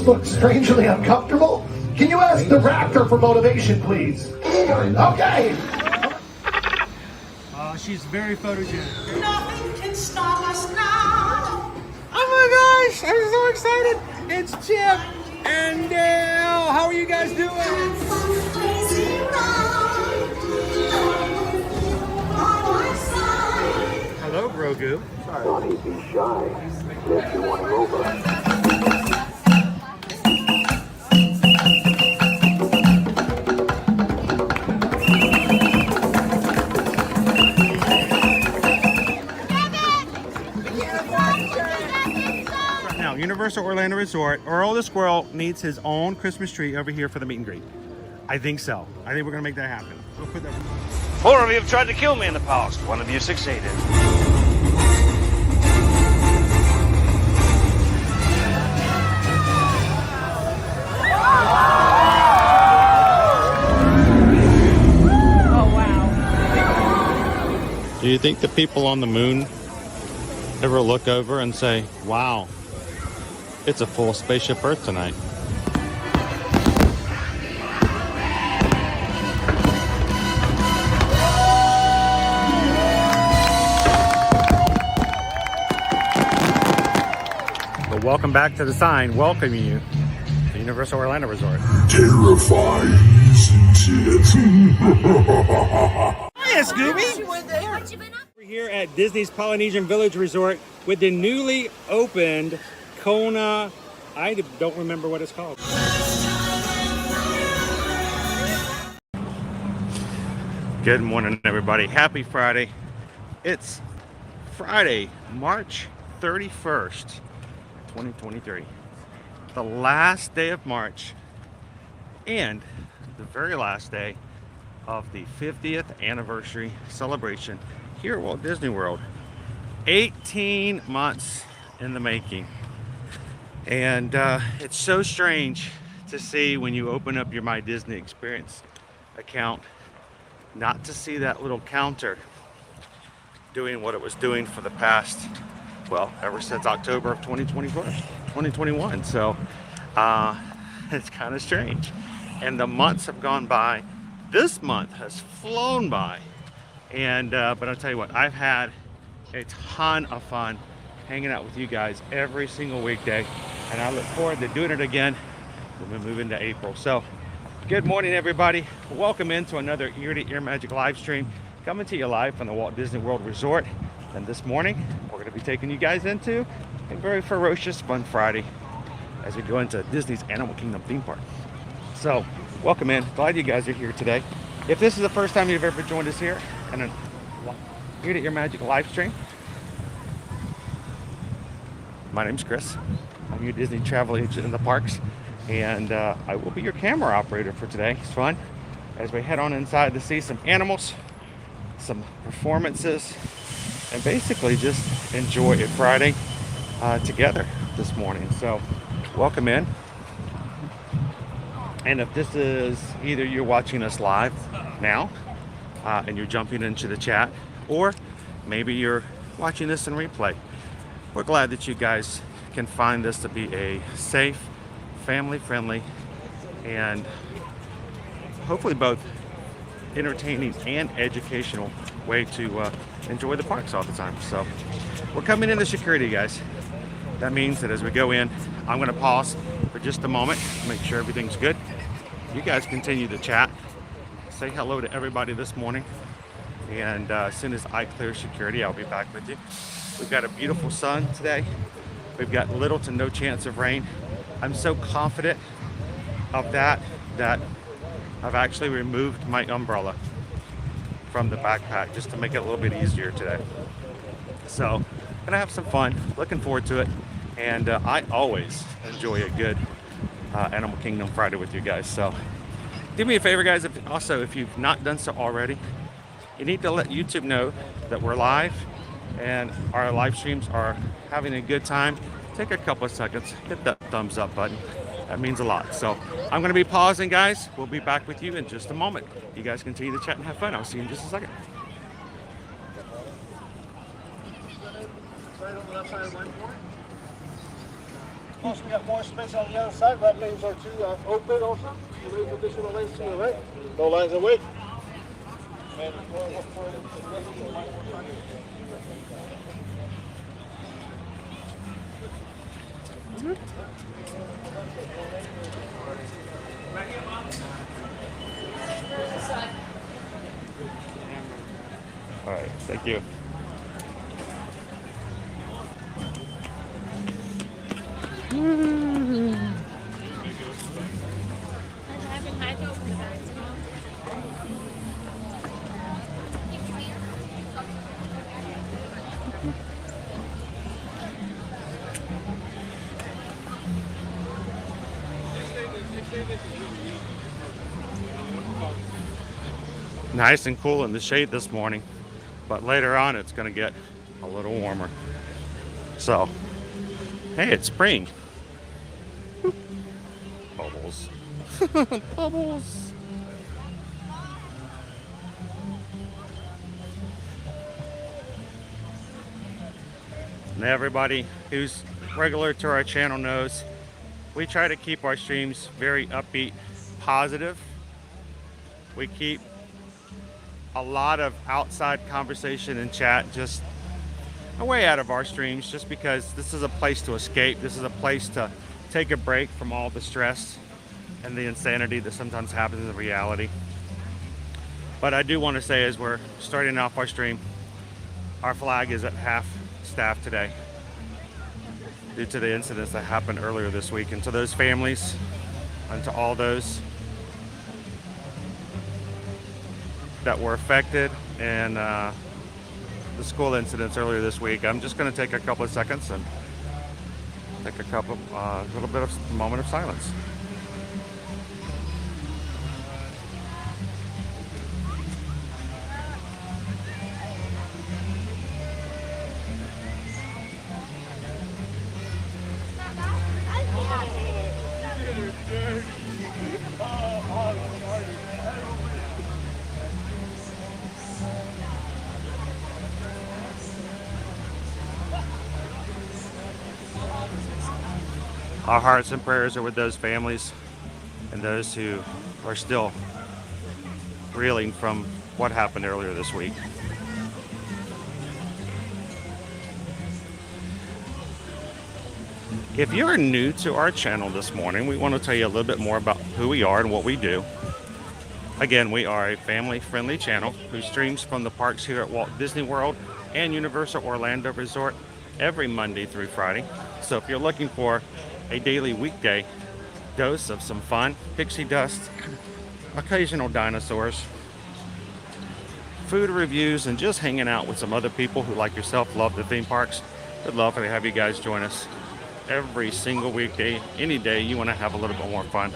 look strangely uncomfortable? Can you ask the raptor for motivation, please? Okay. She's very photogenic. Nothing can stop us now. Oh my gosh, I'm so excited. It's Chip and Dale. How are you guys doing? Hello, Grogu. Don't be shy. Let you want over. Now, Universal Orlando Resort, Earl the Squirrel needs his own Christmas tree over here for the meet and greet. I think so. I think we're gonna make that happen. We'll put that. 4 of you have tried to kill me in the past. 1 of you succeeded. Do you think the people on the moon ever look over and say, wow, it's a full spaceship Earth tonight? Well, welcome back to the sign welcoming you to Universal Orlando Resort. Terrifying, isn't it? Hiya, Scooby! We're here at Disney's Polynesian Village Resort with the newly opened Kona. I don't remember what it's called. Good morning, everybody. Happy Friday. It's Friday, March 31st, 2023. The last day of March and the very last day of the 50th anniversary celebration here at Walt Disney World. 18 months in the making. And it's so strange to see when you open up your My Disney Experience account, not to see that little counter doing what it was doing for the past, well, ever since October of 2021. So it's kind of strange. And the months have gone by. This month has flown by. And but I'll tell you what, I've had a ton of fun hanging out with you guys every single weekday, and I look forward to doing it again when we move into April. So good morning, everybody. Welcome into another Ear to Ear Magic live stream, coming to you live from the Walt Disney World Resort. And this morning we're going to be taking you guys into a very ferocious fun Friday as we go into Disney's Animal Kingdom theme park. So welcome in. Glad you guys are here today. If this is the first time you've ever joined us here and an Ear to Ear Magic live stream, my name's Chris. I'm your Disney travel agent in the parks, and I will be your camera operator for today. It's fun as we head on inside to see some animals, some performances, and basically just enjoy a Friday together this morning. So welcome in. And if this is either you're watching us live now and you're jumping into the chat, or maybe you're watching this in replay, we're glad that you guys can find this to be a safe, family-friendly, and hopefully both entertaining and educational way to enjoy the parks all the time. So we're coming into security, guys. That means that as we go in, I'm going to pause for just a moment, make sure everything's good. You guys continue to chat, say hello to everybody this morning, and as soon as I clear security, I'll be back with you. We've got a beautiful sun today. We've got little to no chance of rain. I'm so confident of that I've actually removed my umbrella from the backpack just to make it a little bit easier today. So gonna have some fun, looking forward to it, and I always enjoy a good Animal Kingdom Friday with you guys. So do me a favor, guys, if you've not done so already, you need to let YouTube know that we're live and our live streams are having a good time. Take a couple of seconds, hit that thumbs up button. That means a lot. So I'm going to be pausing, guys. We'll be back with you in just a moment. You guys continue to chat and have fun. I'll see you in just a second. Also, we got more space on the other side. That lanes are too open also. So there's additional lanes to the right. No lines in wait. And All right, thank you. Nice and cool in the shade this morning, but later on it's going to get a little warmer. So, hey, it's spring. Bubbles. Bubbles. And everybody who's regular to our channel knows we try to keep our streams very upbeat, positive. We keep a lot of outside conversation and chat just way out of our streams, just because this is a place to escape. This is a place to take a break from all the stress and the insanity that sometimes happens in reality. But I do want to say, as we're starting off our stream, our flag is at half staff today due to the incidents that happened earlier this week. And to those families and to all those that were affected and the school incidents earlier this week, I'm just going to take a couple of seconds and take a little bit of moment of silence. Our hearts and prayers are with those families and those who are still reeling from what happened earlier this week. If you're new to our channel this morning, we want to tell you a little bit more about who we are and what we do. Again, we are a family-friendly channel who streams from the parks here at Walt Disney World and Universal Orlando Resort every Monday through Friday. So if you're looking for a daily weekday dose of some fun, pixie dust, occasional dinosaurs, food reviews, and just hanging out with some other people who, like yourself, love the theme parks, we'd love to have you guys join us every single weekday, any day you want to have a little bit more fun.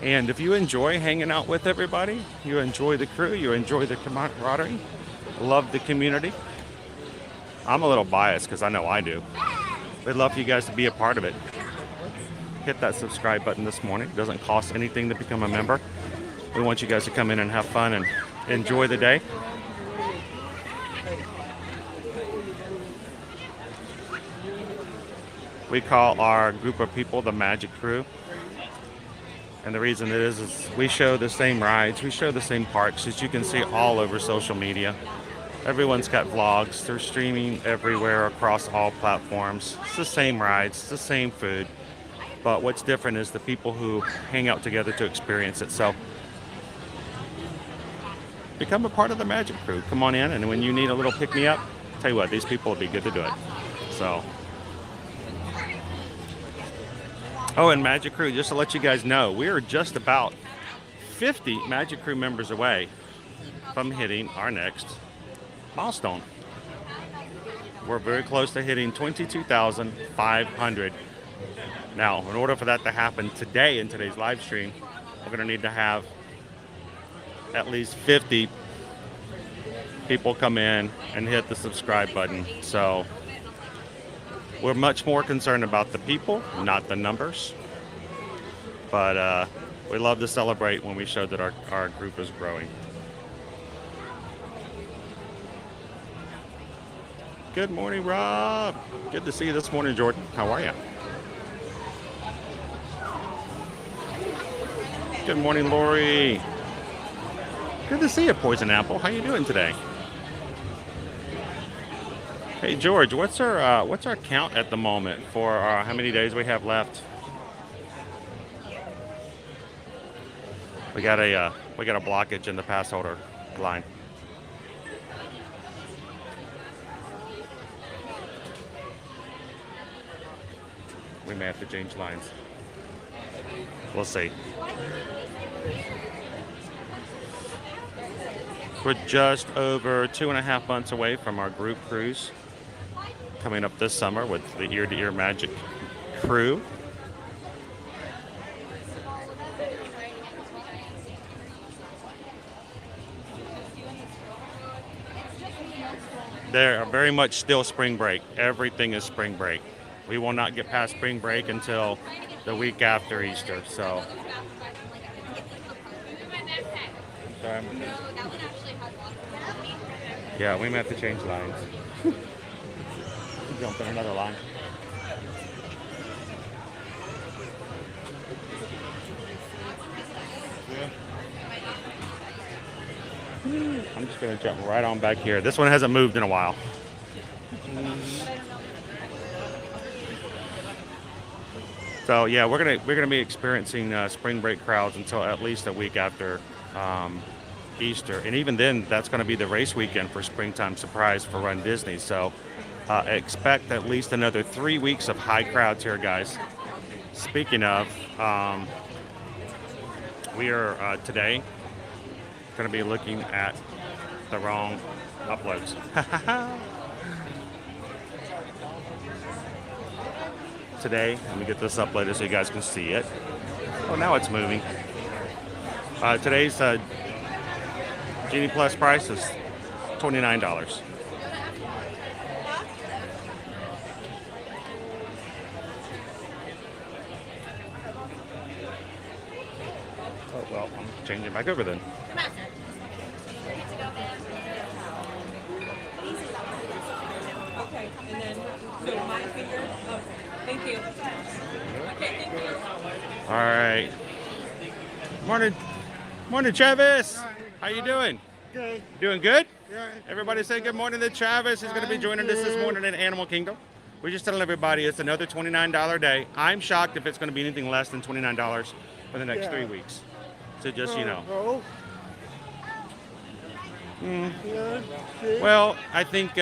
And if you enjoy hanging out with everybody, you enjoy the crew, you enjoy the camaraderie, love the community, I'm a little biased because I know I do. We'd love for you guys to be a part of it. Hit that subscribe button this morning. It doesn't cost anything to become a member. We want you guys to come in and have fun and enjoy the day. We call our group of people the Magic Crew. And the reason it is we show the same rides, we show the same parks that you can see all over social media. Everyone's got vlogs. They're streaming everywhere across all platforms. It's the same rides, it's the same food. But what's different is the people who hang out together to experience it. So become a part of the Magic Crew. Come on in, and when you need a little pick-me-up, tell you what, these people will be good to do it. So, oh, and Magic Crew, just to let you guys know, we are just about 50 Magic Crew members away from hitting our next milestone. We're very close to hitting 22,500. Now, in order for that to happen today in today's live stream, we're going to need to have at least 50 people come in and hit the subscribe button. So we're much more concerned about the people, not the numbers. But we love to celebrate when we show that our group is growing. Good morning, Rob. Good to see you this morning, Jordan. How are you? Good morning, Lori. Good to see you, Poison Apple. How you doing today? Hey, George, what's our count at the moment for how many days we have left? We got a blockage in the pass holder line. We may have to change lines. We'll see. We're just over 2.5 months away from our group cruise coming up this summer with the Ear to Ear Magic crew. They're very much still spring break. Everything is spring break. We will not get past spring break until the week after Easter. So, yeah, we may have to change lines. Jump in another line. I'm just gonna jump right on back here. This one hasn't moved in a while. So yeah, we're gonna be experiencing spring break crowds until at least a week after Easter, and even then, that's going to be the race weekend for Springtime Surprise for Run Disney. So expect at least another 3 weeks of high crowds here, guys. Speaking of, we are today going to be looking at the wrong uploads. Today, let me get this uploaded so you guys can see it. Oh, now it's moving. Today's Genie Plus price is $29. Oh, well, I'm changing back over then. Okay, and then so my finger. Okay, thank you. Okay, thank you. All right. Morning, Travis. How you doing? Good. Doing good? Yeah. Everybody say good morning to Travis. He's going to be joining us this morning in Animal Kingdom. We're just telling everybody it's another $29 day. I'm shocked if it's going to be anything less than $29 for the next 3 weeks. So just, you know. Well, I think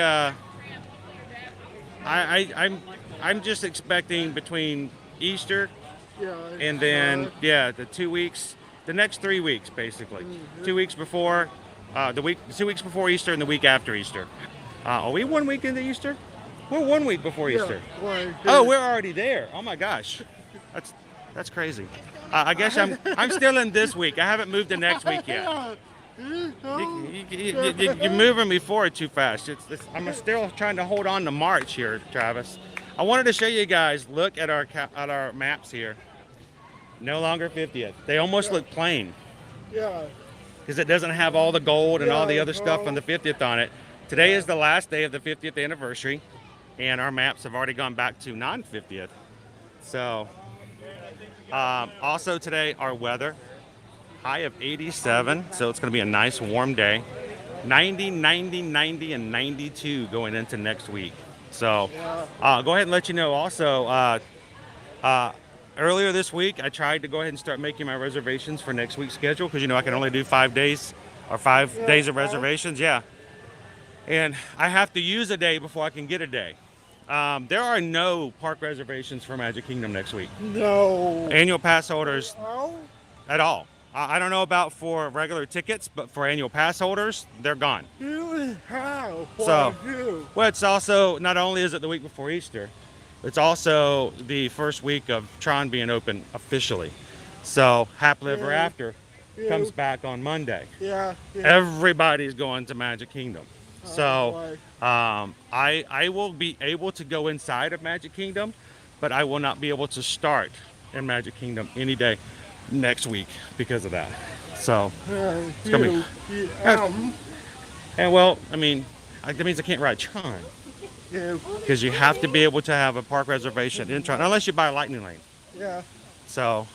I'm just expecting between Easter and then the 2 weeks, the next 3 weeks basically. 2 weeks before 2 weeks before Easter and the week after Easter. Are we 1 week into Easter? We're 1 week before Easter. Oh, we're already there. Oh my gosh, that's crazy. I guess I'm still in this week. I haven't moved to next week yet. You're moving me forward too fast. I'm still trying to hold on to March here, Travis. I wanted to show you guys. Look at our maps here. No longer 50th. They almost look plain. Yeah. Because it doesn't have all the gold and all the other stuff on the 50th on it. Today is the last day of the 50th anniversary, and our maps have already gone back to non-50th. So, also today, our weather. High of 87, so it's going to be a nice warm day. 90, 90, 90, and 92 going into next week. So go ahead and let you know also, earlier this week, I tried to go ahead and start making my reservations for next week's schedule because, you know, I can only do 5 days or 5 days of reservations. Yeah. And I have to use a day before I can get a day. There are no park reservations for Magic Kingdom next week. No. Annual pass holders at all. I don't know about for regular tickets, but for annual pass holders, they're gone. Really? How? So, well, it's also, not only is it the week before Easter, it's also the first week of Tron being open officially. So, Happily Ever After comes back on Monday. Everybody's going to Magic Kingdom. So, I will be able to go inside of Magic Kingdom, but I will not be able to start in Magic Kingdom any day next week because of that. So it's gonna be and well, I mean, that means I can't ride Tron. Yeah. because you have to be able to have a park reservation in Tron, unless you buy a lightning lane. Yeah. So,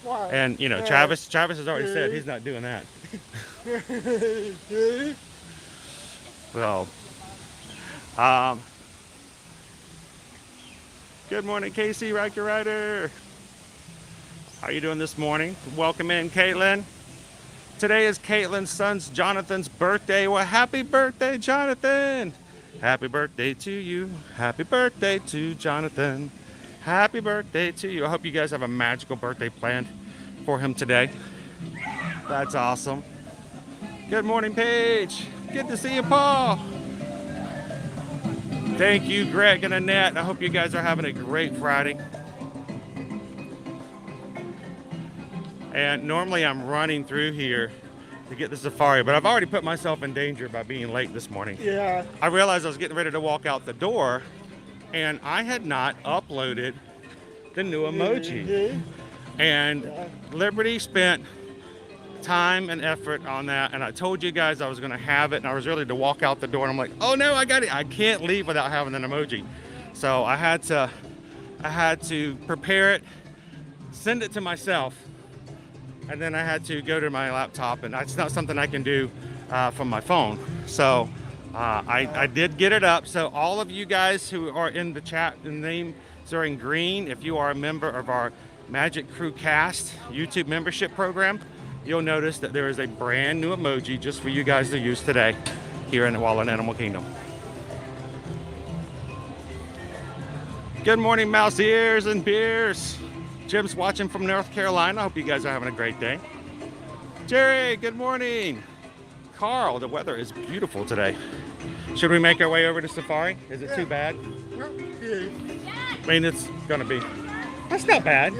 Why? and you know, Travis has already said he's not doing that. So, good morning, Casey, Riker Rider. How are you doing this morning? Welcome in, Caitlin. Today is Caitlin's son's Jonathan's birthday. Well, happy birthday, Jonathan. Happy birthday to you. Happy birthday to Jonathan. Happy birthday to you. I hope you guys have a magical birthday planned for him today. That's awesome. Good morning, Paige. Good to see you, Paul. Thank you, Greg and Annette. I hope you guys are having a great Friday. And normally I'm running through here to get the safari, but I've already put myself in danger by being late this morning. Yeah. I realized I was getting ready to walk out the door and I had not uploaded the new emoji. And Liberty spent time and effort on that, and I told you guys I was going to have it, and I was ready to walk out the door, and I'm like, oh no, I got it. I can't leave without having an emoji. So I had to prepare it, send it to myself, and then I had to go to my laptop, and it's not something I can do from my phone. So I did get it up. So all of you guys who are in the chat, the names are in green. If you are a member of our Magic Crew Cast YouTube membership program, you'll notice that there is a brand new emoji just for you guys to use today here in the Wallen Animal Kingdom. Good morning, mouse ears and beers. Jim's watching from North Carolina. I hope you guys are having a great day. Jerry, good morning. Carl, the weather is beautiful today. Should we make our way over to Safari? Is it too bad? I mean, it's gonna be, that's not bad.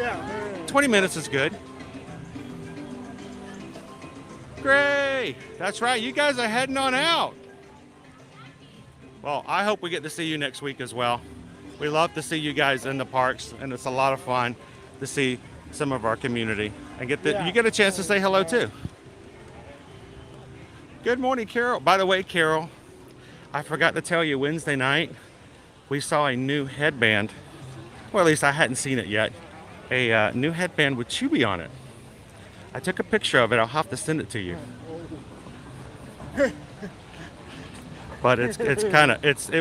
20 minutes is good. Great. That's right. You guys are heading on out. Well, I hope we get to see you next week as well. We love to see you guys in the parks, and it's a lot of fun to see some of our community and you get a chance to say hello too. Good morning, Carol. By the way, Carol, I forgot to tell you, Wednesday night we saw a new headband. Well, at least I hadn't seen it yet. A new headband with Chewy on it. I took a picture of it. I'll have to send it to you. But it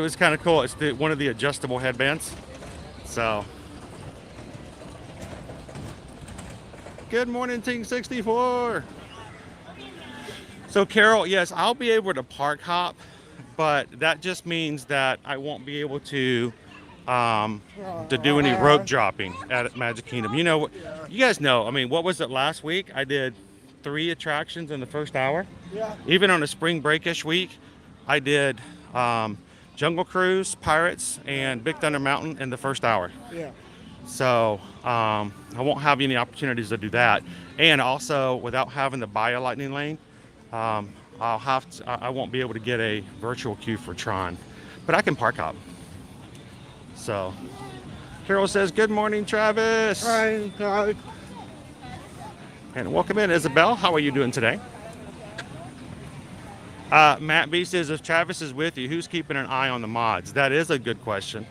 was kind of cool. It's one of the adjustable headbands. So, good morning, Team 64. So, Carol, yes, I'll be able to park hop, but that just means that I won't be able to do any rope dropping at Magic Kingdom. You know, you guys know, I mean, what was it last week? I did 3 attractions in the first hour. Yeah. Even on a spring breakish week, I did Jungle Cruise, Pirates, and Big Thunder Mountain in the first hour. Yeah. So I won't have any opportunities to do that. And also, without having to buy a lightning lane, I won't be able to get a virtual queue for Tron, but I can park hop. So, Carol says, good morning, Travis. Hi. And welcome in, Isabel. How are you doing today? Matt B says, if Travis is with you, who's keeping an eye on the mods? That is a good question.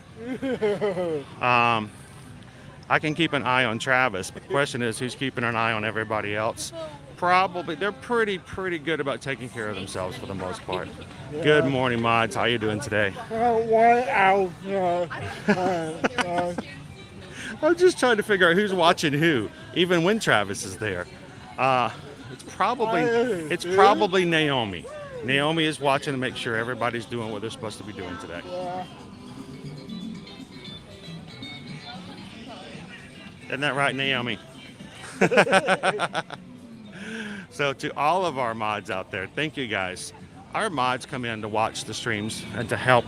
I can keep an eye on Travis. The question is, who's keeping an eye on everybody else? Probably. They're pretty good about taking care of themselves for the most part. Yeah. Good morning, mods. How you doing today? I'm just trying to figure out who's watching who, even when Travis is there. It's probably Naomi. Naomi is watching to make sure everybody's doing what they're supposed to be doing today. Yeah. Isn't that right, Naomi? So to all of our mods out there, thank you guys. Our mods come in to watch the streams and to help.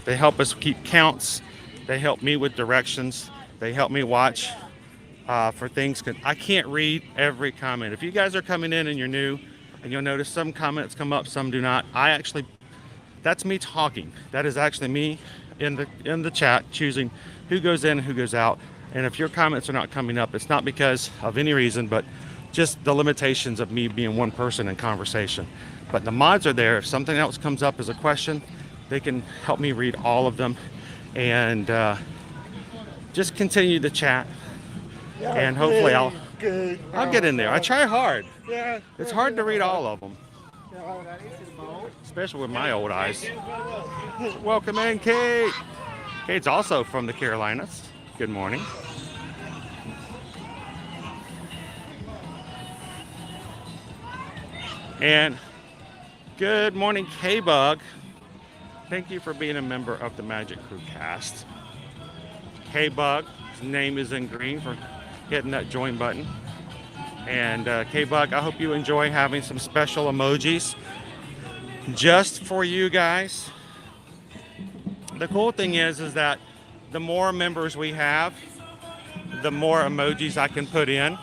They help us keep counts. They help me with directions. They help me watch for things. I can't read every comment. If you guys are coming in and you're new, and you'll notice some comments come up, some do not. That's me talking. That is actually me in the chat choosing who goes in and who goes out. And if your comments are not coming up, it's not because of any reason, but just the limitations of me being one person in conversation. But the mods are there. If something else comes up as a question, they can help me read all of them, and just continue the chat. And hopefully I'll get in there. I try hard. It's hard to read all of them, especially with my old eyes. Welcome in, Kate. Kate's also from the Carolinas. Good morning. And good morning, K-Bug. Thank you for being a member of the Magic Crew cast. K-Bug, his name is in green for hitting that join button. And K-Bug, I hope you enjoy having some special emojis just for you guys. The cool thing is that the more members we have, the more emojis I can put in.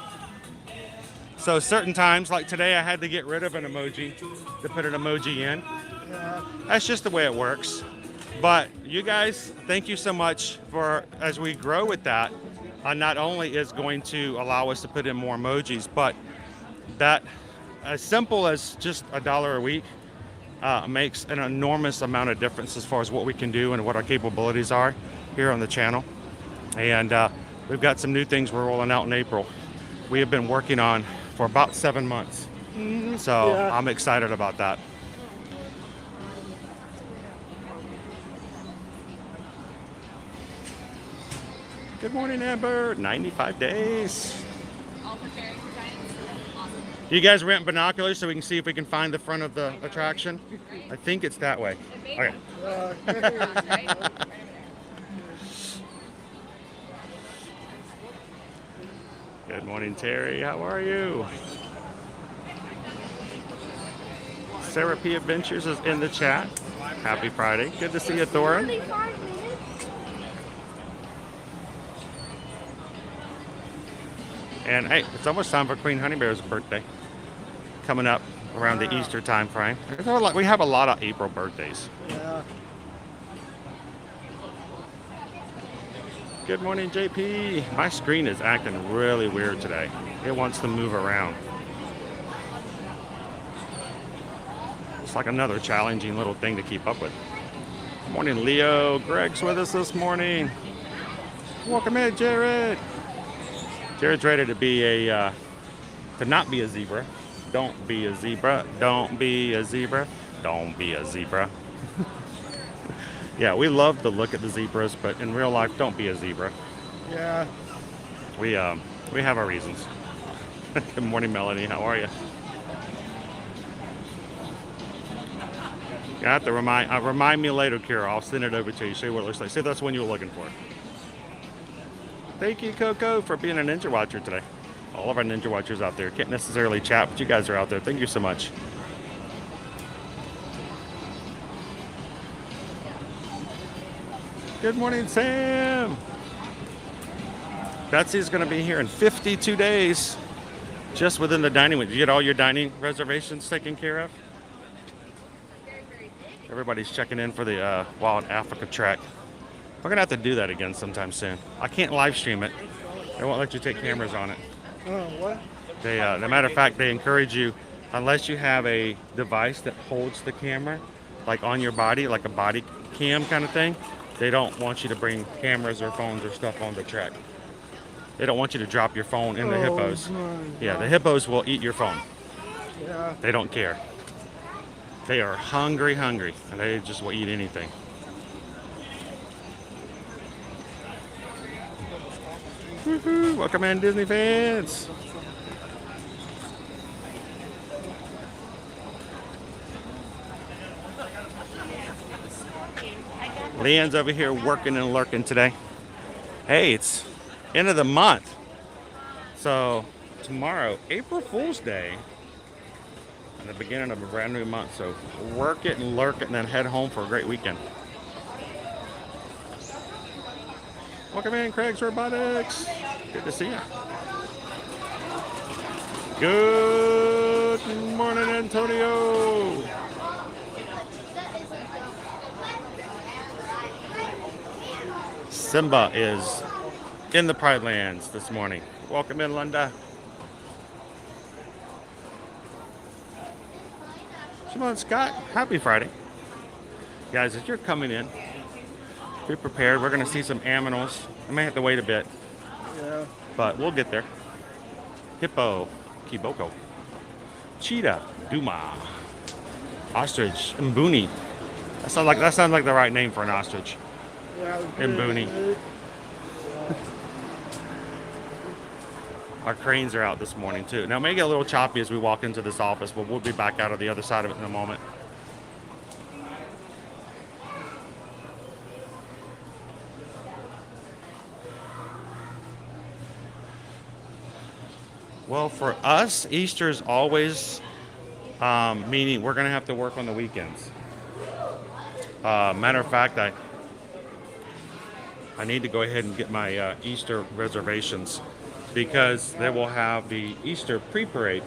So certain times, like today, I had to get rid of an emoji to put an emoji in. That's just the way it works. But you guys, thank you so much for, as we grow with that, not only is going to allow us to put in more emojis, but that as simple as just $1 a week makes an enormous amount of difference as far as what we can do and what our capabilities are here on the channel. And we've got some new things we're rolling out in April. We have been working on for about 7 months. So I'm excited about that. Good morning, Amber. 95 days. All preparing for giants. Awesome. You guys rent binoculars so we can see if we can find the front of the attraction? I think it's that way. Okay. Good morning, Terry. How are you? Sarah P. Adventures is in the chat. Happy Friday. Good to see you, Thorin. And hey, it's almost time for Queen Honeybear's birthday. Coming up around the Easter time frame. We have a lot of April birthdays. Yeah. Good morning, JP. My screen is acting really weird today. It wants to move around. It's like another challenging little thing to keep up with. Good morning, Leo. Greg's with us this morning. Welcome in, Jared. Jared's ready to be to not be a zebra. Don't be a zebra. Don't be a zebra. Don't be a zebra. Yeah, we love to look at the zebras, but in real life, don't be a zebra. Yeah. We have our reasons. Good morning, Melanie. How are you? You have to remind me later, Kara. I'll send it over to you. Show you what it looks like. See if that's one you were looking for. Thank you, Coco, for being a Ninja Watcher today. All of our Ninja Watchers out there. Can't necessarily chat, but you guys are out there. Thank you so much. Good morning, Sam. Betsy's going to be here in 52 days. Just within the dining room. Did you get all your dining reservations taken care of? Everybody's checking in for the Wild Africa trek. We're going to have to do that again sometime soon. I can't live stream it. They won't let you take cameras on it. What? They, as a matter of fact, they encourage you, unless you have a device that holds the camera, like on your body, like a body cam kind of thing, they don't want you to bring cameras or phones or stuff on the trek. They don't want you to drop your phone in the hippos. Yeah, the hippos will eat your phone. Yeah. They don't care. They are hungry, and they just will eat anything. Woohoo! Welcome in, Disney fans. Leanne's over here working and lurking today. Hey, it's end of the month. So tomorrow, April Fool's Day, and the beginning of a brand new month. So work it and lurk it and then head home for a great weekend. Welcome in, Craig's Robotics. Good to see you. Good morning, Antonio. Simba is in the Pride Lands this morning. Welcome in, Linda. Shimon Scott, happy Friday. guys, as you're coming in, be prepared. We're gonna see some aminals. I may have to wait a bit, Yeah. but we'll get there. Hippo, kiboko, cheetah, duma, ostrich, mbuni. That sounds like the right name for an ostrich. Yeah. Mbuni. Our cranes are out this morning too. Now it may get a little choppy as we walk into this office, but we'll be back out of the other side of it in a moment. Well, for us, Easter's always meaning we're going to have to work on the weekends. Matter of fact, I need to go ahead and get my Easter reservations because they will have the Easter pre-parade.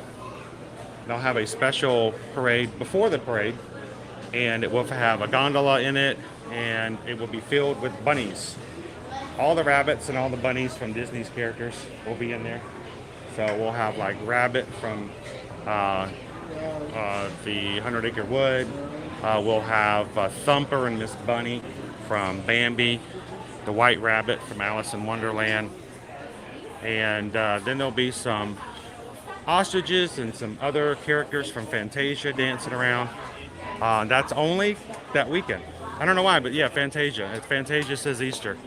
They'll have a special parade before the parade, and it will have a gondola in it, and it will be filled with bunnies. All the rabbits and all the bunnies from Disney's characters will be in there. So we'll have like Rabbit from the 100 Acre Wood. We'll have Thumper and Miss Bunny from Bambi. The White Rabbit from Alice in Wonderland. And then there'll be some ostriches and some other characters from Fantasia dancing around. That's only that weekend. I don't know why, but yeah, Fantasia. Fantasia says Easter.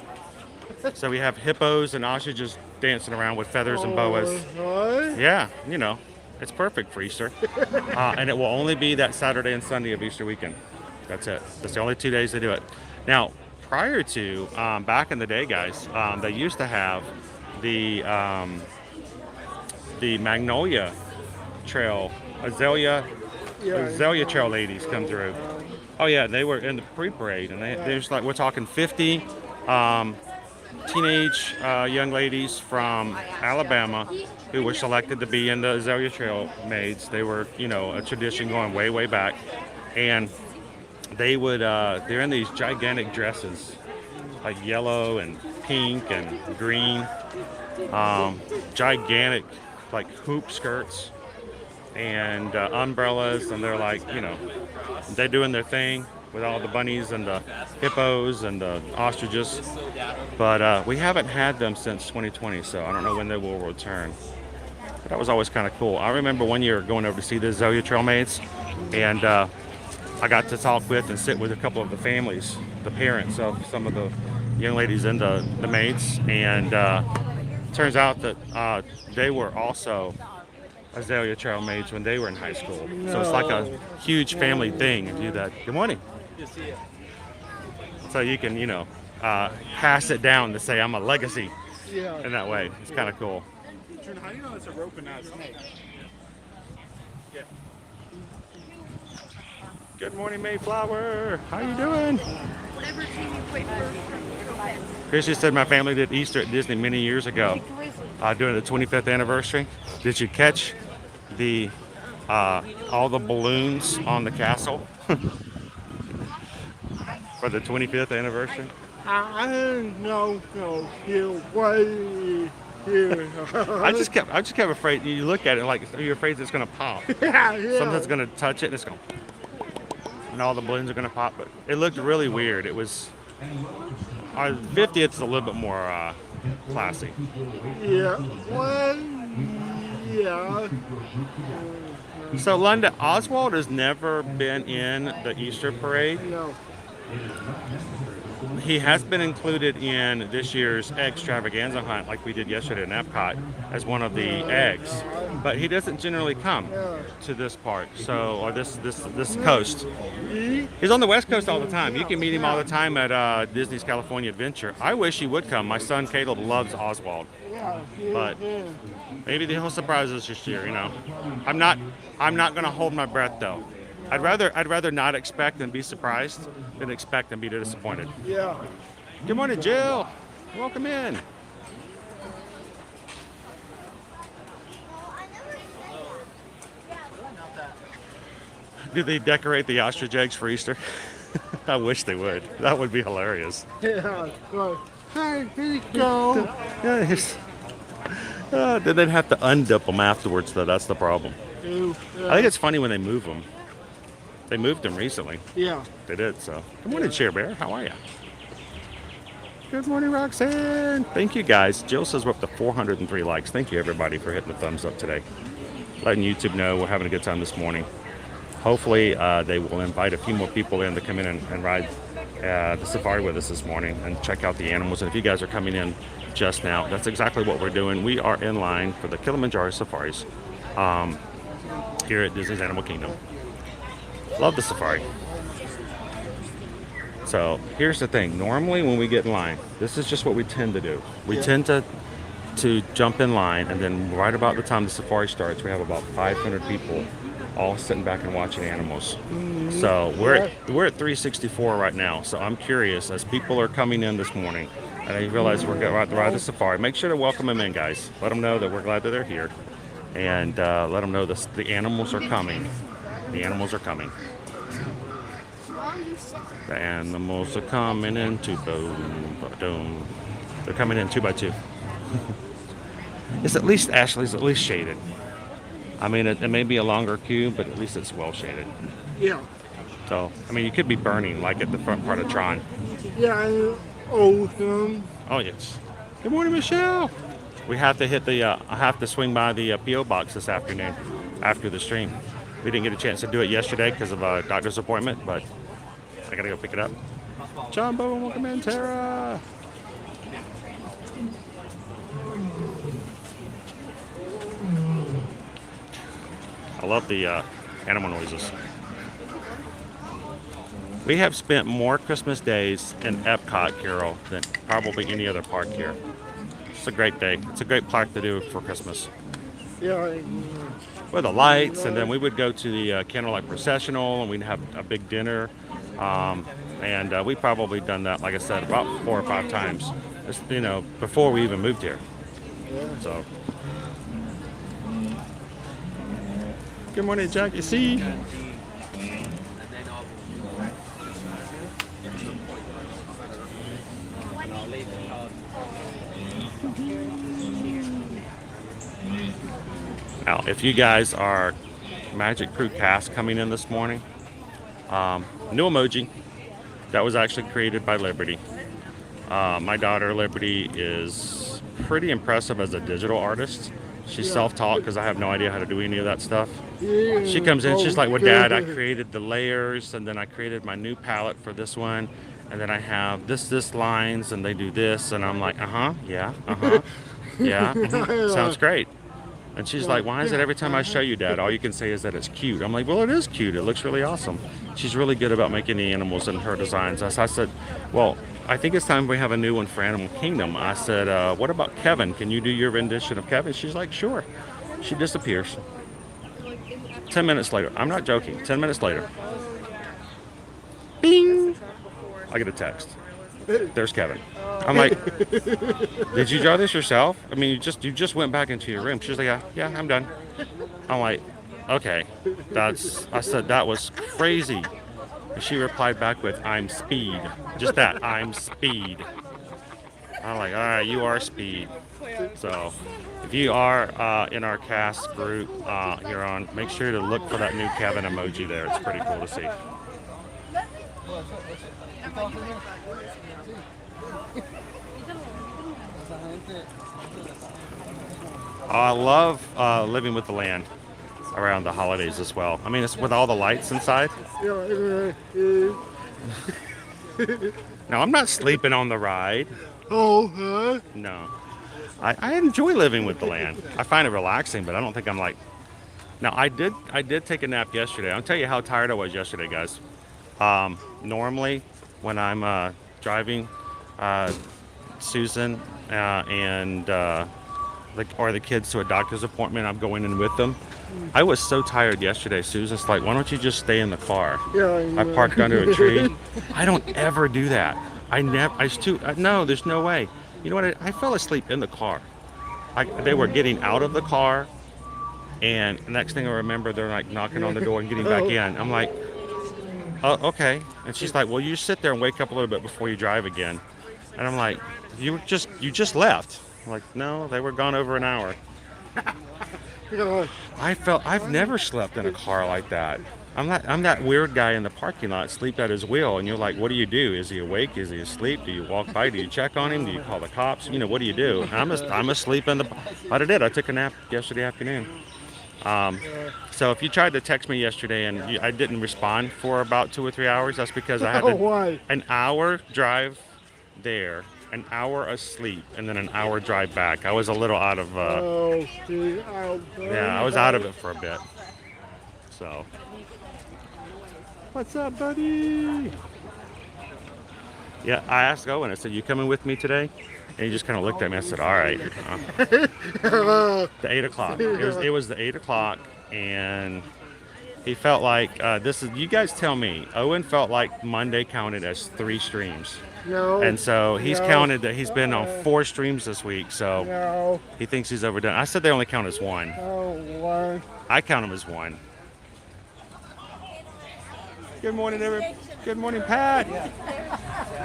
So we have hippos and ostriches dancing around with feathers and boas. Yeah, you know, it's perfect for Easter. And it will only be that Saturday and Sunday of Easter weekend. That's it. That's the only 2 days they do it. Now, prior to, back in the day, guys, they used to have the Magnolia Trail, Azalea Trail ladies come through. Oh yeah, they were in the pre-parade, and they're just like, we're talking 50 teenage young ladies from Alabama who were selected to be in the Azalea Trail Maids. They were, you know, a tradition going way, way back. And they would, they're in these gigantic dresses, like yellow and pink and green, gigantic, like hoop skirts and umbrellas. And they're like, you know, they're doing their thing with all the bunnies and the hippos and the ostriches, but we haven't had them since 2020, so I don't know when they will return. But that was always kind of cool. I remember one year going over to see the Azalea Trail Maids, and I got to talk with and sit with a couple of the families, the parents of some of the young ladies in the maids, and turns out that they were also Azalea Trail Maids when they were in high school. So it's like a huge family thing to do that. Good morning. So you can, you know, pass it down to say I'm a legacy in that way. It's kind of cool. How do you know it's a rope and not a snake? Yeah. Good morning, Mayflower. How you doing? Whatever team you played for. Chrissy said my family did Easter at Disney many years ago during the 25th anniversary. Did you catch the all the balloons on the castle for the 25th anniversary? No, you're way here. I just kept afraid. You look at it like you're afraid it's gonna pop. Yeah. Something's gonna touch it and it's gonna, and all the balloons are gonna pop. But it looked really weird. It was our 50th is a little bit more classy. Yeah. Well, yeah. So, London, Oswald has never been in the Easter parade. No. He has been included in this year's extravaganza hunt, like we did yesterday in Epcot, as one of the eggs. But he doesn't generally come to this part, or this coast. He's on the West Coast all the time. You can meet him all the time at Disney's California Adventure. I wish he would come. My son Caleb loves Oswald, but maybe he'll surprise us this year. You know, I'm not going to hold my breath though. I'd rather not expect and be surprised than expect and be disappointed. Yeah. Good morning, Jill. Welcome in. Do they decorate the ostrich eggs for Easter? I wish they would. That would be hilarious. Yeah. Right. Hey, here you go. Yes. Then they'd have to undip them afterwards, though. That's the problem. I think it's funny when they move them. They moved them recently. Yeah. They did, so. Good morning, Share Bear. How are you? Good morning, Roxanne. Thank you, guys. Jill says we're up to 403 likes. Thank you, everybody, for hitting the thumbs up today. Letting YouTube know we're having a good time this morning. Hopefully, they will invite a few more people in to come in and ride the safari with us this morning and check out the animals. And if you guys are coming in just now, that's exactly what we're doing. We are in line for the Kilimanjaro safaris here at Disney's Animal Kingdom. Love the safari. So here's the thing. Normally when we get in line, this is just what we tend to do. We tend to jump in line, and then right about the time the safari starts, we have about 500 people all sitting back and watching animals. So we're at 364 right now. So I'm curious, as people are coming in this morning, and I realize we're going to ride the safari, make sure to welcome them in, guys. Let them know that we're glad that they're here, and let them know the animals are coming. The animals are coming. The animals are coming in boom. They're coming in 2 by 2. It's at least, Ashley's at least shaded. I mean, it may be a longer queue, but at least it's well shaded. Yeah. So, I mean, you could be burning like at the front part of Tron. Yeah, awesome. Oh, yes. Good morning, Michelle. We have to hit the, I have to swing by the P.O. box this afternoon after the stream. We didn't get a chance to do it yesterday because of a doctor's appointment, but I gotta go pick it up. Jumbo, welcome in, Tara. I love the animal noises. We have spent more Christmas days in Epcot, Carol, than probably any other park here. It's a great day. It's a great park to do for Christmas. Yeah. With the lights, and then we would go to the candlelight processional, and we'd have a big dinner. And we probably done that, like I said, about 4 or 5 times, just, you know, before we even moved here. So. Good morning, Jack. You see? Now, if you guys are Magic Crew cast coming in this morning, new emoji that was actually created by Liberty. My daughter Liberty is pretty impressive as a digital artist. She's self-taught because I have no idea how to do any of that stuff. She comes in, she's like, well, Dad, I created the layers, and then I created my new palette for this one, and then I have this lines, and they do this, and I'm like, yeah, sounds great. And she's like, why is it every time I show you, Dad, all you can say is that it's cute? I'm like, well, it is cute. It looks really awesome. She's really good about making the animals in her designs. I said, well, I think it's time we have a new one for Animal Kingdom. I said, what about Kevin? Can you do your rendition of Kevin? She's like, sure. She disappears. 10 minutes later. I'm not joking. 10 minutes later. Bing! I get a text. There's Kevin. I'm like, did you draw this yourself? I mean, you just went back into your room. She's like, yeah, I'm done. I'm like, okay. I said, that was crazy. And she replied back with, I'm Speed. Just that, I'm Speed. I'm like, all right, you are Speed. So if you are in our cast group here on, make sure to look for that new Kevin emoji there. It's pretty cool to see. I love living with the land around the holidays as well. I mean, it's with all the lights inside. No, I'm not sleeping on the ride. Oh, No. I enjoy living with the land. I find it relaxing, but I don't think I'm like... Now, I did take a nap yesterday. I'll tell you how tired I was yesterday, guys. Normally, when I'm driving Susan and the kids to a doctor's appointment, I'm going in with them. I was so tired yesterday. Susan's like, why don't you just stay in the car? I parked under a tree. I don't ever do that. No, there's no way. You know what? I fell asleep in the car. They were getting out of the car, and the next thing I remember, they're like knocking on the door and getting back in. I'm like, oh, okay. And she's like, well, you sit there and wake up a little bit before you drive again. And I'm like, you just left. I'm like, no, they were gone over an hour. I've never slept in a car like that. I'm that weird guy in the parking lot, asleep at his wheel, and you're like, what do you do? Is he awake? Is he asleep? Do you walk by? Do you check on him? Do you call the cops? You know, what do you do? I'm asleep in the. But I did. I took a nap yesterday afternoon. So if you tried to text me yesterday and I didn't respond for about 2 or 3 hours, that's because I had an hour drive there, an hour asleep, and then an hour drive back. I was a little out of. Yeah, I was out of it for a bit. So. What's up, buddy? Yeah, I asked Owen. I said, "You coming with me today?" And he just kind of looked at me. I said, "All right." The 8 o'clock. It was the 8 o'clock, and he felt like this is. You guys tell me. Owen felt like Monday counted as 3 streams. No. And so he's counted that he's been on 4 streams this week. So he thinks he's overdone. I said they only count as 1. Oh, Lord. I count them as 1. Good morning, everybody. Good morning, Pat.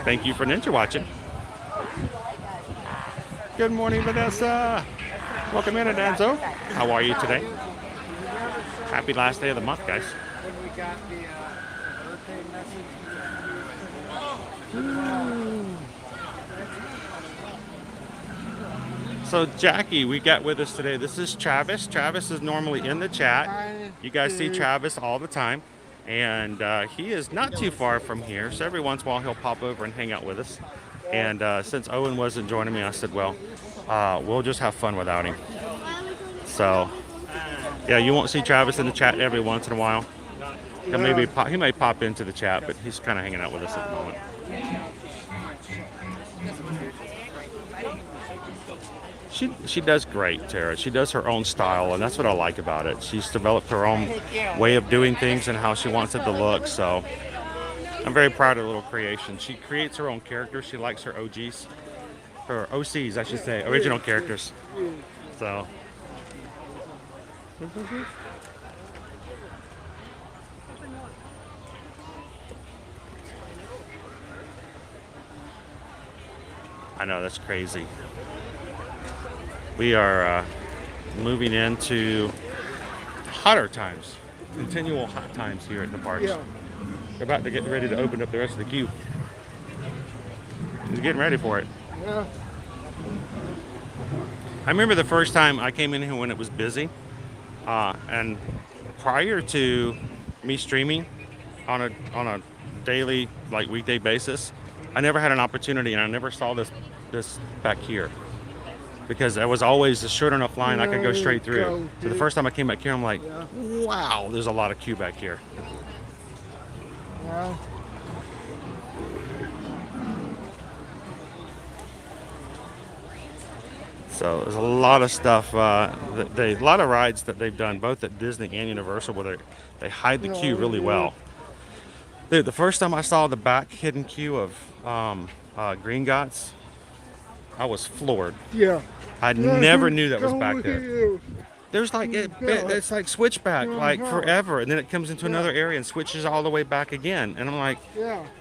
Thank you for ninja watching. Good morning, Vanessa. Welcome in, Adanzo. How are you today? Happy last day of the month, guys. When we got the hurricane message. So, Jackie, we got with us today. This is Travis. Travis is normally in the chat. You guys see Travis all the time. And he is not too far from here, so every once in a while he'll pop over and hang out with us. And since Owen wasn't joining me, I said, well, we'll just have fun without him. So, yeah, you won't see Travis in the chat every once in a while. He may pop into the chat, but he's kind of hanging out with us at the moment. She does great, Tara. She does her own style, and that's what I like about it. She's developed her own way of doing things and how she wants it to look. So I'm very proud of the little creation. She creates her own characters. She likes her OGs, her OCs, I should say, original characters. So. I know, that's crazy. We are moving into hotter times, continual hot times here at the parks. Yeah. We're about to get ready to open up the rest of the queue. We're getting ready for it. Yeah. I remember the first time I came in here when it was busy, and prior to me streaming on a daily, like weekday basis, I never had an opportunity, and I never saw this back here. Because there was always a short enough line I could go straight through. So the first time I came back here, I'm like, wow, there's a lot of queue back here. Yeah. So there's a lot of stuff, a lot of rides that they've done, both at Disney and Universal, where they hide the queue really well. Dude, the first time I saw the back hidden queue of Green Gots, I was floored. Yeah. I never knew that was back there. There's like it's like switchback like forever, and then it comes into another area and switches all the way back again. And I'm like,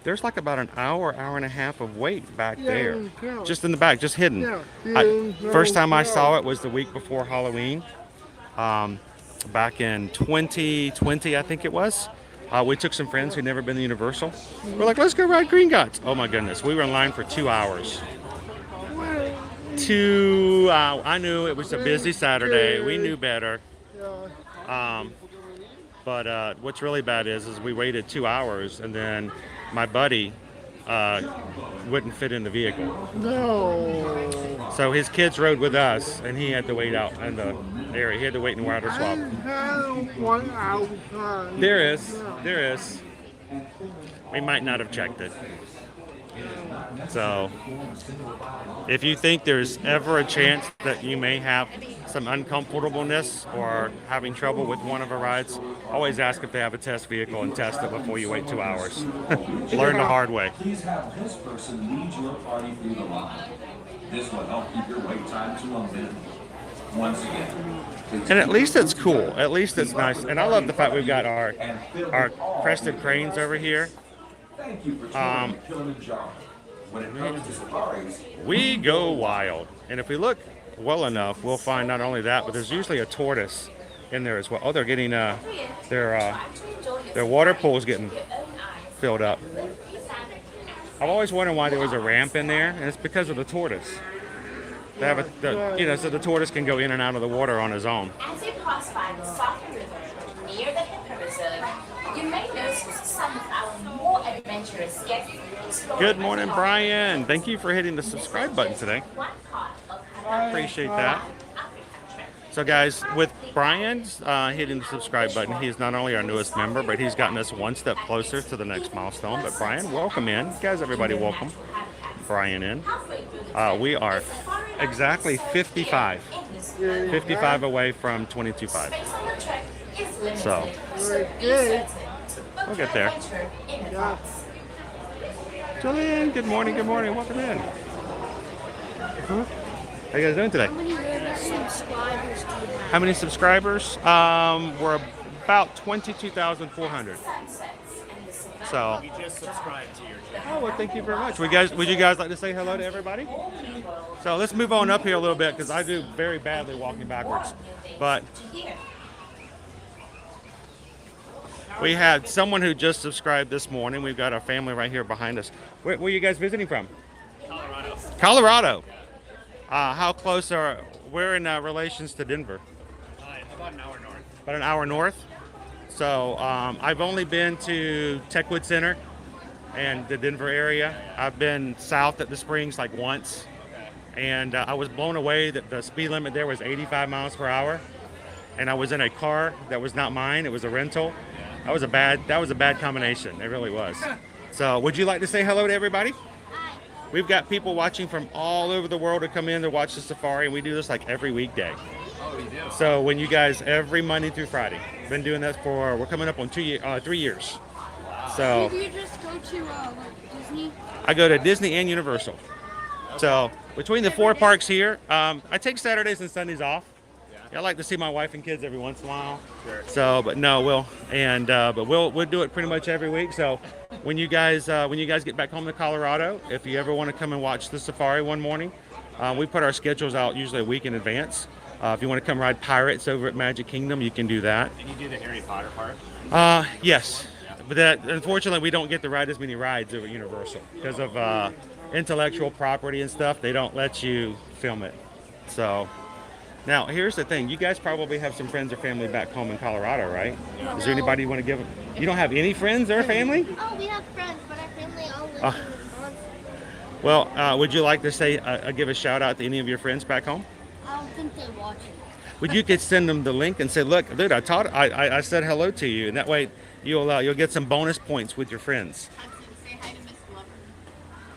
there's like about an hour and a half of wait back there, just in the back, just hidden. First time I saw it was the week before Halloween, back in 2020, I think it was. We took some friends who'd never been to Universal. We're like, let's go ride Green Gots. Oh my goodness, we were in line for 2 hours. I knew it was a busy Saturday. We knew better. But what's really bad is we waited 2 hours, and then my buddy wouldn't fit in the vehicle. No. So his kids rode with us, and he had to wait out in the area. He had to wait in water swap. There is. We might not have checked it. So, if you think there's ever a chance that you may have some uncomfortableness or having trouble with one of the rides, always ask if they have a test vehicle and test it before you wait 2 hours. Learn the hard way. Please have this person lead your party through the line. This will help keep your wait time to a minimum. Once again. And at least it's cool. At least it's nice. And I love the fact we've got our crested cranes over here. Thank you for joining Kilimanjaro. When it comes to safaris, we go wild. And if we look well enough, we'll find not only that, but there's usually a tortoise in there as well. Oh, they're getting their The water pool is getting filled up. I've always wondered why there was a ramp in there, and it's because of the tortoise. They have so the tortoise can go in and out of the water on his own. As you cross by the Soccer River near the Hippo Reserve, you may notice some of our more adventurous guests exploring. Good morning, Brian. Thank you for hitting the subscribe button today. I appreciate that. So guys, with Brian's hitting the subscribe button, he's not only our newest member, but he's gotten us one step closer to the next milestone. But Brian, welcome in. Guys, everybody welcome Brian in. We are exactly 55 away from 22.5. So, we'll get there. Julian, good morning, welcome in. How you guys doing today? How many subscribers? We're about 22,400. So. We just subscribed to your channel. Oh, well, thank you very much. Would you guys like to say hello to everybody? So let's move on up here a little bit because I do very badly walking backwards. But we had someone who just subscribed this morning. We've got our family right here behind us. Where are you guys visiting from? Colorado. Colorado. How close are we're in relations to Denver? About an hour north. About an hour north. So I've only been to Techwood Center and the Denver area. I've been south at the Springs like once, and I was blown away that the speed limit there was 85 miles per hour, and I was in a car that was not mine. It was a rental. That was a bad combination. It really was. So would you like to say hello to everybody? We've got people watching from all over the world to come in to watch the safari, and we do this like every weekday. Oh, you do? So when you guys, every Monday through Friday, been doing that for, we're coming up on 3 years. Wow. So do you just go to Disney? I go to Disney and Universal. Okay. So between the 4 parks here, I take Saturdays and Sundays off. Yeah, I like to see my wife and kids every once in a while. Sure. So, but no, we'll do it pretty much every week. So when you guys get back home to Colorado, if you ever want to come and watch the safari one morning, we put our schedules out usually a week in advance. If you want to come ride Pirates over at Magic Kingdom, you can do that. And you do the Harry Potter part? Yes. But unfortunately, we don't get to ride as many rides over at Universal because of intellectual property and stuff. They don't let you film it. So now, here's the thing. You guys probably have some friends or family back home in Colorado, right? Is there anybody you want to give them? You don't have any friends or family? Oh, we have friends, but our family all live in Well, would you like to say, give a shout out to any of your friends back home? I don't think they watch it. Would you could send them the link and say, look, dude, I said hello to you, and that way you'll get some bonus points with your friends. Say hi to Miss Glover.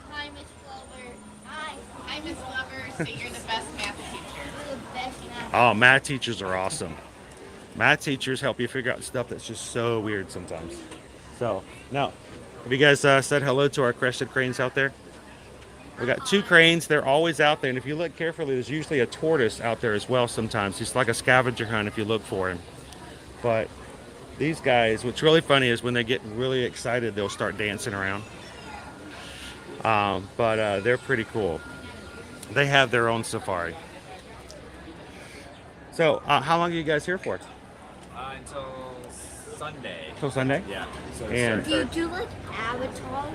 Hi, Miss Glover. Hi, Miss Glover. Say you're the best math teacher. You're the best math. Oh, math teachers are awesome. Math teachers help you figure out stuff that's just so weird sometimes. So now, have you guys said hello to our crested cranes out there? We got 2 cranes. They're always out there, and if you look carefully, there's usually a tortoise out there as well sometimes. It's like a scavenger hunt if you look for him. But these guys, what's really funny is when they get really excited, they'll start dancing around. But they're pretty cool. They have their own safari. So how long are you guys here for? Until Sunday. Till Sunday? Yeah. So And Do you do like Avatar?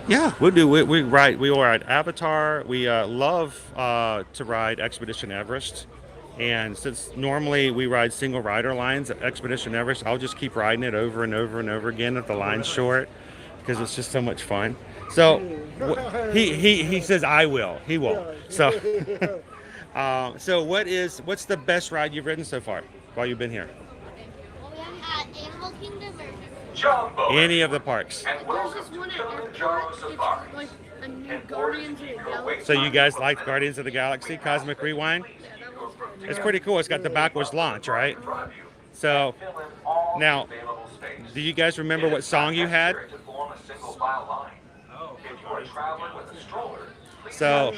yeah, we do. We ride Avatar. We love to ride Expedition Everest. And since normally we ride single rider lines at Expedition Everest, I'll just keep riding it over and over and over again if the line's short because it's just so much fun. So he says I will. He won't. So so what's the best ride you've ridden so far while you've been here? Well, we have Animal Kingdom or Any of the parks. there's this one at Epcot. It's like a new Guardians of the Galaxy. So you guys like Guardians of the Galaxy Cosmic Rewind? It's pretty cool. It's got the backwards launch, right? So now, do you guys remember what song you had? So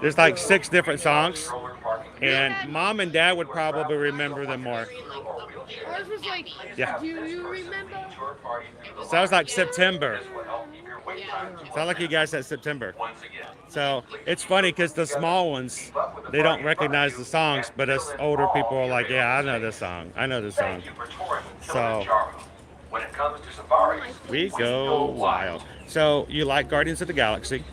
there's like 6 different songs, and Mom and Dad would probably remember them more. Ours was like, Yeah. do you remember? Sounds like September. Sound like you guys said September. So it's funny because the small ones, they don't recognize the songs, but us older people are like, yeah, I know this song. I know this song. So we go wild. So you like Guardians of the Galaxy.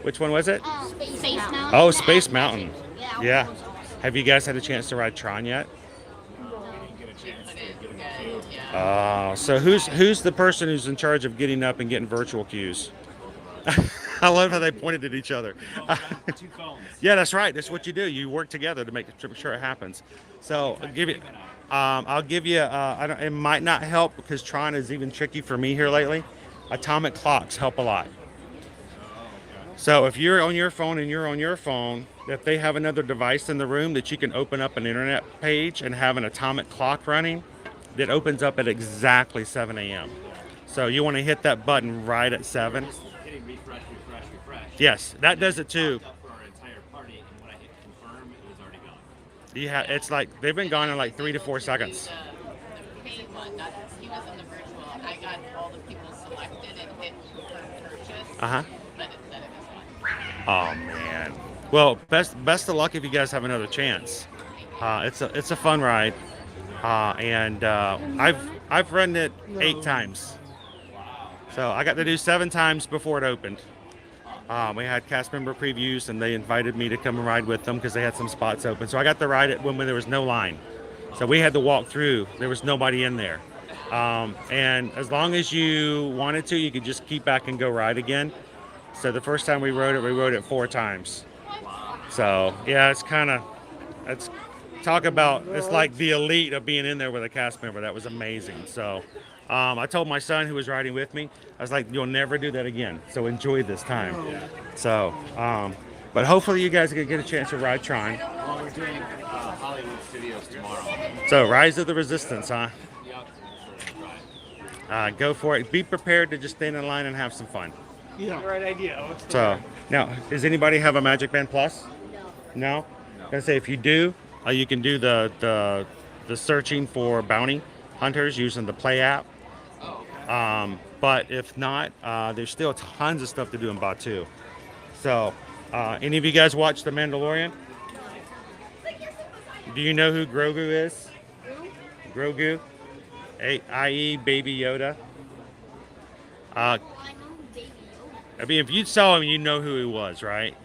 Which one was it? Space Mountain. Oh, Space Mountain. Yeah. Have you guys had a chance to ride Tron yet? So who's the person who's in charge of getting up and getting virtual queues? I love how they pointed at each other. Yeah, that's right. That's what you do. You work together to make sure it happens. So I'll give you. It might not help because Tron is even tricky for me here lately. Atomic clocks help a lot. So if you're on your phone and you're on your phone, if they have another device in the room that you can open up an internet page and have an atomic clock running, that opens up at exactly 7 a.m. So you want to hit that button right at 7. Hitting refresh. Yes, that does it too. For our entire party, and when I hit confirm, it was already gone. Yeah, it's like they've been gone in like 3 to 4 seconds. The main one, he was in the virtual. I got all the people selected and hit purchase. Uh-huh. But it said it was gone. Oh man. Well, best of luck if you guys have another chance. It's a fun ride, and I've run it 8 times. So I got to do 7 times before it opened. We had cast member previews, and they invited me to come and ride with them because they had some spots open. So I got to ride it when there was no line. So we had to walk through. There was nobody in there. And as long as you wanted to, you could just keep back and go ride again. So the first time we rode it 4 times. So yeah, it's like the elite of being in there with a cast member. That was amazing. So I told my son who was riding with me, I was like, you'll never do that again. So enjoy this time. So, but hopefully you guys can get a chance to ride Tron. We're doing Hollywood Studios tomorrow. So Rise of the Resistance, huh? Go for it. Be prepared to just stand in line and have some fun. Yeah, right idea. So now, does anybody have a Magic Band Plus? No. I'm gonna say if you do, you can do the searching for bounty hunters using the Play app. But if not, there's still tons of stuff to do in Batu. So, any of you guys watch The Mandalorian? Do you know who Grogu is? Grogu, i.e. Baby Yoda. I mean, if you saw him, you know who he was, right?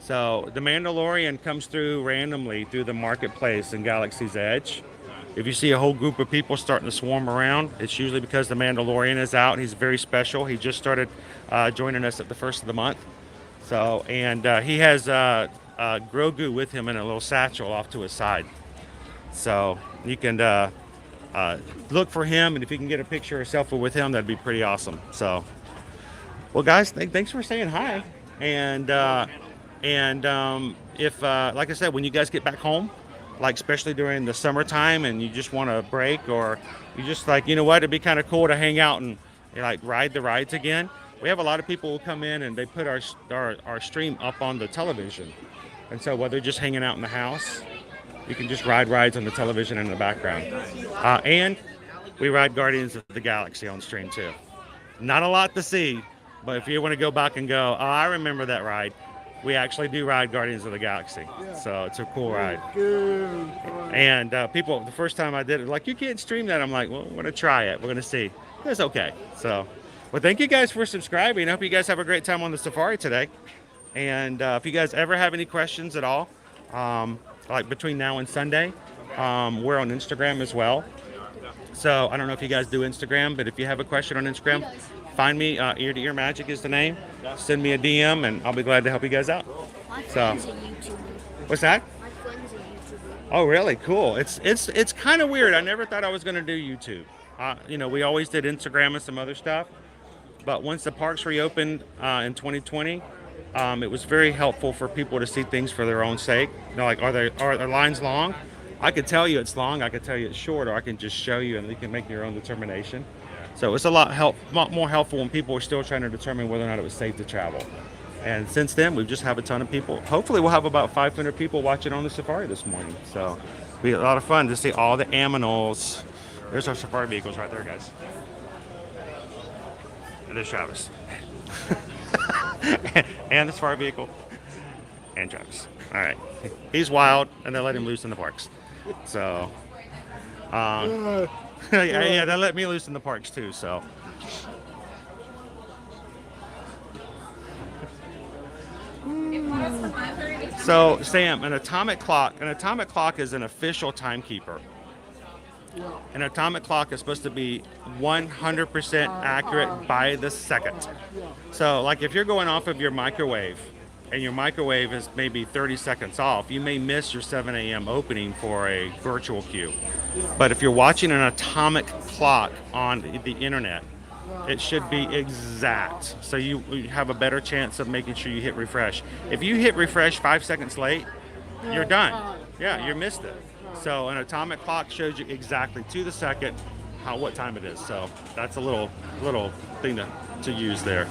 So the Mandalorian comes through randomly through the marketplace in Galaxy's Edge. If you see a whole group of people starting to swarm around, it's usually because the Mandalorian is out. He's very special. He just started joining us at the first of the month. So, and he has Grogu with him in a little satchel off to his side. So you can look for him, and if you can get a picture or selfie with him, that'd be pretty awesome. So, well, guys, thanks for saying hi. And if, like I said, when you guys get back home, like especially during the summertime and you just want a break, or you just like, you know what, it'd be kind of cool to hang out and like ride the rides again. We have a lot of people who come in and they put our stream up on the television. And so while they're just hanging out in the house, you can just ride rides on the television in the background. And we ride Guardians of the Galaxy on stream too. Not a lot to see, but if you want to go back and go, oh, I remember that ride, we actually do ride Guardians of the Galaxy. So it's a cool ride. And people, the first time I did it, like, you can't stream that. I'm like, well, we're going to try it. We're going to see. It's okay. So, well, thank you guys for subscribing. I hope you guys have a great time on the safari today. And if you guys ever have any questions at all, like between now and Sunday, we're on Instagram as well. So I don't know if you guys do Instagram, but if you have a question on Instagram, find me. Ear to Ear Magic is the name. Send me a DM, and I'll be glad to help you guys out. So, what's that? My friend's a YouTuber. Oh, really? Cool. It's kind of weird. I never thought I was going to do YouTube. You know, we always did Instagram and some other stuff, but once the parks reopened in 2020, it was very helpful for people to see things for their own sake. You know, like, are the lines long? I could tell you it's long. I could tell you it's short, or I can just show you, and you can make your own determination. So it's a lot more helpful when people are still trying to determine whether or not it was safe to travel. And since then, we just have a ton of people. Hopefully, we'll have about 500 people watching on the safari this morning. So it'll be a lot of fun to see all the aminals. There's our safari vehicles right there, guys. And there's Travis. And the safari vehicle. And Travis. All right. He's wild, and they let him loose in the parks. So, yeah, they let me loose in the parks too. So. So, Sam, an atomic clock is an official timekeeper. An atomic clock is supposed to be 100% accurate by the second. So, like if you're going off of your microwave and your microwave is maybe 30 seconds off, you may miss your 7 a.m. opening for a virtual queue. But if you're watching an atomic clock on the internet, it should be exact. So you have a better chance of making sure you hit refresh. If you hit refresh 5 seconds late, you're done. Yeah, you missed it. So an atomic clock shows you exactly to the second what time it is. So that's a little thing to use there.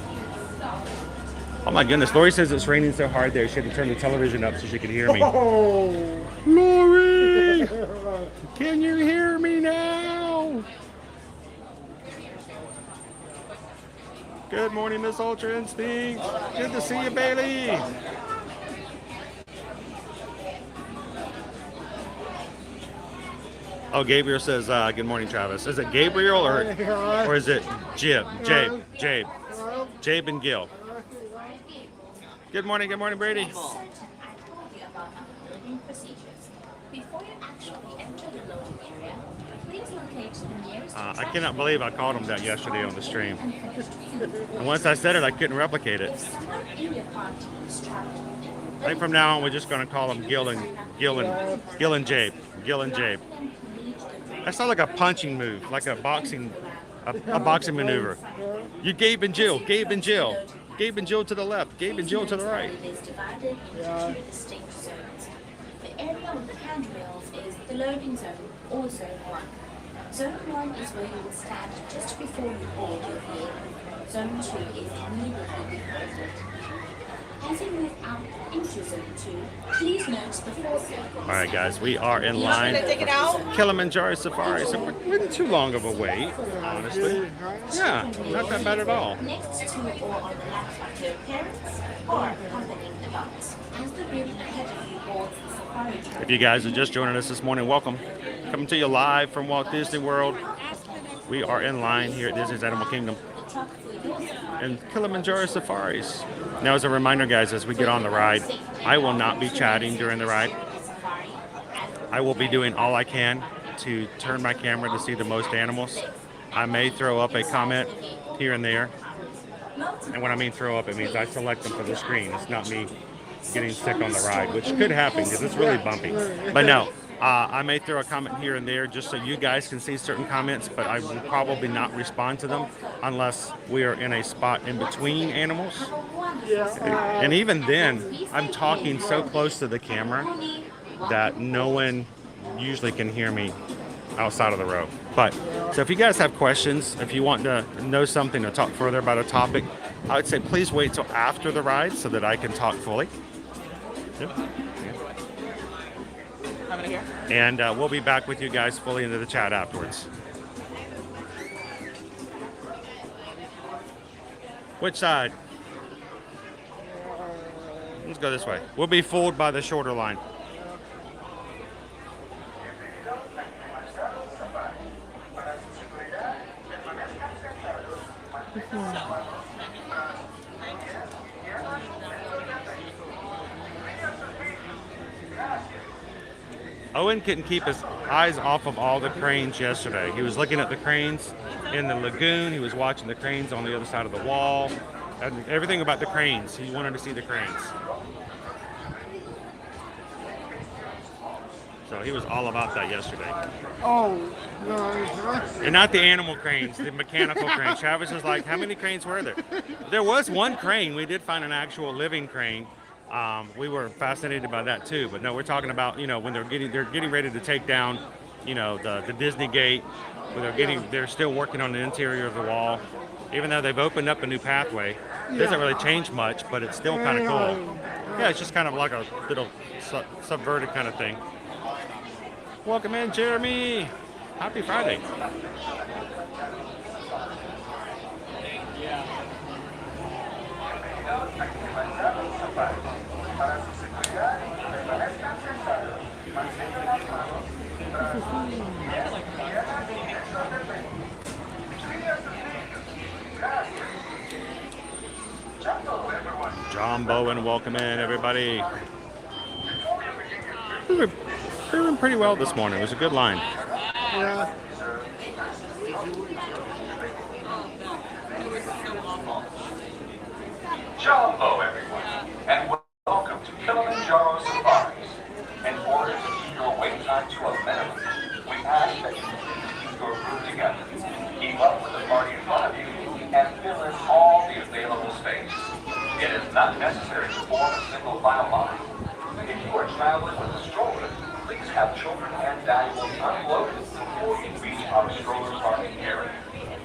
Oh my goodness, Lori says it's raining so hard there. She had to turn the television up so she could hear me. Oh. Lori! Can you hear me now? Good morning, Miss Ultra Instinct. Good to see you, Bailey. Oh, Gabriel says, good morning, Travis. Is it Gabriel or is it Jabe and Gil. Good morning, Brady. I cannot believe I called him that yesterday on the stream. And once I said it, I couldn't replicate it. I think from now on, we're just going to call him Gil and Jabe. Gil and Jabe. That sounds like a punching move, like a boxing maneuver. You Gabe and Jill. Gabe and Jill to the left. Gabe and Jill to the right. The area with the handrails is the loading zone, or zone 1. Zone 1 is where you will stand just before you board your vehicle. Zone 2 is immediately behind it. As you move out into Zone 2, please note the 4 circles. All right, guys, we are in line for Kilimanjaro Safari, so we're not too long of a wait, honestly. Yeah, not that bad at all. Next to or on the left are your parents or accompanying adults. As the group ahead of you boards the safari train. If you guys are just joining us this morning, welcome. Coming to you live from Walt Disney World. We are in line here at Disney's Animal Kingdom and Kilimanjaro Safaris. Now, as a reminder, guys, as we get on the ride, I will not be chatting during the ride. I will be doing all I can to turn my camera to see the most animals. I may throw up a comment here and there. And when I mean throw up, it means I select them for the screen. It's not me getting sick on the ride, which could happen because it's really bumpy. But no, I may throw a comment here and there just so you guys can see certain comments, but I will probably not respond to them unless we are in a spot in between animals. And even then, I'm talking so close to the camera that no one usually can hear me outside of the row. But so if you guys have questions, if you want to know something or talk further about a topic, I would say please wait till after the ride so that I can talk fully. Yep. And we'll be back with you guys fully into the chat afterwards. Which side? Let's go this way. We'll be fooled by the shorter line. Owen couldn't keep his eyes off of all the cranes yesterday. He was looking at the cranes in the lagoon. He was watching the cranes on the other side of the wall. And everything about the cranes. He wanted to see the cranes. So he was all about that yesterday. Oh, no. And not the animal cranes, the mechanical cranes. Travis was like, how many cranes were there? There was one crane. We did find an actual living crane. We were fascinated by that too, but no, we're talking about, you know, when they're getting ready to take down, you know, the Disney gate, when they're still working on the interior of the wall. Even though they've opened up a new pathway, it doesn't really change much, but it's still kind of cool. Yeah, it's just kind of like a little subverted kind of thing. Welcome in, Jeremy. Happy Friday. John Bowen, welcome in, everybody. We were doing pretty well this morning. It was a good line. Yeah. Hello, everyone, and welcome to Kilimanjaro Safaris. In order to keep your wait time to a minimum, we ask that you keep your group together, keep up with the party in front of you, and fill in all the available space. It is not necessary to form a single file line. If you are traveling with a stroller, please have children and valuables unloaded before you reach our stroller parking area.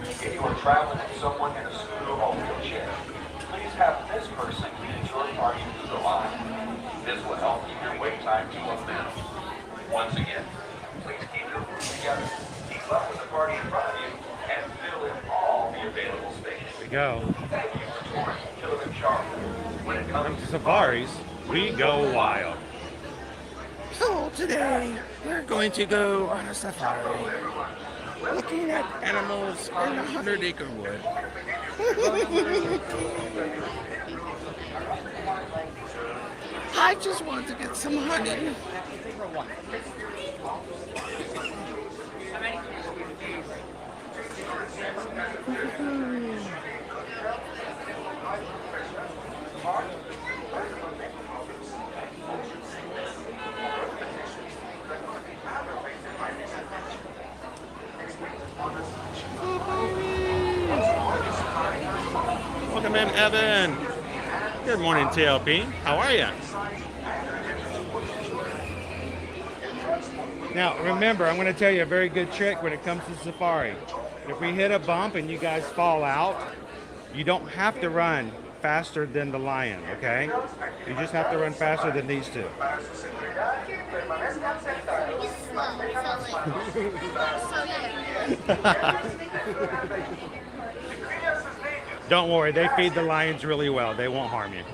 If you are traveling with someone in a scooter or wheelchair, please have this person lead your party through the line. This will help keep your wait time to a minimum. Once again, please keep your group together, keep up with the party in front of you, and fill in all the available space. Here we go. Thank you for touring Kilimanjaro. When it comes to safaris, we go wild. So today, we're going to go on a safari, looking at animals in a 100-acre wood. I just want to get some honey. Welcome in, Evan. Good morning, TLP. How are you? Now, remember, I'm going to tell you a very good trick when it comes to safari. If we hit a bump and you guys fall out, you don't have to run faster than the lion, okay? You just have to run faster than these two. Don't worry, they feed the lions really well. They won't harm you.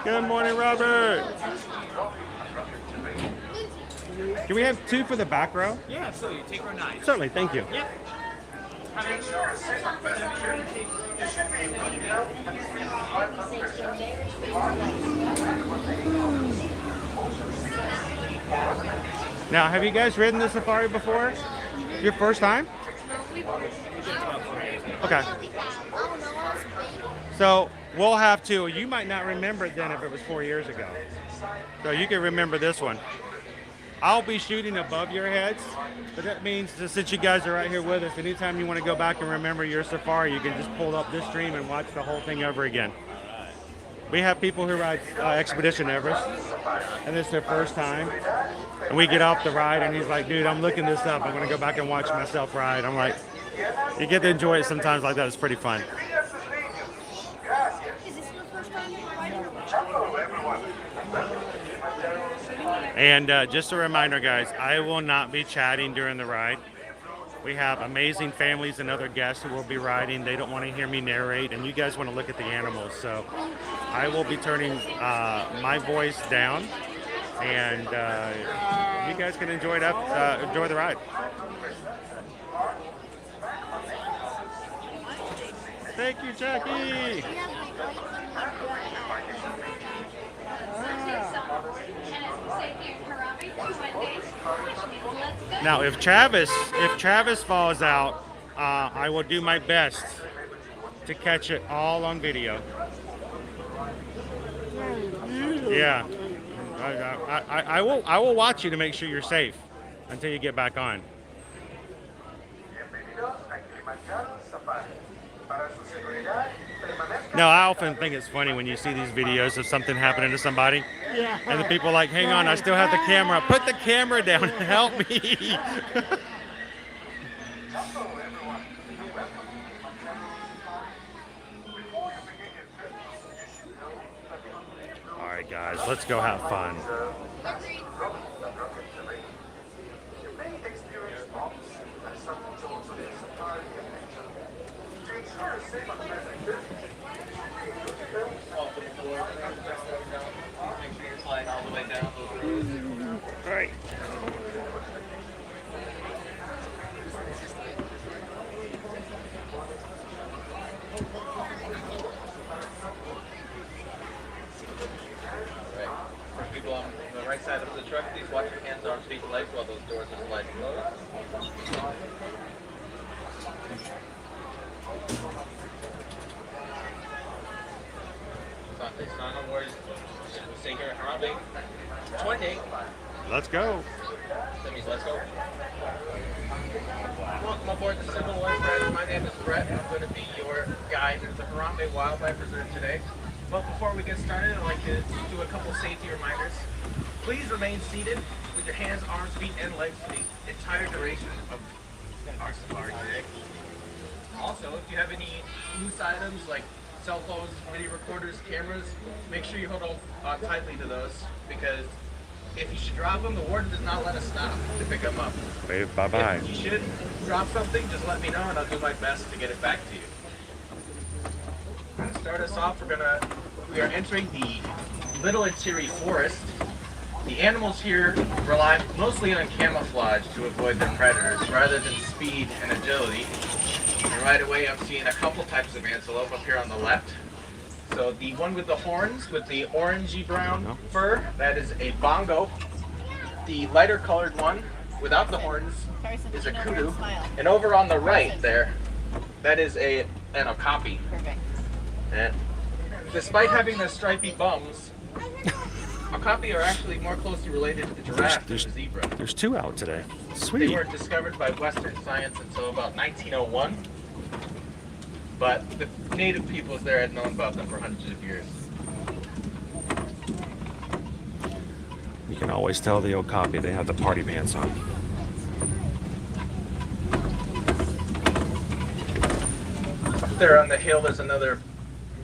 Good morning, Robert. Can we have two for the back row? Yeah, absolutely. Take row 9. Certainly, thank you. Yep. Now, have you guys ridden the safari before? Your first time? Okay. So we'll have to, you might not remember it then if it was 4 years ago. So you can remember this one. I'll be shooting above your heads, but that means that since you guys are right here with us, anytime you want to go back and remember your safari, you can just pull up this stream and watch the whole thing over again. We have people who ride Expedition Everest, and it's their first time. And we get off the ride, and he's like, dude, I'm looking this up. I'm going to go back and watch myself ride. I'm like, you get to enjoy it sometimes like that. It's pretty fun. And just a reminder, guys, I will not be chatting during the ride. We have amazing families and other guests who will be riding. They don't want to hear me narrate, and you guys want to look at the animals. So I will be turning my voice down, and you guys can enjoy enjoy the ride. Thank you, Jackie. Now, if Travis falls out, I will do my best to catch it all on video. Yeah, I will watch you to make sure you're safe until you get back on. No, I often think it's funny when you see these videos of something happening to somebody, and the people are like, hang on, I still have the camera. Put the camera down and help me. All right, guys, let's go have fun. Right. People on the right side of the truck, please watch your hands, arms, feet, and legs while those doors are sliding closed. Susanedwards, stay here, Harambe. 20. Let's go. Simmy's, let's go. Welcome aboard the Civil War Friday. My name is Brett, and I'm going to be your guide to the Harambe Wildlife Reserve today. But before we get started, I'd like to do a couple safety reminders. Please remain seated with your hands, arms, feet, and legs for the entire duration of our safari today. Also, if you have any loose items like cell phones, video recorders, cameras, make sure you hold on tightly to those, because if you should drop them, the warden does not let us stop to pick them up. Wave bye-bye. If you should drop something, just let me know and I'll do my best to get it back to you. To start us off, we are entering the Little Interior Forest. The animals here rely mostly on camouflage to avoid their predators rather than speed and agility. And right away I'm seeing a couple types of antelope up here on the left. So the one with the horns, with the orangey brown fur, that is a bongo. The lighter colored one without the horns is a kudu. And over on the right there, that is an okapi. Perfect. And despite having the stripy bums, okapi are actually more closely related to the giraffe than the zebra. There's two out today. Sweet. They weren't discovered by Western science until about 1901. But the native peoples there had known about them for hundreds of years. You can always tell the okapi, they have the party pants on. Up there on the hill there's another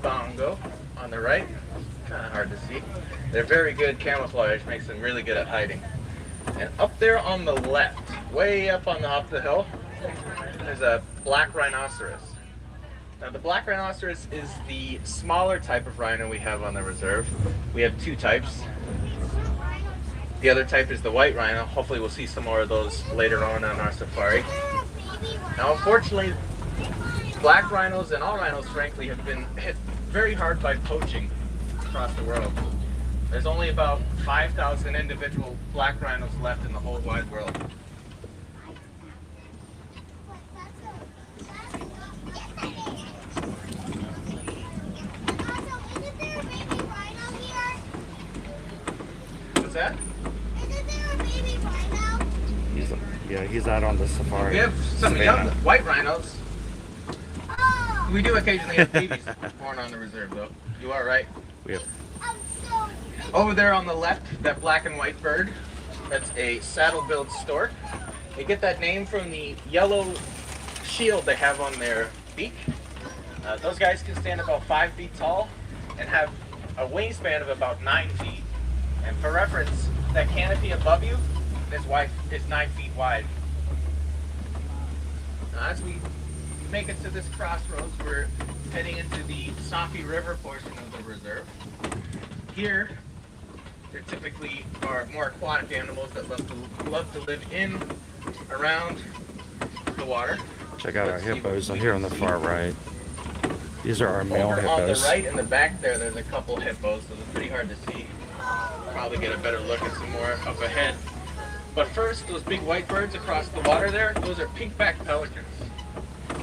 bongo on the right. Kind of hard to see. They're very good camouflage, makes them really good at hiding. And up there on the left, way up on the top of the hill, there's a black rhinoceros. Now the black rhinoceros is the smaller type of rhino we have on the reserve. We have two types. The other type is the white rhino. Hopefully we'll see some more of those later on our safari. Now unfortunately, black rhinos and all rhinos frankly have been hit very hard by poaching across the world. There's only about 5,000 individual black rhinos left in the whole wide world. What's that? Isn't there a baby rhino? He's out on the safari. We have some young white rhinos. Oh! We do occasionally have babies born on the reserve, though. You are right. We have. I'm so... Over there on the left, that black and white bird, that's a saddle-billed stork. They get that name from the yellow shield they have on their beak. Those guys can stand about 5 feet tall and have a wingspan of about 9 feet. And for reference, that canopy above you is 9 feet wide. Now, as we make it to this crossroads, we're heading into the Safi River portion of the reserve. Here, there typically are more aquatic animals that love to live in, around the water. Check out our hippos here on the far right. These are our male Over hippos. on the right in the back there's a couple hippos, so they're pretty hard to see. Probably get a better look at some more up ahead. But first, those big white birds across the water there, those are pink-backed pelicans.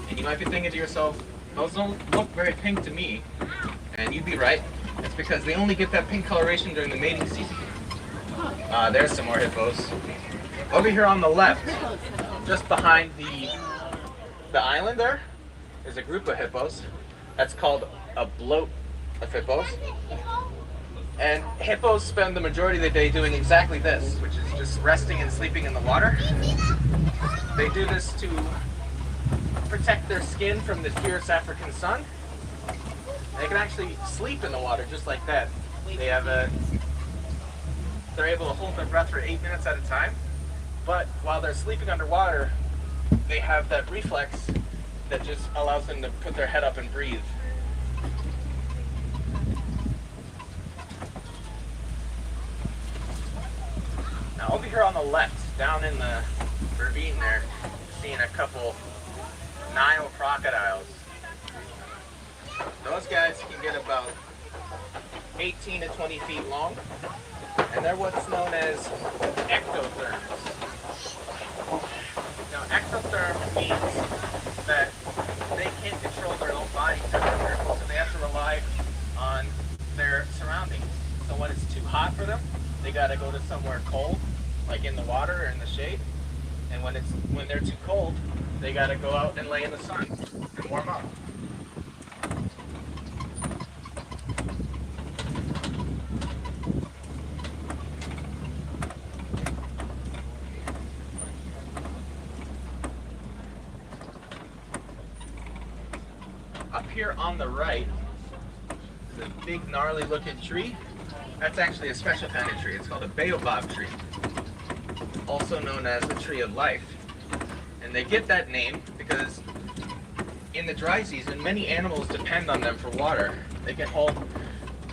And you might be thinking to yourself, those don't look very pink to me. And you'd be right. It's because they only get that pink coloration during the mating season. There's some more hippos. Over here on the left, just behind the island there, is a group of hippos. That's called a bloat of hippos. And hippos spend the majority of the day doing exactly this, which is just resting and sleeping in the water. They do this to protect their skin from the fierce African sun. They can actually sleep in the water just like that. They're able to hold their breath for 8 minutes at a time. But while they're sleeping underwater, they have that reflex that just allows them to put their head up and breathe. Now over here on the left, down in the ravine there, seeing a couple Nile crocodiles. Those guys can get about 18 to 20 feet long, and they're what's known as ectotherms. Now ectotherm means that they can't control their own body temperature, so they have to rely on their surroundings. So when it's too hot for them, they gotta go to somewhere cold, like in the water or in the shade. And when they're too cold, they gotta go out and lay in the sun and warm up. Up here on the right is a big gnarly looking tree. That's actually a special kind of tree. It's called a baobab tree, also known as the tree of life. And they get that name because in the dry season, many animals depend on them for water. They can hold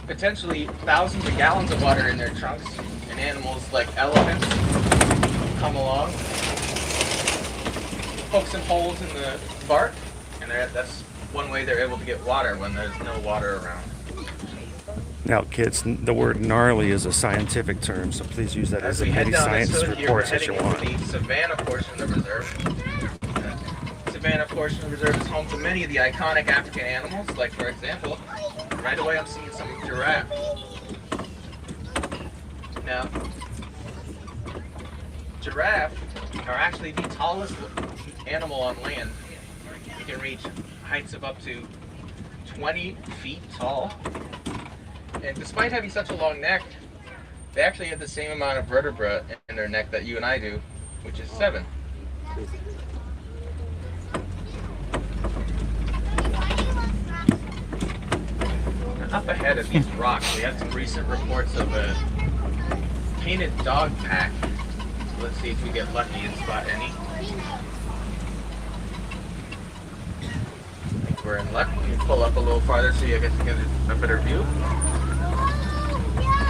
potentially thousands of gallons of water in their trunks, and animals like elephants come along, poke some holes in the bark, and that's one way they're able to get water when there's no water around. Now, kids, the word gnarly is a scientific term, so please use that as many science reports as you want. The Savannah portion of the reserve. The Savannah portion of the reserve is home to many of the iconic African animals, like, for example, right away I'm seeing some giraffe. Now, giraffe are actually the tallest animal on land. You can reach heights of up to 20 feet tall. And despite having such a long neck, they actually have the same amount of vertebra in their neck that you and I do, which is 7. Now, up ahead of these rocks, we have some recent reports of a painted dog pack. So let's see if we get lucky and spot any. I think we're in luck. You pull up a little farther so you get a better view.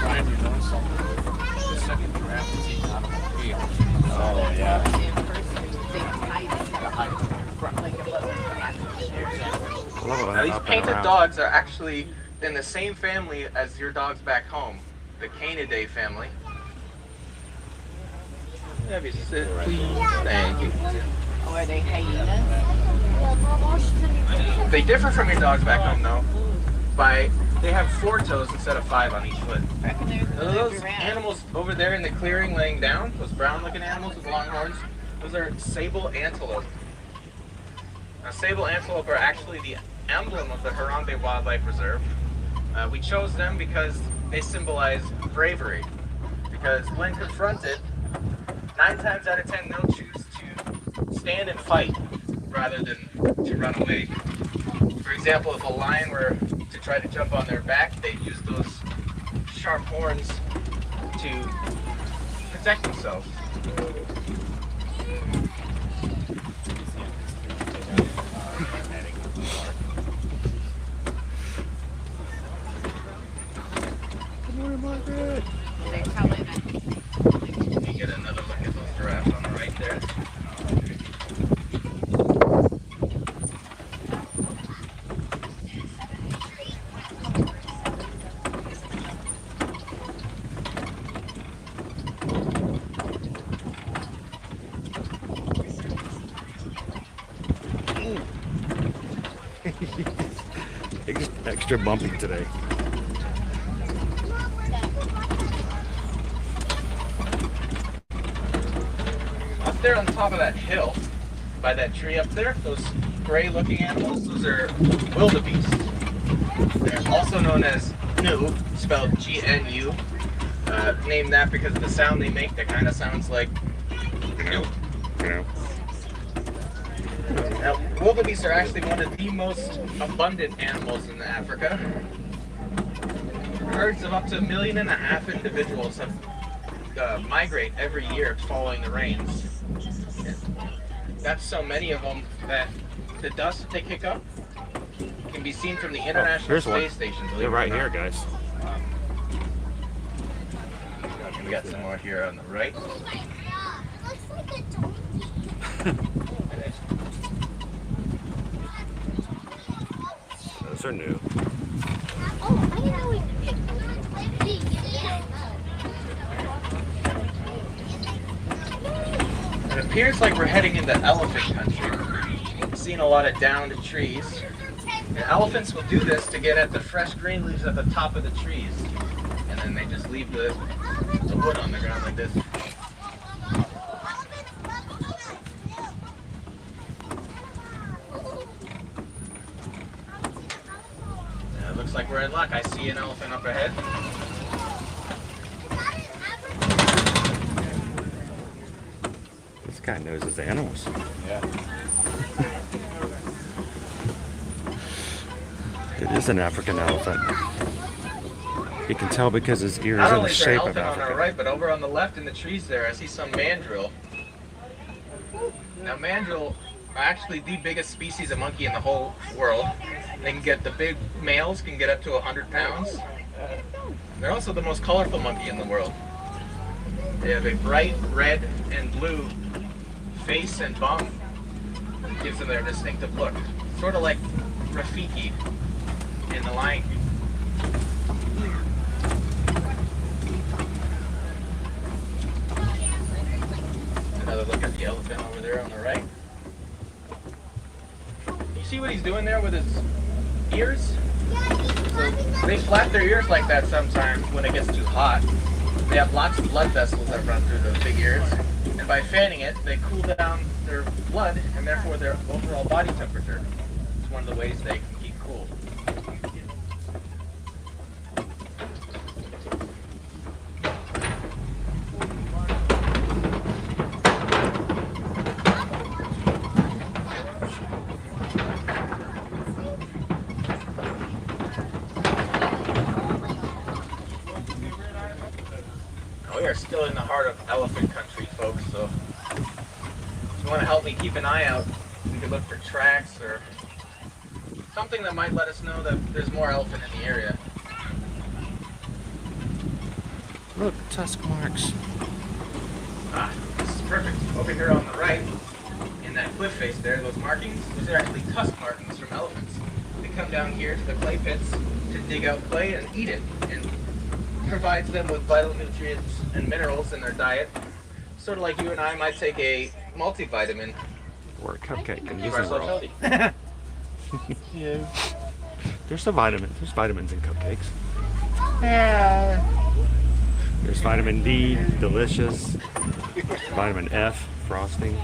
Brian, you know something? The second giraffe is eating out of a tree. Oh, yeah. Now, these painted dogs are actually in the same family as your dogs back home, the Canidae family. Have you sit, please? Thank you. Oh, are they hyenas? They differ from your dogs back home, though. They have 4 toes instead of 5 on each foot. Those animals over there in the clearing laying down, those brown-looking animals with long horns, those are sable antelope. Now, sable antelope are actually the emblem of the Harambe Wildlife Reserve. We chose them because they symbolize bravery. Because when confronted, 9 times out of 10 they'll choose to stand and fight rather than to run away. For example, if a lion were to try to jump on their back, they'd use those sharp horns to protect themselves. Good morning, Margaret. Let me get another look at those giraffes on the right there. Extra bumpy today. Up there on top of that hill, by that tree up there, those gray looking animals, those are wildebeest. They're also known as gnu, spelled G-N-U. Named that because of the sound they make that kind of sounds like gnu. Now, wildebeests are actually one of the most abundant animals in Africa. Herds of up to 1.5 million individuals have migrate every year following the rains. That's so many of them that the dust that they kick up can be seen from the International Space Station. They're right here, guys. We got some more here on the right. Those are new. It appears like we're heading into elephant country. We've seen a lot of downed trees. And elephants will do this to get at the fresh green leaves at the top of the trees. And then they just leave the wood on the ground like this. It looks like we're in luck. I see an elephant up ahead. This guy knows his animals. Yeah. It is an African elephant. You can tell because his ears Not are only the is there an shape of elephant on our Africa. right, but over on the left in the trees there, I see some mandrill. Now mandrill are actually the biggest species of monkey in the whole world. They can get, the big males can get up to 100 pounds. They're also the most colorful monkey in the world. They have a bright red and blue face and bum that gives them their distinctive look. Sort of like Rafiki in The Lion King. Another look at the elephant over there on the right. You see what he's doing there with his ears? So they flap their ears like that sometimes when it gets too hot. They have lots of blood vessels that run through those big ears. And by fanning it, they cool down their blood and therefore their overall body temperature. It's one of the ways they can keep cool. We are still in the heart of elephant country, folks, so if you want to help me keep an eye out, we could look for tracks or something that might let us know that there's more elephant in the area. Look, tusk marks. Ah, this is perfect. Over here on the right, in that cliff face there, those markings, those are actually tusk markings from elephants. They come down here to the clay pits to dig out clay and eat it, and provides them with vital nutrients and minerals in their diet. Sort of like you and I might take a multivitamin. Or a cupcake and Keep use ourselves them healthy. Yeah. There's vitamins in cupcakes. There's vitamin D, delicious. Vitamin F, frosting.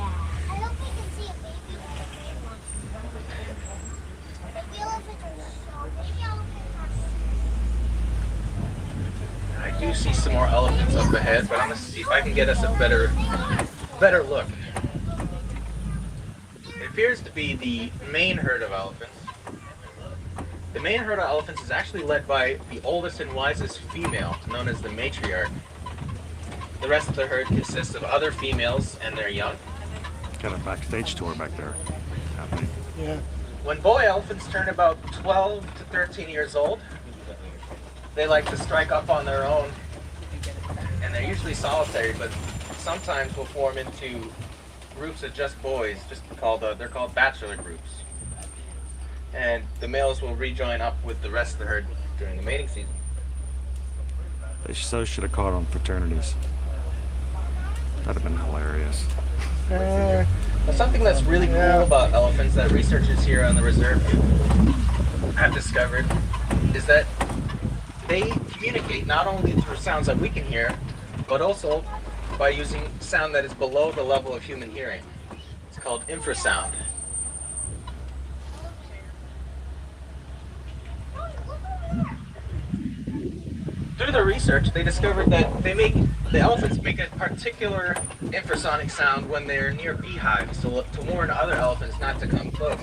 I do see some more elephants up ahead, but I'm gonna see if I can get us a better look. It appears to be the main herd of elephants. The main herd of elephants is actually led by the oldest and wisest female, known as the matriarch. The rest of the herd consists of other females and their young. Got a backstage tour back there happening. Yeah. When boy elephants turn about 12 to 13 years old, they like to strike up on their own, and they're usually solitary, but sometimes will form into groups of just boys, they're called bachelor groups. And the males will rejoin up with the rest of the herd during the mating season. They so should have called them fraternities. That'd have been hilarious. Something that's really cool about elephants that researchers here on the reserve have discovered is that they communicate not only through sounds that we can hear, but also by using sound that is below the level of human hearing. It's called infrasound. Through their research, they discovered that the elephants make a particular infrasonic sound when they're near beehives to warn other elephants not to come close.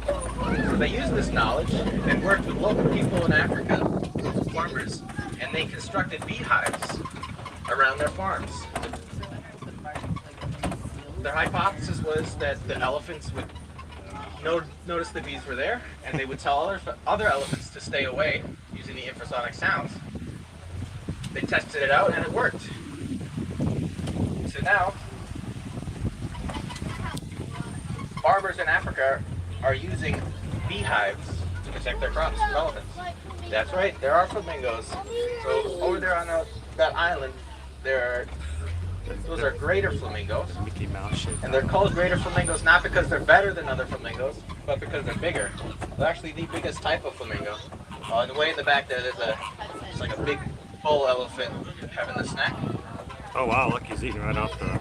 So they used this knowledge and worked with local people in Africa, local farmers, and they constructed beehives around their farms. Their hypothesis was that the elephants would notice the bees were there, and they would tell other elephants to stay away using the infrasonic sounds. They tested it out and it worked. So now, farmers in Africa are using beehives to protect their crops from elephants. That's right, there are flamingos. So over there on that island, those are greater flamingos. Mickey Mouse shape. And they're called greater flamingos not because they're better than other flamingos, but because they're bigger. They're actually the biggest type of flamingo. And way in the back there, there's like a big bull elephant having a snack. Oh wow, look, he's eating right off the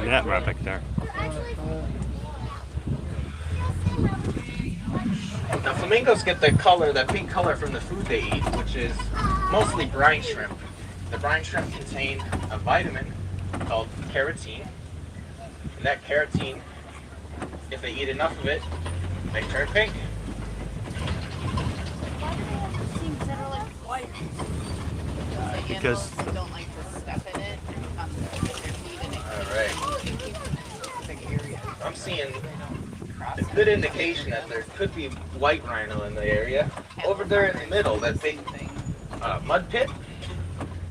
net right back there. Now flamingos get their color, that pink color, from the food they eat, which is mostly brine shrimp. The brine shrimp contain a vitamin called carotene. And that carotene, if they eat enough of it, they turn pink. Because don't like to step in it. Alright. I'm seeing a good indication that there could be white rhino in the area. Over there in the middle, that big mud pit,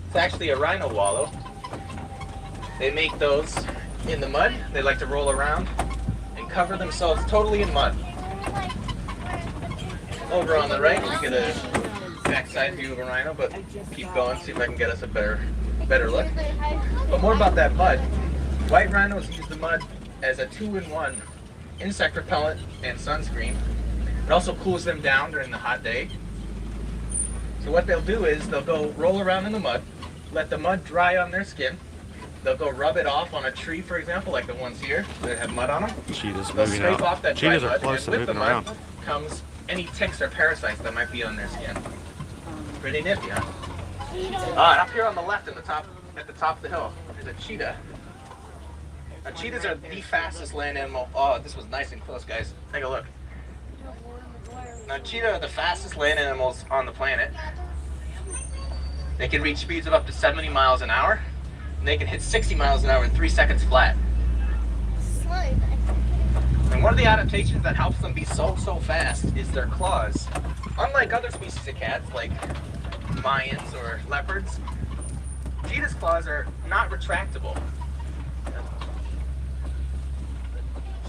it's actually a rhino wallow. They make those in the mud. They like to roll around and cover themselves totally in mud. Over on the right, you get a backside view of a rhino, but keep going, see if I can get us a better look. But more about that mud. White rhinos use the mud as a 2-in-1 insect repellent and sunscreen. It also cools them down during the hot day. So what they'll do is they'll go roll around in the mud, let the mud dry on their skin. They'll go rub it off on a tree, for example, like the ones here that have mud on them. Cheetahs They'll moving scrape out. off that dry Cheetahs are mud, close and to with the moving mud around. comes any ticks or parasites that might be on their skin. Pretty nifty, huh? And up here on the left, at the top of the hill, there's a cheetah. Now, cheetahs are the fastest land animal. Oh, this was nice and close, guys. Take a look. Now, cheetah are the fastest land animals on the planet. They can reach speeds of up to 70 miles an hour. And they can hit 60 miles an hour in 3 seconds flat. And one of the adaptations that helps them be so fast is their claws. Unlike other species of cats, like lions or leopards, cheetah's claws are not retractable.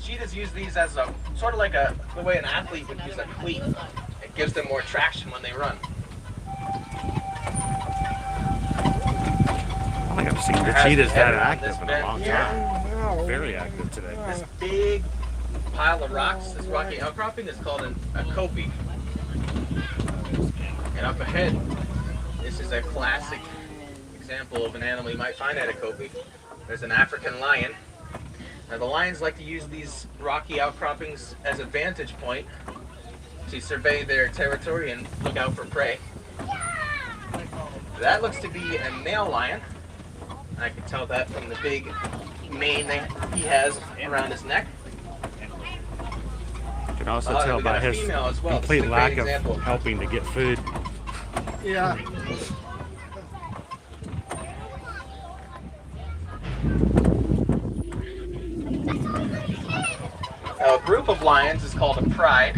Cheetahs use these as a sort of like the way an athlete would use a cleat. It gives them more traction when they run. I don't think I've seen the cheetahs that active in a long time. Very active today. This big pile of rocks, this rocky outcropping, is called a kopie. And up ahead, this is a classic example of an animal you might find at a kopie. There's an African lion. Now the lions like to use these rocky outcroppings as a vantage point to survey their territory and look out for prey. That looks to be a male lion. I can tell that from the big mane that he has around his neck. You can also tell by his complete lack of helping to get food. Yeah. Now, a group of lions is called a pride.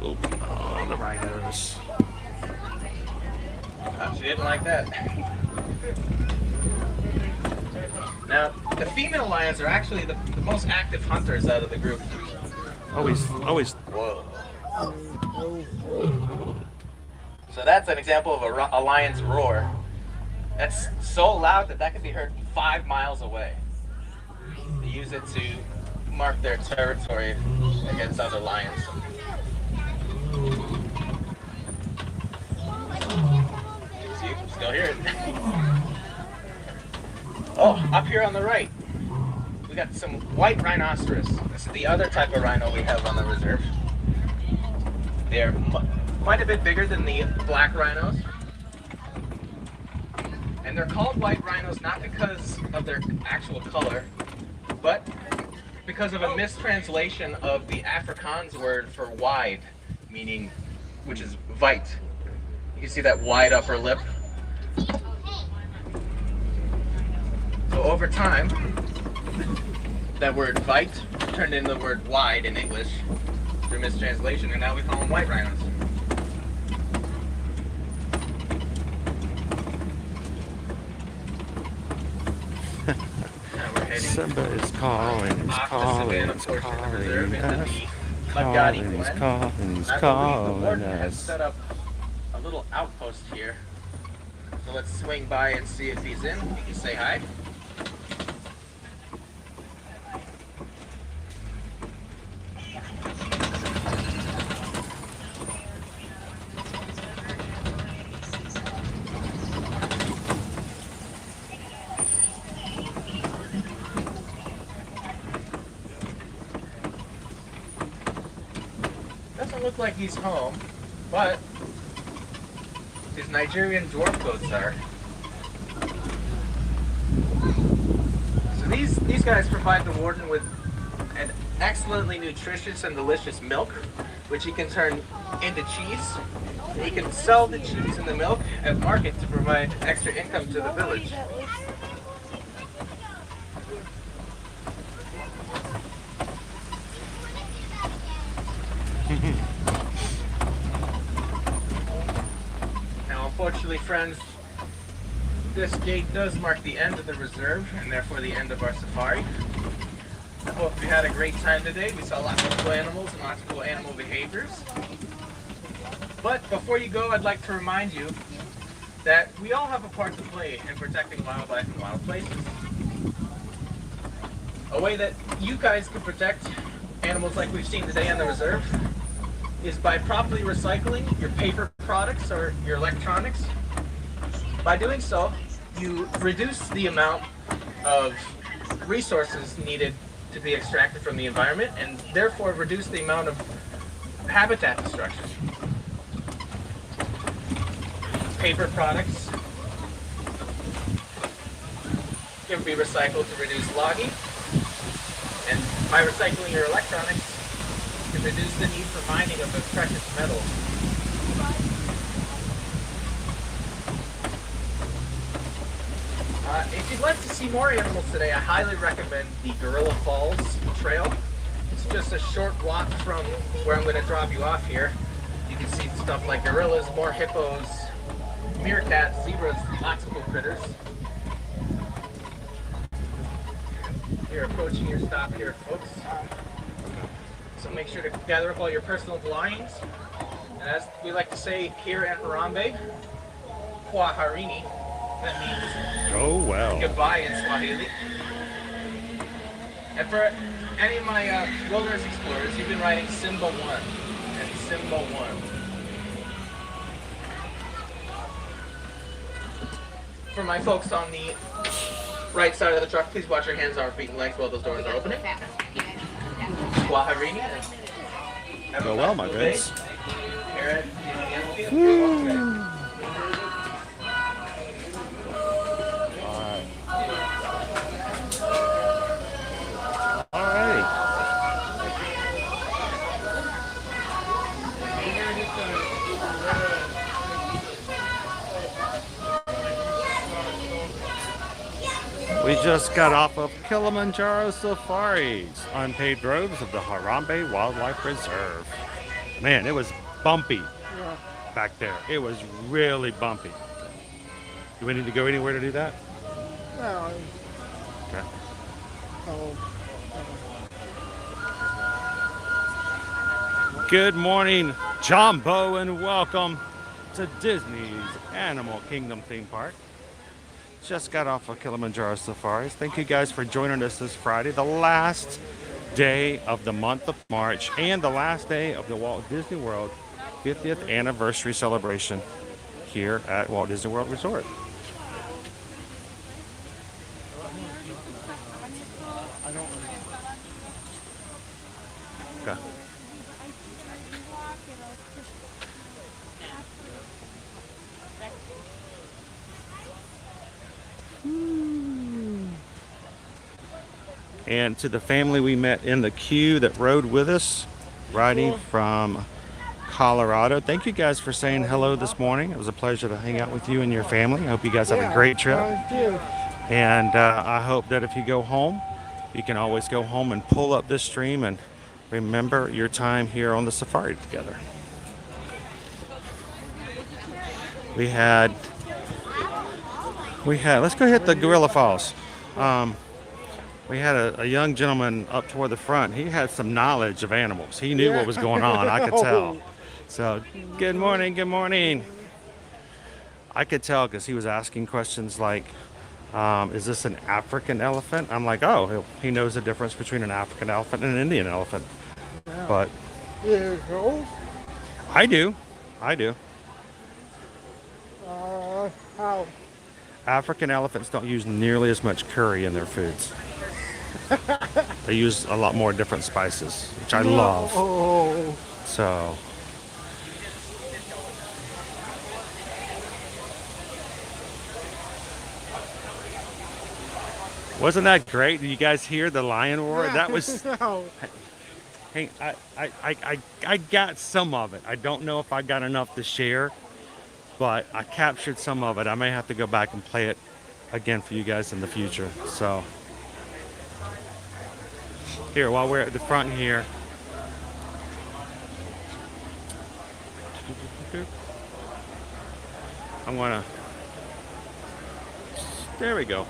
Oh, the rhinos. She didn't like that. Now, the female lions are actually the most active hunters out of the group. Always. Whoa. So that's an example of a lion's roar. That's so loud that can be heard 5 miles away. They use it to mark their territory against other lions. See, you can still hear it. Oh, up here on the right, we got some white rhinoceros. This is the other type of rhino we have on the reserve. They're quite a bit bigger than the black rhinos. And they're called white rhinos not because of their actual color, but because of a mistranslation of the Afrikaans word for wide, meaning, which is vite. You can see that wide upper lip. So over time, that word vite turned into the word wide in English through mistranslation, and now we call them white rhinos. Simba is calling, is calling, is calling us. Calling us. Set up a little outpost here. So let's swing by and see if he's in. You can say hi. Doesn't look like he's home, but his Nigerian dwarf goats are. So these guys provide the warden with an excellently nutritious and delicious milk, which he can turn into cheese. He can sell the cheese and the milk at market to provide extra income to the village. Now, unfortunately, friends, this gate does mark the end of the reserve and therefore the end of our safari. I hope you had a great time today. We saw lots of cool animals and lots of cool animal behaviors. But before you go, I'd like to remind you that we all have a part to play in protecting wildlife and wild places. A way that you guys can protect animals like we've seen today on the reserve is by properly recycling your paper products or your electronics. By doing so, you reduce the amount of resources needed to be extracted from the environment and therefore reduce the amount of habitat destruction. Paper products can be recycled to reduce logging, and by recycling your electronics, you can reduce the need for mining of the precious metals. If you'd like to see more animals today, I highly recommend the Gorilla Falls Trail. It's just a short walk from where I'm going to drop you off here. You can see stuff like gorillas, more hippos, meerkats, zebras, lots of cool critters. You're approaching your stop here, folks. So make sure to gather up all your personal belongings. And as we like to say here at Harambe, Kwaharini. That means go well. Goodbye in Swahili. And for any of my wilderness explorers, you've been riding Simba 1 and Simba 1. For my folks on the right side of the truck, please watch your hands, arms, feet, and legs while those doors are opening. Kwaharini. Go well, my friends. We just got off of Kilimanjaro Safaris, unpaid droves of the Harambe Wildlife Reserve. Man, it was bumpy back there. It was really bumpy. Do we need to go anywhere to do that? No. Okay. Good morning, Jumbo, and welcome to Disney's Animal Kingdom theme park. Just got off of Kilimanjaro Safaris. Thank you guys for joining us this Friday, the last day of the month of March and the last day of the Walt Disney World 50th anniversary celebration. here at Walt Disney World Resort. Okay. And to the family we met in the queue that rode with us, riding from Colorado. Thank you guys for saying hello this morning. It was a pleasure to hang out with you and your family. I hope you guys have a great trip. And I hope that if you go home, you can always go home and pull up this stream and remember your time here on the safari together. We had, let's go hit the Gorilla Falls. We had a young gentleman up toward the front. He had some knowledge of animals. He knew what was going on. I could tell. So, good morning, good morning. I could tell because he was asking questions like, is this an African elephant? I'm like, oh, he knows the difference between an African elephant and an Indian elephant. But I do. How? African elephants don't use nearly as much curry in their foods. They use a lot more different spices, which I love. So wasn't that great? Did you guys hear the lion roar? That was. Hey, I got some of it. I don't know if I got enough to share, but I captured some of it. I may have to go back and play it again for you guys in the future. So here, while we're at the front here, I'm gonna, there we go.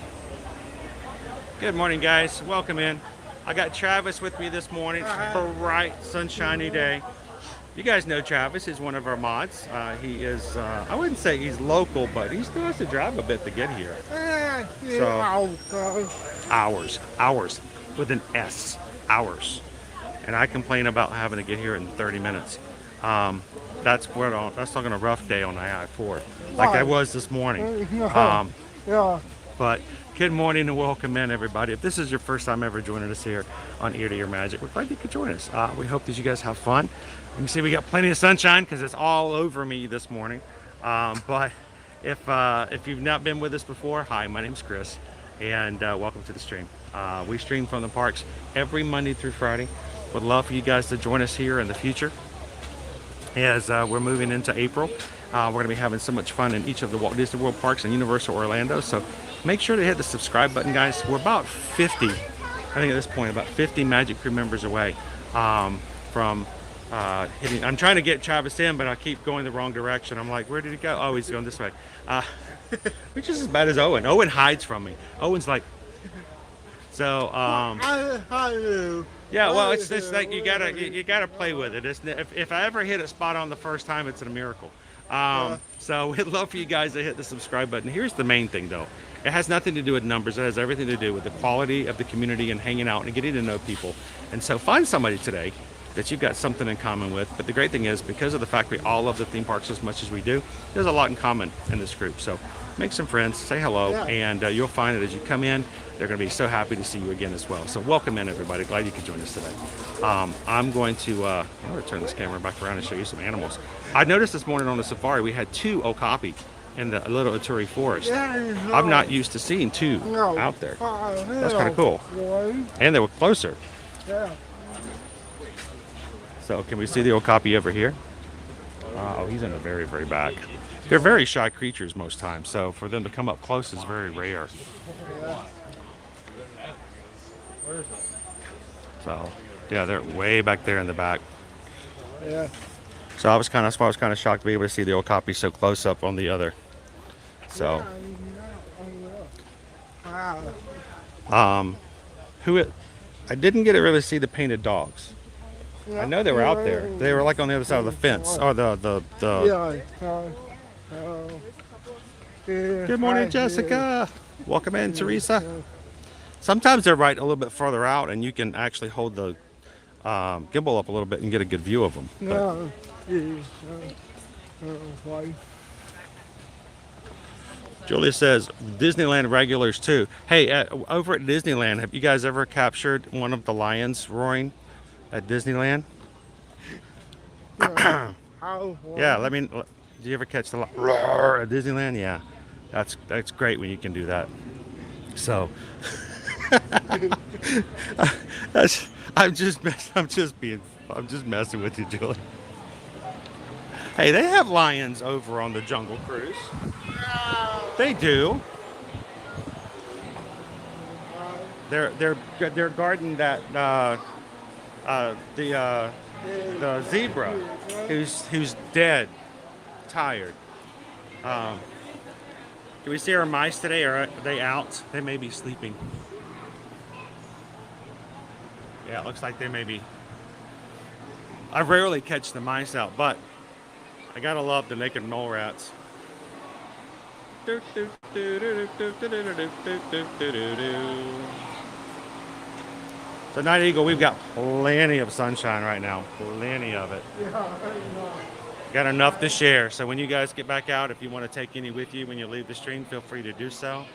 Good morning, guys. Welcome in. I got Travis with me this morning. It's a bright, sunshiny day. You guys know Travis is one of our mods. He is, I wouldn't say he's local, but he still has to drive a bit to get here. So, hours, with an S, hours. And I complain about having to get here in 30 minutes. That's talking a rough day on the I-4, like I was this morning. But good morning and welcome in, everybody. If this is your first time ever joining us here on Ear to Ear Magic, we're glad you could join us. We hope that you guys have fun. You can see we got plenty of sunshine because it's all over me this morning. But if you've not been with us before, hi, my name's Chris, and welcome to the stream. We stream from the parks every Monday through Friday. Would love for you guys to join us here in the future as we're moving into April. We're going to be having so much fun in each of the Walt Disney World parks and Universal Orlando. So make sure to hit the subscribe button, guys. We're about 50, I think at this point, about 50 Magic Crew members away from hitting. I'm trying to get Travis in, but I keep going the wrong direction. I'm like, where did he go? Oh, he's going this way. Which is as bad as Owen. Owen hides from me. Owen's like, so, yeah, well, it's like you gotta play with it. If I ever hit a spot on the first time, it's a miracle. So we'd love for you guys to hit the subscribe button. Here's the main thing, though. It has nothing to do with numbers. It has everything to do with the quality of the community and hanging out and getting to know people. And so find somebody today that you've got something in common with. But the great thing is, because of the fact we all love the theme parks as much as we do, there's a lot in common in this group. So make some friends, say hello, and you'll find that as you come in, they're going to be so happy to see you again as well. So welcome in, everybody. Glad you could join us today. I'm going to turn this camera back around and show you some animals. I noticed this morning on the safari we had 2 okapi in the little Aturi forest. I'm not used to seeing 2 out there. That's kind of cool. And they were closer. So can we see the okapi over here? Oh, he's in the very, very back. They're very shy creatures most times, so for them to come up close is very rare. So yeah, they're way back there in the back. Yeah. So I was kind of shocked to be able to see the okapi so close up on the other. So I didn't get to really see the painted dogs. I know they were out there. They were like on the other side of the fence, or Good morning, Jessica. Welcome in, Teresa. Sometimes they're right a little bit further out, and you can actually hold the gimbal up a little bit and get a good view of them. Julia says Disneyland regulars too. Hey, over at Disneyland, have you guys ever captured one of the lions roaring at Disneyland? How? Yeah, let me. Do you ever catch the roar at Disneyland? Yeah, that's great when you can do that. So, I'm just messing with you, Julie. Hey, they have lions over on the Jungle Cruise. They do. They're guarding that the zebra who's dead, tired. Do we see our mice today, or are they out? They may be sleeping. Yeah, it looks like they may be. I rarely catch the mice out, but I gotta love the naked mole rats. So Night Eagle, we've got plenty of sunshine right now, plenty of it. Got enough to share. So when you guys get back out, if you want to take any with you when you leave the stream, feel free to do so.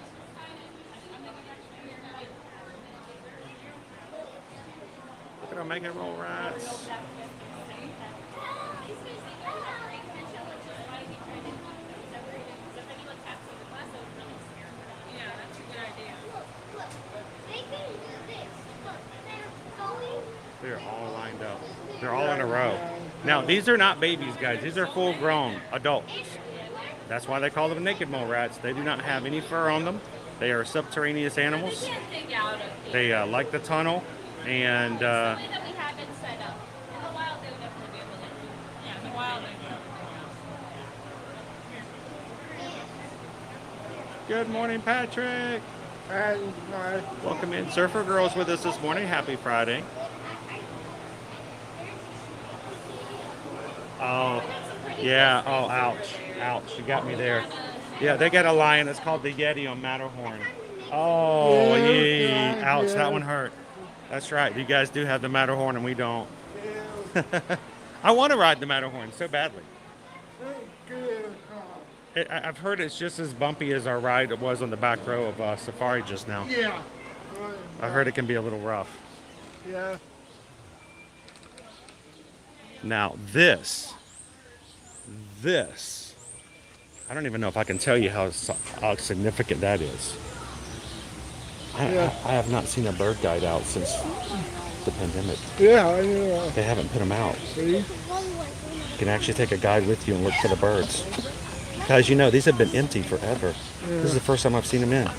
Look at our naked mole rats. They're all lined up. They're all in a row. Now, these are not babies, guys. These are full-grown adults. That's why they call them naked mole rats. They do not have any fur on them. They are subterraneous animals. They like the tunnel, and good morning, Patrick. Welcome in. Surfer Girls with us this morning. Happy Friday. Oh, yeah. Oh, ouch. Ouch. You got me there. Yeah, they got a lion. It's called the Yeti on Matterhorn. Oh, yeah. Ouch. That one hurt. That's right. You guys do have the Matterhorn and we don't. I want to ride the Matterhorn so badly. I've heard it's just as bumpy as our ride it was on the back row of Safari just now. Yeah. I heard it can be a little rough. Yeah. Now this, I don't even know if I can tell you how significant that is. I have not seen a bird guide out since the pandemic. Yeah, I know. They haven't put them out. See? You can actually take a guide with you and look for the birds. Because, you know, these have been empty forever. Yeah. This is the first time I've seen them in.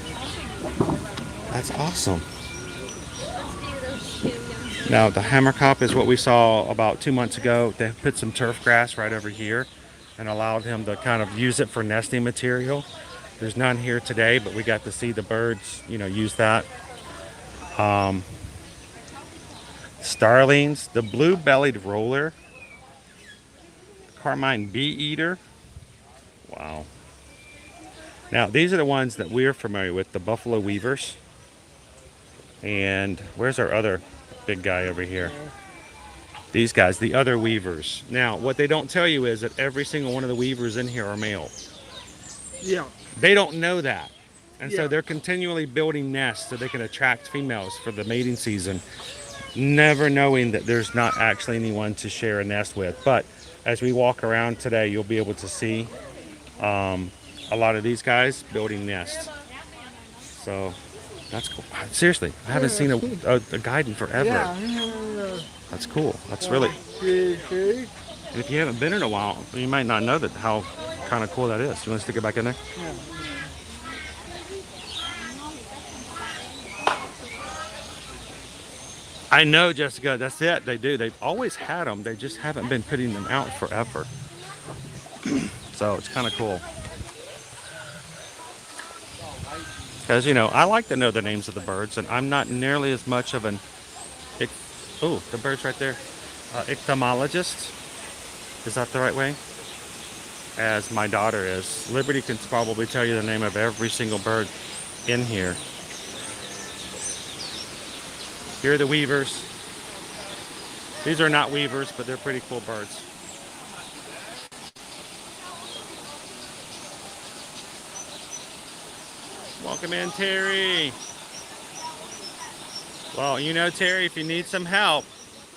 That's awesome. Now, the hammerkop is what we saw about 2 months ago. They put some turf grass right over here and allowed him to kind of use it for nesting material. There's none here today, but we got to see the birds, you know, use that. Starlings, the blue-bellied roller, Carmine bee eater. Wow. Now, these are the ones that we're familiar with, the buffalo weavers. And where's our other big guy over here? These guys, the other weavers. Now, what they don't tell you is that every single one of the weavers in here are male. Yeah. They don't know that. And so they're continually building nests so they can attract females for the mating season, never knowing that there's not actually anyone to share a nest with. But as we walk around today, you'll be able to see a lot of these guys building nests. So that's cool. Seriously, I haven't seen a guide in forever. Yeah. That's cool. That's really. And if you haven't been in a while, you might not know that how kind of cool that is. You want to stick it back in there? Yeah. I know, Jessica. That's it. They do. They've always had them. They just haven't been putting them out forever. So it's kind of cool. Because, you know, I like to know the names of the birds, and I'm not nearly as much of an... Oh, the bird's right there. Ichthyologist. Is that the right way? As my daughter is. Liberty can probably tell you the name of every single bird in here. Here are the weavers. These are not weavers, but they're pretty cool birds. Welcome in, Terry. Well, you know, Terry, if you need some help,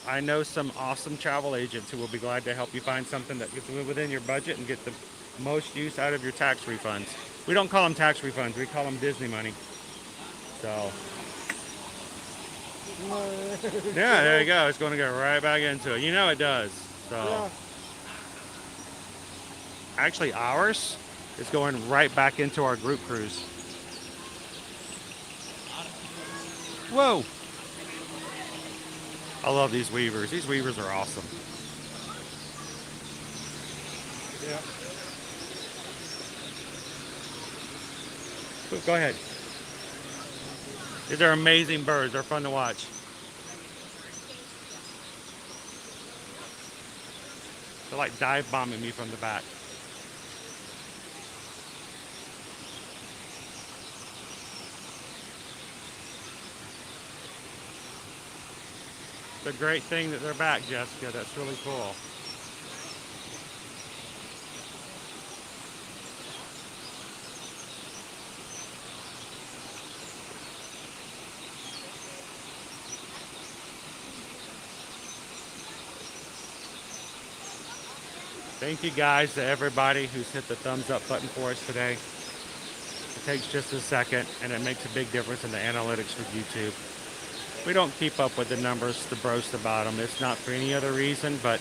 I know some awesome travel agents who will be glad to help you find something that gets within your budget and get the most use out of your tax refunds. We don't call them tax refunds, we call them Disney money. So, yeah, there you go. It's going to go right back into it. You know it does. So, actually, ours is going right back into our group cruise. Whoa! I love these weavers. These weavers are awesome. Yeah. Go ahead. These are amazing birds. They're fun to watch. They're like dive bombing me from the back. It's a great thing that they're back, Jessica. That's really cool. Thank you guys to everybody who's hit the thumbs up button for us today. It takes just a second and it makes a big difference in the analytics for YouTube. We don't keep up with the numbers to boast about them. It's not for any other reason, but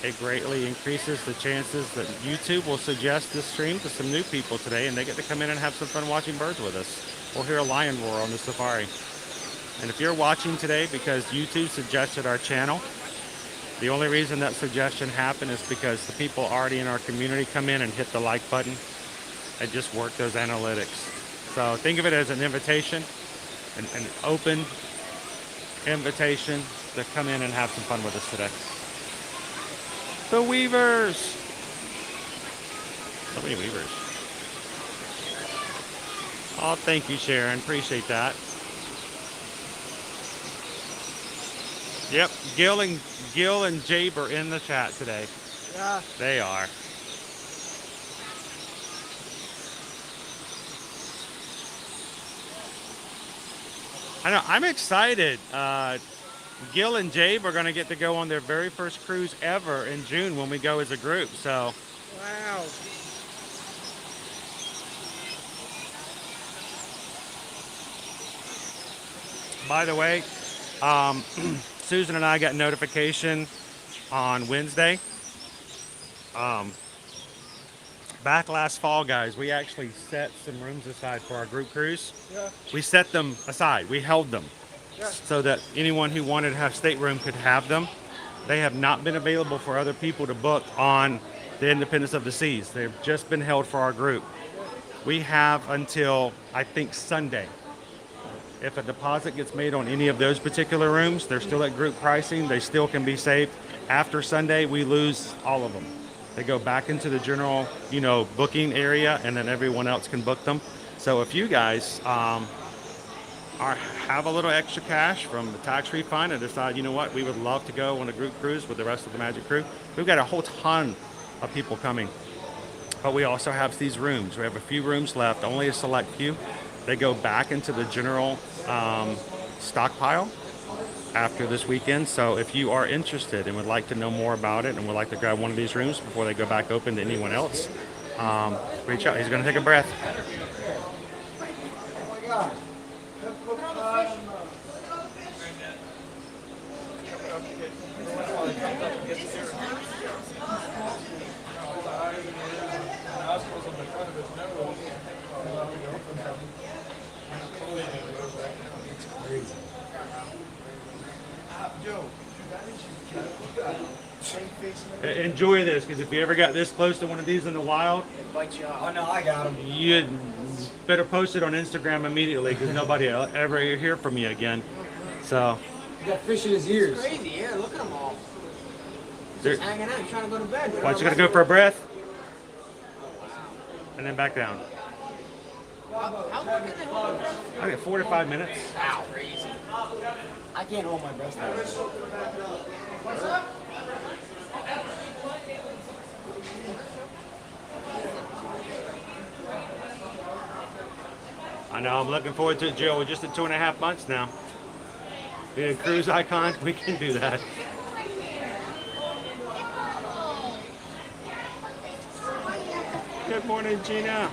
it greatly increases the chances that YouTube will suggest this stream to some new people today and they get to come in and have some fun watching birds with us or hear a lion roar on the safari. And if you're watching today because YouTube suggested our channel, the only reason that suggestion happened is because the people already in our community come in and hit the like button and just work those analytics. So think of it as an invitation, an open invitation to come in and have some fun with us today. The weavers. So many weavers. Oh, thank you, Sharon. Appreciate that. Yep, Gil and Jabe are in the chat today. Yeah. They are. I know, I'm excited. Gil and Jabe are going to get to go on their very first cruise ever in June when we go as a group. So. Wow. By the way, Susan and I got notification on Wednesday. Back last fall, guys, we actually set some rooms aside for our group cruise. Yeah. We set them aside. We held them so that anyone who wanted to have stateroom could have them. They have not been available for other people to book on the Independence of the Seas. They've just been held for our group. We have until, I think, Sunday. If a deposit gets made on any of those particular rooms, they're still at group pricing. They still can be saved. After Sunday, we lose all of them. They go back into the general, booking area, and then everyone else can book them. So if you guys have a little extra cash from the tax refund and decide, you know what, we would love to go on a group cruise with the rest of the Magic crew, we've got a whole ton of people coming. But we also have these rooms. We have a few rooms left, only a select few. They go back into the general stockpile after this weekend. So if you are interested and would like to know more about it and would like to grab one of these rooms before they go back open to anyone else, reach out. He's going to take a breath. Oh my God. Enjoy this, because if you ever got this close to one of these in the wild, Oh no, I got him. you better post it on Instagram immediately, because nobody will ever hear from you again. So He got fish in his ears. It's crazy, yeah. Look at them all. there- Just hanging out, trying to go to bed. why don't you gotta go for a breath and then back down. How long can they hold? I get 4 to 5 minutes. Wow, crazy. I can't hold my breath. I know, I'm looking forward to it, Jill. We're just at 2.5 months now. Be a cruise icon, we can do that. Good morning, Gina.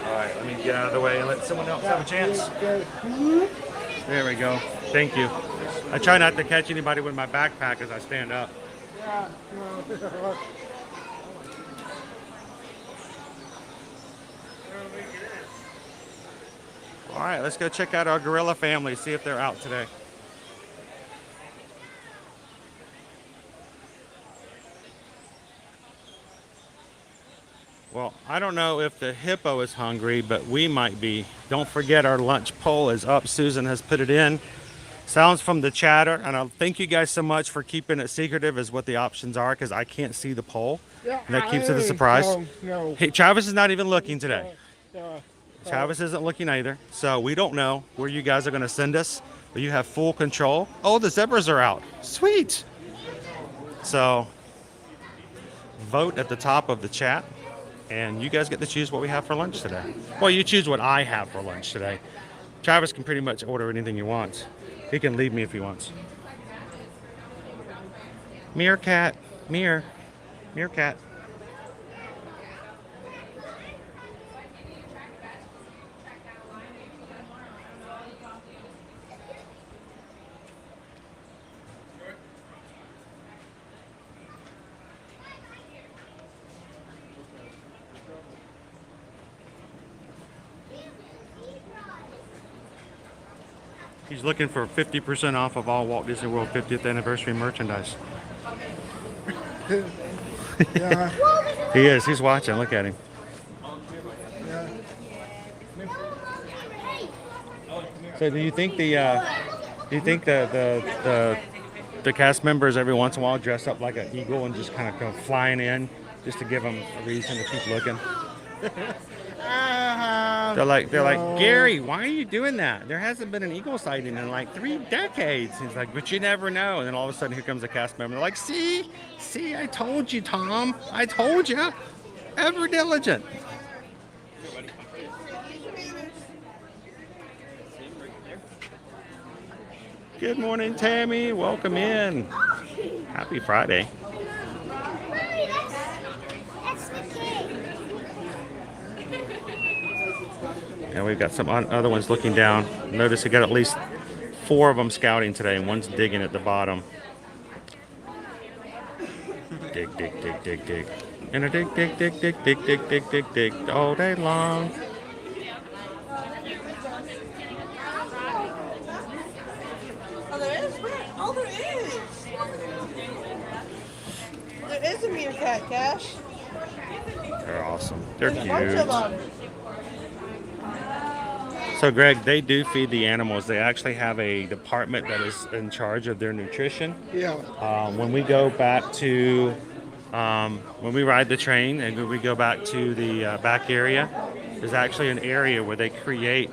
Alright, let me get out of the way and let someone else have a chance. There we go. Thank you. I try not to catch anybody with my backpack as I stand up. Alright, let's go check out our gorilla family, see if they're out today. Well, I don't know if the hippo is hungry, but we might be. Don't forget our lunch poll is up. Susan has put it in. Sounds from the chatter, and I'll thank you guys so much for keeping it secretive as what the options are, because I can't see the poll. And that keeps it a surprise. No. Hey, Travis is not even looking today. Travis isn't looking either, so we don't know where you guys are going to send us, but you have full control. Oh, the zebras are out. Sweet. So vote at the top of the chat. And you guys get to choose what we have for lunch today. Well, you choose what I have for lunch today. Travis can pretty much order anything he wants. He can leave me if he wants. Meerkat. Meerkat. He's looking for 50% off of all Walt Disney World 50th anniversary merchandise. He is. He's watching. Look at him. So, do you think the cast members every once in a while dress up like an eagle and just kind of come flying in just to give them a reason to keep looking? They're like, Gary, why are you doing that? There hasn't been an eagle sighting in like 3 decades. He's like, but you never know. And then all of a sudden, here comes a cast member. They're like, see, I told you, Tom. I told you. Ever diligent. Good morning, Tammy. Welcome in. Happy Friday. And we've got some other ones looking down. Notice we got at least 4 of them scouting today, and one's digging at the bottom. Dig. And a dig all day long. Oh, there is? Oh, there is. There is a meerkat, Cash. They're awesome. They're There's a bunch of them. cute. So, Greg, they do feed the animals. They actually have a department that is in charge of their nutrition. Yeah. When we go back to, when we ride the train and when we go back to the back area, there's actually an area where they create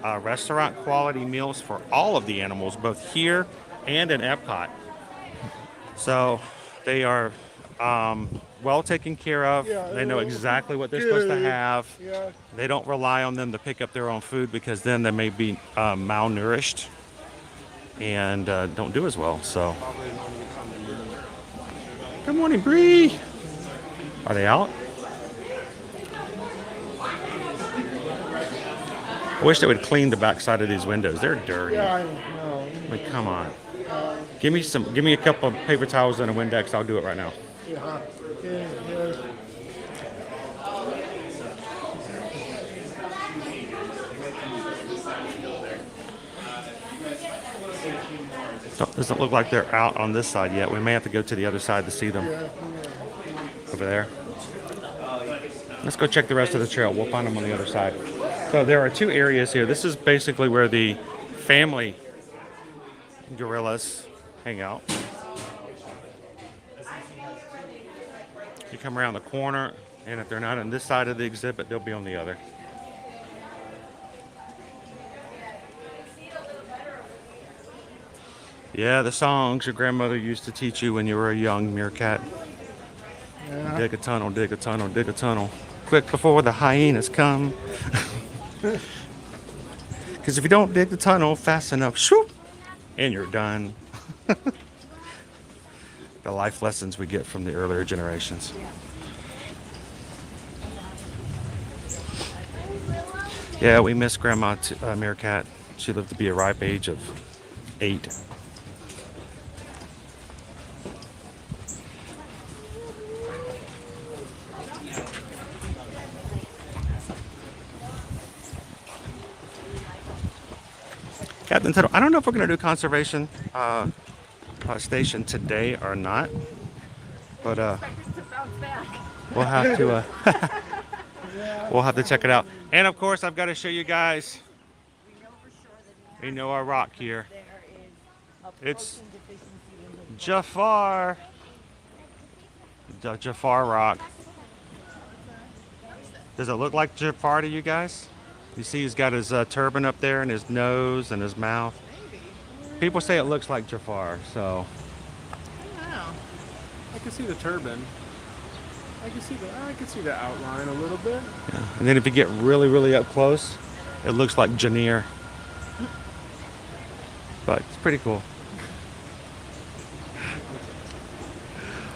restaurant quality meals for all of the animals, both here and in Epcot. So they are well taken care of. Yeah, They know exactly what they're supposed to have. Yeah. They don't rely on them to pick up their own food, because then they may be malnourished and don't do as well. So, good morning, Bree. Are they out? I wish they would clean the backside of these windows. They're dirty. Yeah, I know. I mean, come on. Give me a couple of paper towels and a Windex. I'll do it right now. Yeah. Doesn't look like they're out on this side yet. We may have to go to the other side to see them. Over there. Let's go check the rest of the trail. We'll find them on the other side. So there are 2 areas here. This is basically where the family gorillas hang out. You come around the corner, and if they're not on this side of the exhibit, they'll be on the other. Yeah, the songs your grandmother used to teach you when you were a young meerkat. Yeah. Dig a tunnel, dig a tunnel, dig a tunnel. Quick before the hyenas come. Because if you don't dig the tunnel fast enough, shoop, and you're done. The life lessons we get from the earlier generations. Yeah, we miss Grandma Meerkat. She lived to be a ripe age of 8. Captain Tuttle, I don't know if we're going to do conservation station today or not, but we'll have to we'll have to check it out. And of course, I've got to show you guys. We know our rock here. It's Jafar. The Jafar rock. Does it look like Jafar to you guys? You see he's got his turban up there and his nose and his mouth. People say it looks like Jafar, so. Wow. I can see the turban. I can see the outline a little bit. Yeah. And then if you get really, really up close, it looks like Janir. But it's pretty cool.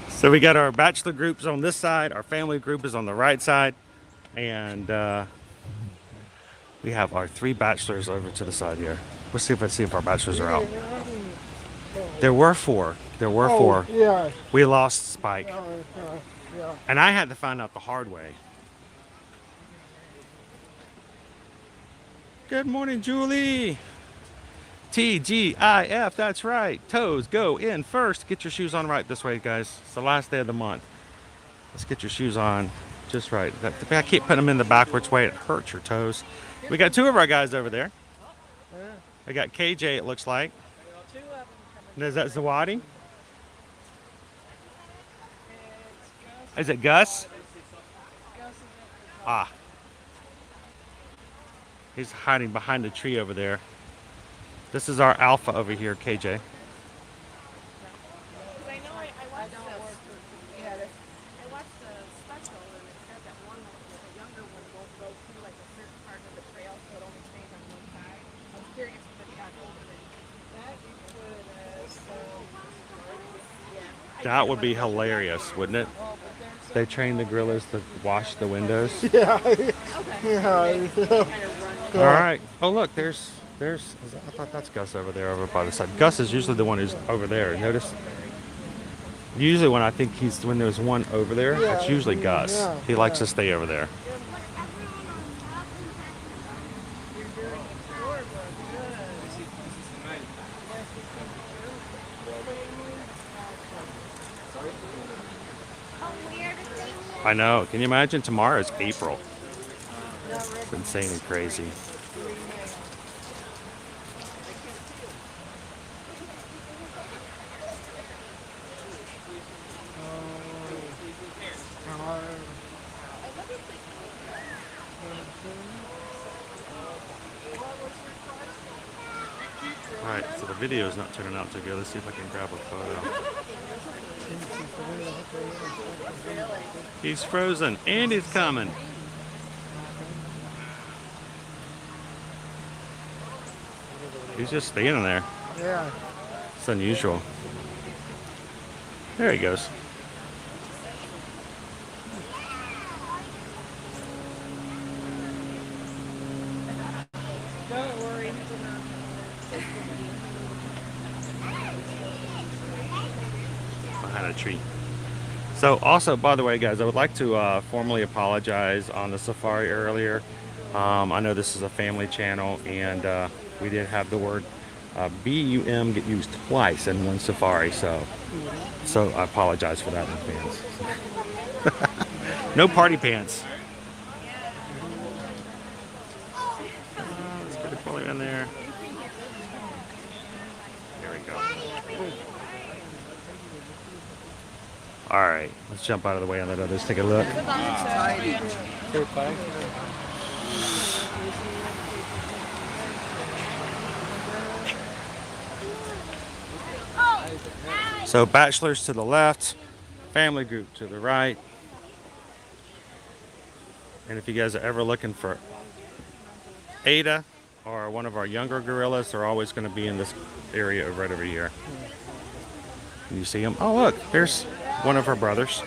So we got our bachelor groups on this side, our family group is on the right side, and we have our 3 bachelors over to the side here. Let's see if our bachelors are out. There were 4. There were 4. Yeah. We lost Spike. Yeah. And I had to find out the hard way. Good morning, Julie. TGIF, that's right. Toes go in first. Get your shoes on right this way, guys. It's the last day of the month. Let's get your shoes on just right. I keep putting them in the backwards way. It hurts your toes. We got 2 of our guys over there. I got KJ, it looks like. And is that Zawadi? Is it Gus? Ah. He's hiding behind the tree over there. This is our alpha over here, KJ. That would be hilarious, wouldn't it? They train the gorillas to wash the windows. Yeah. Yeah. All right. Oh, look, there's. I thought that's Gus over there, over by the side. Gus is usually the one who's over there. Notice. Usually, when there's one over there, it's usually Gus. Yeah. He likes to stay over there. I know. Can you imagine? Tomorrow is April. It's insane and crazy. Alright, so the video is not turning out too good. Let's see if I can grab a photo. He's frozen and he's coming. He's just standing there. Yeah. It's unusual. There he goes. Don't worry. Behind a tree. So also, by the way, guys, I would like to formally apologize on the safari earlier. I know this is a family channel, and we did have the word BUM get used twice in one safari, so I apologize for that in advance. No party pants. Let's get a pulley in there. There we go. All right, let's jump out of the way and let others take a look. So bachelors to the left, family group to the right. And if you guys are ever looking for Ada or one of our younger gorillas, they're always going to be in this area right over here. Can you see them? Oh, look, there's one of her brothers.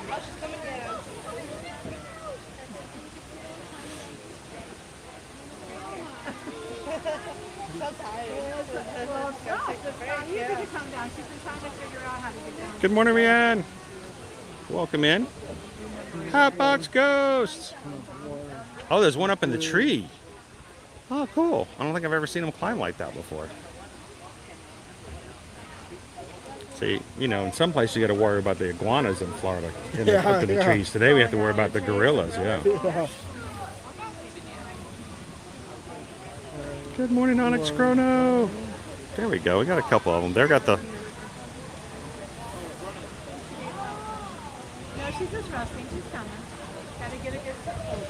Good morning, Rianne. Welcome in. Hotbox Ghosts. Oh, there's one up in the tree. Oh, cool. I don't think I've ever seen them climb like that before. See, you know, in some places you got to worry about the iguanas in Florida, up in the trees. Today we have to worry about the gorillas. Yeah. Good morning, Onyx Chrono. There we go. We got a couple of them. There got the. No, she's just resting. She's coming. Gotta get a good foothold.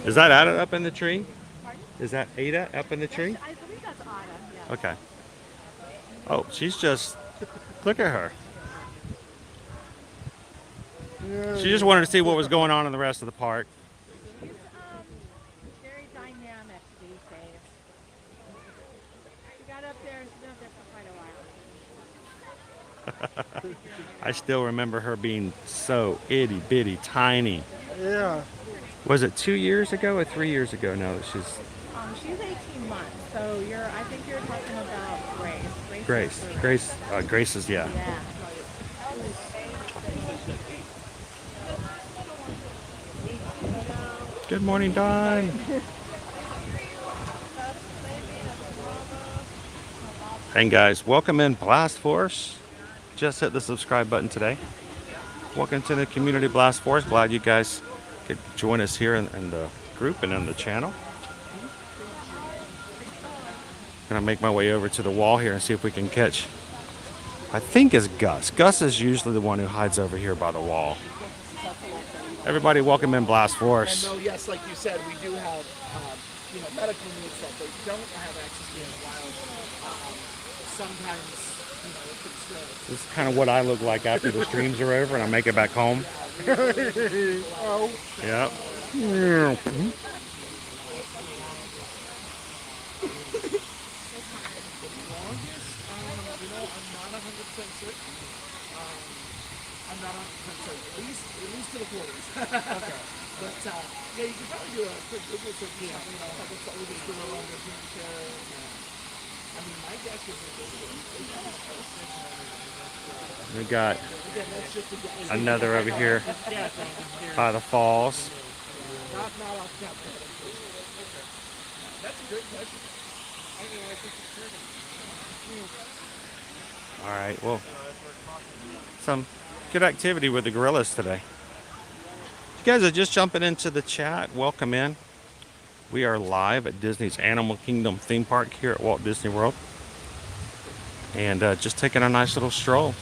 Is that Ada up in the tree? Pardon? Is that Ada up in the tree? I believe that's Ada. Yeah. Okay. Oh, she's just. Look at her. She just wanted to see what was going on in the rest of the park. She's very dynamic these days. She got up there and she's been up there for quite a while. I still remember her being so itty bitty tiny. Yeah. Was it 2 years ago or 3 years ago now that she's... She's 18 months, so I think you're talking about Grace. Grace is, yeah. Yeah. Good morning, Don. And guys, welcome in Blast Force. Just hit the subscribe button today. Welcome to the community Blast Force. Glad you guys could join us here in the group and in the channel. Gonna make my way over to the wall here and see if we can catch, I think it's Gus. Gus is usually the one who hides over here by the wall. Everybody welcome in Blast Force. And though, yes, like you said, we do have, medical needs that they don't have access to in the wild. Sometimes, if it's This is kind of what I look like after the streams are over and I make it back home. Oh. Yep. I'm not 100% certain. At least to the 40s. Okay. But yeah, you could probably do a quick Google search. What's the oldest gorilla in the human care? I mean, my guess is that We got another over here by the falls. not off the top. That's a great question. All right, well, some good activity with the gorillas today. You guys are just jumping into the chat. Welcome in. We are live at Disney's Animal Kingdom theme park here at Walt Disney World. And just taking a nice little stroll.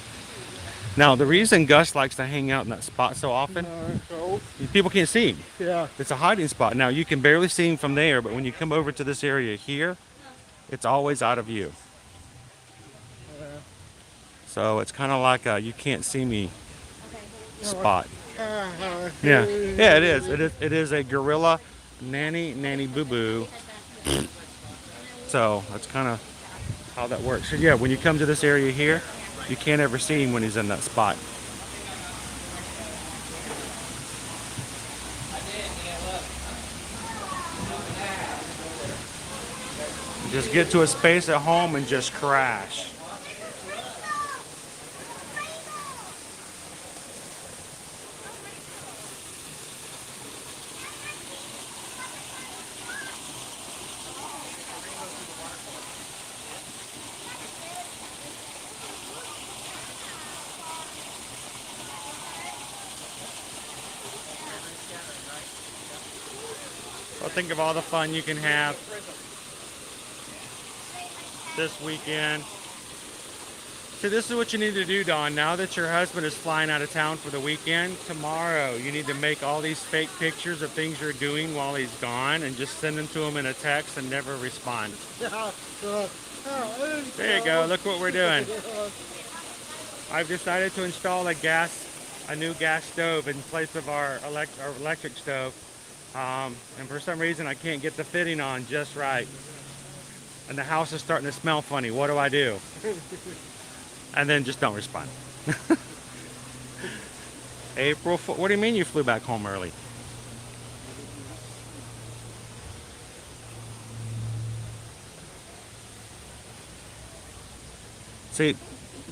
Now, the reason Gus likes to hang out in that spot so often, people can't see him. Yeah. It's a hiding spot. Now, you can barely see him from there, but when you come over to this area here, it's always out of view. So it's kind of like a you can't see me spot. Yeah, it is. It is a gorilla nanny boo boo. So that's kind of how that works. So yeah, when you come to this area here, you can't ever see him when he's in that spot. Just get to a space at home and just crash. Well, think of all the fun you can have this weekend. So this is what you need to do, Dawn. Now that your husband is flying out of town for the weekend, tomorrow you need to make all these fake pictures of things you're doing while he's gone and just send them to him in a text and never respond. There you go. Look what we're doing. I've decided to install a new gas stove in place of our electric stove. And for some reason I can't get the fitting on just right. And the house is starting to smell funny. What do I do? And then just don't respond. April 4th. What do you mean you flew back home early? See,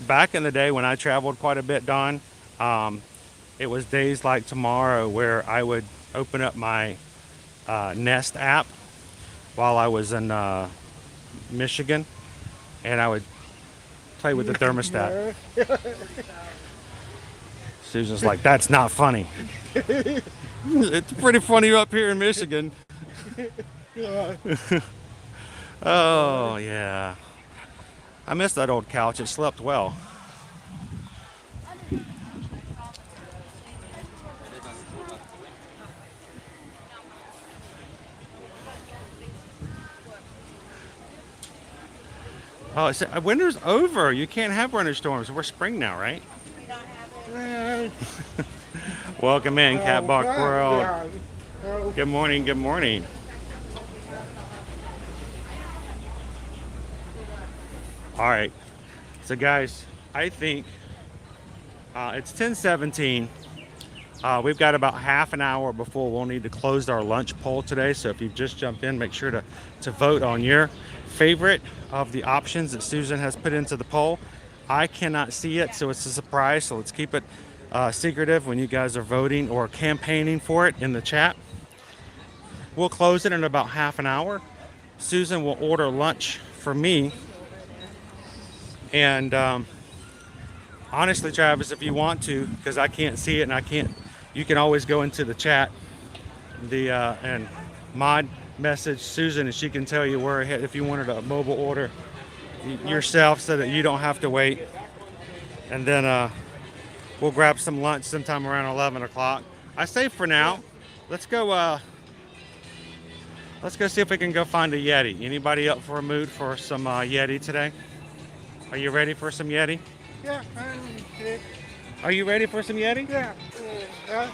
back in the day when I traveled quite a bit, Don, it was days like tomorrow where I would open up my Nest app while I was in Michigan, and I would play with the thermostat. Susan's like, that's not funny. It's pretty funny up here in Michigan. Oh, yeah. I miss that old couch. It slept well. Oh, winter's over. You can't have winter storms. We're spring now, right? Welcome in, Catbox World. Good morning, good morning. All right. So, guys, I think it's 10:17. We've got about half an hour before we'll need to close our lunch poll today. So if you've just jumped in, make sure to vote on your favorite of the options that Susan has put into the poll. I cannot see it, so it's a surprise. So let's keep it secretive when you guys are voting or campaigning for it in the chat. We'll close it in about half an hour. Susan will order lunch for me. And honestly, Travis, if you want to, because I can't see it and you can always go into the chat and mod message Susan and she can tell you where if you wanted a mobile order yourself so that you don't have to wait. And then we'll grab some lunch sometime around 11 o'clock. I say for now, let's go see if we can go find a Yeti. Anybody up for a mood for some Yeti today? Are you ready for some Yeti? Yeah. Are you ready for some Yeti? Yeah.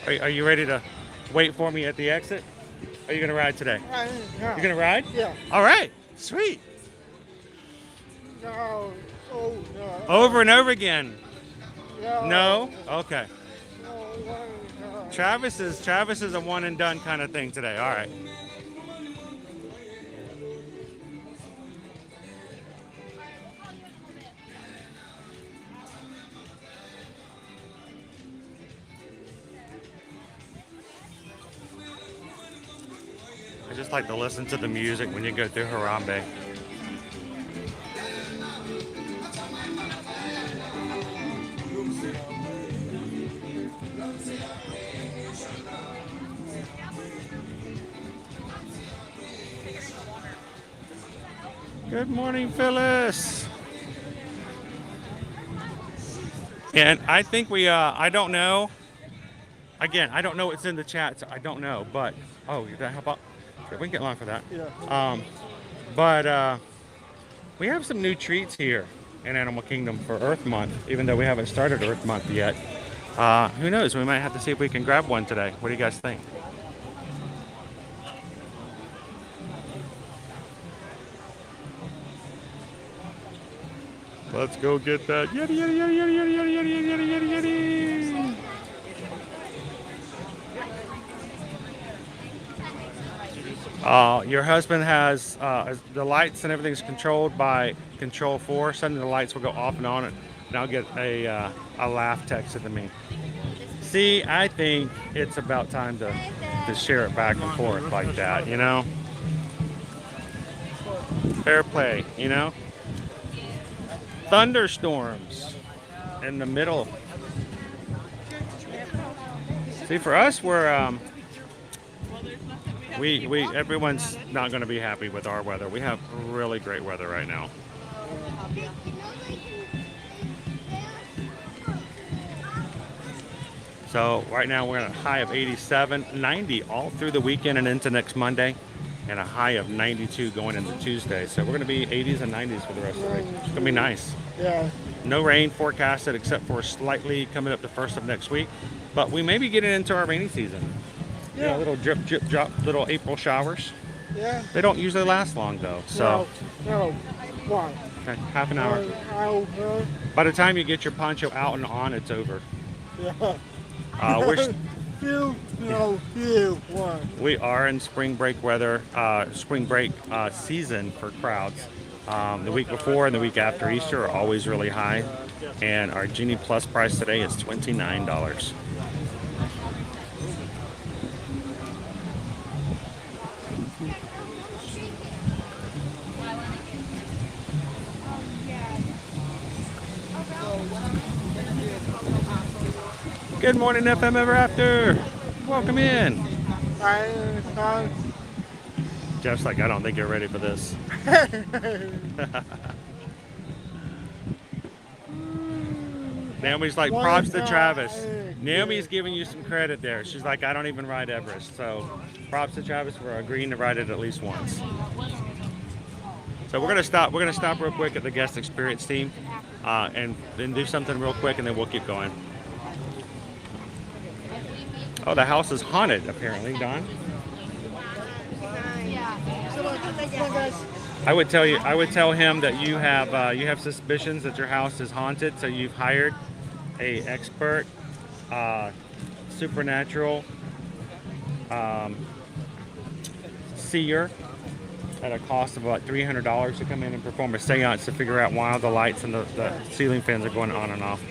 Are you ready to wait for me at the exit? Are you going to ride today? Yeah. You're going to ride? Yeah. All right. Sweet. No. Oh, no. Over and over again. No. No? Okay. No. Travis is a one and done kind of thing today. All right. I just like to listen to the music when you go through Harambe. Good morning, Phyllis. And I think I don't know. Again, I don't know what's in the chat, so I don't know. But, oh, did that help out? We can get along for that. Yeah. But we have some new treats here in Animal Kingdom for Earth Month, even though we haven't started Earth Month yet. Who knows? We might have to see if we can grab one today. What do you guys think? Let's go get that Yeti, Yeti, Yeti, Yeti, Yeti, Yeti, Yeti, Yeti, Yeti, Yeti. Your husband has the lights and everything's controlled by Control 4. Suddenly the lights will go off and on, and I'll get a laugh texted to me. See, I think it's about time to share it back and forth like that, you know? Fair play, you know? Thunderstorms in the middle. See, for us, we're everyone's not going to be happy with our weather. We have really great weather right now. So right now we're at a high of 87, 90 all through the weekend and into next Monday, and a high of 92 going into Tuesday. So we're going to be 80s and 90s for the rest of the week. It's going to be nice. Yeah. No rain forecasted except for slightly coming up the first of next week. But we may be getting into our rainy season. Yeah. You know, little drip, drip, drop, little April showers. Yeah. They don't usually last long though. So No. Why? okay, half an hour. By the time you get your poncho out and on, it's over. Yeah. We're Why? We are in spring break weather, spring break season for crowds. The week before and the week after Easter are always really high, and our Genie Plus price today is $29. Good morning, FM Ever After. Welcome in. Jeff's like, I don't think you're ready for this. Naomi's like, props to Travis. Naomi's giving you some credit there. She's like, I don't even ride Everest. So props to Travis for agreeing to ride it at least once. So we're gonna stop real quick at the guest experience team and then do something real quick, and then we'll keep going. Oh, the house is haunted, apparently, Don. I would tell him that you have suspicions that your house is haunted, so you've hired a expert, supernatural seer at a cost of about $300 to come in and perform a seance to figure out why the lights and the ceiling fans are going on and off.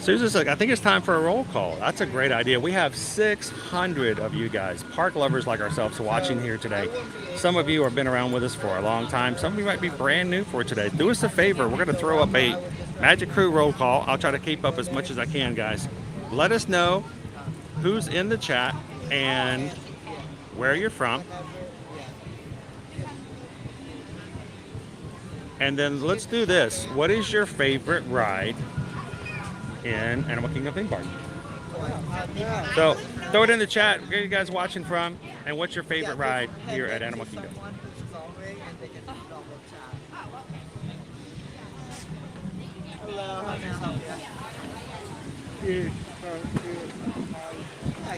Susan's like, I think it's time for a roll call. That's a great idea. We have 600 of you guys, park lovers like ourselves, watching here today. Some of you have been around with us for a long time. Some of you might be brand new for today. Do us a favor. We're going to throw up a Magic Crew roll call. I'll try to keep up as much as I can, guys. Let us know who's in the chat and where you're from. And then let's do this. What is your favorite ride in Animal Kingdom theme park? So throw it in the chat. Where are you guys watching from, and what's your favorite ride here at Animal Kingdom? Hello, how may I help you?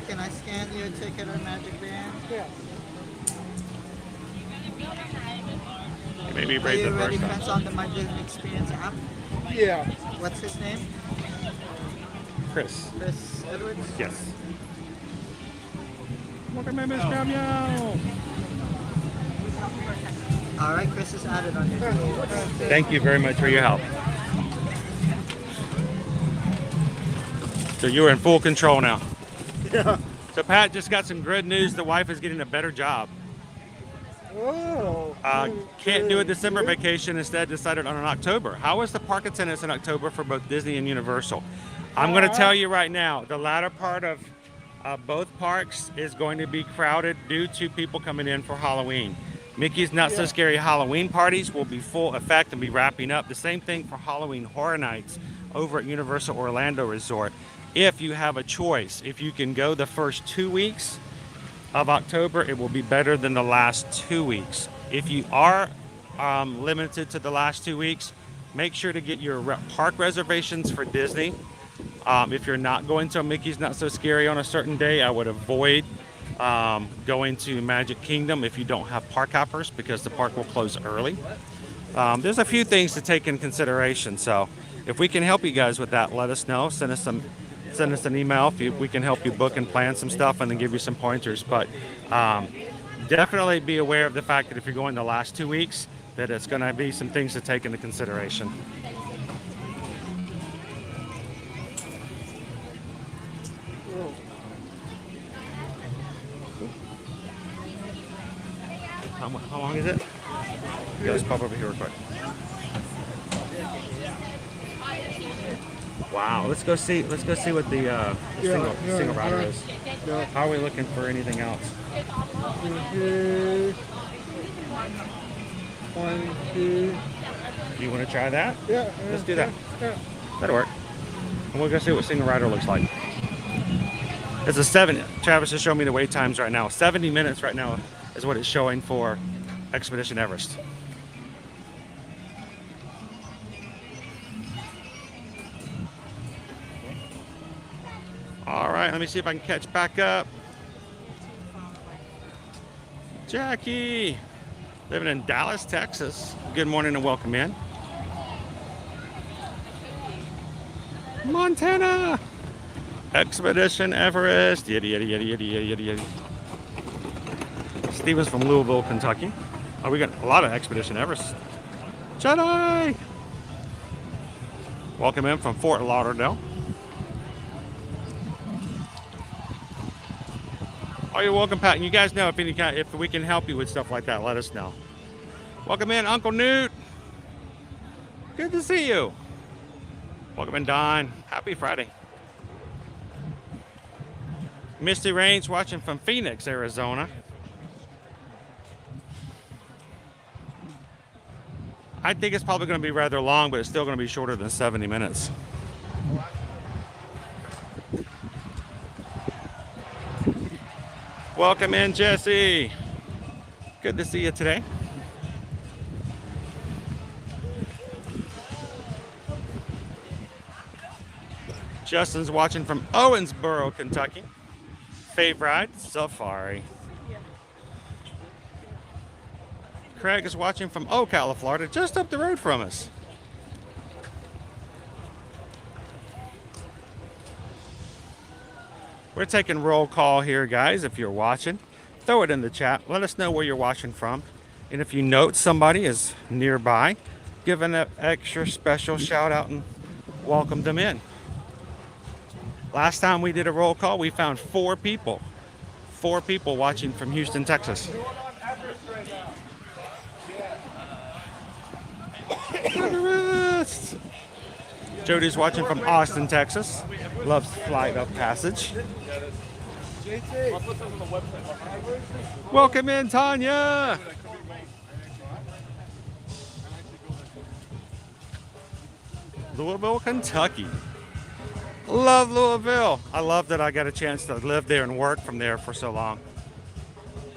Can I scan your ticket or magic band? Yeah. Maybe Are break you the already first friends on the My Disney Experience app? Yeah. What's his name? Chris. Chris Edwards? Yes. Welcome in, Miss Cameo. All right, Chris is added on your Thank you very much for your help. So you're in full control now. Yeah. So Pat just got some good news. The wife is getting a better job. Oh. Can't do a December vacation. Instead, decided on an October. How is the park attendance in October for both Disney and Universal? I'm going to tell you right now, the latter part of both parks is going to be crowded due to people coming in for Halloween. Mickey's Not So Scary Halloween parties will be full effect and be wrapping up. The same thing for Halloween Horror Nights over at Universal Orlando Resort. If you have a choice, if you can go the first 2 weeks of October, it will be better than the last 2 weeks. If you are limited to the last 2 weeks, make sure to get your park reservations for Disney. If you're not going to a Mickey's Not So Scary on a certain day, I would avoid going to Magic Kingdom if you don't have park hoppers, because the park will close early. There's a few things to take in consideration, so if we can help you guys with that, let us know. Send us an email if we can help you book and plan some stuff, and then give you some pointers. But definitely be aware of the fact that if you're going the last 2 weeks, that it's going to be some things to take into consideration. How long is it? Yeah, let's pop over here real quick. Wow, let's go see what the single rider is. How are we looking for anything else? 1, 2. You want to try that? Yeah. Let's do that. Yeah. That'll work. And we're gonna see what single rider looks like. It's a 7. Travis is showing me the wait times right now. 70 minutes right now is what it's showing for Expedition Everest. All right, let me see if I can catch back up. Jackie, living in Dallas, Texas. Good morning and welcome in. Montana, Expedition Everest. Yitty, yitty, yitty, yitty, yitty, yitty. Steven's from Louisville, Kentucky. Oh, we got a lot of Expedition Everest. Jedi. Welcome in from Fort Lauderdale. Oh, you're welcome, Pat. And you guys know if we can help you with stuff like that, let us know. Welcome in, Uncle Newt. Good to see you. Welcome in, Don. Happy Friday. Misty Rains watching from Phoenix, Arizona. I think it's probably going to be rather long, but it's still going to be shorter than 70 minutes. Welcome in, Jesse. Good to see you today. Justin's watching from Owensboro, Kentucky. Fave ride, Safari. Craig is watching from Ocala, Florida, just up the road from us. We're taking roll call here, guys. If you're watching, throw it in the chat. Let us know where you're watching from. And if you note somebody is nearby, give an extra special shout out and welcome them in. Last time we did a roll call, we found 4 people. 4 people watching from Houston, Texas. Jody's watching from Austin, Texas. Loves Flight of Passage. Welcome in, Tanya. Louisville, Kentucky. Love Louisville. I love that I got a chance to live there and work from there for so long.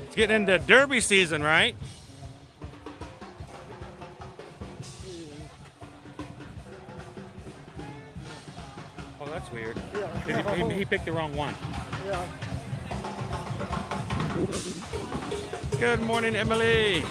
It's getting into derby season, right? Oh, that's weird. Yeah. He picked the wrong one. Yeah. Good morning, Emily.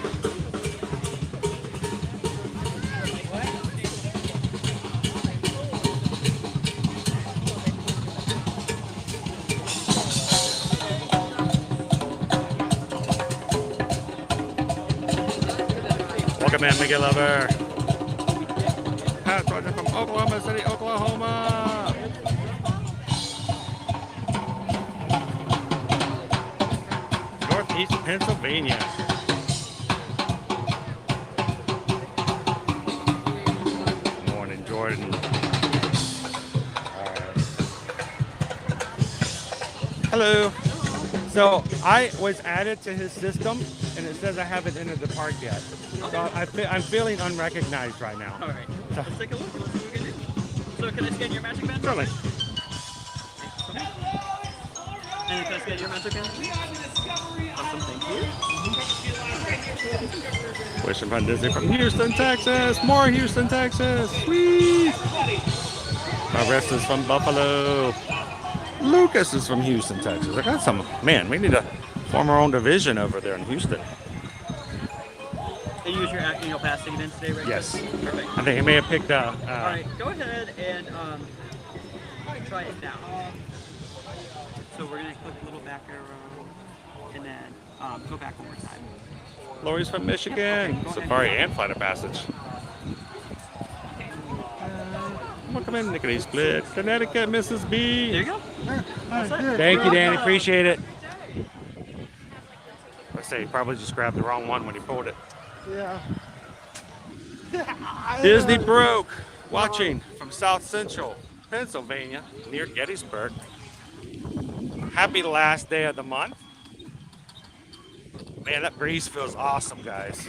Welcome in, Miguel Lover. Pat Roger from Oklahoma City, Oklahoma. Northeast Pennsylvania. Good morning, Jordan. Hello. So I was added to his system, and it says I haven't entered the park yet. So I'm feeling unrecognized right now. All right. Let's take a look. Let's see what we can do. So can I scan your magic band? Certainly. And can I scan your magic band? Awesome. Thank you. Wishing fun Disney from Houston, Texas. More Houston, Texas. Sweet. Rest is from Buffalo. Lucas is from Houston, Texas. I got some. Man, we need to form our own division over there in Houston. And use your annual pass to get in today, right? Yes. Perfect. I think he may have picked All right, go ahead and try it now. So we're going to click a little back arrow and then go back one more time. Lori's from Michigan. Okay, Safari and Flight of Passage. Welcome in, Nickety Split. Connecticut, Mrs. B. There you go. Thank you, Danny. Appreciate it. Let's say he probably just grabbed the wrong one when he pulled it. Yeah. Disney Broke, watching from South Central Pennsylvania, near Gettysburg. Happy last day of the month. Man, that breeze feels awesome, guys.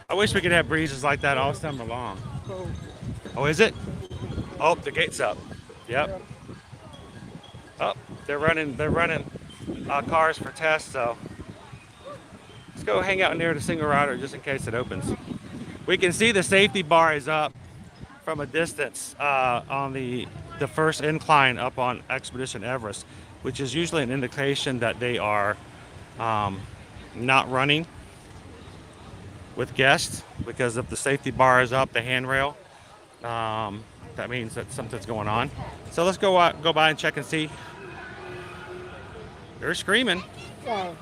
I wish we could have breezes like that all summer long. Oh, is it? Oh, the gate's up. Yep. Oh, they're running cars for tests, so let's go hang out near the single rider just in case it opens. We can see the safety bar is up from a distance on the first incline up on Expedition Everest, which is usually an indication that they are not running with guests, because if the safety bar is up, the handrail, that means that something's going on. So let's go by and check and see. They're screaming. So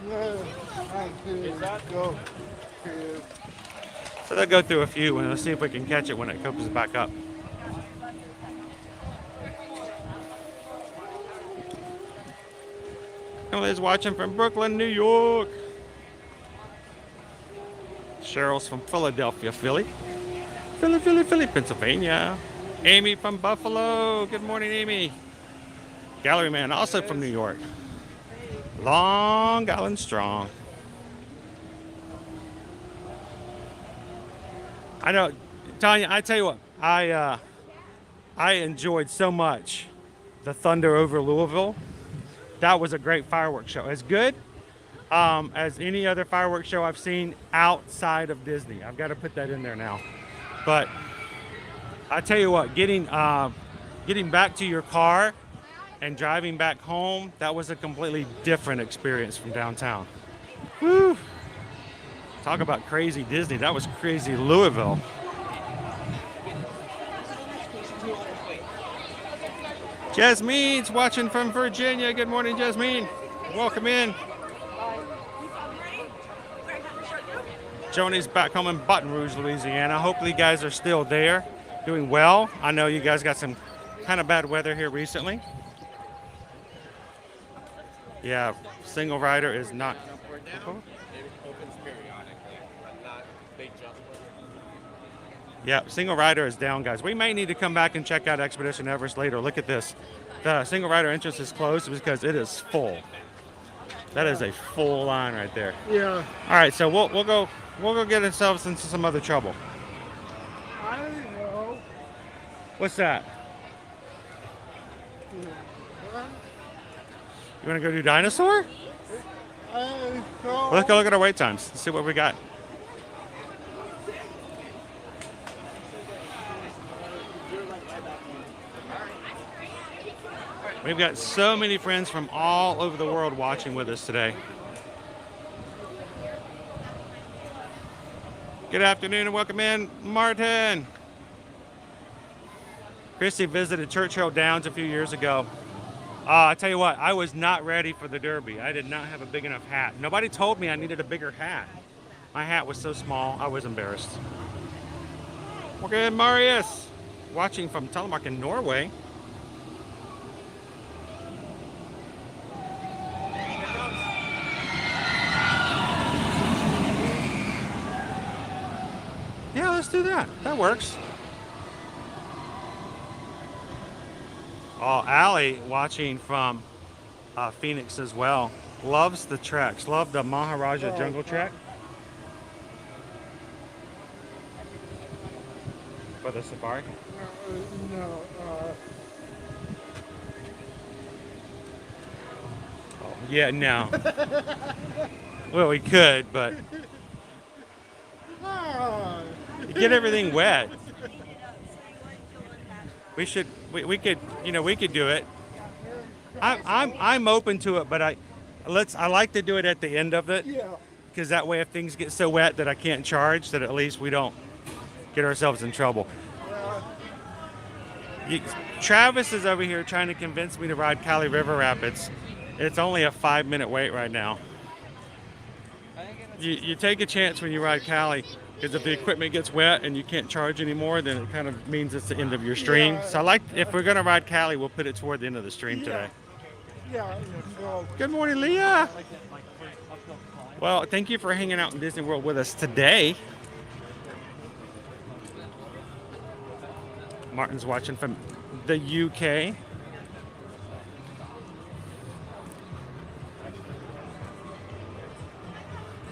they'll go through a few and let's see if we can catch it when it comes back up. Emily's watching from Brooklyn, New York. Cheryl's from Philadelphia, Philly, Pennsylvania. Amy from Buffalo. Good morning, Amy. Gallery Man, also from New York. Long Island strong. I know, Tanya, I tell you what, I enjoyed so much the Thunder over Louisville. That was a great fireworks show. As good as any other fireworks show I've seen outside of Disney. I've got to put that in there now. But I tell you what, getting back to your car and driving back home, that was a completely different experience from downtown. Woo! Talk about crazy Disney. That was crazy Louisville. Jasmine's watching from Virginia. Good morning, Jasmine. Welcome in. Joni's back home in Baton Rouge, Louisiana. Hopefully you guys are still there, doing well. I know you guys got some kind of bad weather here recently. Yeah, single rider is not. Yeah, single rider is down, guys. We may need to come back and check out Expedition Everest later. Look at this. The single rider entrance is closed because it is full. That is a full line right there. Yeah. All right, so we'll go get ourselves into some other trouble. I don't know. What's that? You want to go do Dinosaur? Let's go look at our wait times. Let's see what we got. We've got so many friends from all over the world watching with us today. Good afternoon and welcome in, Martin. Christy visited Churchill Downs a few years ago. I tell you what, I was not ready for the Derby. I did not have a big enough hat. Nobody told me I needed a bigger hat. My hat was so small, I was embarrassed. Okay, Marius, watching from Telemark in Norway. Yeah, let's do that. That works. Oh, Allie watching from Phoenix as well. Loves the treks. Love the Maharaja Jungle Trek. For the safari? No. Oh, yeah, no. Well, we could, but you get everything wet. We could do it. I'm open to it, but I like to do it at the end of it. Yeah. Because that way, if things get so wet that I can't charge, that at least we don't get ourselves in trouble. Travis is over here trying to convince me to ride Cali River Rapids. It's only a 5-minute wait right now. You take a chance when you ride Cali, because if the equipment gets wet and you can't charge anymore, then it kind of means it's the end of your stream. Yeah. So if we're going to ride Cali, we'll put it toward the end of the stream today. Yeah. Good morning, Leah. Well, thank you for hanging out in Disney World with us today. Martin's watching from the UK.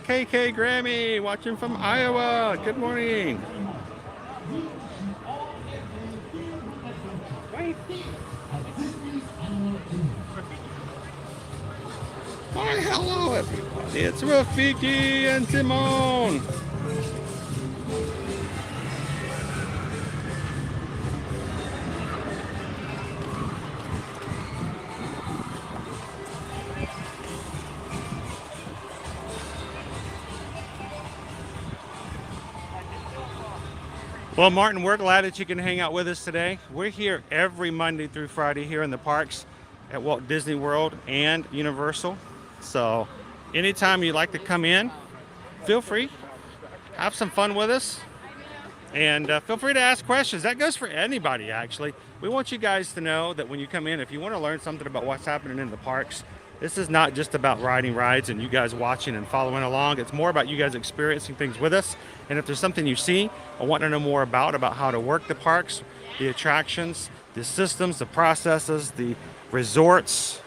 KK Grammy watching from Iowa. Good morning. Why, hello everybody. It's Rafiki and Timon. Well, Martin, we're glad that you can hang out with us today. We're here every Monday through Friday here in the parks at Walt Disney World and Universal. So anytime you'd like to come in, feel free, have some fun with us, and feel free to ask questions. That goes for anybody, actually. We want you guys to know that when you come in, if you want to learn something about what's happening in the parks, this is not just about riding rides and you guys watching and following along. It's more about you guys experiencing things with us. And if there's something you see or want to know more about how to work the parks, the attractions, the systems, the processes, the resorts,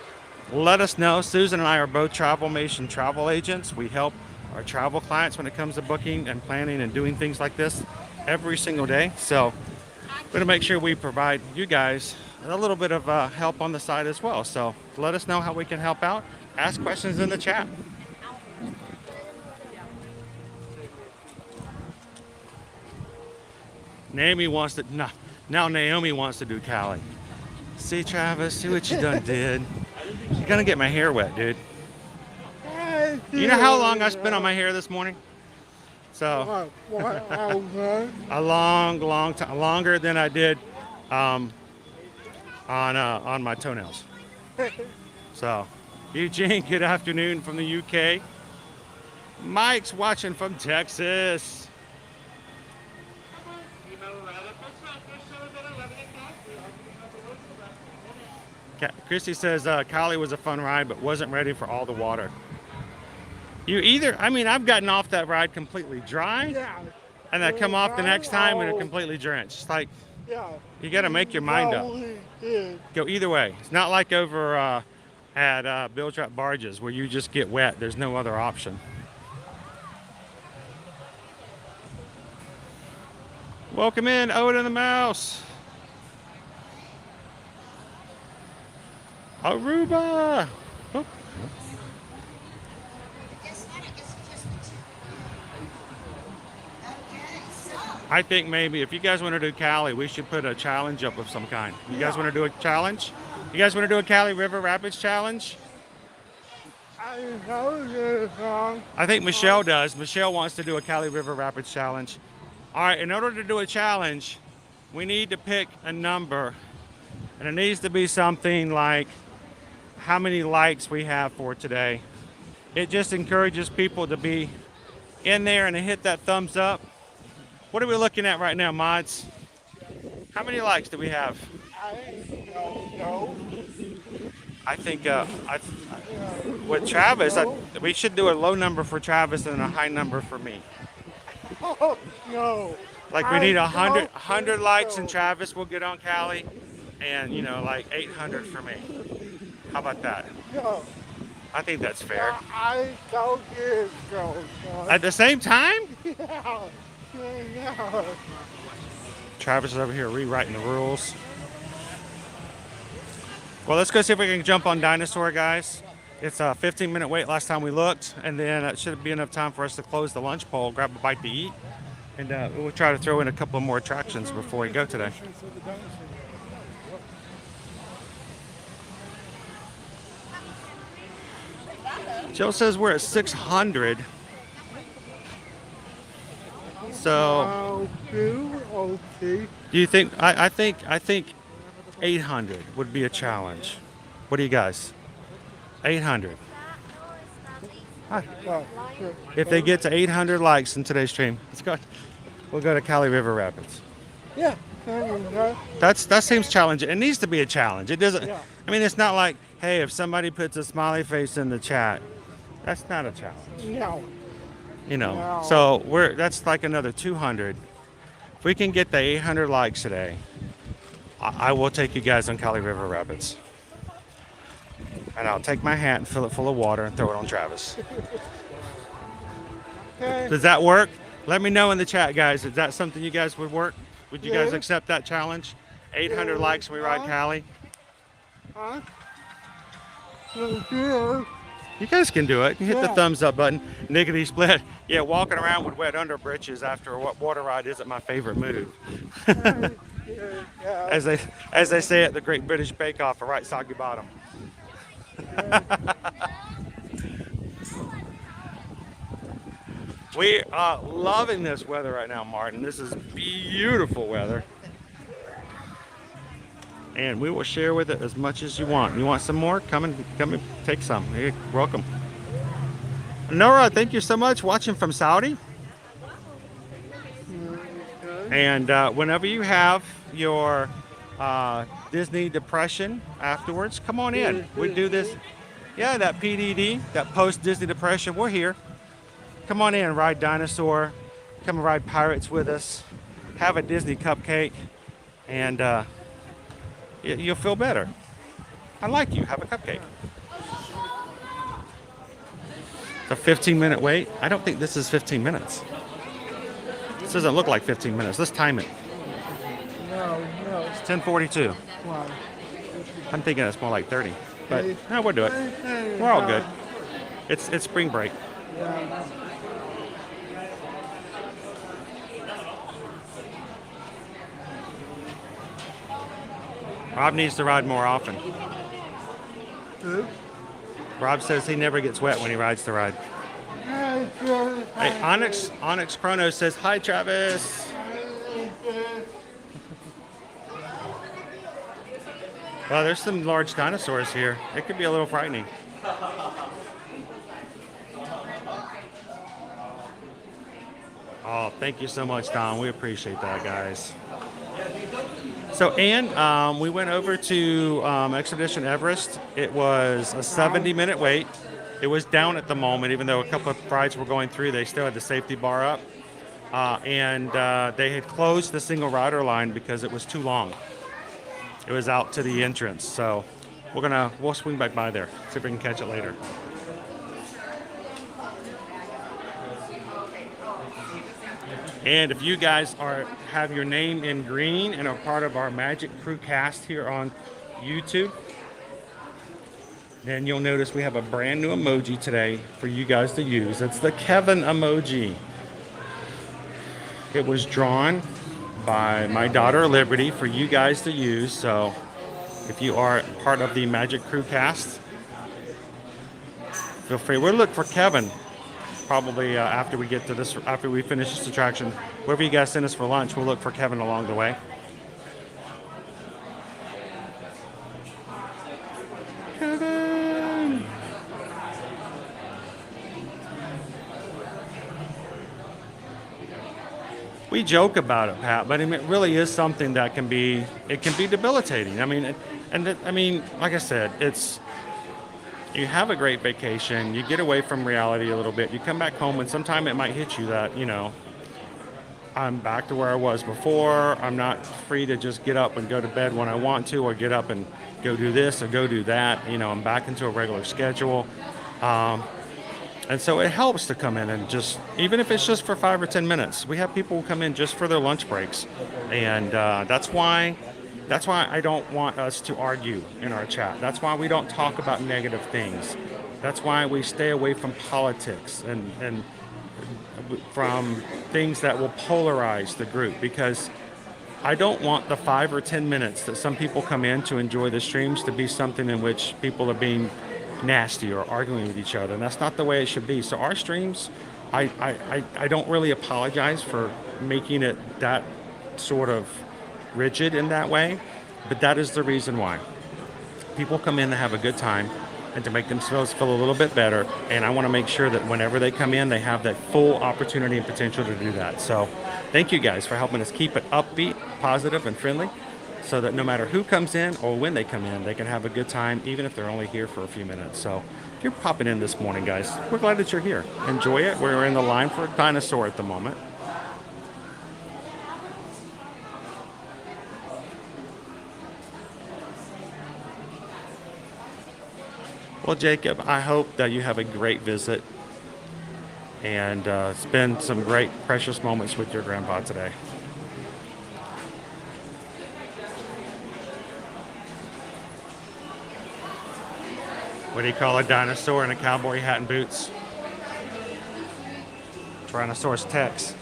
let us know. Susan and I are both Travelmation travel agents. We help our travel clients when it comes to booking and planning and doing things like this every single day. So we're going to make sure we provide you guys a little bit of help on the side as well. So let us know how we can help out. Ask questions in the chat. Naomi wants to, now Naomi wants to do Cali. See, Travis, see what you done did. You're gonna get my hair wet, dude. You know how long I spent on my hair this morning? So, a long time, longer than I did on my toenails. So, Eugene, good afternoon from the UK. Mike's watching from Texas. Christy says Cali was a fun ride, but wasn't ready for all the water. I've gotten off that ride completely dry, and I come off the next time and completely drenched. It's like, you got to make your mind up. Go either way. It's not like over at Bill Trap Barges where you just get wet. There's no other option. Welcome in, Owen and the Mouse. Aruba. Oh. I think maybe if you guys want to do Cali, we should put a challenge up of some kind. You guys want to do a challenge? You guys want to do a Cali River Rapids challenge? I think Michelle does. Michelle wants to do a Cali River Rapids challenge. All right, in order to do a challenge, we need to pick a number. And it needs to be something like how many likes we have for today. It just encourages people to be in there and to hit that thumbs up. What are we looking at right now, mods? How many likes do we have? I don't know. I think with Travis, we should do a low number for Travis and a high number for me. Oh, no. Like we need 100 likes and Travis will get on Cali, and like 800 for me. How about that? No. I think that's fair. I don't get so. At the same time? Yeah. Yeah. Travis is over here rewriting the rules. Well, let's go see if we can jump on Dinosaur, guys. It's a 15-minute wait last time we looked, and then it should be enough time for us to close the lunch poll, grab a bite to eat, and we'll try to throw in a couple more attractions before we go today. Joe says we're at 600. So, do you think? I think 800 would be a challenge. What do you guys? 800. If they get to 800 likes in today's stream, let's go. We'll go to Cali River Rapids. Yeah. That seems challenging. It needs to be a challenge. It doesn't. Yeah. I mean, it's not like, hey, if somebody puts a smiley face in the chat, that's not a challenge. No. No. So that's like another 200. If we can get the 800 likes today, I will take you guys on Cali River Rapids. And I'll take my hat and fill it full of water and throw it on Travis. Okay. Does that work? Let me know in the chat, guys. Is that something you guys would work? Would you guys Yeah. accept that challenge? 800 likes when we ride Cali. Huh? Yeah. You guys can do it. You hit the Yeah. thumbs up button. Niggity split. Yeah, walking around with wet under britches after a water ride isn't my favorite move. Yeah. As they say at the Great British Bake Off, a right soggy bottom. We are loving this weather right now, Martin. This is beautiful weather. And we will share with it as much as you want. You want some more? Come and take some. Hey, welcome. Nora, thank you so much. Watching from Saudi. And whenever you have your Disney depression afterwards, come on in. We do this. Yeah, that PDD, that post-Disney depression, we're here. Come on in, ride Dinosaur. Come and ride Pirates with us. Have a Disney cupcake. And you'll feel better. I like you. Have a cupcake. It's a 15-minute wait. I don't think this is 15 minutes. This doesn't look like 15 minutes. Let's time it. No. It's 10:42. Wow. I'm thinking it's more like 30. But no, we'll do it. We're all good. It's spring break. Yeah. Rob needs to ride more often. Who? Rob says he never gets wet when he rides the ride. Hey, Onyx Chrono says, hi, Travis. Well, there's some large dinosaurs here. It could be a little frightening. Oh, thank you so much, Don. We appreciate that, guys. So, Ann, we went over to Expedition Everest. It was a 70-minute wait. It was down at the moment, even though a couple of rides were going through. They still had the safety bar up. And they had closed the single rider line because it was too long. It was out to the entrance. So we'll swing back by there, see if we can catch it later. And if you guys have your name in green and are part of our Magic Crew cast here on YouTube, then you'll notice we have a brand new emoji today for you guys to use. It's the Kevin emoji. It was drawn by my daughter Liberty for you guys to use. So if you are part of the Magic Crew cast, feel free. We'll look for Kevin probably after we get to this, after we finish this attraction. Wherever you guys send us for lunch, we'll look for Kevin along the way. Kevin! We joke about it, Pat, but I mean, it really is something that can be debilitating. I mean, like I said, you have a great vacation, you get away from reality a little bit, you come back home, and sometime it might hit you that, I'm back to where I was before. I'm not free to just get up and go to bed when I want to, or get up and go do this or go do that. I'm back into a regular schedule. And so it helps to come in and just, even if it's just for 5 or 10 minutes, we have people who come in just for their lunch breaks. And that's why I don't want us to argue in our chat. That's why we don't talk about negative things. That's why we stay away from politics and from things that will polarize the group, because I don't want the 5 or 10 minutes that some people come in to enjoy the streams to be something in which people are being nasty or arguing with each other, and that's not the way it should be. So our streams, I don't really apologize for making it that sort of rigid in that way, but that is the reason why. People come in to have a good time and to make themselves feel a little bit better, and I want to make sure that whenever they come in, they have that full opportunity and potential to do that. So thank you guys for helping us keep it upbeat, positive, and friendly, so that no matter who comes in or when they come in, they can have a good time, even if they're only here for a few minutes. So if you're popping in this morning, guys, we're glad that you're here. Enjoy it. We're in the line for a Dinosaur at the moment. Well, Jacob, I hope that you have a great visit. and spend some great, precious moments with your grandpa today. What do you call a dinosaur in a cowboy hat and boots? Tyrannosaurus Tex.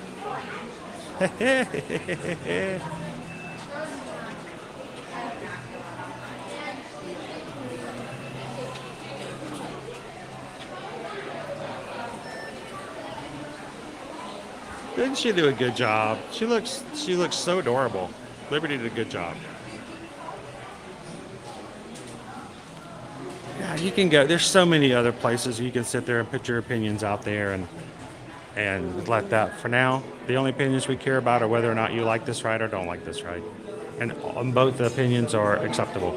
Didn't she do a good job? She looks so adorable. Liberty did a good job. Yeah, you can go. There's so many other places you can sit there and put your opinions out there and let that. For now, the only opinions we care about are whether or not you like this ride or don't like this ride, and both the opinions are acceptable.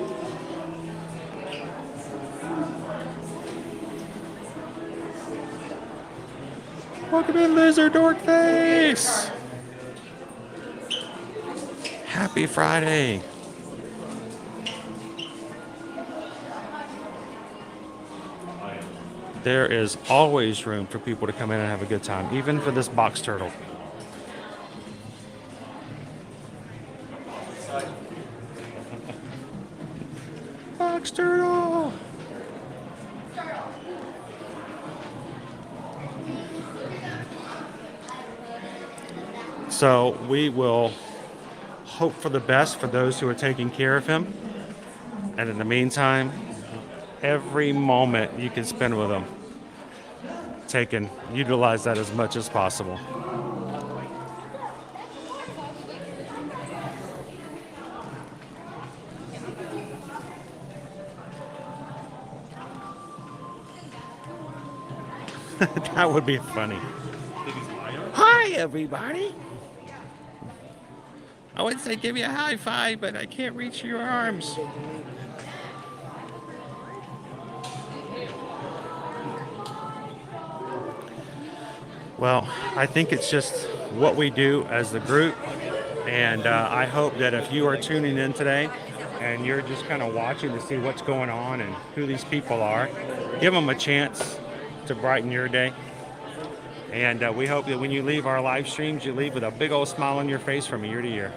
Welcome in, Lizard Dork Face! Happy Friday! There is always room for people to come in and have a good time, even for this box turtle. Box turtle! So we will hope for the best for those who are taking care of him. And in the meantime, every moment you can spend with him, utilize that as much as possible. That would be funny. Hi, everybody. I would say give you a high five, but I can't reach your arms. Well, I think it's just what we do as the group, and I hope that if you are tuning in today and you're just kind of watching to see what's going on and who these people are, give them a chance to brighten your day. And we hope that when you leave our live streams, you leave with a big old smile on your face from year to year.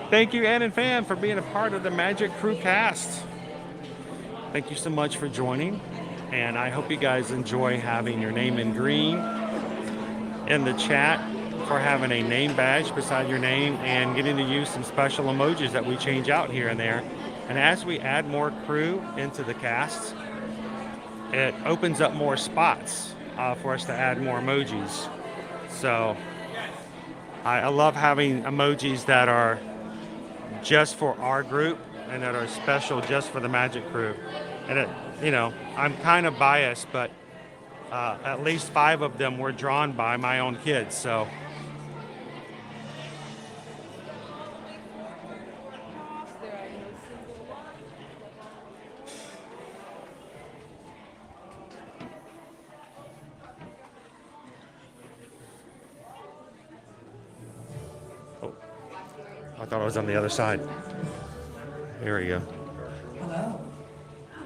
Thank you, Ann and Fan, for being a part of the Magic Crew cast. Thank you so much for joining, and I hope you guys enjoy having your name in green in the chat, for having a name badge beside your name, and getting to use some special emojis that we change out here and there. And as we add more crew into the cast, it opens up more spots for us to add more emojis. So I love having emojis that are just for our group and that are special just for the Magic Crew. And it, you know, I'm kind of biased, but at least 5 of them were drawn by my own kids. So I thought I was on the other side. Here we go. Hello.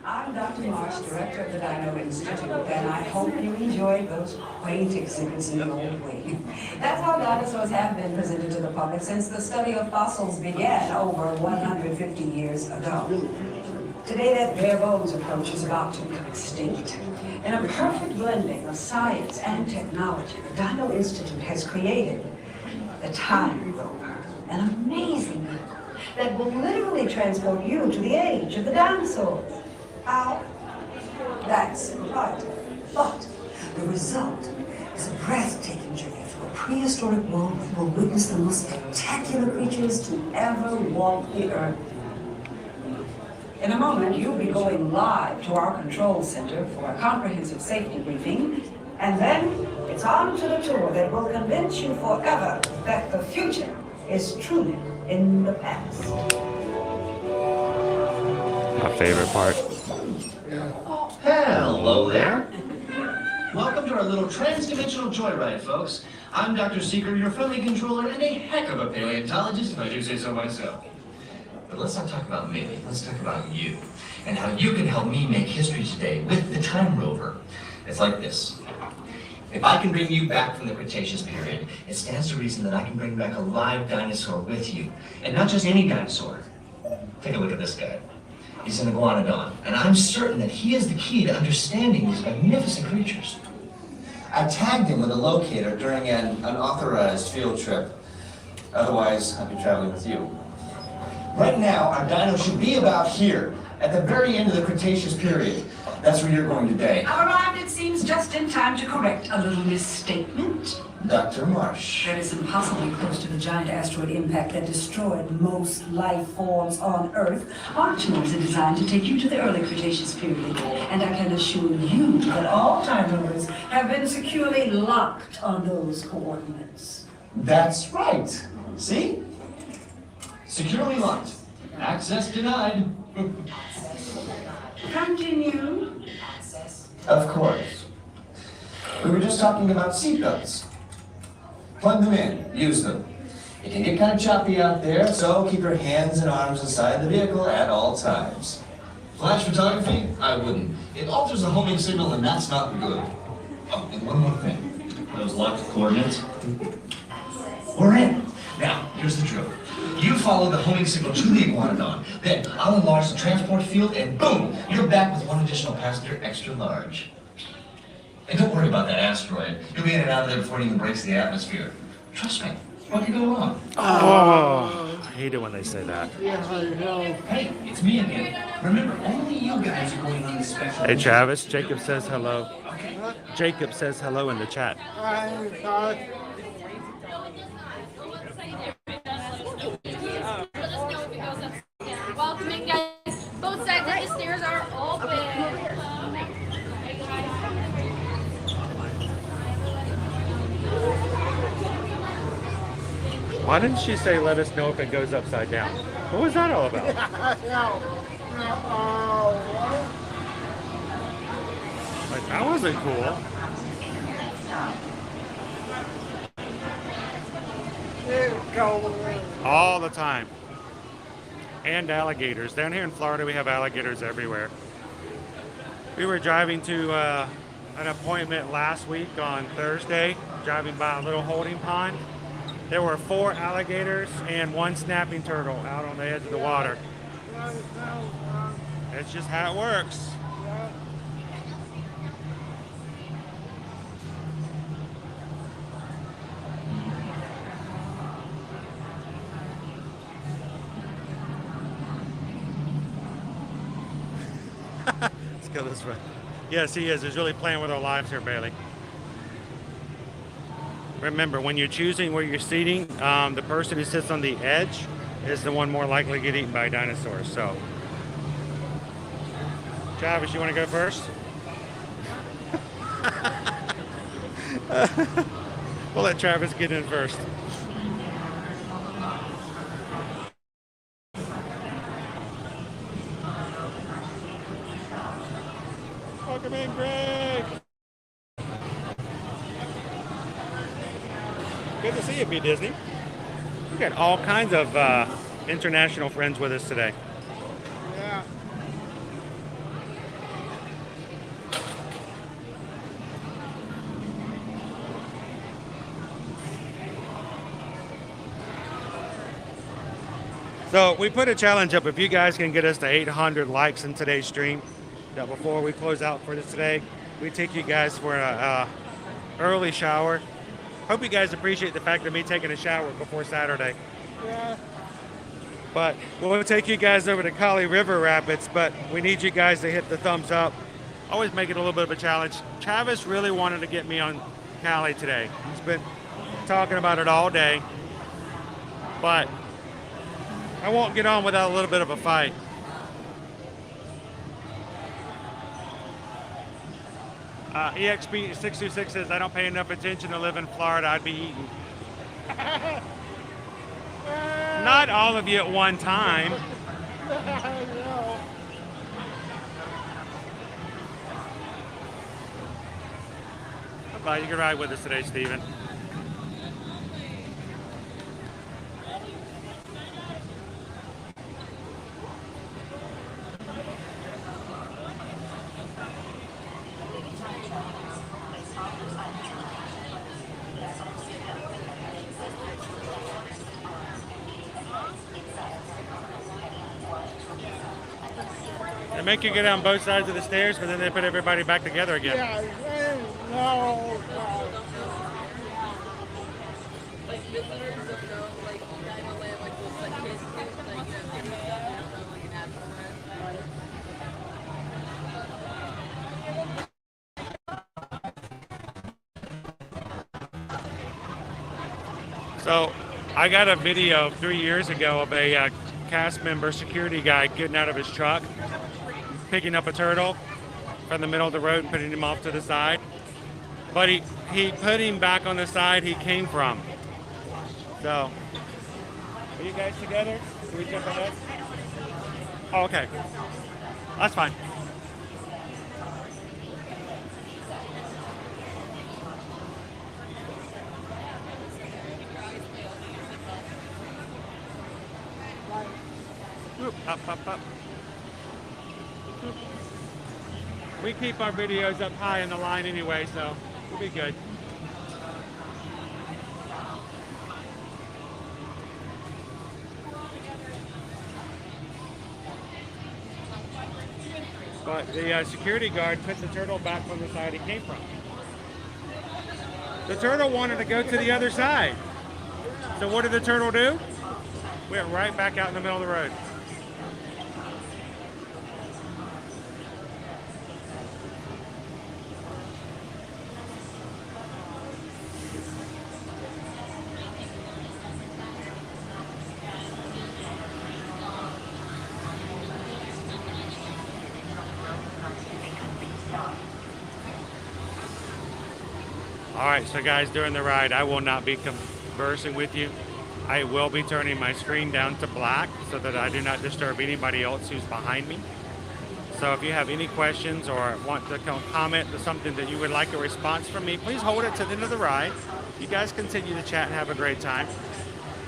I'm Dr. Marsh, director of the Dino Institute, and I hope you enjoyed those quaint exhibits in the old way. That's how dinosaurs have been presented to the public since the study of fossils began over 150 years ago. Today, that bare bones approach is about to become extinct. In a perfect blending of science and technology, the Dino Institute has created the Time Rover, an amazing vehicle that will literally transport you to the age of the dinosaurs. How? That's proprietary. But the result is a breathtaking journey through a prehistoric world that will witness the most spectacular creatures to ever walk the earth. In a moment, you'll be going live to our control center for a comprehensive safety briefing, and then it's on to the tour that will convince you forever that the future is truly in the past. My favorite part. Hello there. Welcome to our little trans-dimensional joyride, folks. I'm Dr. Seeker, your friendly controller and a heck of a paleontologist, if I do say so myself. But let's not talk about me. Let's talk about you and how you can help me make history today with the time rover. It's like this. If I can bring you back from the Cretaceous period, it stands to reason that I can bring back a live dinosaur with you. And not just any dinosaur. Take a look at this guy. He's an iguanodon, and I'm certain that he is the key to understanding these magnificent creatures. I tagged him with a locator during an unauthorized field trip. Otherwise, I'd be traveling with you. Right now, our dino should be about here, at the very end of the Cretaceous period. That's where you're going today. I've arrived, it seems, just in time to correct a little misstatement. Dr. Marsh. That is impossibly close to the giant asteroid impact that destroyed most life forms on Earth. Our tours are designed to take you to the early Cretaceous period, and I can assure you that all time rovers have been securely locked on those coordinates. That's right. See? Securely locked. Access denied. Continue. Of course. We were just talking about seatbelts. Plug them in. Use them. It can get kind of choppy out there, so keep your hands and arms inside the vehicle at all times. Flash photography? I wouldn't. It alters the homing signal, and that's not good. Oh, and one more thing. Those locked coordinates? We're in. Now, here's the drill. You follow the homing signal to the iguanodon. Then I'll enlarge the transport field, and boom, you're back with one additional passenger extra large. And don't worry about that asteroid. You'll be in and out of there before it even breaks the atmosphere. Trust me. What could go wrong? Oh, I hate it when they say that. Hey, it's me again. Remember, only you guys are going on this special. Hey, Travis, Jacob says hello. Jacob says hello in the chat. Welcome in, guys. Both sides of the stairs are open. Why didn't she say let us know if it goes upside down? What was that all about? Like, that wasn't cool. All the time. And alligators. Down here in Florida, we have alligators everywhere. We were driving to an appointment last week on Thursday, driving by a little holding pond. There were 4 alligators and 1 snapping turtle out on the edge of the water. That's just how it works. Let's go this way. Yes, he is. He's really playing with our lives here, Bailey. Remember, when you're choosing where you're seating, the person who sits on the edge is the one more likely to get eaten by dinosaurs. So, Travis, you want to go first? We'll let Travis get in first. Welcome in, Greg. Good to see you, B. Disney. We got all kinds of international friends with us today. Yeah. So we put a challenge up. If you guys can get us to 800 likes in today's stream, that before we close out for this today, we take you guys for a early shower. Hope you guys appreciate the fact of me taking a shower before Saturday. Yeah. But we'll take you guys over to Kali River Rapids, but we need you guys to hit the thumbs up. Always make it a little bit of a challenge. Travis really wanted to get me on Kali today. He's been talking about it all day. But I won't get on without a little bit of a fight. EXP626 says, I don't pay enough attention to live in Florida. I'd be eaten. Not all of you at one time. Bye. You can ride with us today, Stephen. They make you go down both sides of the stairs, but then they put everybody back together again. Yeah, no. Like visitors that know, like Dino Land, like those like kids, like like an So I got a video 3 years ago of a cast member, security guy, getting out of his truck, picking up a turtle from the middle of the road and putting him off to the side. But he put him back on the side he came from. So, are you guys together? Can we jump ahead? Oh, okay. That's fine. Up, up, up. We keep our videos up high in the line anyway, so we'll be good. But the security guard put the turtle back from the side he came from. The turtle wanted to go to the other side. So what did the turtle do? Went right back out in the middle of the road. All right, so guys, during the ride, I will not be conversing with you. I will be turning my screen down to black so that I do not disturb anybody else who's behind me. So if you have any questions or want to comment to something that you would like a response from me, please hold it to the end of the ride. You guys continue to chat and have a great time.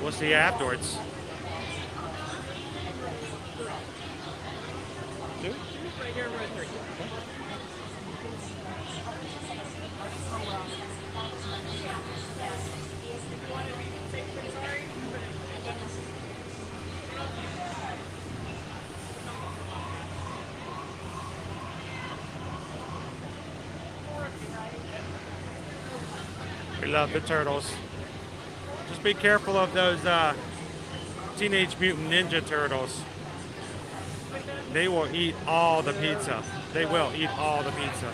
We'll see you afterwards. right here, right here. We love the turtles. Just be careful of those Teenage Mutant Ninja Turtles. They will eat all the pizza. They will eat all the pizza.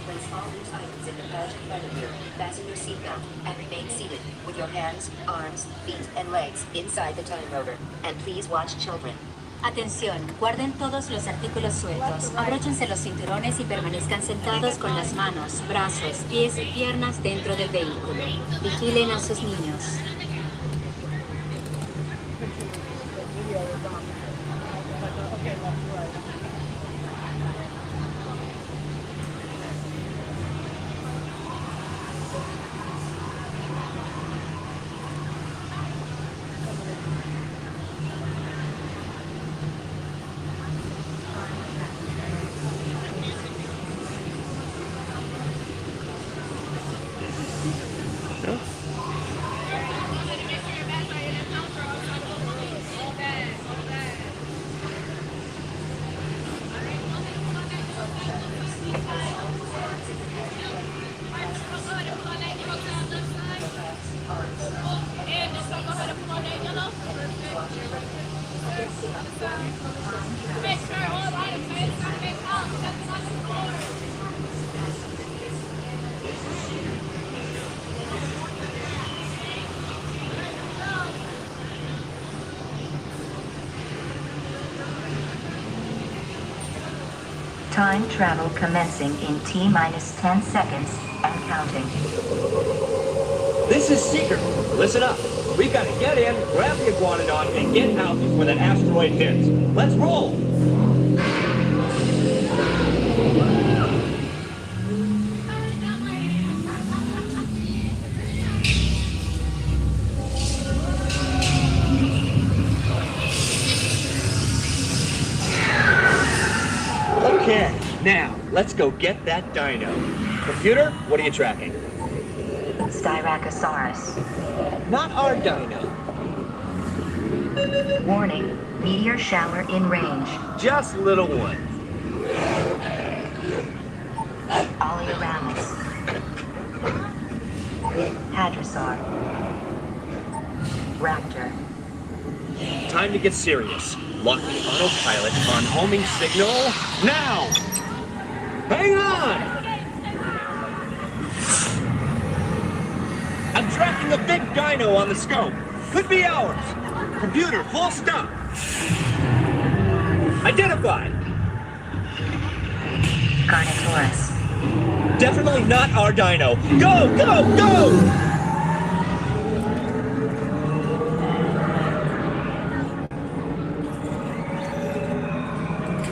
Place all loose items in the pouch in front of you. Fasten your seatbelt and remain seated with your hands, arms, feet, and legs inside the time rotor. And please watch children. Atención, guarden todos los artículos sueltos, abróchense los cinturones y permanezcan sentados con las manos, brazos, pies y piernas dentro del vehículo. Vigilen a sus niños. Time travel commencing in T-minus 10 seconds and counting. This is Seeker. Listen up. We've got to get in, grab the iguanodon, and get out before that asteroid hits. Let's roll! Okay, now, let's go get that dino. Computer, what are you tracking? Styracosaurus. Not our dino. Warning, meteor shower in range. Just little one. Oleoramus. Hadrosaur. Raptor. Time to get serious. Lock the autopilot on homing signal now! Hang on! I'm tracking a big dino on the scope. Could be ours. Computer, full stop. Identified. Carnotaurus. Definitely not our dino. Go, go, go!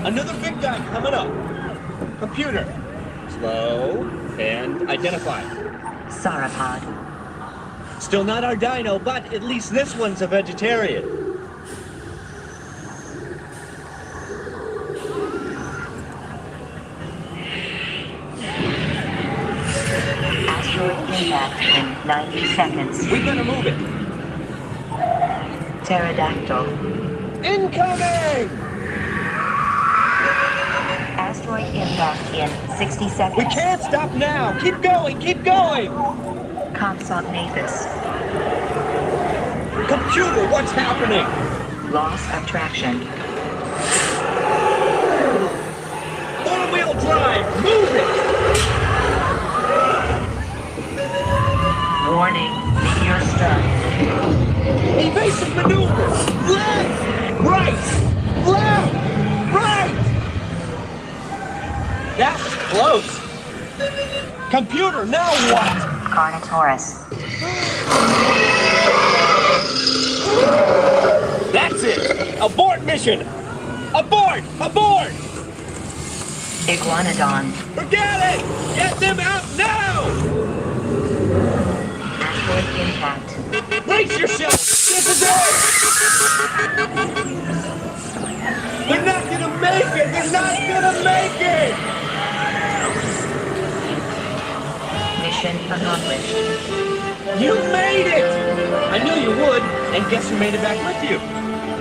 Another big guy coming up. Computer. Slow and identify. Sauropod. Still not our dino, but at least this one's a vegetarian. Asteroid impact in 90 seconds. We better move it. Pterodactyl. Incoming! Asteroid impact in 60 seconds. We can't stop now! Keep going, keep going! Compsognathus. Computer, what's happening? Loss of traction. Four-wheel drive, move it! Warning, meteor struck. Evasive maneuver! Left! Right! Left! Right! That was close! Computer, now what? Carnotaurus. That's it! Abort mission! Abort! Abort! Iguanodon. Forget it! Get them out now! Asteroid impact. Brace yourself! This is it! They're not gonna make it! They're not gonna make it! Mission accomplished. You made it! I knew you would, and guess who made it back with you?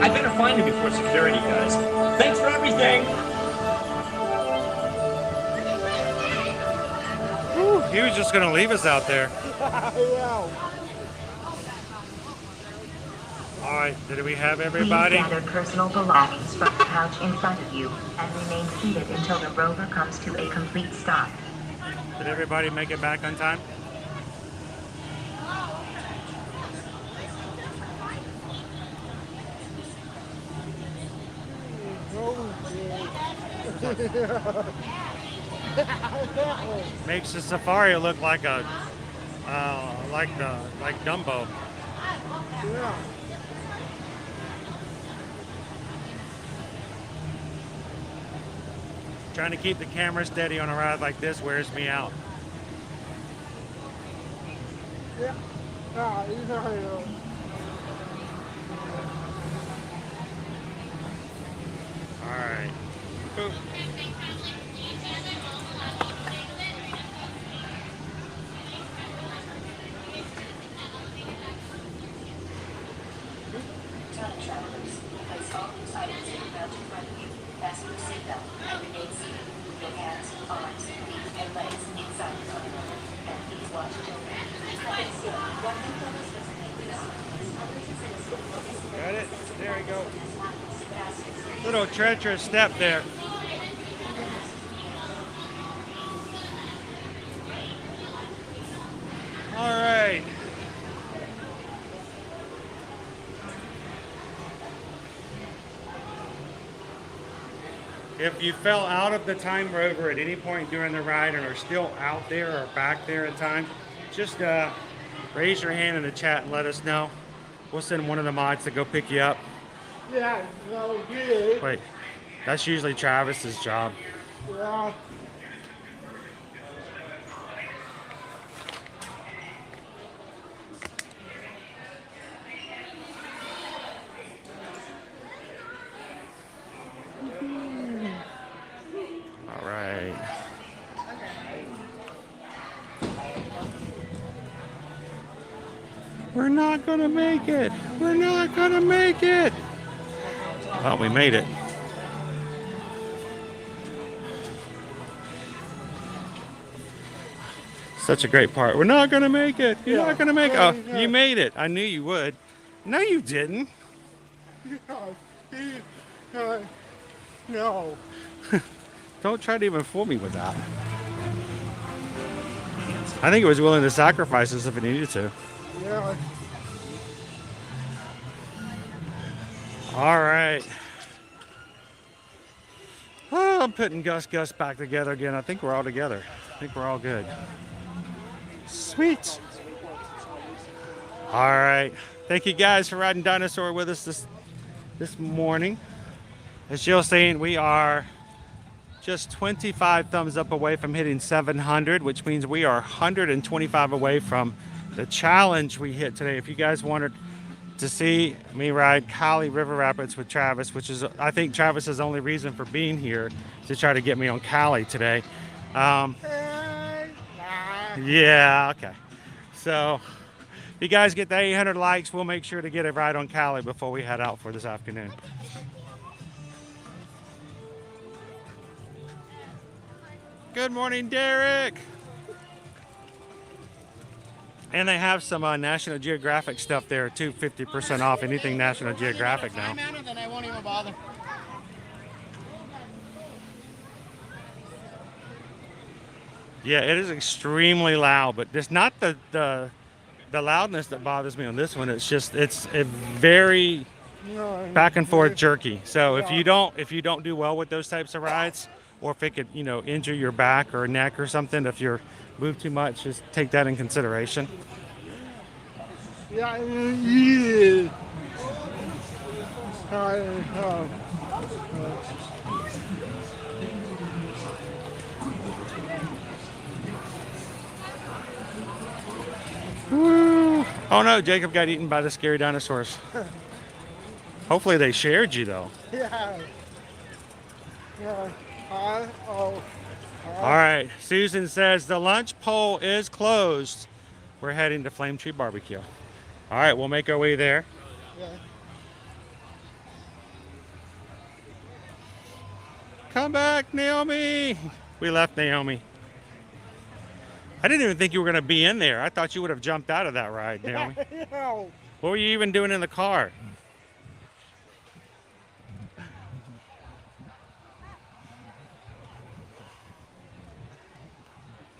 I better find him before security does. Thanks for everything! Whew, he was just gonna leave us out there. All right, did we have everybody? Please gather personal belongings from the pouch in front of you and remain seated until the rover comes to a complete stop. Did everybody make it back on time? Makes the safari look like a like Dumbo. Yeah. Trying to keep the camera steady on a ride like this wears me out. Yeah. All right. Place all these items in the pouch in front of you. Fasten your seatbelt and remain seated. Your hands, arms, feet, and legs inside the car. And please watch children. Got it? There we go. Little treacherous step there. All right. If you fell out of the time rover at any point during the ride and are still out there or back there at times, just raise your hand in the chat and let us know. We'll send one of the mods to go pick you up. Yeah, no good. Wait, that's usually Travis's job. Yeah. All right. We're not gonna make it. We're not gonna make it. Well, we made it. Such a great part. We're not gonna make it. You're not gonna make it. Oh, you made it. I knew you would. No, you didn't. No. Don't try to even fool me with that. I think it was willing to sacrifice us if it needed to. Yeah. All right. Oh, I'm putting Gus back together again. I think we're all together. I think we're all good. Sweet. All right. Thank you guys for riding Dinosaur with us this morning. As Jill's saying, we are just 25 thumbs up away from hitting 700, which means we are 125 away from the challenge we hit today. If you guys wanted to see me ride Cali River Rapids with Travis, which is, I think, Travis's only reason for being here, to try to get me on Cali today. Yeah, okay. So if you guys get the 800 likes, we'll make sure to get a ride on Cali before we head out for this afternoon. Good morning, Derek. And they have some National Geographic stuff there too, 50% off anything National Geographic now. Then I won't even bother. Yeah, it is extremely loud, but it's not the loudness that bothers me on this one. It's just it's a very back and forth jerky. So if you don't do well with those types of rides, or if it could, you know, injure your back or neck or something, if you're move too much, just take that in consideration. Yeah. Woo. Oh no, Jacob got eaten by the scary dinosaurs. Hopefully they shared you though. Yeah. Yeah. All right, Susan says the lunch pole is closed. We're heading to Flame Tree Barbecue. All right, we'll make our way there. Yeah. Come back, Naomi. We left Naomi. I didn't even think you were going to be in there. I thought you would have jumped out of that ride, Naomi. What were you even doing in the car?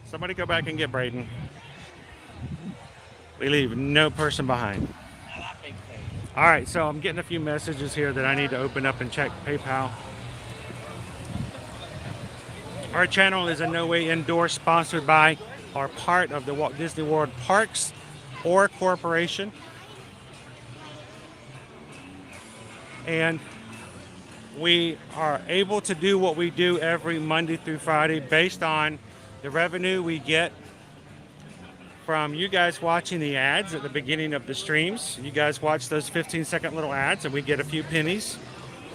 Somebody go back and get Braden. We leave no person behind. All right, so I'm getting a few messages here that I need to open up and check PayPal. Our channel is in no way endorsed, sponsored by, or part of the Walt Disney World Parks or Corporation. And we are able to do what we do every Monday through Friday based on the revenue we get from you guys watching the ads at the beginning of the streams. You guys watch those 15-second little ads and we get a few pennies.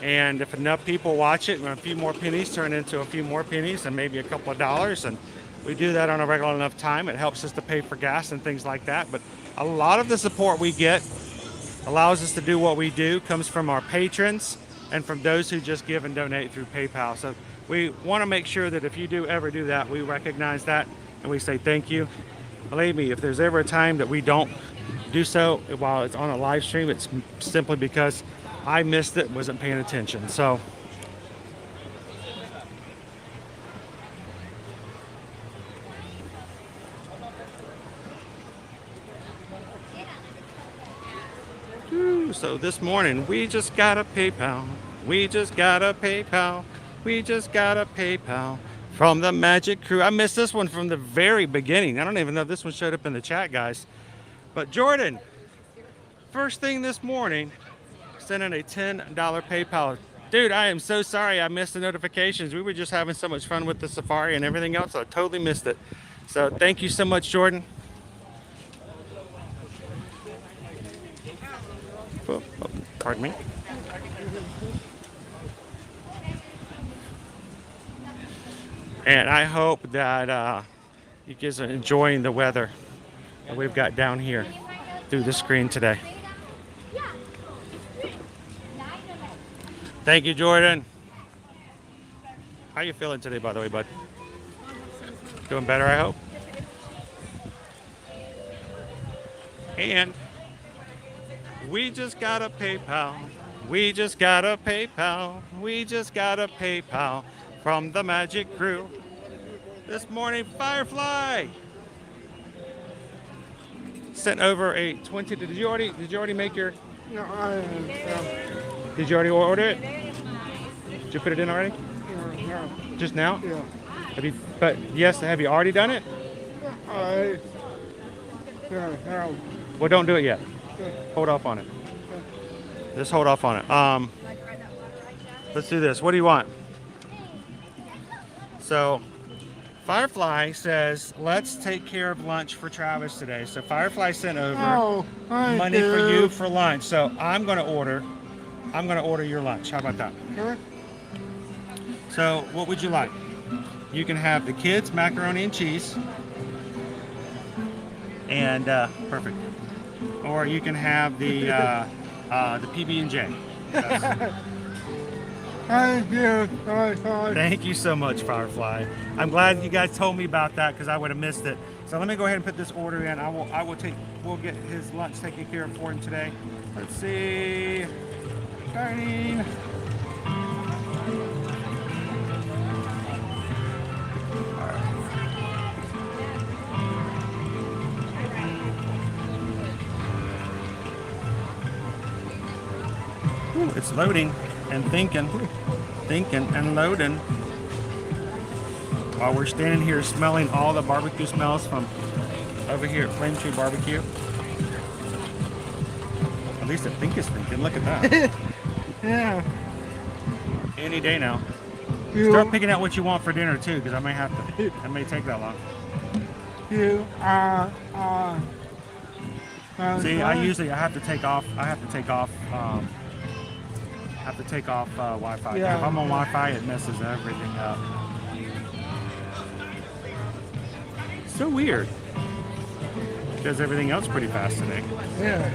And if enough people watch it, a few more pennies turn into a few more pennies and maybe a couple of dollars. And we do that on a regular enough time. It helps us to pay for gas and things like that. But a lot of the support we get allows us to do what we do, comes from our patrons and from those who just give and donate through PayPal. So we want to make sure that if you do ever do that, we recognize that and we say thank you. Believe me, if there's ever a time that we don't do so while it's on a live stream, it's simply because I missed it, wasn't paying attention. So so this morning we just got a PayPal. We just got a PayPal. We just got a PayPal from the Magic Crew. I missed this one from the very beginning. I don't even know if this one showed up in the chat, guys. But Jordan, first thing this morning, sent in a $10 PayPal. Dude, I am so sorry I missed the notifications. We were just having so much fun with the safari and everything else. I totally missed it. So thank you so much, Jordan. Oh, pardon me. And I hope that you guys are enjoying the weather that we've got down here. through the screen today. Thank you, Jordan. How you feeling today, by the way, bud? Doing better, I hope. And we just got a PayPal. We just got a PayPal. We just got a PayPal from the Magic Crew. This morning, Firefly sent over a 20. Did you already make your? No, I Did you already order it? Did you put it in already? yeah. Just now? Yeah. Have you? But yes, have you already done it? Yeah. Well, don't do it yet. Hold off on it. Just hold off on it. Let's do this. What do you want? So, Firefly says, let's take care of lunch for Travis today. So Firefly sent over money for you for lunch. So I'm gonna order your lunch. How about that? Sure. So what would you like? You can have the kids macaroni and cheese. And perfect. Or you can have the PB&J. Thank you. Thank you so much, Firefly. I'm glad you guys told me about that because I would have missed it. So let me go ahead and put this order in. We'll get his lunch taken care of for him today. Let's see. Starting. It's loading and thinking and loading. While we're standing here smelling all the barbecue smells from over here at Flame Tree Barbecue. At least I think it's thinking. Look at that. Yeah. Any day now. Start picking out what you want for dinner too, because I may have to. It may take that long. See, I have to take off. Wi-Fi. Yeah. If I'm on Wi-Fi, it messes everything up. So weird. Does everything else pretty fast today. Yeah.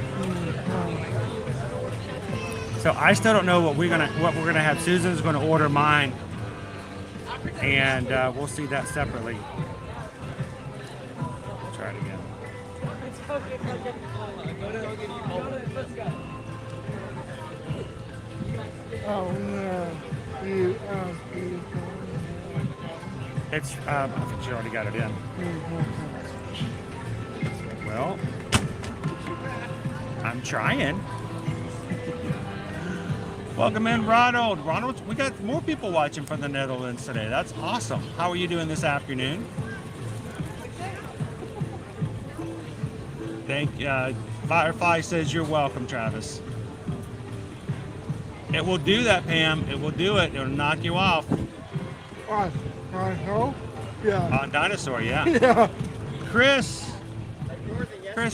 So I still don't know what we're gonna have. Susan's gonna order mine, and we'll see that separately. Try it again. Oh no. It's I think she already got it in. Well, I'm trying. Welcome in, Ronald. Ronald, we got more people watching from the Netherlands today. That's awesome. How are you doing this afternoon? Firefly says you're welcome, Travis. It will do that, Pam. It will do it. It'll knock you off. Yeah. On Dinosaur, yeah. Yeah. Chris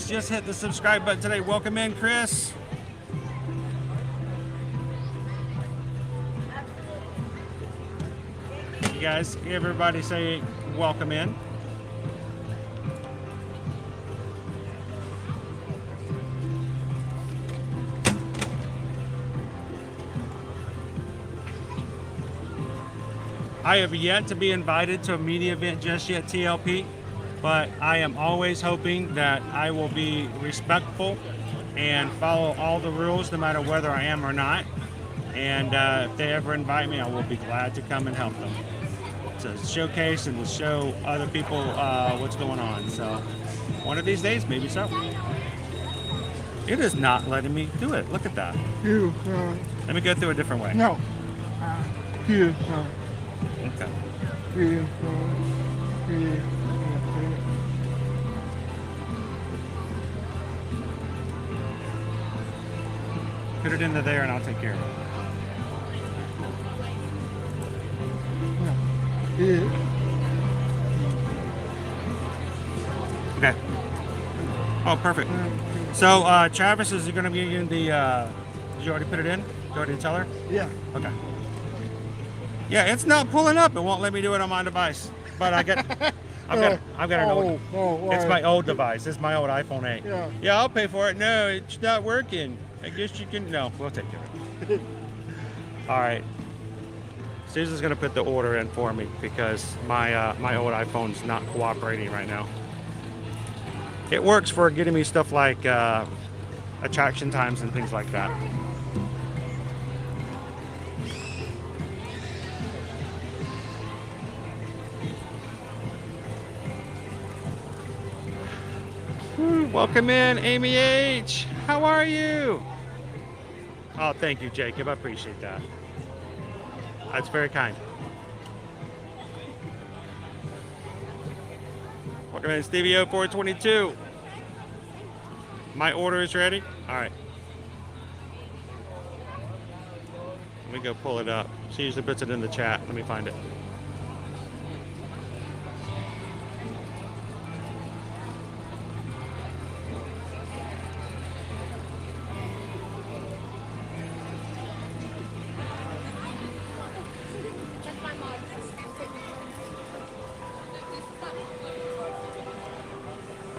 just hit the subscribe button today. Welcome in, Chris. You guys, everybody say welcome in. I have yet to be invited to a media event just yet, TLP, but I am always hoping that I will be respectful and follow all the rules no matter whether I am or not. And if they ever invite me, I will be glad to come and help them to showcase and to show other people what's going on. So one of these days, maybe so. It is not letting me do it. Look at that. Let me go through a different way. No. Okay. Put it into there and I'll take care of it. Okay. Oh, perfect. So, Travis, is going to be in the, did you already put it in? Did you already tell her? Yeah. Okay. Yeah, it's not pulling up. It won't let me do it on my device. But I get, I've got an old. It's why? my old device. It's my old iPhone 8. Yeah. Yeah, I'll pay for it. No, it's not working. I guess you can. No, we'll take care of it. All right. Susan's gonna put the order in for me because my old iPhone's not cooperating right now. It works for getting me stuff like attraction times and things like that. Welcome in, Amy H. How are you? Oh, thank you, Jacob. I appreciate that. That's very kind. Welcome in, Stevie 0422. My order is ready. All right. Let me go pull it up. She usually puts it in the chat. Let me find it.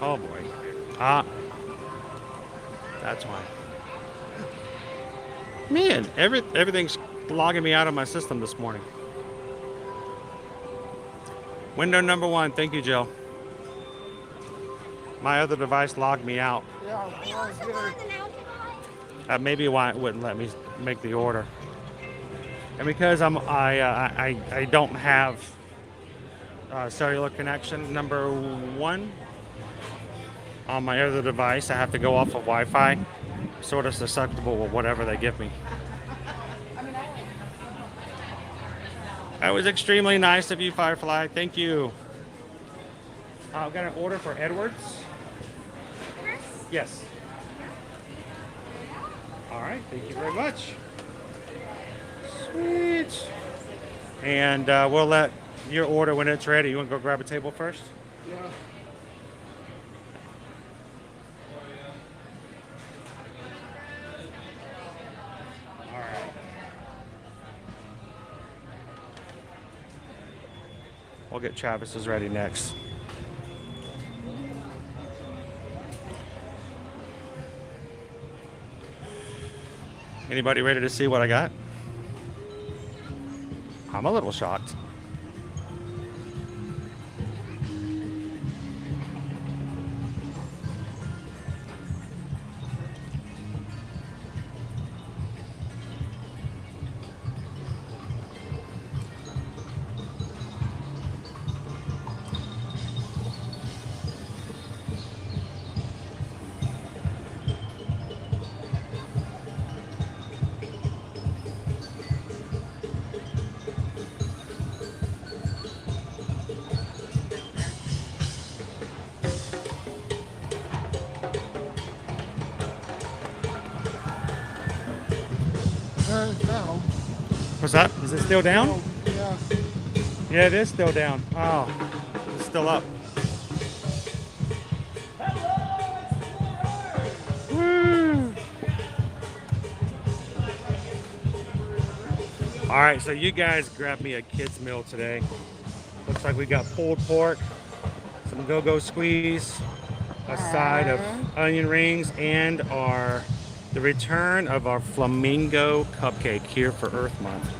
Oh boy. That's why. Man, everything's logging me out of my system this morning. Window number 1. Thank you, Jill. My other device logged me out. Maybe why it wouldn't let me make the order. And because I don't have cellular connection number 1 on my other device, I have to go off of Wi-Fi. Sort of susceptible with whatever they give me. That was extremely nice of you, Firefly. Thank you. I've got an order for Edwards. Yes. All right. Thank you very much. Sweet. And we'll let your order when it's ready. You want to go grab a table first? Yeah. We'll get Travis's ready next. Anybody ready to see what I got? I'm a little shocked. Down. What's that? Is it still down? Yeah. Yeah, it is still down. Oh, it's still up. Woo. All right, so you guys grabbed me a kid's meal today. Looks like we got pulled pork, some go-go squeeze, a side of onion rings, and the return of our flamingo cupcake here for Earth Month.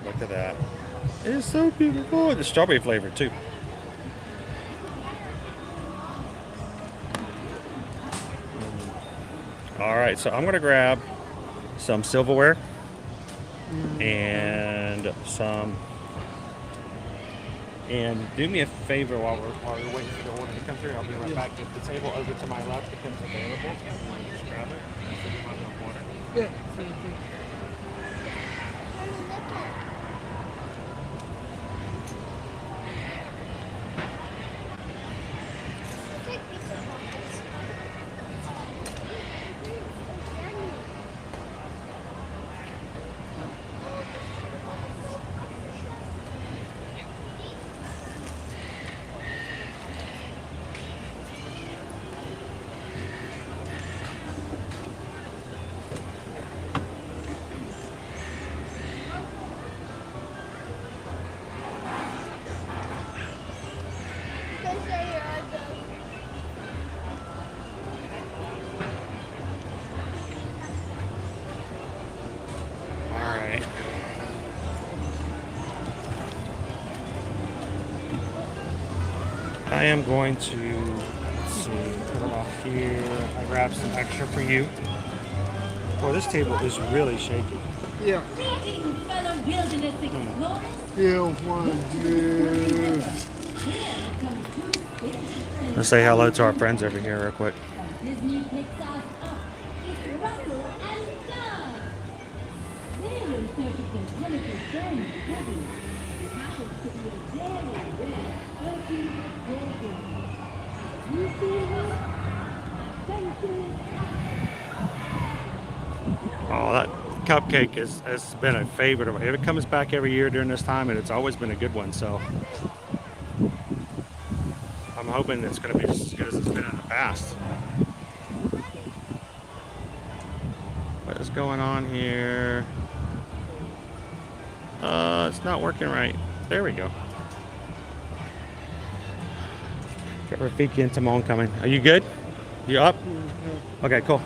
Look at that. It is so beautiful. It's strawberry flavored too. All right, so I'm gonna grab some silverware and do me a favor while we're waiting for the order to come through. I'll be right back. Get the table over to my left becomes available. Just grab it. So you might want order. Yeah. I am going to, let's see, put it off here. I grabbed some extra for you. Boy, this table is really shaky. Yeah. Yeah, one, yeah. Let's say hello to our friends over here real quick. Oh, that cupcake has been a favorite of mine. It comes back every year during this time, and it's always been a good one. So I'm hoping it's going to be just as good as it's been in the past. What is going on here? It's not working right. There we go. Got Rafiki and Timon coming. Are you good? You up? Okay, cool.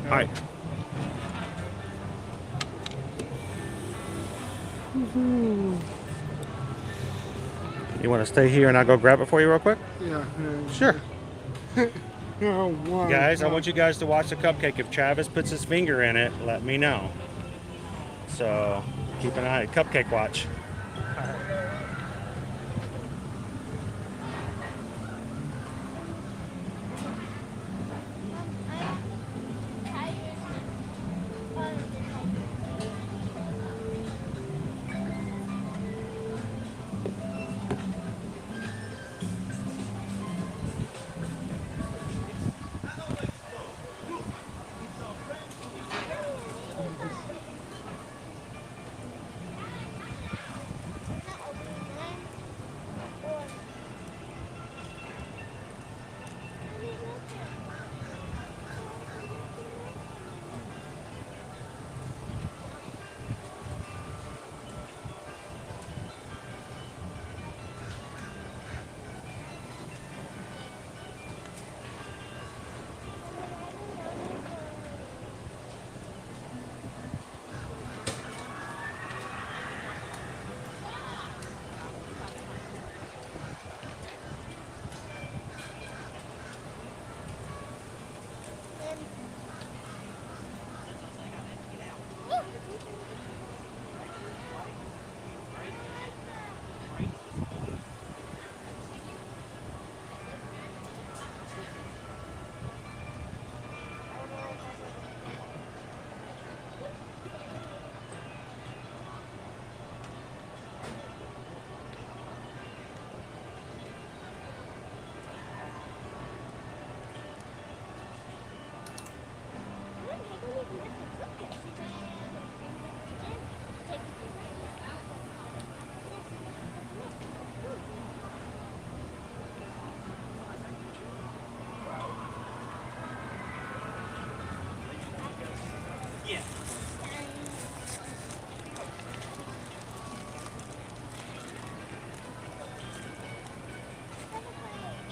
All right. You want to stay here and I'll go grab it for you real quick? Yeah. Sure. Oh, wow. Guys, I want you guys to watch the cupcake. If Travis puts his finger in it, let me know. So keep an eye. Cupcake watch.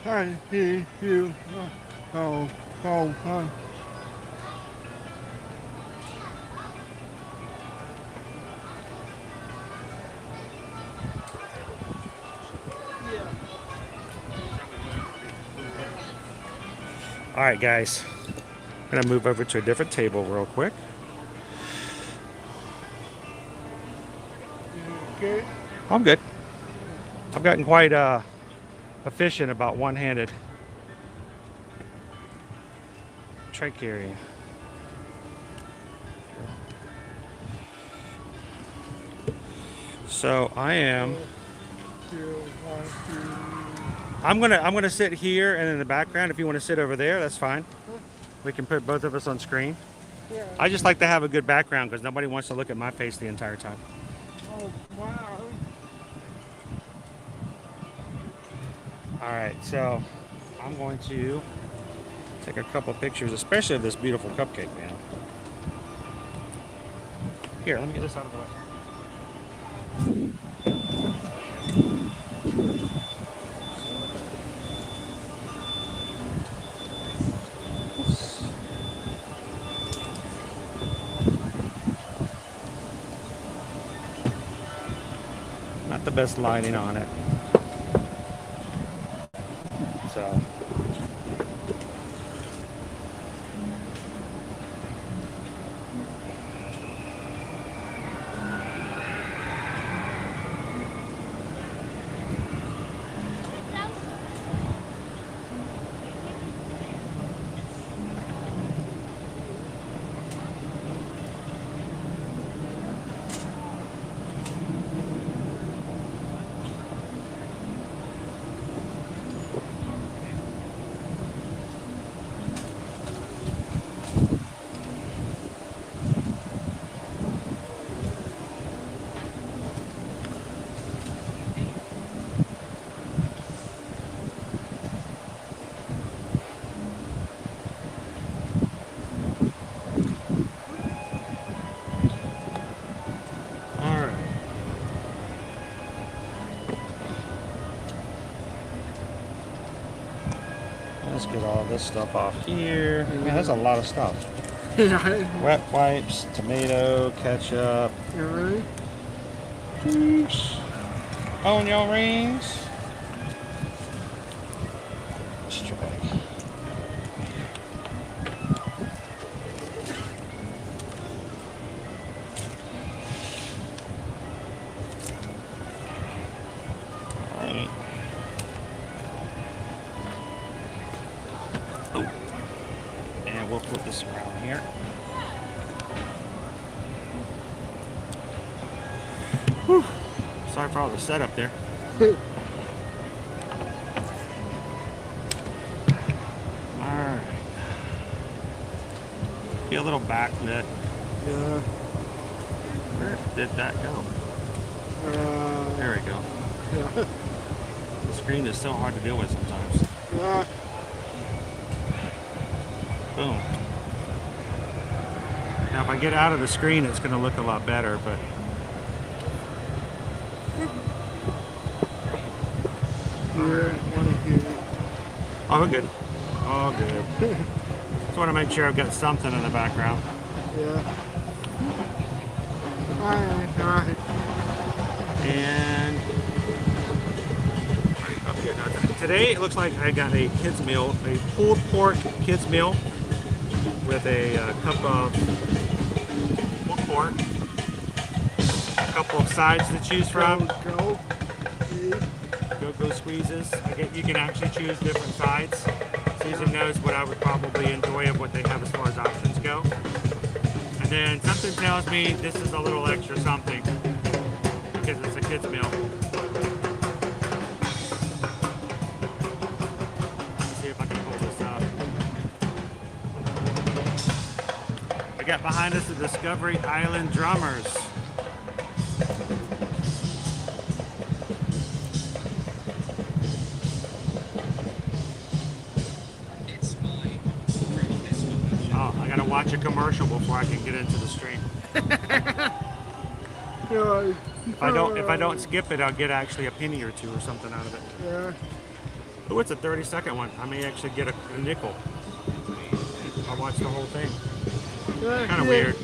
Hi, he, you, oh, huh. All right, guys. I'm going to move over to a different table real quick. Okay. I'm good. I've gotten quite efficient about one-handed tray carrying. So I am. I'm gonna sit here and in the background. If you want to sit over there, that's fine. We can put both of us on screen. I just like to have a good background because nobody wants to look at my face the entire time. Oh, wow. All right, so I'm going to take a couple pictures, especially of this beautiful cupcake, man. Here, let me get this out of the way. Not the best lighting on it. get all this stuff off here. Man, there's a lot of stuff. Yeah. Wet wipes, tomato, ketchup, You ready? juice, onion rings. Let's try. Alright. Oh. And we'll put this around here. Whew. Sorry for all the setup there. Alright. Get a little backlit. Yeah. Where did that go? There we go. Yeah. The screen is so hard to deal with sometimes. Yeah. Boom. Now if I get out of the screen, it's going to look a lot better, but oh, we're good. All good. Just want to make sure I've got something in the background. Yeah. Alright. And okay, today it looks like I got a kids meal, a pulled pork kids meal with a cup of pulled pork, a couple of sides to choose from. Go squeezes. You can actually choose different sides. Susan knows what I would probably enjoy of what they have as far as options go. And then something tells me this is a little extra something because it's a kid's meal. Let's see if I can pull this up. I got behind us the Discovery Island Drummers. Watch a commercial before I can get into the stream. If I don't skip it, I'll get actually a penny or two or something out of it. Yeah. Oh, it's a 30-second one. I may actually get a nickel. I'll watch the whole thing. Yeah, kind of weird.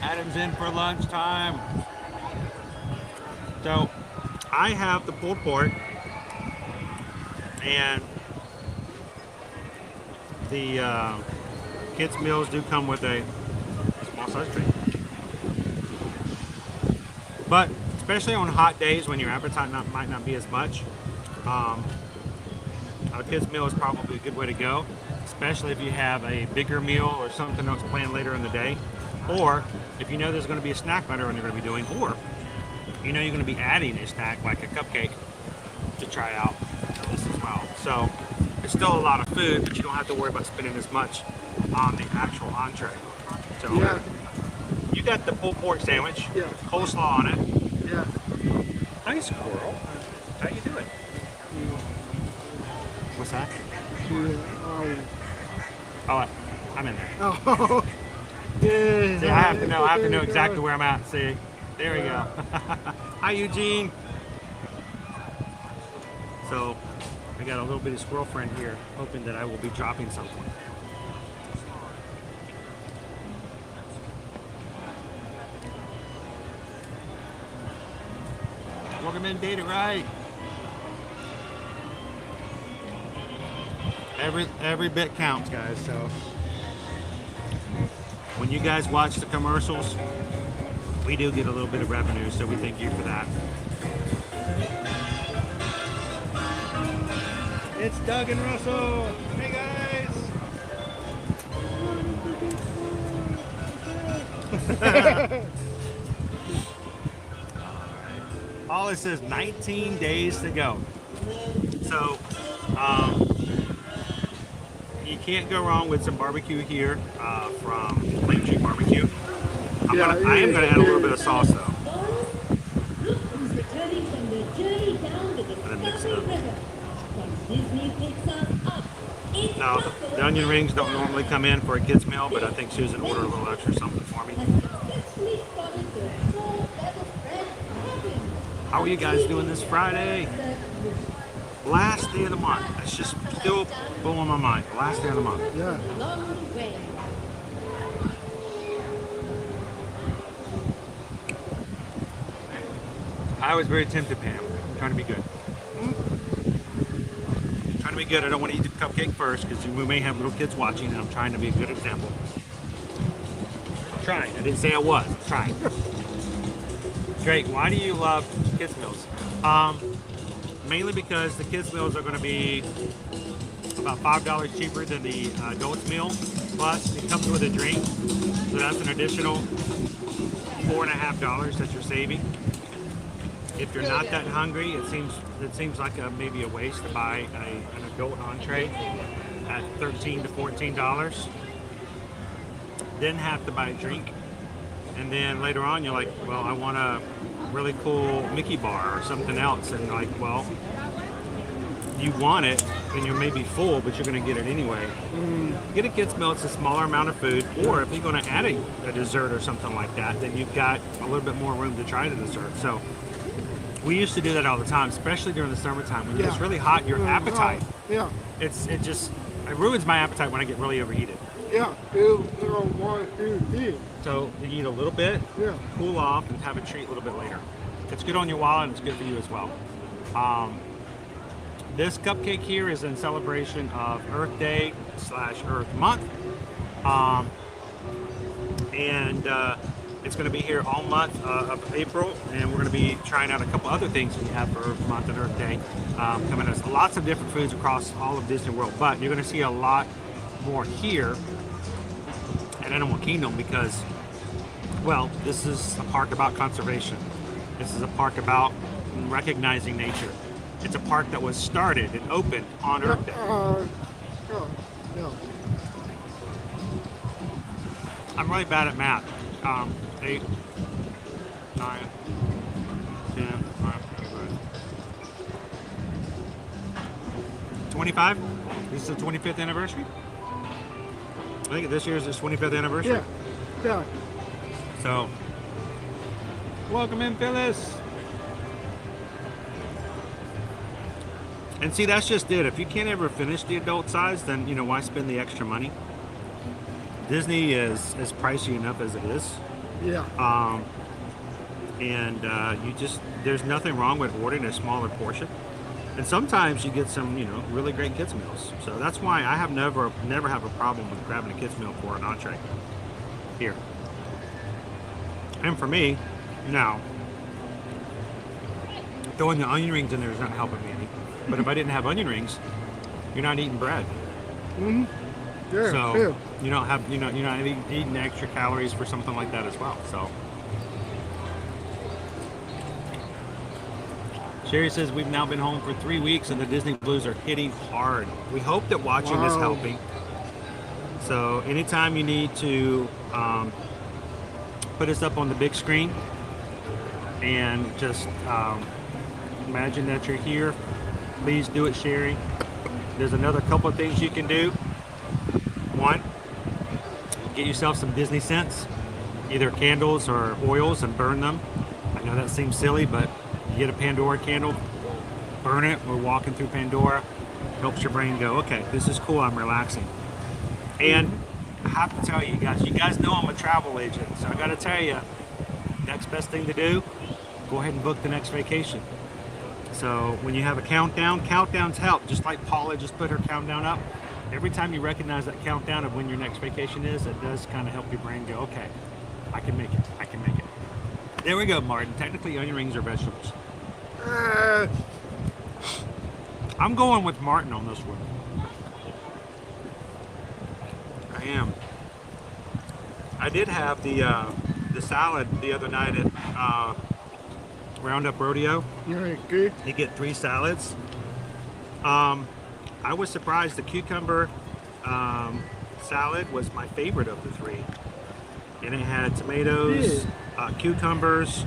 Adam's in for lunchtime. So I have the pulled pork and the kids meals do come with a small size drink. But especially on hot days when your appetite might not be as much, a kids meal is probably a good way to go, especially if you have a bigger meal or something else planned later in the day. Or if you know there's going to be a snack later on you're going to be doing, or you know you're going to be adding a snack like a cupcake to try out this as well. So it's still a lot of food, but you don't have to worry about spending as much on the actual entree. So yeah. You got the pulled pork sandwich, yeah. Coleslaw on it. Yeah. Hi, squirrel. How you doing? What's that? Oh, I'm in there. Oh. See, I have to know exactly where I'm at. See, there we go. Hi, Eugene. So, I got a little bitty squirrel friend here, hoping that I will be dropping something. Welcome in, Data Right. Every bit counts, guys. So when you guys watch the commercials, we do get a little bit of revenue, so we thank you for that. It's Doug and Russell. Hey guys. All it says 19 days to go. So you can't go wrong with some barbecue here from Lake Tree Barbecue. I am going to add a little bit of sauce though. I'm going to mix it up. Now, the onion rings don't normally come in for a kid's meal, but I think Susan ordered a little extra something for me. How are you guys doing this Friday? Last day of the month. It's just still blowing my mind. Last day of the month. Yeah. I was very tempted, Pam. I'm trying to be good. Trying to be good. I don't want to eat the cupcake first because we may have little kids watching, and I'm trying to be a good example. I'm trying. I didn't say I was. I'm trying. Drake, why do you love kids meals? Mainly because the kids meals are going to be about $5 cheaper than the adults meal. Plus, it comes with a drink, so that's an additional $4.50 that you're saving. If you're not that hungry, it seems like maybe a waste to buy an adult entree at $13 to $14. Then have to buy a drink, and then later on you're like, well, I want a really cool Mickey bar or something else, and like, well, you want it and you're maybe full, but you're going to get it anyway. Get a kid's meal. It's a smaller amount of food, or if you're going to add a dessert or something like that, then you've got a little bit more room to try the dessert. So we used to do that all the time, especially during the summertime when it's really hot. Your appetite, it ruins my appetite when I get really overheated. Yeah, you don't want to eat. So you eat a little bit, cool off, and have a treat a little bit later. It's good on your wallet, and it's good for you as well. This cupcake here is in celebration of Earth Day / Earth Month. It's going to be here all month of April, and we're going to be trying out a couple other things we have for Earth Month and Earth Day coming at us. Lots of different foods across all of Disney World, but you're going to see a lot more here at Animal Kingdom because, well, this is a park about conservation. This is a park about recognizing nature. It's a park that was started and opened on Earth Day. I'm really bad at math. 8, 9, 10, 25. This is the 25th anniversary. I think this year is his 25th anniversary. Yeah. So, welcome in, Phyllis. And see, that's just it. If you can't ever finish the adult size, then, you know, why spend the extra money? Disney is pricey enough as it is. Yeah. There's nothing wrong with ordering a smaller portion. And sometimes you get some, you know, really great kids meals. So that's why I have never have a problem with grabbing a kids meal for an entree here. And for me, now, throwing the onion rings in there is not helping me any. But if I didn't have onion rings, you're not eating bread. Mm-hmm. Yeah, so you don't have, you're not eating extra calories for something like that as well. So Sherry says we've now been home for 3 weeks and the Disney blues are hitting hard. We hope that watching is helping. So anytime you need to put us up on the big screen and just imagine that you're here, please do it, Sherry. There's another couple of things you can do. One, get yourself some Disney scents, either candles or oils, and burn them. I know that seems silly, but you get a Pandora candle, burn it. We're walking through Pandora. Helps your brain go, okay, this is cool, I'm relaxing. And I have to tell you guys know I'm a travel agent, so I gotta tell you, next best thing to do, go ahead and book the next vacation. So when you have a countdown, countdowns help. Just like Paula just put her countdown up. Every time you recognize that countdown of when your next vacation is, it does kind of help your brain go, okay, I can make it, I can make it. There we go, Martin. Technically, onion rings are vegetables. I'm going with Martin on this one. I am. I did have the salad the other night at Roundup Rodeo. You're good. You get 3 salads. I was surprised the cucumber salad was my favorite of the 3. And it had tomatoes, cucumbers,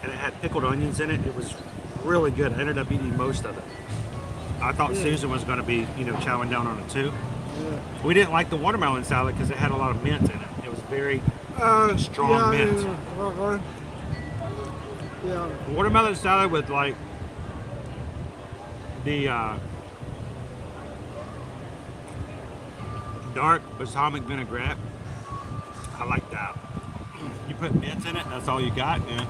and it had pickled onions in it. It was really good. I ended up eating most of it. I thought Susan was going to be, you know, chowing down on it too. We didn't like the watermelon salad because it had a lot of mint in it. It was very strong mint. Watermelon salad with like the dark balsamic vinaigrette. I like that. You put mint in it, that's all you got, man.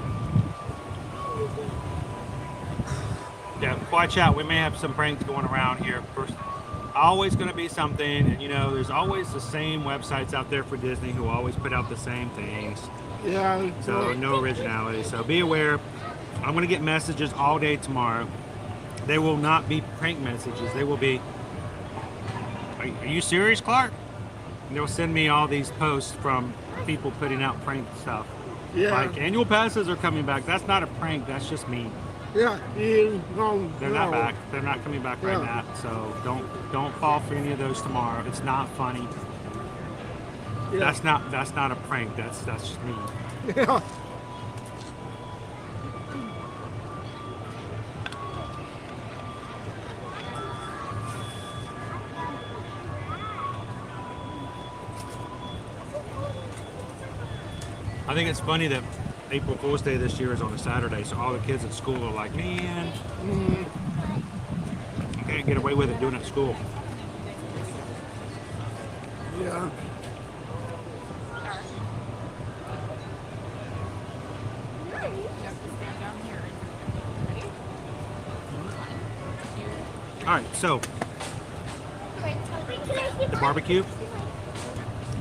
Yeah, watch out. We may have some pranks going around here. First, always going to be something, and you know, there's always the same websites out there for Disney who always put out the same things. Yeah. So no originality. So be aware. I'm going to get messages all day tomorrow. They will not be prank messages. They will be, are you serious, Clark? And they'll send me all these posts from people putting out prank stuff. Yeah. Like annual passes are coming back. That's not a prank. That's just me. Yeah. They're not back. They're not coming back right now. So don't fall for any of those tomorrow. It's not funny. Yeah. That's not a prank. That's just me. Yeah. I think it's funny that April Fool's Day this year is on a Saturday, so all the kids at school are like, man, you can't get away with it doing it at school. Yeah. All right, so the barbecue,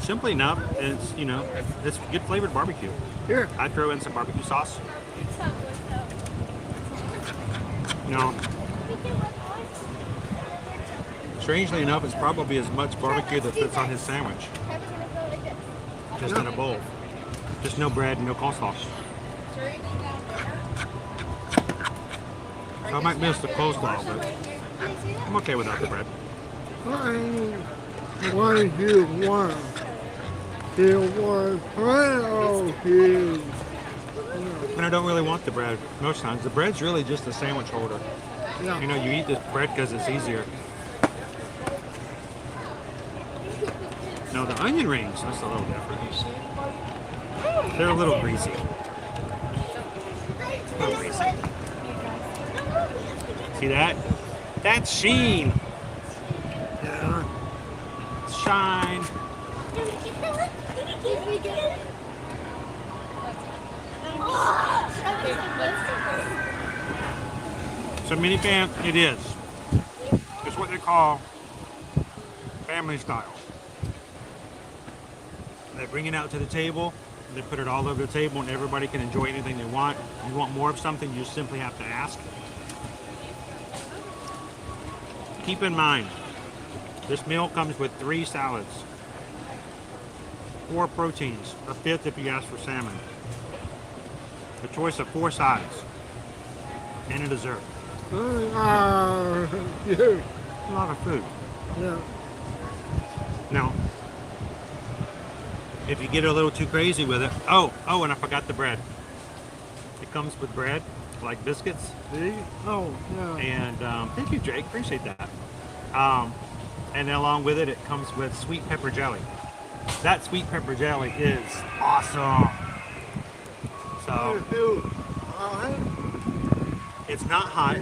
simply enough, it's, you know, it's good flavored barbecue. Here. I throw in some barbecue sauce. No. Strangely enough, it's probably as much barbecue that fits on his sandwich. Just in a bowl. Just no bread and no coleslaw. So I might miss the coleslaw, but I'm okay without the bread. What you want? You want bread or you? And I don't really want the bread most times. The bread's really just a sandwich holder. Yeah. You know, you eat this bread because it's easier. No, the onion rings, that's a little different. They're a little greasy. A little greasy. See that? That's sheen. Yeah. Shine. So minivan, it is. It's what they call family style. They bring it out to the table, they put it all over the table, and everybody can enjoy anything they want. If you want more of something, you simply have to ask. Keep in mind, this meal comes with 3 salads, 4 proteins, a 5th if you ask for salmon, a choice of 4 sides, and a dessert. Yeah. A lot of food. Yeah. Now, if you get a little too crazy with it, oh, and I forgot the bread. It comes with bread, like biscuits. Oh, yeah. And thank you, Jake. Appreciate that. And then along with it, it comes with sweet pepper jelly. That sweet pepper jelly is awesome. So it's not hot.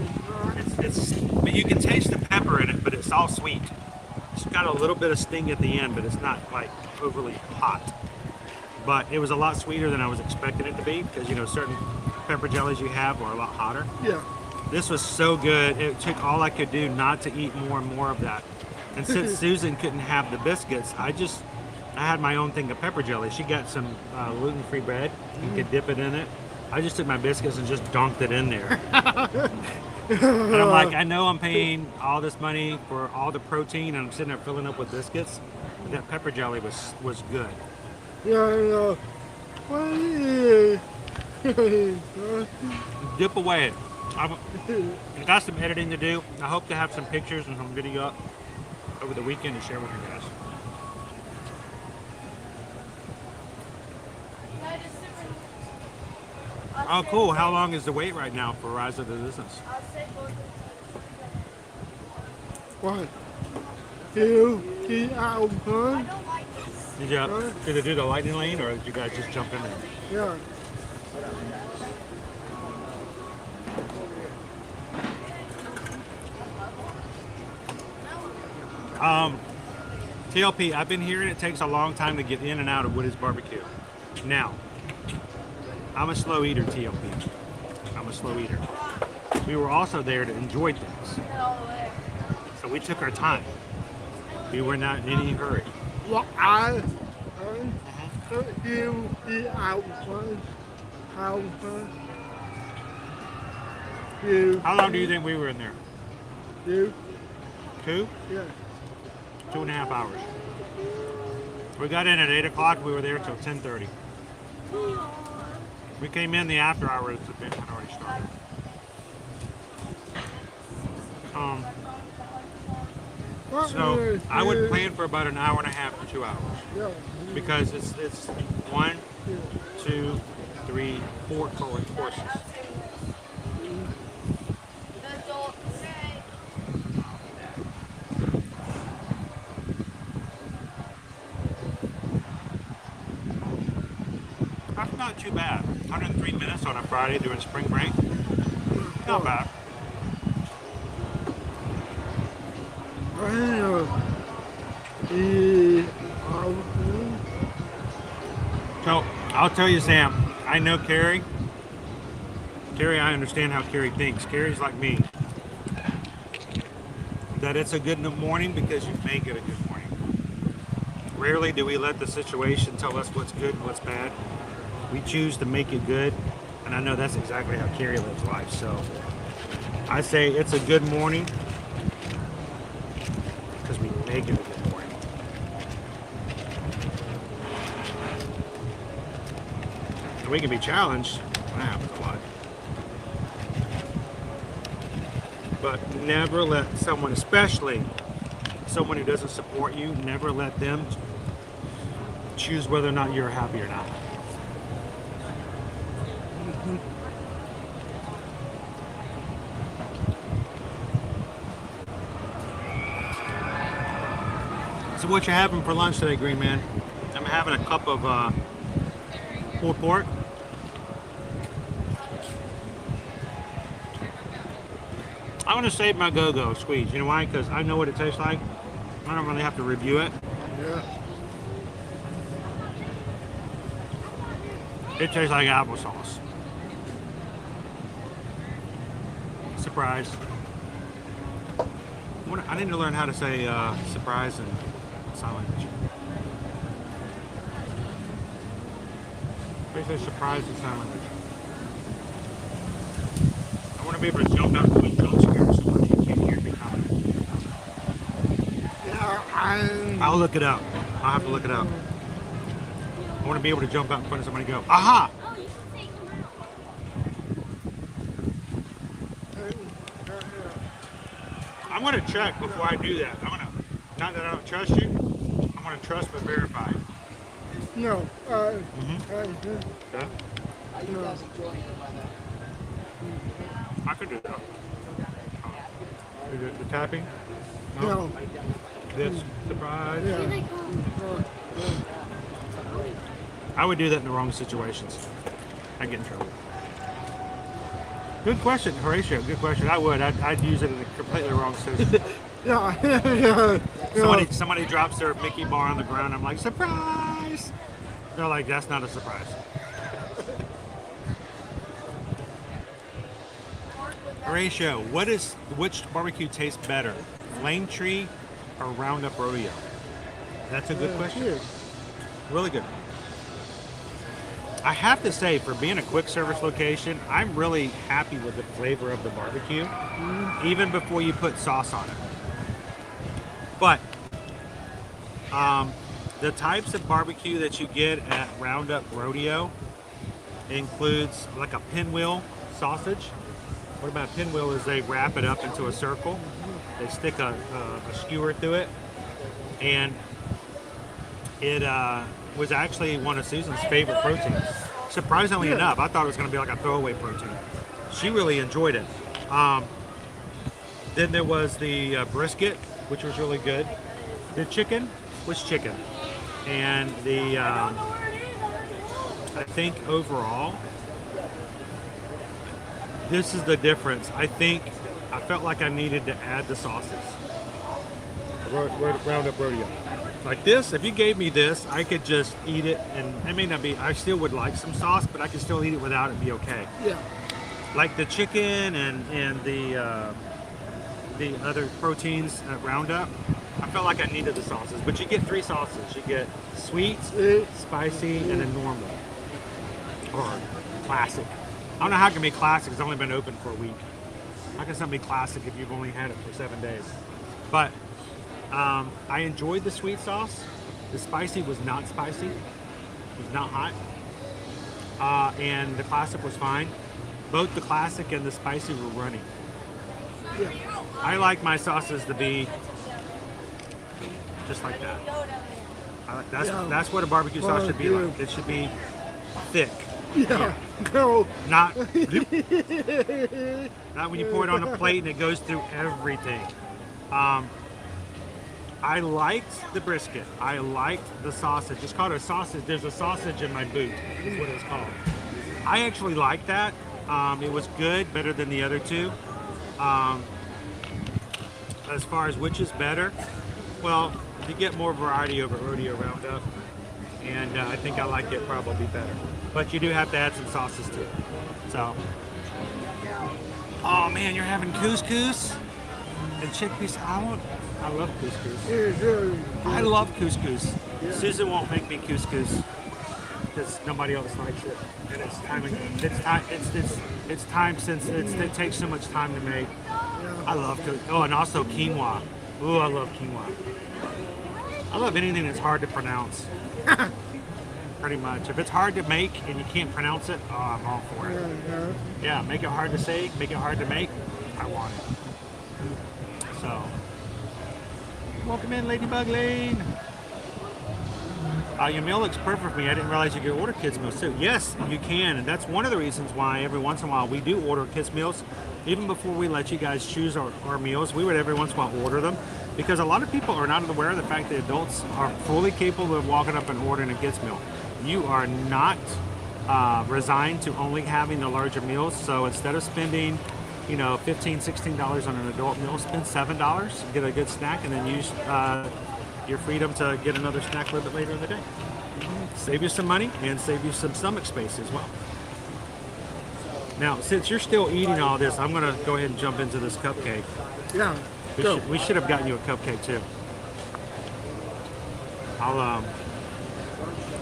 But you can taste the pepper in it, but it's all sweet. It's got a little bit of sting at the end, but it's not like overly hot. But it was a lot sweeter than I was expecting it to be, because you know certain pepper jellies you have are a lot hotter. Yeah. This was so good. It took all I could do not to eat more and more of that. And since Susan couldn't have the biscuits, I had my own thing of pepper jelly. She got some gluten-free bread. You could dip it in it. I just took my biscuits and just dunked it in there. And I'm like, I know I'm paying all this money for all the protein, and I'm sitting there filling up with biscuits. But that pepper jelly was good. Yeah. Dip away. I got some editing to do. I hope to have some pictures and some video up over the weekend to share with you guys. Oh, cool. How long is the wait right now for Rise of the Resistance? 1, 2, 3 out 1. Did they do the lightning lane, or did you guys just jump in there? Yeah. TLP, I've been hearing it takes a long time to get in and out of Woody's Barbecue. Now, I'm a slow eater, TLP. I'm a slow eater. We were also there to enjoy things. So we took our time. We were not in any hurry. Well, I 2, 3 out 1. Out 1. How long do you think we were in there? 2. 2? Yeah. 2.5 hours. We got in at 8 o'clock. We were there till 10:30. We came in the after hours. The event had already started. So I would plan for about an hour and a half to 2 hours. Yeah. Because it's 1, 2, 3, 4 courses. That's not too bad. 103 minutes on a Friday during spring break. Not bad. So I'll tell you, Sam, I know Carrie. Carrie, I understand how Carrie thinks. Carrie's like me. That it's a good morning because you make it a good morning. Rarely do we let the situation tell us what's good and what's bad. We choose to make it good, and I know that's exactly how Carrie lives life. So I say it's a good morning because we make it a good morning. And we can be challenged. That happens a lot. But never let someone, especially someone who doesn't support you, never let them choose whether or not you're happy or not. So what you having for lunch today, Green Man? I'm having a cup of pulled pork. I'm gonna save my go-go squeeze. You know why? Because I know what it tastes like. I don't really have to review it. Yeah. It tastes like applesauce. Surprise. I need to learn how to say surprise in sign language. They say surprise in sign language. I want to be able to jump out and jump scares so you can't hear me coming. Yeah, I'll look it up. I'll have to look it up. I want to be able to jump out in front of somebody and go, aha! I'm going to check before I do that. I'm going to, not that I don't trust you, I'm going to trust but verify. No. Yeah? No. I could do that. The tapping? No. This surprise? Yeah. I would do that in the wrong situations. I'd get in trouble. Good question, Horatio. Good question. I would. I'd use it in a completely wrong situation. Yeah. Somebody drops their Mickey bar on the ground. I'm like, surprise! They're like, that's not a surprise. Horatio, which barbecue tastes better, Flame Tree or Roundup Rodeo? That's a good question. Really good. I have to say, for being a quick service location, I'm really happy with the flavor of the barbecue, even before you put sauce on it. But the types of barbecue that you get at Roundup Rodeo includes like a pinwheel sausage. What about a pinwheel is they wrap it up into a circle. They stick a skewer through it. And it was actually one of Susan's favorite proteins. Surprisingly enough, I thought it was going to be like a throwaway protein. She really enjoyed it. Then there was the brisket, which was really good. The chicken was chicken. And the, I think overall, this is the difference. I felt like I needed to add the sauces. Roundup Rodeo. Like this, if you gave me this, I could just eat it, and it may not be, I still would like some sauce, but I could still eat it without it and be okay. Yeah. Like the chicken and the other proteins at Roundup, I felt like I needed the sauces. But you get 3 sauces. You get sweet, spicy, and then normal. Or classic. I don't know how it can be classic. It's only been open for a week. How can something be classic if you've only had it for 7 days? But I enjoyed the sweet sauce. The spicy was not spicy. It was not hot. And the classic was fine. Both the classic and the spicy were running. Yeah. I like my sauces to be just like that. That's what a barbecue sauce should be like. It should be thick. Yeah. Go. Not when you pour it on a plate and it goes through everything. I liked the brisket. I liked the sausage. It's called a sausage. There's a sausage in my boot, is what it's called. I actually liked that. It was good, better than the other 2. As far as which is better, well, you get more variety over Rodeo Roundup, and I think I like it probably better. But you do have to add some sauces to it. So, oh man, you're having couscous and chickpeas. I love couscous. I love couscous. Yeah. Susan won't make me couscous because nobody else likes it, and it's time. It's time since it takes so much time to make. I love couscous. Oh, and also quinoa. Ooh, I love quinoa. I love anything that's hard to pronounce. Pretty much. If it's hard to make and you can't pronounce it, oh, I'm all for it. Yeah, make it hard to say, make it hard to make. I want it. So, welcome in, Ladybug Lane. Your meal looks perfect for me. I didn't realize you could order kids' meals too. Yes, you can, and that's one of the reasons why every once in a while we do order kids' meals. Even before we let you guys choose our meals, we would every once in a while order them, because a lot of people are not aware of the fact that adults are fully capable of walking up and ordering a kids' meal. You are not resigned to only having the larger meals, so instead of spending $15, $16 on an adult meal, spend $7, get a good snack, and then use your freedom to get another snack a little bit later in the day. Save you some money and save you some stomach space as well. Now, since you're still eating all this, I'm gonna go ahead and jump into this cupcake. Yeah. We should have gotten you a cupcake too.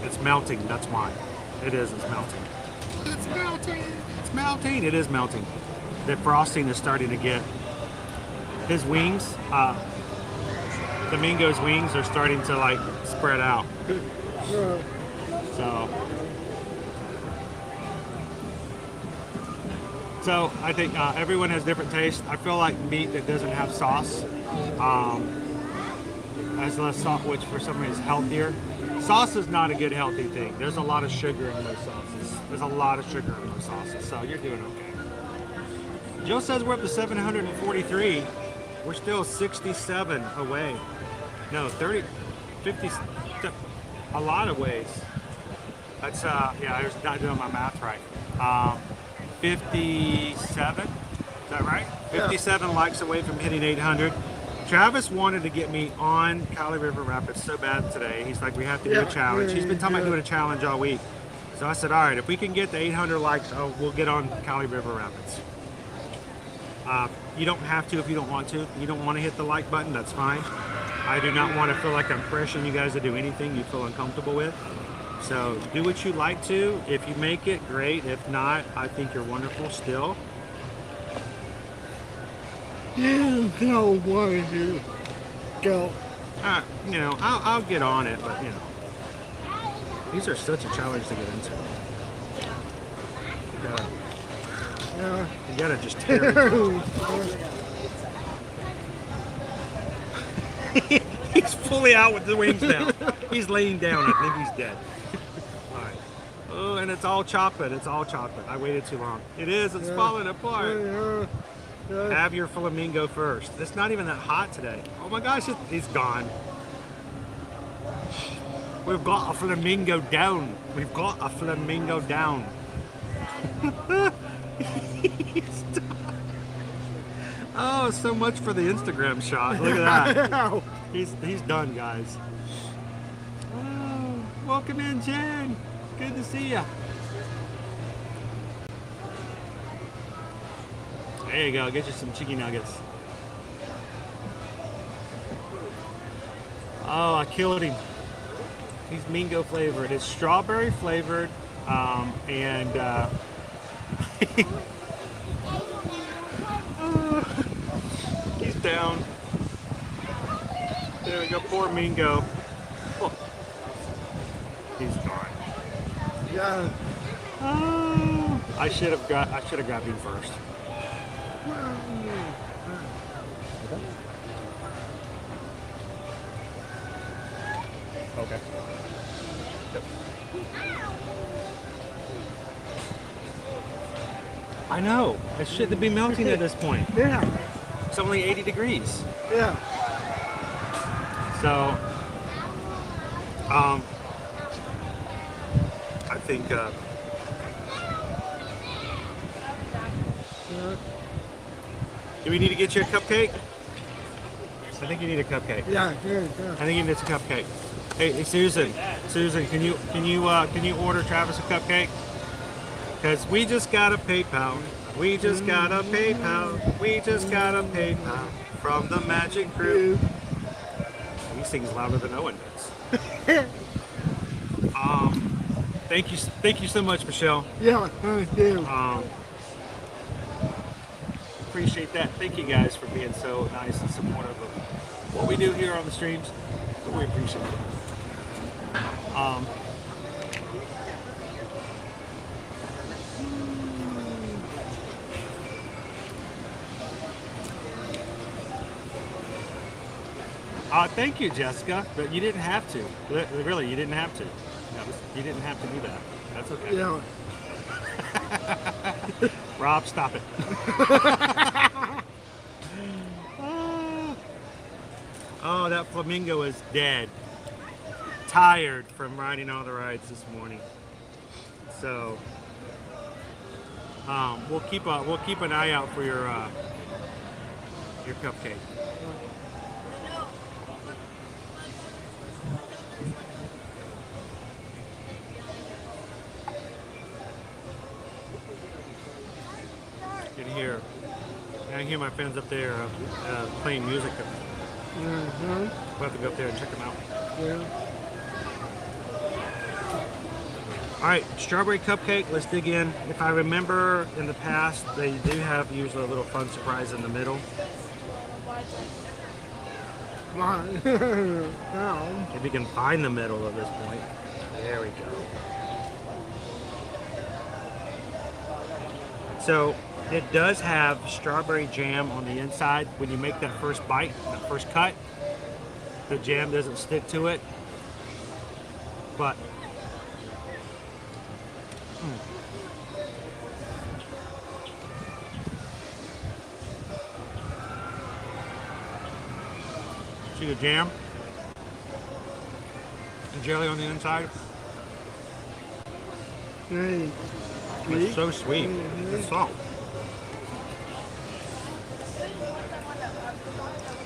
It's melting, that's why. It is, it's melting. It's melting, it's melting. It is melting. The frosting is starting to get, his wings, Domingo's wings are starting to like spread out. So I think everyone has different tastes. I feel like meat that doesn't have sauce has less salt, which for some reason is healthier. Sauce is not a good healthy thing. There's a lot of sugar in those sauces. There's a lot of sugar in those sauces, so you're doing okay. Joe says we're up to 743. We're still 67 away. No, 30, 50, a lot of ways. That's, yeah, I was not doing my math right. 57, is that right? 57 likes away from hitting 800. Travis wanted to get me on Kali River Rapids so bad today. He's like, we have to do a challenge. He's been talking about doing a challenge all week. So I said, all right, if we can get the 800 likes, we'll get on Kali River Rapids. You don't have to if you don't want to. You don't want to hit the like button, that's fine. I do not want to feel like I'm pressuring you guys to do anything you feel uncomfortable with. So do what you like to. If you make it, great. If not, I think you're wonderful still. You don't want to do. Go. You know, I'll get on it, but you know, these are such a challenge to get into. You gotta just tear it. He's fully out with the wings now. He's laying down. I think he's dead. All right. Oh, and it's all chocolate. It's all chocolate. I waited too long. It is. It's falling apart. Have your flamingo first. It's not even that hot today. Oh my gosh, he's gone. We've got a flamingo down. We've got a flamingo down. Oh, so much for the Instagram shot. Look at that. He's done, guys. Oh, welcome in, Jen. Good to see you. There you go. Get you some chicken nuggets. Oh, I killed him. He's mango flavored. It's strawberry flavored, and he's down. There we go. Poor Mingo. Oh. He's gone. Yeah. Oh. I should have grabbed him first. Okay. Yep. I know. It shouldn't be melting at this point. Yeah. It's only 80 degrees. Yeah. So, I think, do we need to get you a cupcake? I think you need a cupcake. Yeah. I think you need a cupcake. Hey, Susan, can you order Travis a cupcake? Because we just got a PayPal. We just got a PayPal. We just got a PayPal from the Magic Crew. He sings louder than Owen does. Thank you so much, Michelle. Yeah, thank you. Appreciate that. Thank you guys for being so nice and supportive of what we do here on the streams. We appreciate it. Thank you, Jessica, but you didn't have to. Really, you didn't have to. You didn't have to do that. That's okay. Yeah. Rob, stop it. Oh, that flamingo is dead. Tired from riding all the rides this morning. So we'll keep an eye out for your cupcake. I can hear my friends up there playing music. We'll have to go up there and check them out. Yeah. All right, strawberry cupcake. Let's dig in. If I remember in the past, they do have usually a little fun surprise in the middle. If you can find the middle at this point. There we go. So it does have strawberry jam on the inside. When you make that first bite, that first cut, the jam doesn't stick to it. But see the jam? The jelly on the inside? It's so sweet. The salt.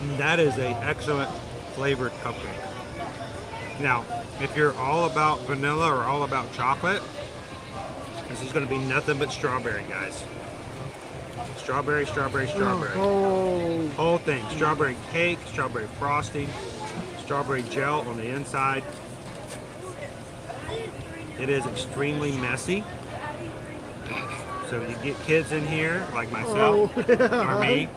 And that is an excellent flavored cupcake. Now, if you're all about vanilla or all about chocolate, this is going to be nothing but strawberry, guys. Strawberry, strawberry, strawberry. Whole thing. Strawberry cake, strawberry frosting, strawberry gel on the inside. It is extremely messy. So you get kids in here, like myself, or me.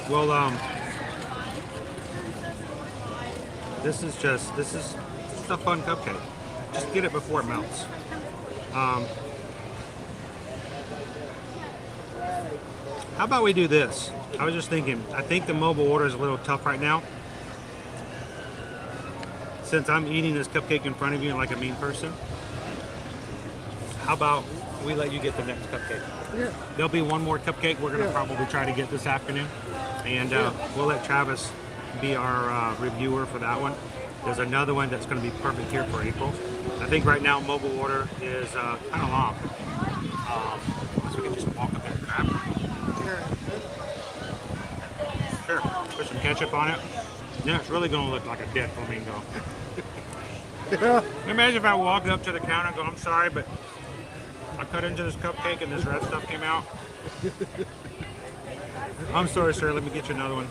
Well, this is a fun cupcake. Just get it before it melts. How How about we do this? I was just thinking, I think the mobile order is a little tough right now. Since I'm eating this cupcake in front of you like a mean person, how about we let you get the next cupcake? Yeah. There'll be one more cupcake we're going to probably try to get this afternoon. And we'll let Travis be our reviewer for that one. There's another one that's going to be perfect here for April. I think right now mobile order is kind of long. So we can just walk up there and grab it. Sure, put some ketchup on it. Yeah, it's really going to look like a dead flamingo. Imagine if I walked up to the counter and go, I'm sorry, but I cut into this cupcake and this red stuff came out. I'm sorry, sir, let me get you another one.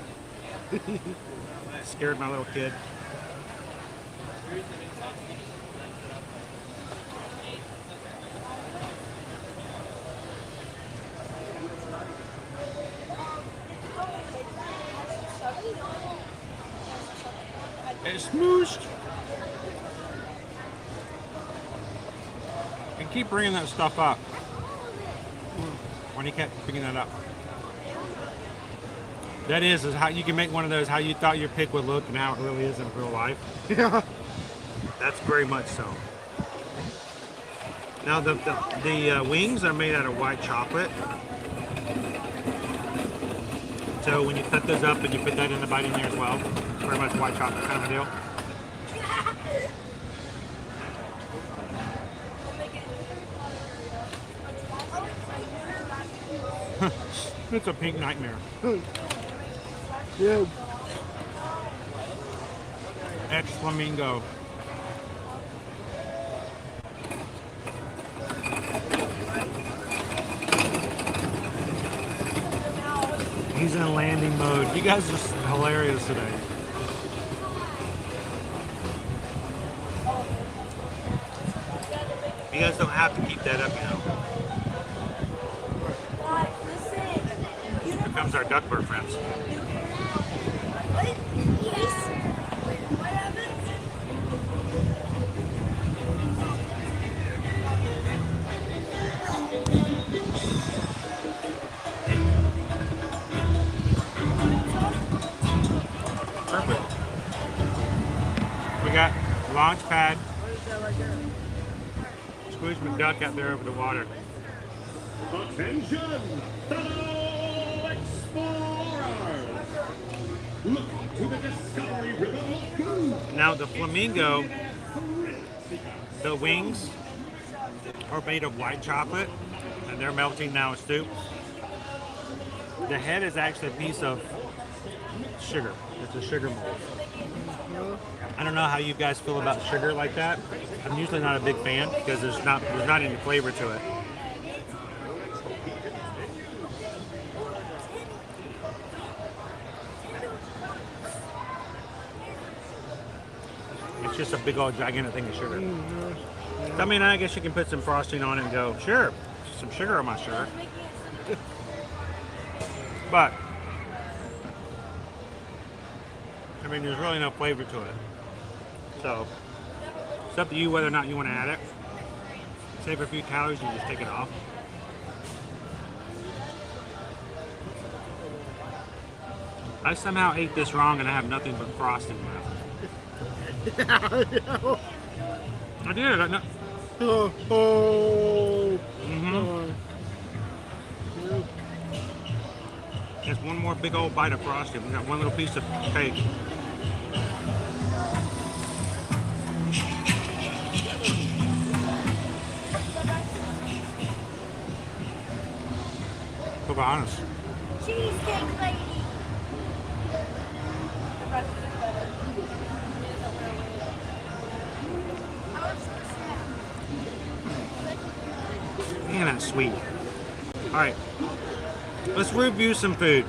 Scared my little kid. It's smooshed. And keep bringing that stuff up. When you kept bringing that up. That is how you can make one of those how you thought your pick would look and how it really is in real life. Yeah. That's very much so. Now the wings are made out of white chocolate. So when you cut those up and you put that in the bite in there as well, very much white chocolate kind of a deal. It's a pink nightmare. Yeah. Ex-flamingo. He's in landing mode. You guys are hilarious today. You guys don't have to keep that up, you know. Here comes our duck bird friends. Perfect. We got launch pad. Squeeze McDuck out there over the water. Attention, fellow explorers! Look to the Discovery River of food. Now the flamingo, the wings are made of white chocolate, and they're melting now too. The head is actually a piece of sugar. It's a sugar mold. I don't know how you guys feel about sugar like that. I'm usually not a big fan because there's not any flavor to it. It's just a big old gigantic thing of sugar. I mean, I guess you can put some frosting on it and go, sure, some sugar on my sugar. But I mean, there's really no flavor to it. So it's up to you whether or not you want to add it. Save a few calories and just take it off. I somehow ate this wrong and I have nothing but frosting left. I did. I know. Just one more big old bite of frosting. We got one little piece of cake. To be honest. Cheesecake lady. Man, that's sweet. All right, let's review some food.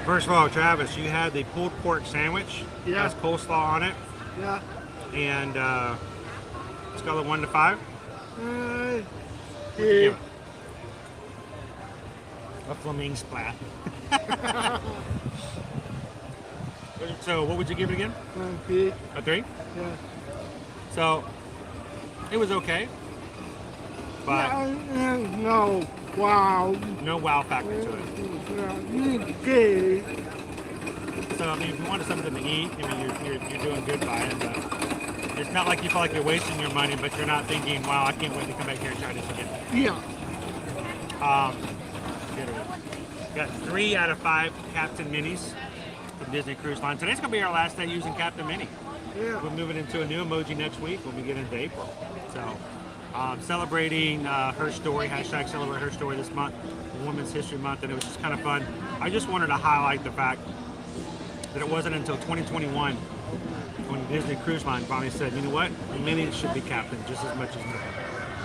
First of all, Travis, you had the pulled pork sandwich. Yeah. Has coleslaw on it. Yeah. And scale of 1 to 5. Yeah. A flamingo splat. So, what would you give it again? A 3. Yeah. So, it was okay. but No, wow. no wow factor to it. Okay. So I mean, if you wanted something to eat, I mean, you're doing good by it. But it's not like you feel like you're wasting your money, but you're not thinking, wow, I can't wait to come back here and try this again. Yeah. Got 3 out of 5 Captain Minis from Disney Cruise Line. Today's gonna be our last day using Captain Mini. Yeah. We're moving into a new emoji next week when we get into April. So, celebrating her story, hashtag celebrate her story this month, Women's History Month, and it was just kind of fun. I just wanted to highlight the fact that it wasn't until 2021 when Disney Cruise Line finally said, you know what, Minnie should be captain just as much as me.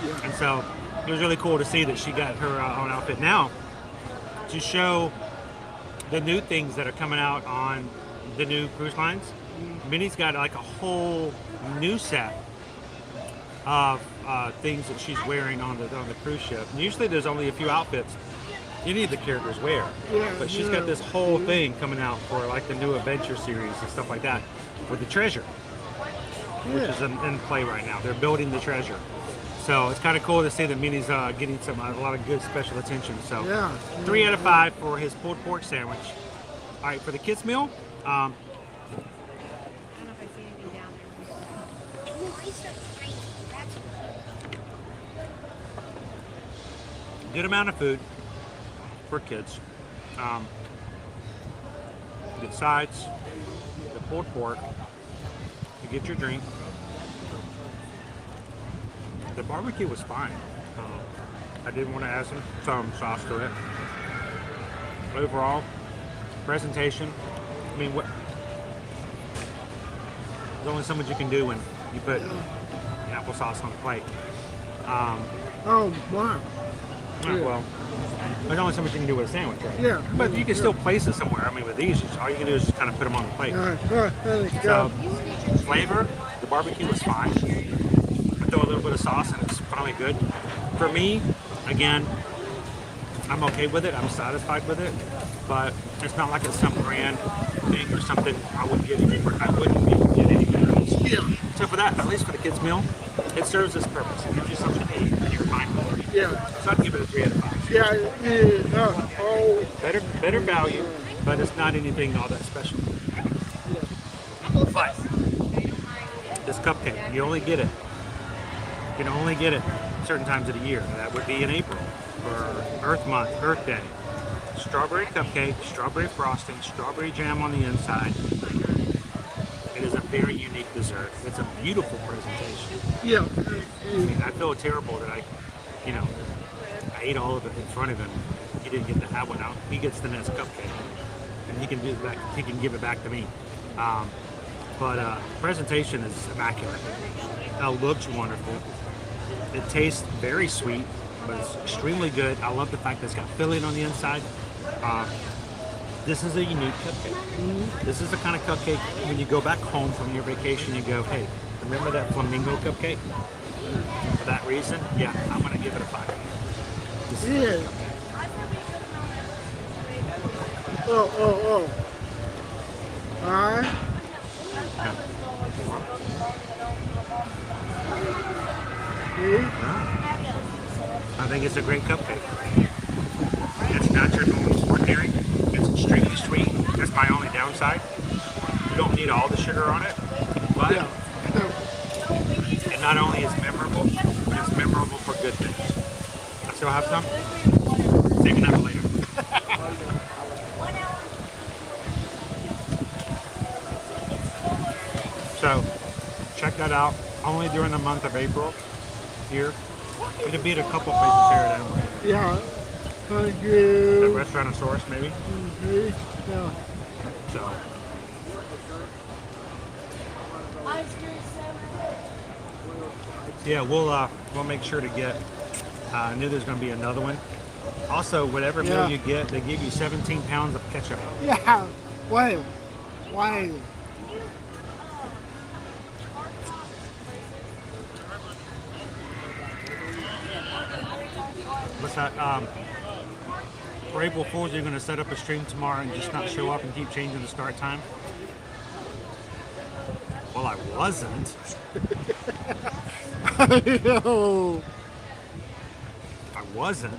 Yeah. And so it was really cool to see that she got her own outfit. Now, to show the new things that are coming out on the new cruise lines, Minnie's got like a whole new set of things that she's wearing on the cruise ship. And usually there's only a few outfits any of the characters wear, but she's got this whole thing coming out for like the new adventure series and stuff like that with the treasure, which is in play right now. They're building the treasure, so it's kind of cool to see that Minnie's getting a lot of good special attention. So 3 out of 5 for his pulled pork sandwich. All right, for the kids meal, good amount of food for kids. Good sides, the pulled pork, you get your drink. The barbecue was fine. I did want to add some sauce to it. Overall, presentation, I mean, there's only so much you can do when you put applesauce on the plate. Oh, wow. Well, there's only so much you can do with a sandwich, right? Yeah. But you can still place it somewhere. I mean, with these, all you can do is just kind of put them on the plate. So, flavor, the barbecue was fine. I throw a little bit of sauce and it's probably good. For me, again, I'm okay with it. I'm satisfied with it. But it's not like it's some grand thing or something I wouldn't get anywhere. I wouldn't get anywhere else. Yeah. So for that, at least for the kids' meal, it serves its purpose. It gives you something to eat and you're fine with it. Yeah. So I'd give it a 3 out of 5. Better value, but it's not anything all that special. But this cupcake, you only get it. You can only get it certain times of the year. That would be in April for Earth Month, Earth Day. Strawberry cupcake, strawberry frosting, strawberry jam on the inside. It is a very unique dessert. It's a beautiful presentation. Yeah. I mean, I feel terrible that I ate all of it in front of him. He didn't get to have one out. He gets the next cupcake, and he can do that. He can give it back to me. But presentation is immaculate. It looks wonderful. It tastes very sweet, but it's extremely good. I love the fact that it's got filling on the inside. This is a unique cupcake. This is the kind of cupcake when you go back home from your vacation, you go, hey, remember that flamingo cupcake? For that reason, yeah, I'm gonna give it a 5. This is a cupcake. Oh. I think it's a great cupcake. It's not your normal ordinary. It's extremely sweet. That's my only downside. You don't need all the sugar on it, but it not only is memorable, but it's memorable for good things. I still have some. Take another later. So, check that out. Only during the month of April here. It'll be at a couple places here at Emily. Yeah. Thank you. The Reservations, maybe. Yeah. So. Yeah, we'll make sure to get. I knew there's going to be another one. Also, whatever meal you get, they give you 17 pounds of ketchup. Yeah. Wow. What's that? For April Fools, you're going to set up a stream tomorrow and just not show up and keep changing the start time? Well, I wasn't. wasn't.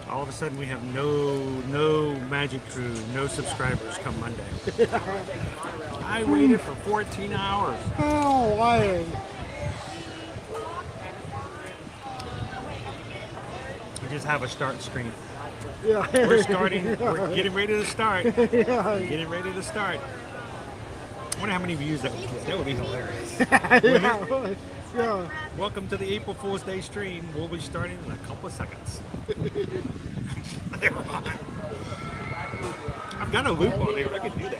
All of a sudden we have no Magic Crew, no subscribers come Monday. I waited for 14 hours. Oh, why? We just have a start screen. Yeah. We're starting, we're getting ready to start. Yeah. Getting ready to start. I wonder how many views that would get. That would be hilarious. Yeah. Yeah. Welcome to the April Fool's Day stream. We'll be starting in a couple of seconds. I've got a loop on here. I could do that.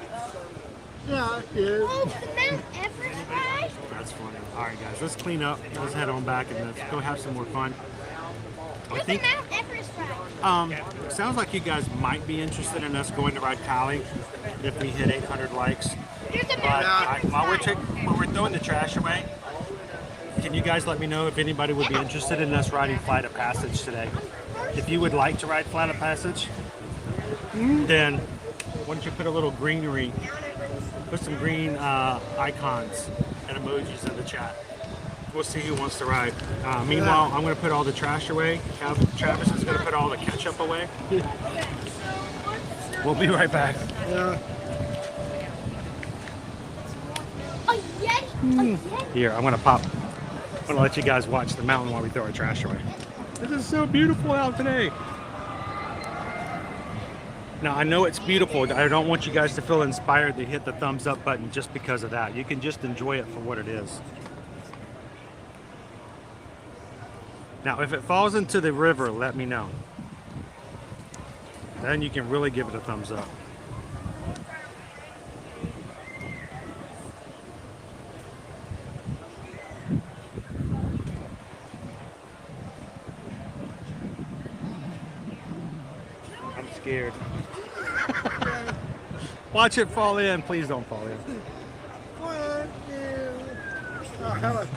Yeah, yeah. Oh, the Mount Everest ride? That's funny. All right, guys, let's clean up. Let's head on back and let's go have some more fun. I What's think the Mount Everest ride? sounds like you guys might be interested in us going to ride Cali if we hit 800 likes. There's a But while we're throwing the trash away, can you guys let me know if anybody would be interested in us riding Flight of Passage today? If you would like to ride Flight of Passage, then why don't you put a little greenery, put some green icons and emojis in the chat. We'll see who wants to ride. Meanwhile, I'm going to put all the trash away. Travis is going to put all the ketchup away. We'll be right back. Yeah. A Yeti? Here, I'm going to pop. I'm going to let you guys watch the mountain while we throw our trash away. This is so beautiful out today. Now, I know it's beautiful. I don't want you guys to feel inspired to hit the thumbs up button just because of that. You can just enjoy it for what it is. Now, if it falls into the river, let me know. Then you can really give it a thumbs up. I'm scared. Watch it fall in. Please don't fall in. 1, 2. Oh, hello.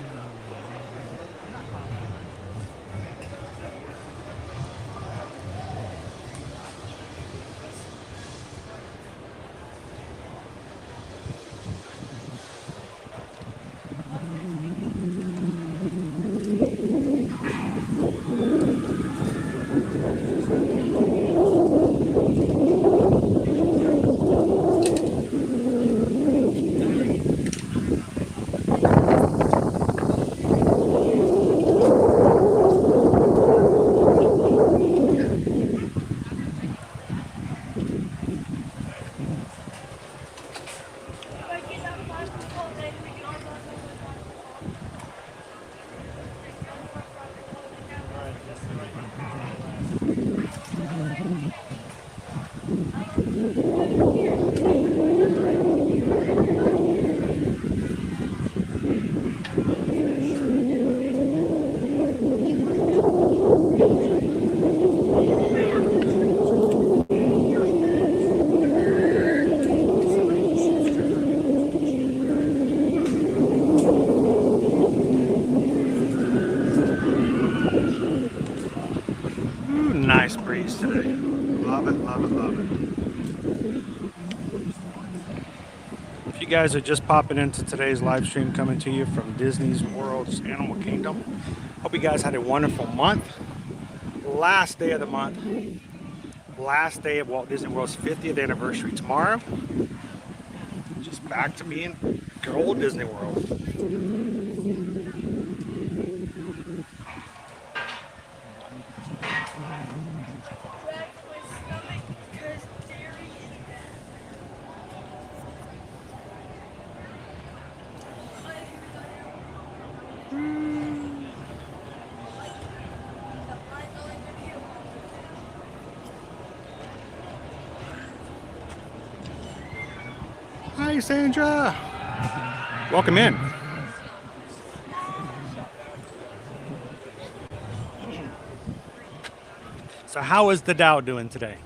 Nice breeze today. Love it, love it, love it. If you guys are just popping into today's live stream coming to you from Disney's World's Animal Kingdom, hope you guys had a wonderful month. Last day of the month. Last day of Walt Disney World's 50th anniversary tomorrow. Just back to being good old Disney World. Hi, Sandra. Welcome in. So how is the Dow doing today?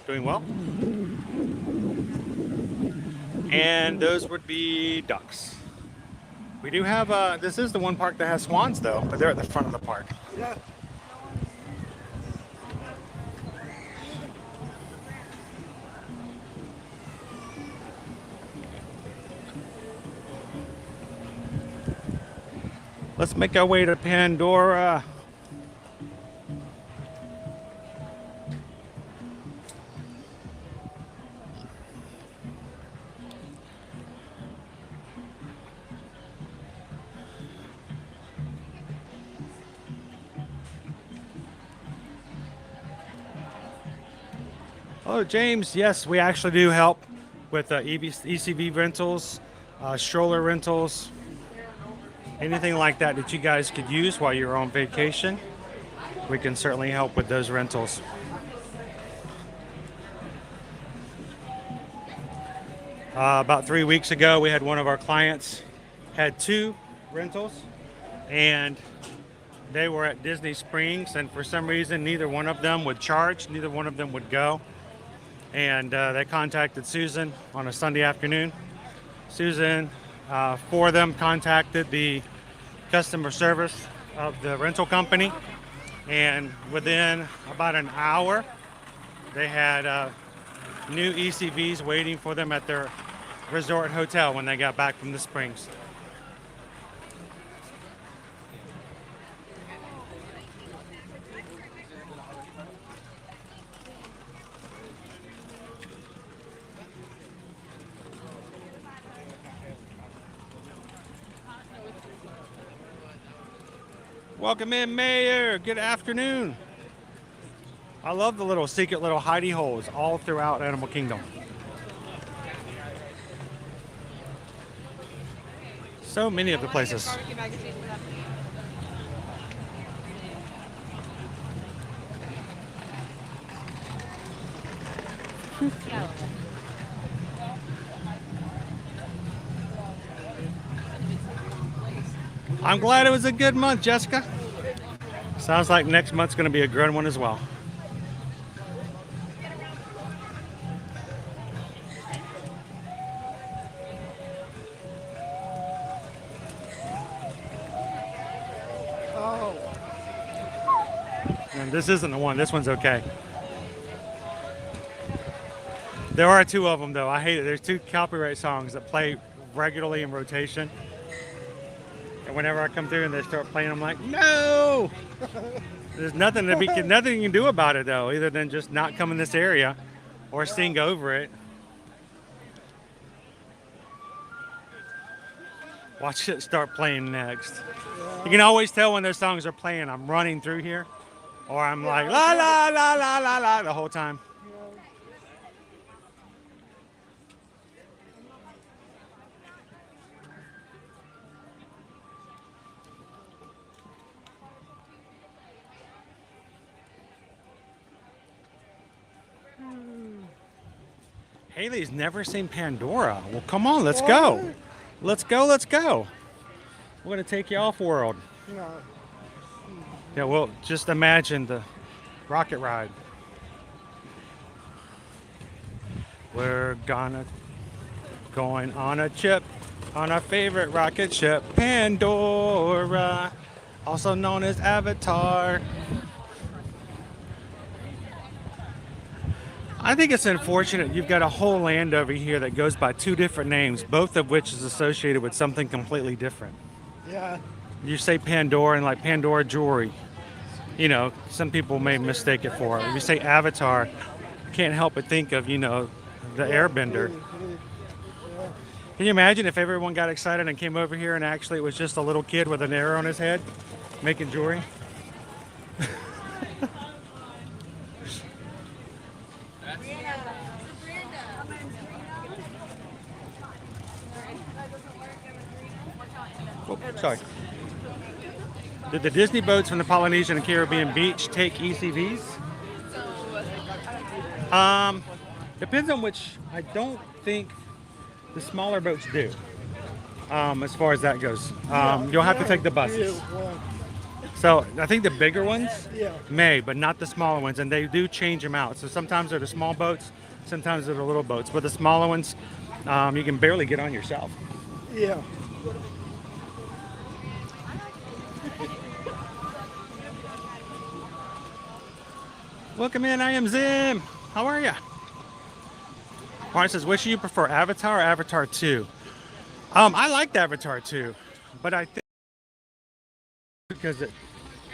Doing well? And those would be ducks. We do have, this is the one park that has swans though, but they're at the front of the park. Yeah. Let's make our way to Pandora. Oh, James, yes, we actually do help with ECV rentals, stroller rentals, anything like that that you guys could use while you're on vacation. We can certainly help with those rentals. About 3 weeks ago, we had one of our clients had 2 rentals, and they were at Disney Springs, and for some reason, neither one of them would charge, neither one of them would go. And they contacted Susan on a Sunday afternoon. Susan, for them, contacted the customer service of the rental company, and within about an hour, they had new ECVs waiting for them at their resort hotel when they got back from the Springs. Welcome in, Mayor. Good afternoon. I love the little secret little hidey holes all throughout Animal Kingdom. So many of the places. I'm glad it was a good month, Jessica. Sounds like next month's going to be a good one as well. Oh. And this isn't the one. This one's okay. There are 2 of them, though. I hate it. There's 2 copyright songs that play regularly in rotation. And whenever I come through and they start playing, I'm like, no! There's nothing nothing you can do about it, though, other than just not come in this area or sing over it. Watch it start playing next. You can always tell when those songs are playing. I'm running through here, or I'm like, la, la, la, la, la, la, the whole time. Haley's never seen Pandora. Well, come on, let's go. Let's go, let's go. We're going to take you off world. No. Yeah, well, just imagine the rocket ride. We're going on a trip on our favorite rocket ship, Pandora, also known as Avatar. I think it's unfortunate you've got a whole land over here that goes by 2 different names, both of which is associated with something completely different. Yeah. You say Pandora and like Pandora jewelry. You know, some people may mistake it for it. If you say Avatar, can't help but think of, you know, the airbender. Can you imagine if everyone got excited and came over here and actually it was just a little kid with an arrow on his head making jewelry? Oh, sorry. Did the Disney boats from the Polynesian and Caribbean beach take ECVs? Depends on which. I don't think the smaller boats do. As far as that goes, you'll have to take the buses. So I think the bigger ones may, but not the smaller ones, and they do change them out. So sometimes they're the small boats, sometimes they're the little boats, but the smaller ones, you can barely get on yourself. Yeah. Welcome in, I am Zim. How are you? Martin says, which do you prefer, Avatar or Avatar 2? I liked Avatar 2, but I think because it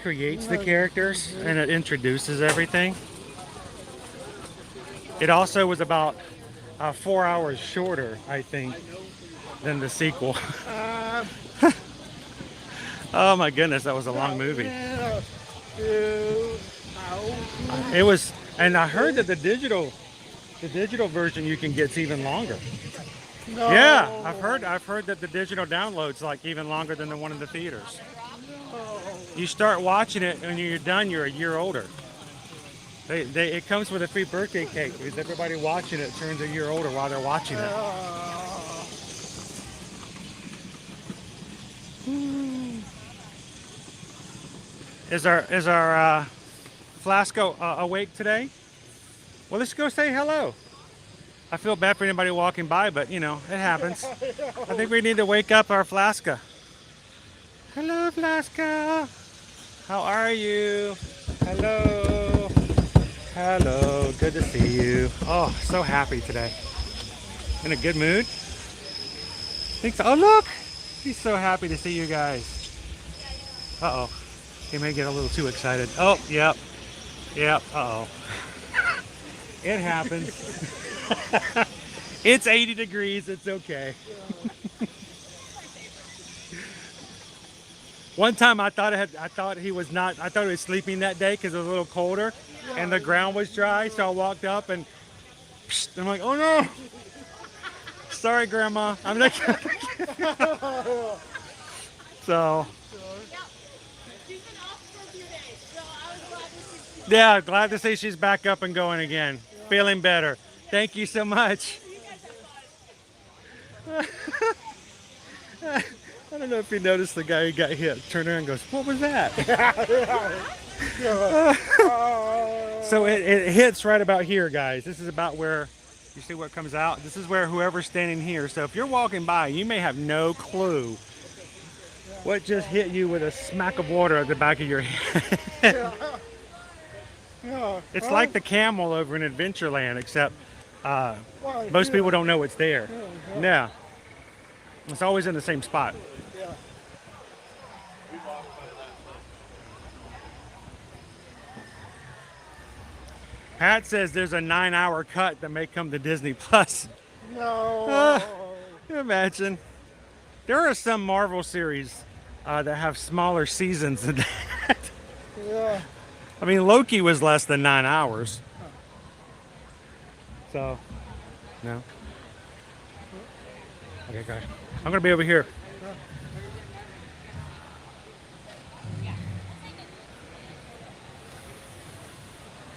creates the characters and it introduces everything. It also was about 4 hours shorter, I think, than the sequel. Oh my goodness, that was a long movie. It was, and I heard that the digital version you can get's even longer. No. Yeah, I've heard that the digital download's like even longer than the one in the theaters. You start watching it, and when you're done, you're a year older. It comes with a free birthday cake because everybody watching it turns a year older while they're watching it. Is our Flasco awake today? Well, let's go say hello. I feel bad for anybody walking by, but you know, it happens. I think we need to wake up our Flasca. Hello, Flasca. How are you? Hello. Hello. Good to see you. Oh, so happy today. In a good mood? Think so. Oh, look. He's so happy to see you guys. Uh-oh. He may get a little too excited. Oh, yep. Yep. Uh-oh. It happens. It's 80 degrees. It's okay. One time I thought he was sleeping that day because it was a little colder and the ground was dry. So I walked up and I'm like, oh no. Sorry, Grandma. I'm not So yeah, glad to see she's back up and going again. Feeling better. Thank you so much. I don't know if you noticed the guy who got hit. Turned around and goes, what was that? So it hits right about here, guys. This is about where, you see what comes out? This is where whoever's standing here. So if you're walking by, you may have no clue what just hit you with a smack of water at the back of your head. It's like the camel over in Adventureland, except most people don't know it's there. Yeah. It's always in the same spot. Pat says there's a 9-hour cut that may come to Disney Plus. No. Can you imagine? There are some Marvel series that have smaller seasons than that. Yeah. I mean, Loki was less than 9 hours. So, no. Okay, guys. I'm going to be over here.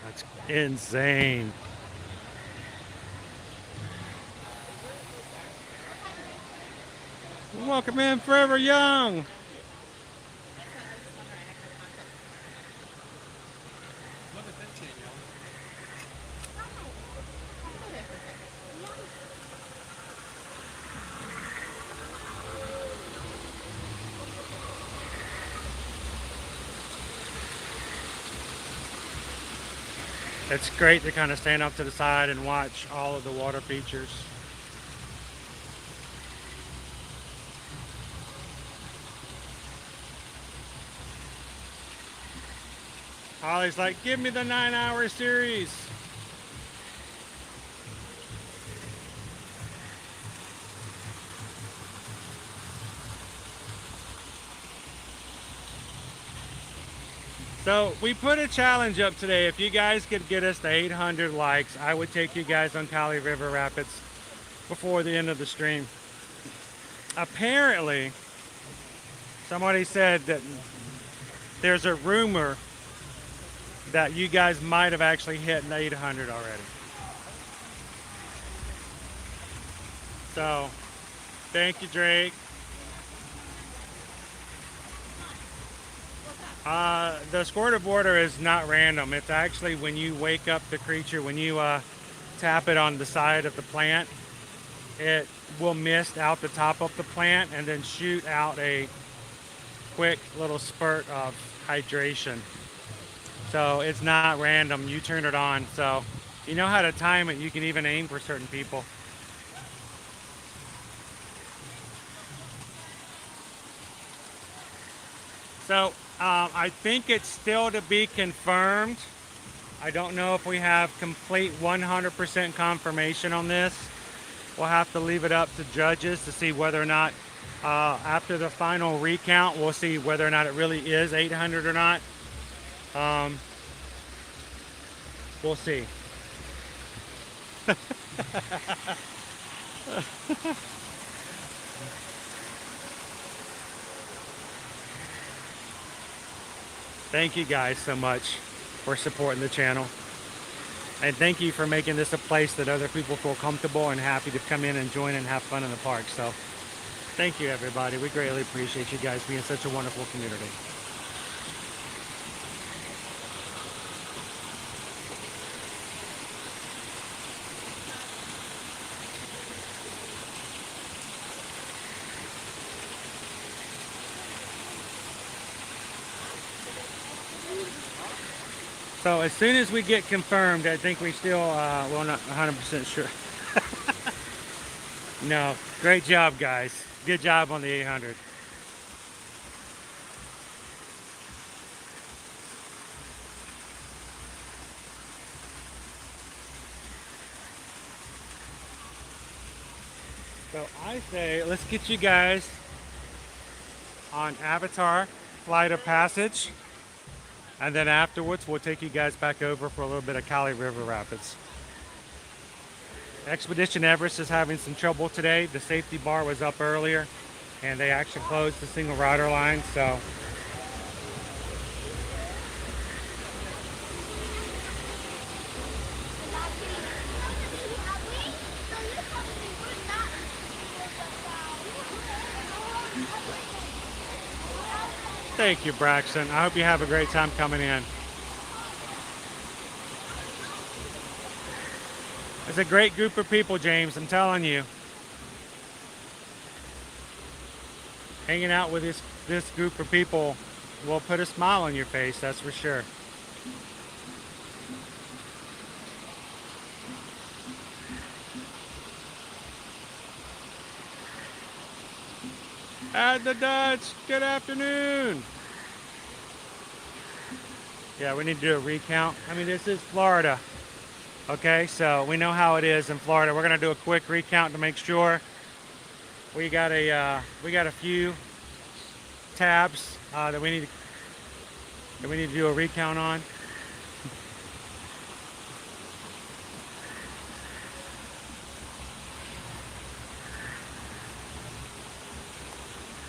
That's insane. Welcome in, Forever Young. It's great to kind of stand up to the side and watch all of the water features. Holly's like, give me the 9-hour series. So we put a challenge up today. If you guys could get us to 800 likes, I would take you guys on Kali River Rapids before the end of the stream. Apparently, somebody said that there's a rumor that you guys might have actually hit an 800 already. So, thank you, Drake. The squirted water is not random. It's actually when you wake up the creature, when you tap it on the side of the plant, it will mist out the top of the plant and then shoot out a quick little spurt of hydration. So it's not random. You turn it on. So you know how to time it. You can even aim for certain people. So I think it's still to be confirmed. I don't know if we have complete 100% confirmation on this. We'll have to leave it up to judges to see whether or not, after the final recount, we'll see whether or not it really is 800 or not. We'll see. Thank you guys so much for supporting the channel. And thank you for making this a place that other people feel comfortable and happy to come in and join and have fun in the park. So thank you, everybody. We greatly appreciate you guys being such a wonderful community. So as soon as we get confirmed, I think we still, well, not 100% sure. No, great job, guys. Good job on the 800. So I say, let's get you guys on Avatar Flight of Passage. And then afterwards, we'll take you guys back over for a little bit of Kali River Rapids. Expedition Everest is having some trouble today. The safety bar was up earlier, and they actually closed the single rider line, so. Thank you, Braxton. I hope you have a great time coming in. It's a great group of people, James, I'm telling you. Hanging out with this group of people will put a smile on your face, that's for sure. Add the Dutch, good afternoon. Yeah, we need to do a recount. I mean, this is Florida. Okay, so we know how it is in Florida. We're gonna do a quick recount to make sure. We got a few tabs that we need to do a recount on.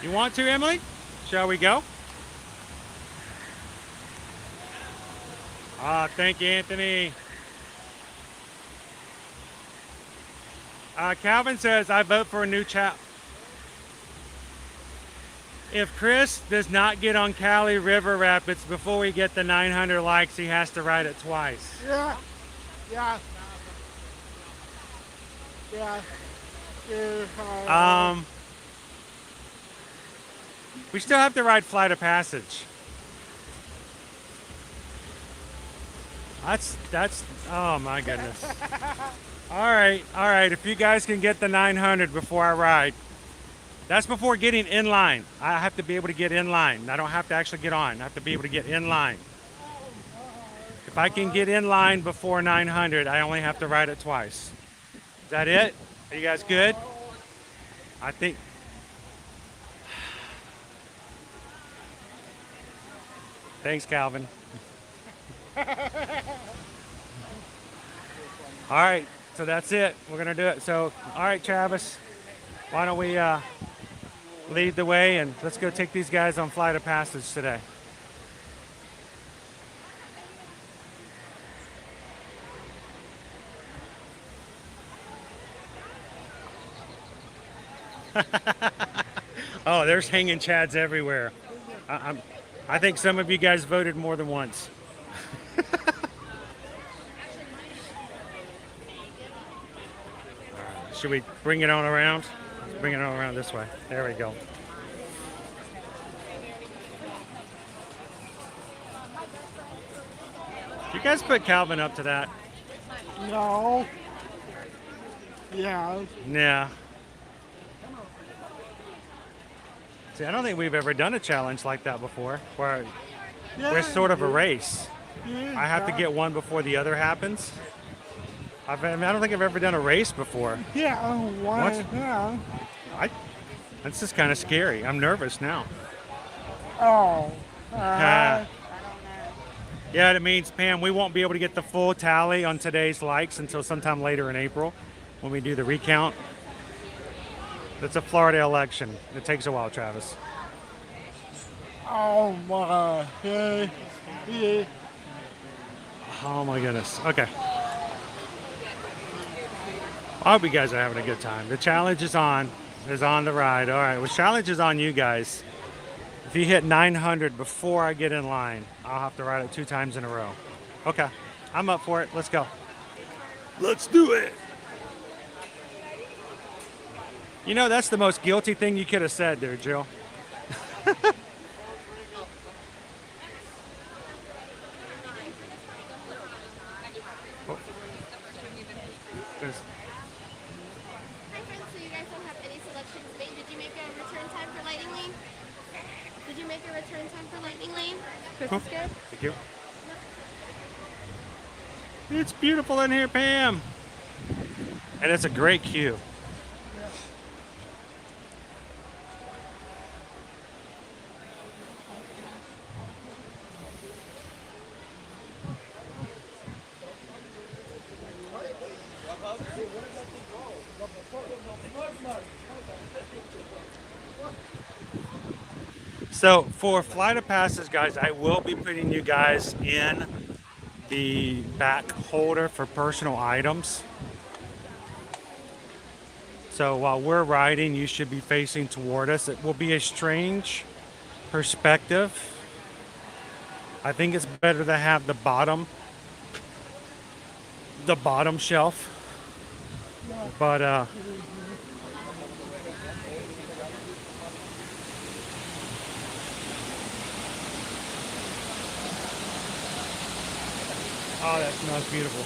You want to, Emily? Shall we go? Thank you, Anthony. Calvin says, I vote for a new chap. If Chris does not get on Kali River Rapids before we get the 900 likes, he has to ride it twice. Yeah. Yeah. Yeah. We still have to ride Flight of Passage. That's, oh my goodness. All right, if you guys can get the 900 before I ride. That's before getting in line. I have to be able to get in line. I don't have to actually get on. I have to be able to get in line. If I can get in line before 900, I only have to ride it twice. Is that it? Are you guys good? I think. Thanks, Calvin. All right, so that's it. We're gonna do it. So, all right, Travis, why don't we lead the way and let's go take these guys on Flight of Passage today. Oh, there's hanging chads everywhere. I think some of you guys voted more than once. Should we bring it on around? Let's bring it on around this way. There we go. You guys put Calvin up to that? No. Yeah. Yeah. See, I don't think we've ever done a challenge like that before, where Yeah, we're sort of a yeah. race. Yeah, I have to get one before the other happens. I don't think I've ever done a race before. Yeah, why? What? Yeah. That's just kind of scary. I'm nervous now. Oh. Yeah, that means, Pam, we won't be able to get the full tally on today's likes until sometime later in April when we do the recount. It's a Florida election. It takes a while, Travis. Oh my. Yeah. Yeah. Oh my goodness. Okay. I hope you guys are having a good time. The challenge is on the ride. All right. Well, challenge is on you guys. If you hit 900 before I get in line, I'll have to ride it 2 times in a row. Okay. I'm up for it. Let's go. Let's do it. You know, that's the most guilty thing you could have said there, Jill. There's- Hi friends, so you guys don't have any selections made. Did you make a return time for Lightning Lane? Did you make a return time for Lightning Lane? Cool. Thank you. It's beautiful in here, Pam. And it's a great queue. So for Flight of Passes, guys, I will be putting you guys in the back holder for personal items. So while we're riding, you should be facing toward us. It will be a strange perspective. I think it's better to have the bottom shelf. But oh, that smells beautiful.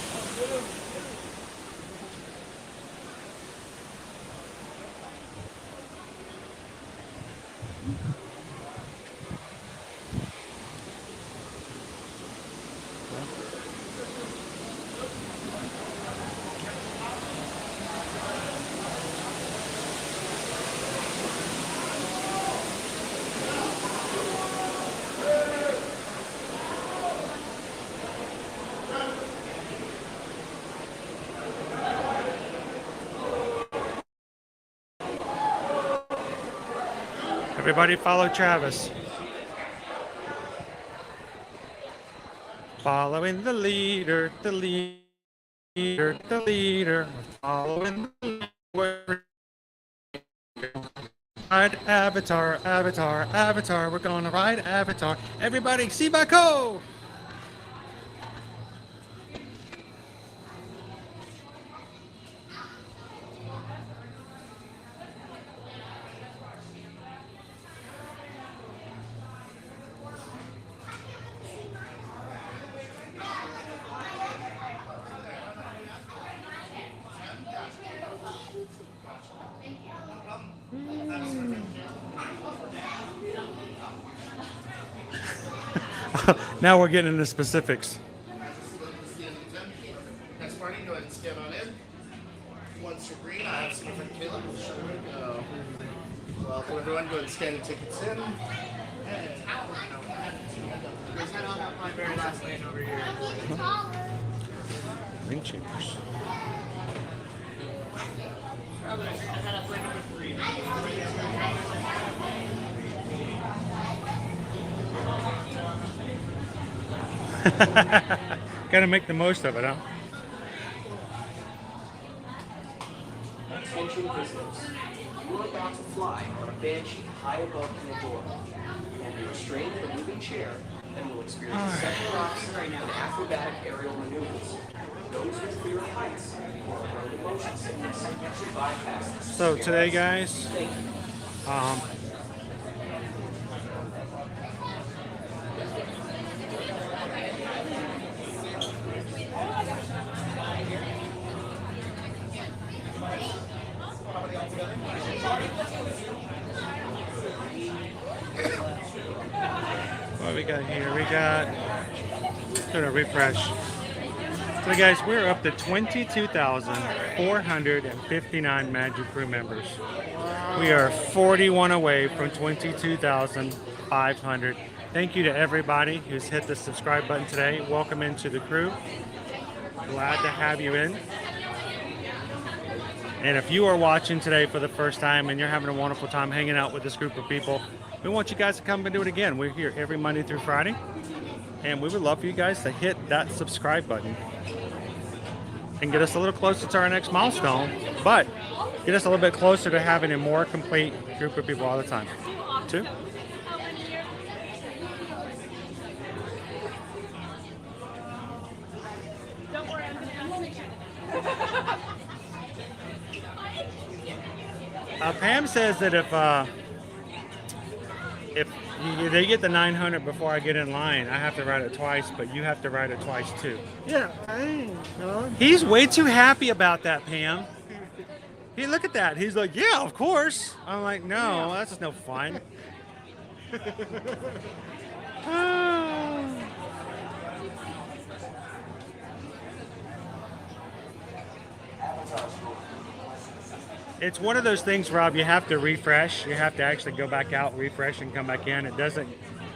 Everybody follow Travis. Following the leader, the leader, the leader. Following the leader. Ride Avatar, Avatar, Avatar. We're gonna ride Avatar. Everybody, see Bako! Now we're getting into specifics. Next party, go ahead and scan on in. Once you're green, I have some different Caleb. Welcome everyone, go ahead and scan your tickets in. Guys, I don't have my very last lane over here. Ring chambers. Gotta make the most of it, huh? Attention visitors. You are about to fly on a banshee high above Pandora. You will be restrained in a moving chair and will experience several rocks and acrobatic aerial maneuvers. Those with fear of heights or road motion sickness should bypass this. So today, guys, we got here? We got, doing a refresh. So guys, we're up to 22,459 Magic Crew members. We are 41 away from 22,500. Thank you to everybody who's hit the subscribe button today. Welcome into the crew. Glad to have you in. And if you are watching today for the first time and you're having a wonderful time hanging out with this group of people, we want you guys to come and do it again. We're here every Monday through Friday, and we would love for you guys to hit that subscribe button and get us a little closer to our next milestone, but get us a little bit closer to having a more complete group of people all the time. Too. Pam says that if they get the 900 before I get in line, I have to write it twice, but you have to write it twice too. Yeah, I ain't know. He's way too happy about that, Pam. Hey, look at that. He's like, yeah, of course. I'm like, no, that's no fun. It's one of those things, Rob, you have to refresh. You have to actually go back out, refresh, and come back in. It doesn't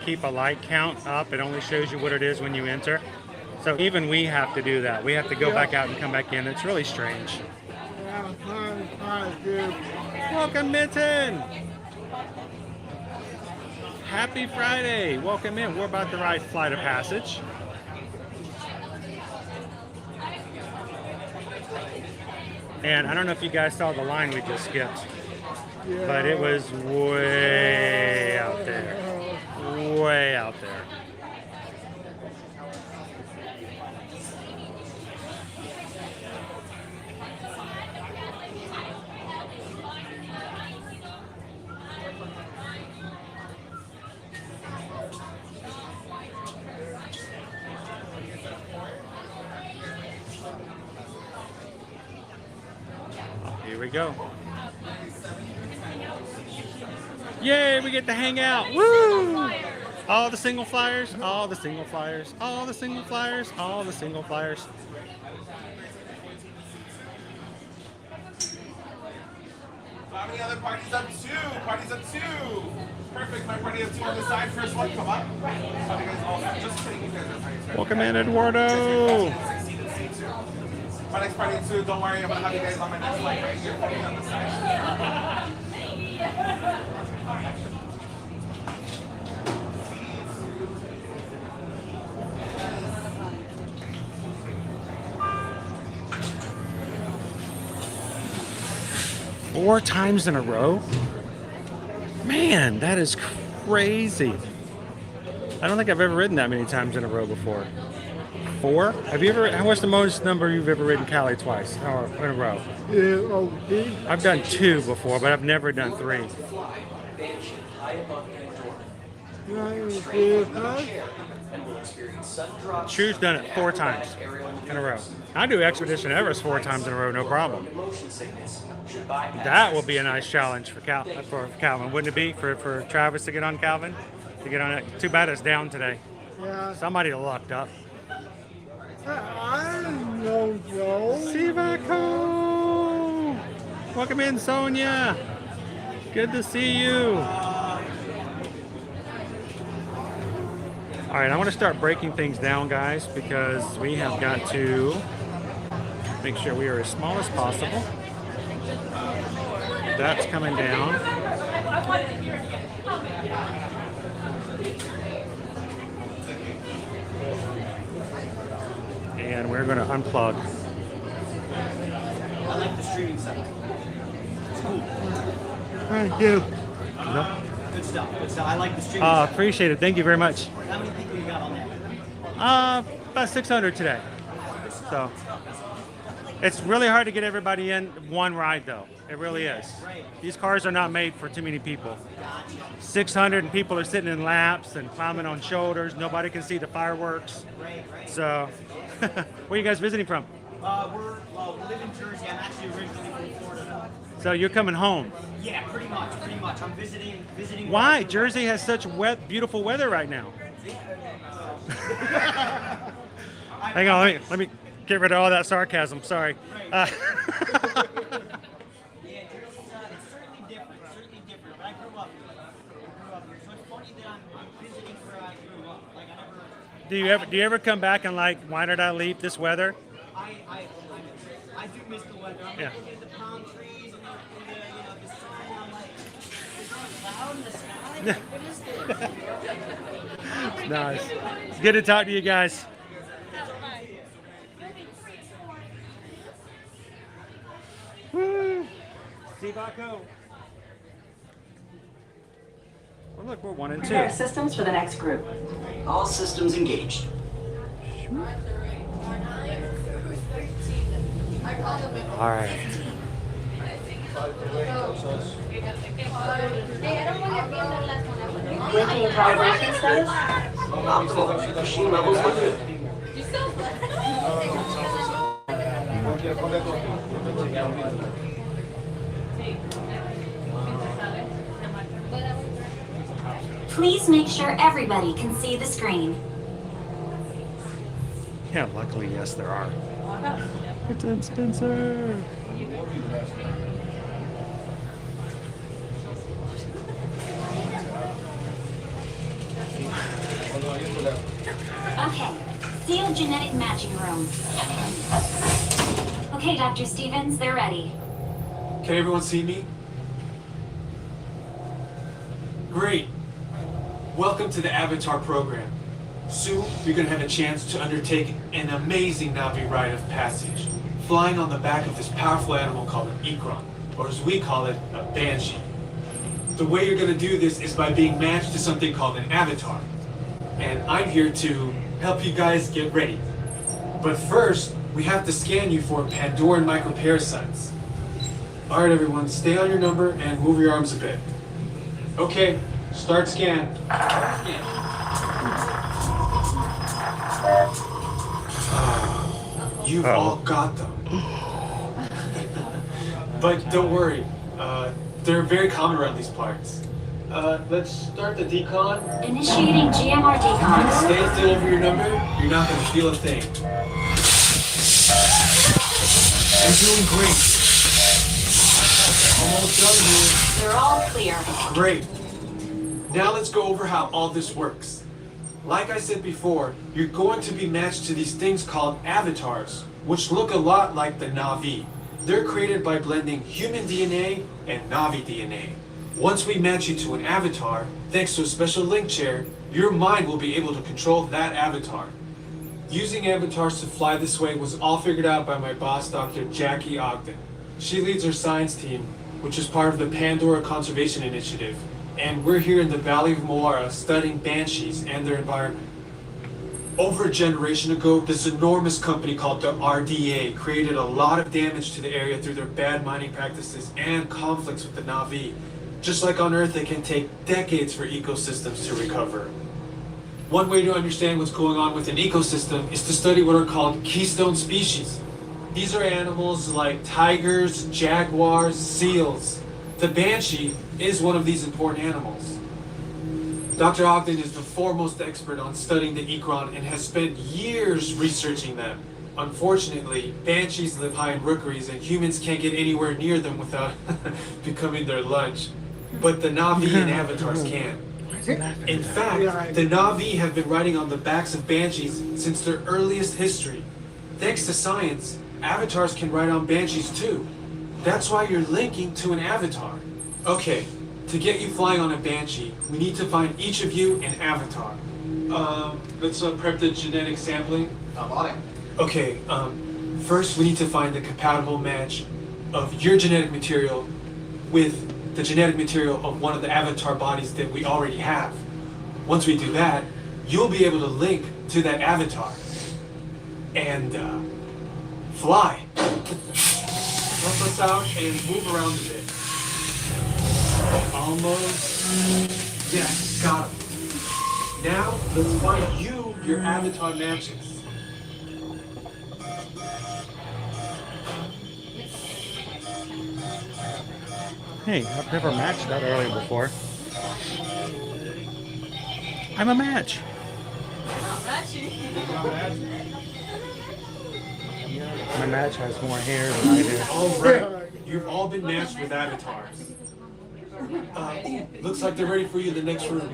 keep a like count up. It only shows you what it is when you enter. So even we have to do that. We have to go back out and come back in. It's really strange. Hi, dude. Welcome, Mitten. Happy Friday. Welcome in. We're about to ride Flight of Passage. And I don't know if you guys saw the line we just skipped, but it was way out there. Way out there. Here we go. Yay, we get to hang out. Woo! All the single flyers, all the single flyers, all the single flyers, all the single flyers. How many other parties up two? Parties up two. Perfect. My party up two on the side. First one, come up. Just kidding. You guys are party. Welcome in, Eduardo. My next party too. Don't worry. I'm gonna have you guys on my next flight right here. Party on the side. 4 times in a row? Man, that is crazy. I don't think I've ever ridden that many times in a row before. 4? Have you ever? What's the most number you've ever ridden Cali twice or in a row? I've done 2 before, but I've never done 3. Chu's done it 4 times in a row. I do Expedition Everest 4 times in a row, no problem. That will be a nice challenge for Calvin, wouldn't it be? For Travis to get on Calvin, to get on it. Too bad it's down today. Yeah. Somebody locked up. I don't know, Joe. Sivako! Welcome in, Sonia. Good to see you. All right, I want to start breaking things down, guys, because we have got to make sure we are as small as possible. That's coming down. And we're going to unplug. I like the streaming setup. It's cool. Thank you. Good stuff. Good stuff. I like the streaming setup. Appreciate it. Thank you very much. How many people you got on there? About 600 today. So it's really hard to get everybody in one ride, though. It really is. These cars are not made for too many people. 600 and people are sitting in laps and climbing on shoulders. Nobody can see the fireworks. So, where are you guys visiting from? We live in Jersey. I'm actually originally from Florida. So you're coming home. Yeah, pretty much. I'm visiting. Why? Jersey has such beautiful weather right now. Hang on, let me get rid of all that sarcasm. Sorry. Yeah, it's certainly different. But I grew up here. So it's funny that I'm visiting where I grew up. Like Do you ever come back and like, why did I leave this weather? I do miss the weather. I'm Yeah. looking at the palm trees and the sun. I'm like, is there a cloud in the sky? Like, what is this? Nice. It's good to talk to you guys. Woo! See Baco. Well, look, we're 1 and 2. Prepare systems for the next group. All systems engaged. All right. Making calibration status? Optimal. Machine levels look good. Please make sure everybody can see the screen. Yeah, luckily, yes, there are. It's in Spencer. Okay, sealed genetic matching room. Okay, Dr. Stevens, they're ready. Can everyone see me? Great. Welcome to the Avatar program. Soon, you're going to have a chance to undertake an amazing Navi rite of passage, flying on the back of this powerful animal called an Ikron, or as we call it, a Banshee. The way you're going to do this is by being matched to something called an Avatar. And I'm here to help you guys get ready. But first, we have to scan you for Pandoran microparasites. Alright everyone, stay on your number and move your arms a bit. Okay, start scan. You've all got them. But don't worry, they're very common around these parts. Let's start the decon. Initiating GMR decon. Stay still over your number, you're not going to feel a thing. You're doing great. Almost done here. They're all clear. Great. Now let's go over how all this works. Like I said before, you're going to be matched to these things called avatars, which look a lot like the Navi. They're created by blending human DNA and Navi DNA. Once we match you to an avatar, thanks to a special link chair, your mind will be able to control that avatar. Using avatars to fly this way was all figured out by my boss, Dr. Jackie Ogden. She leads our science team, which is part of the Pandora Conservation Initiative, and we're here in the Valley of Moara studying banshees and their environment. Over a generation ago, this enormous company called the RDA created a lot of damage to the area through their bad mining practices and conflicts with the Navi. Just like on Earth, it can take decades for ecosystems to recover. One way to understand what's going on with an ecosystem is to study what are called keystone species. These are animals like tigers, jaguars, seals. The banshee is one of these important animals. Dr. Ogden is the foremost expert on studying the Ikron and has spent years researching them. Unfortunately, banshees live high in rookeries and humans can't get anywhere near them without becoming their lunch. But the Navi and avatars can. In fact, the Navi have been riding on the backs of banshees since their earliest history. Thanks to science, avatars can ride on banshees too. That's why you're linking to an avatar. Okay, to get you flying on a banshee, we need to find each of you an avatar. Let's prep the genetic sampling. I'm on it. Okay, first we need to find the compatible match of your genetic material with the genetic material of one of the avatar bodies that we already have. Once we do that, you'll be able to link to that avatar and fly. Help us out and move around a bit. Almost. Yes, got him. Now, let's find you your avatar matches. Hey, I've never matched that early before. I'm a match. My match has more hair than I do. All right, you've all been matched with avatars. Looks like they're ready for you in the next room.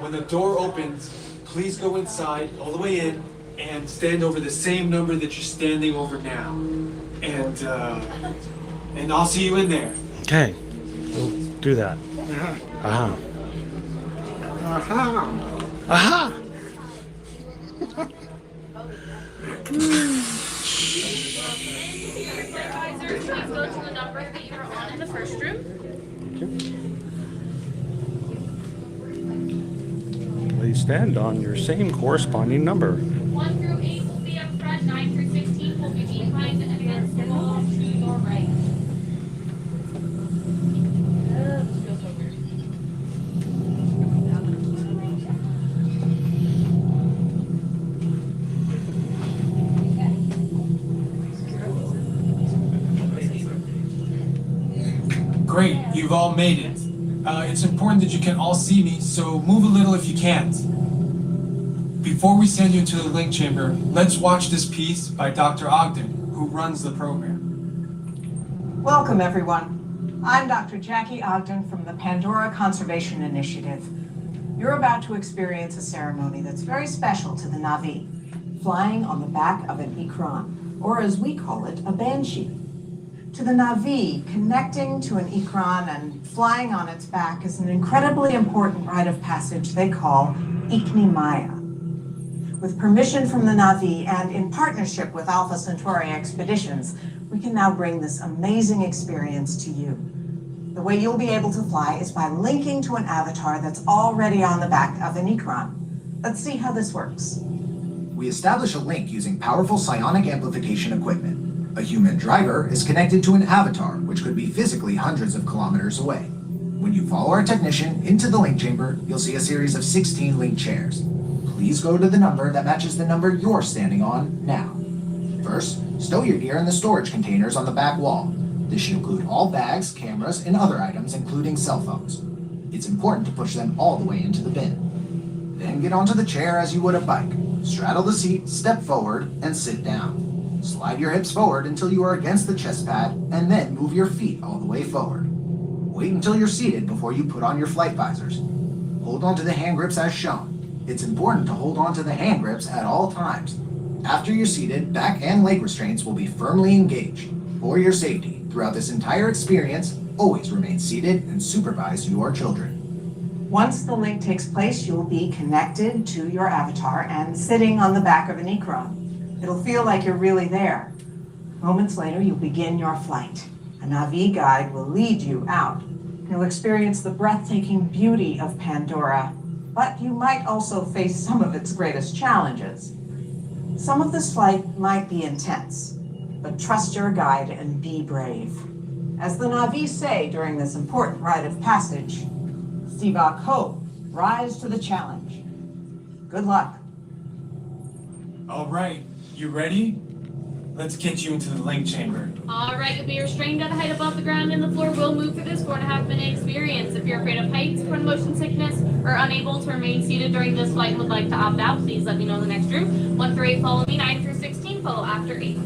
When the door opens, please go inside, all the way in, and stand over the same number that you're standing over now. And I'll see you in there. Okay, we'll do that. Aha. Aha. Please go to the number that you were on in the first room. Please stand on your same corresponding number. 1 through 8 will be up front, 9 through 16 will be behind, and then go to your right. Great, you've all made it. It's important that you can all see me, so move a little if you can't. Before we send you to the link chamber, let's watch this piece by Dr. Ogden, who runs the program. Welcome, everyone. I'm Dr. Jackie Ogden from the Pandora Conservation Initiative. You're about to experience a ceremony that's very special to the Na'vi, flying on the back of an ikran, or as we call it, a banshee. To the Na'vi, connecting to an ikran and flying on its back is an incredibly important rite of passage they call Ikni Maya. With permission from the Na'vi and in partnership with Alpha Centauri Expeditions, we can now bring this amazing experience to you. The way you'll be able to fly is by linking to an avatar that's already on the back of an ikran. Let's see how this works. We establish a link using powerful psionic amplification equipment. A human driver is connected to an avatar, which could be physically hundreds of kilometers away. When you follow our technician into the link chamber, you'll see a series of 16 link chairs. Please go to the number that matches the number you're standing on now. First, stow your gear in the storage containers on the back wall. This should include all bags, cameras, and other items, including cell phones. It's important to push them all the way into the bin. Then get onto the chair as you would a bike. Straddle the seat, step forward, and sit down. Slide your hips forward until you are against the chest pad, and then move your feet all the way forward. Wait until you're seated before you put on your flight visors. Hold on to the hand grips as shown. It's important to hold on to the hand grips at all times. After you're seated, back and leg restraints will be firmly engaged. For your safety, throughout this entire experience, always remain seated and supervise your children. Once the link takes place, you'll be connected to your avatar and sitting on the back of an ikran. It'll feel like you're really there. Moments later, you'll begin your flight. A Na'vi guide will lead you out. You'll experience the breathtaking beauty of Pandora, but you might also face some of its greatest challenges. Some of this flight might be intense, but trust your guide and be brave. As the Na'vi say during this important rite of passage, Sivak Ho, rise to the challenge. Good luck. All right, you ready? Let's get you into the link chamber. All right, you'll be restrained at a height above the ground, and the floor will move through this 4.5-minute experience. If you're afraid of heights, prone motion sickness, or unable to remain seated during this flight and would like to opt out, please let me know in the next room. 1 through 8, follow me. 9 through 16, follow after 8.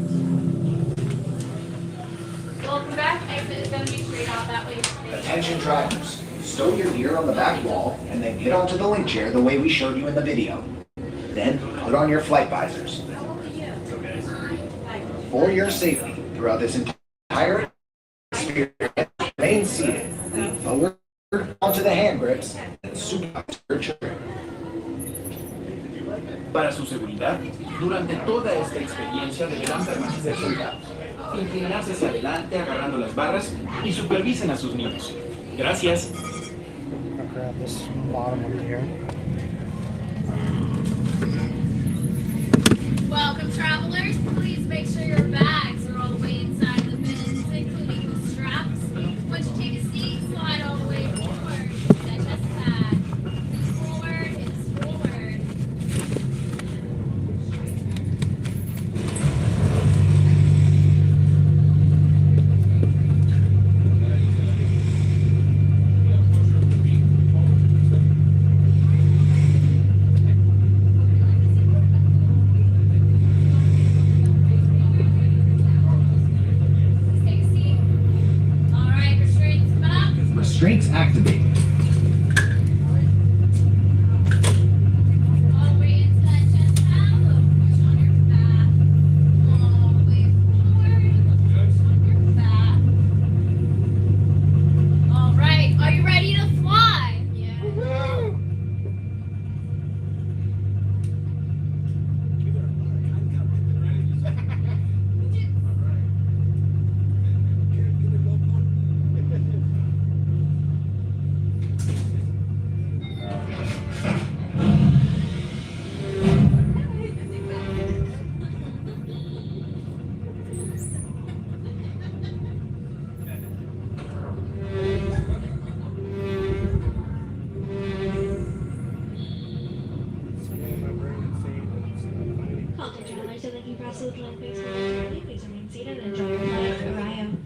Welcome back. Exit is going to be straight out that way. Attention drivers, stow your gear on the back wall and then get onto the link chair the way we showed you in the video. Then put on your flight visors. For your safety, throughout this entire experience, remain seated, lean forward onto the hand grips, and supervise your children. Para su seguridad, durante toda esta experiencia deberán permanecer sentados, inclinarse hacia adelante agarrando las barras y supervisen a sus niños. Gracias. I'll grab this bottom one here. Welcome, travelers. Please make sure your bags are all the way inside the bins, including the straps. Once you take a seat, slide all the way forward. That chest pad. Forward, it's forward. absolutely peaceful. Please remain seated and enjoy your flight to Ohio.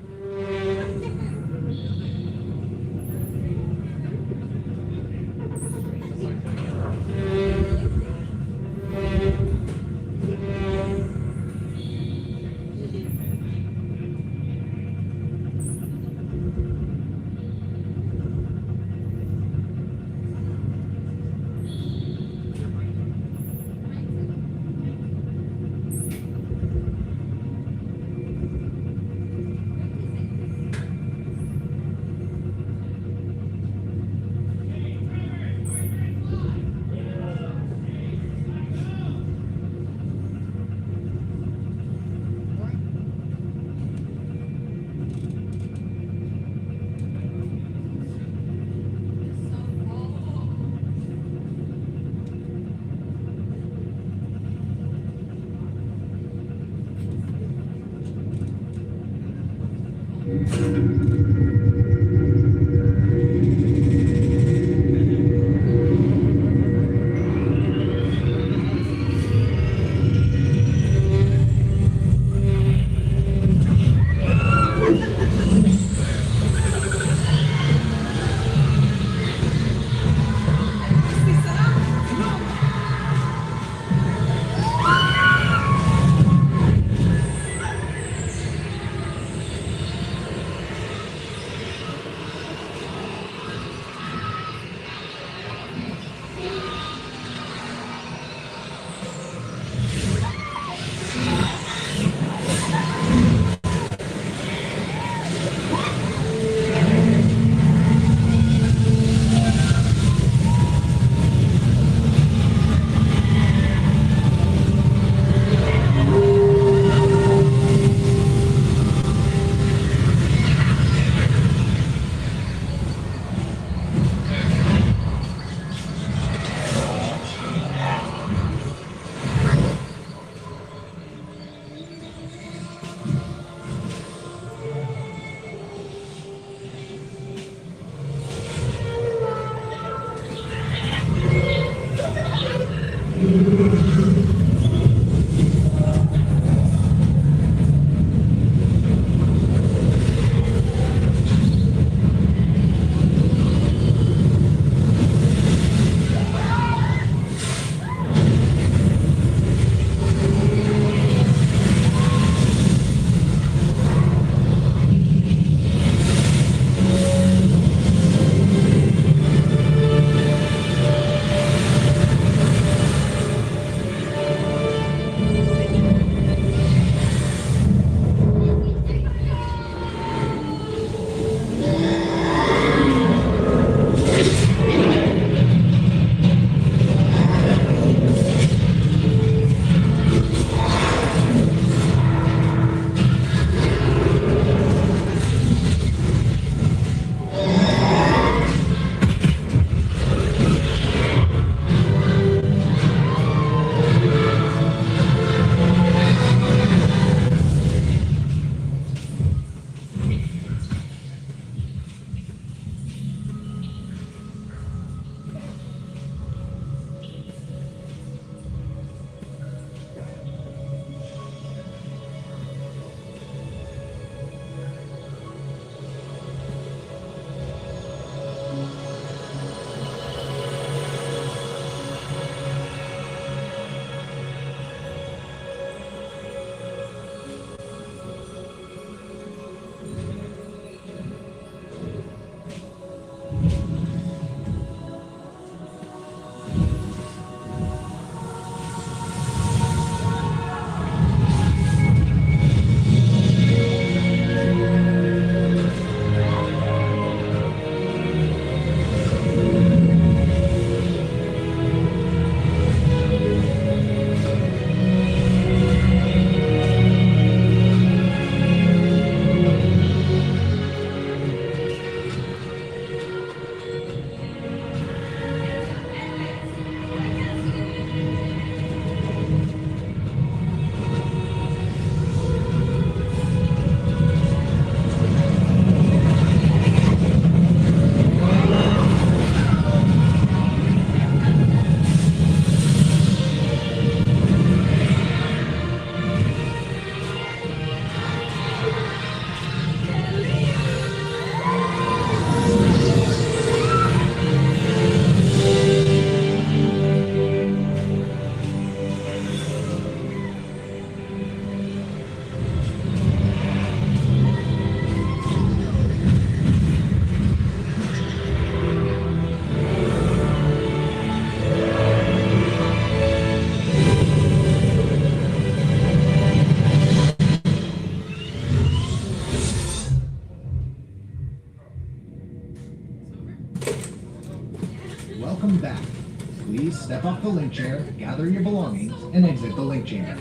the link chair, gather your belongings, and exit the link chamber.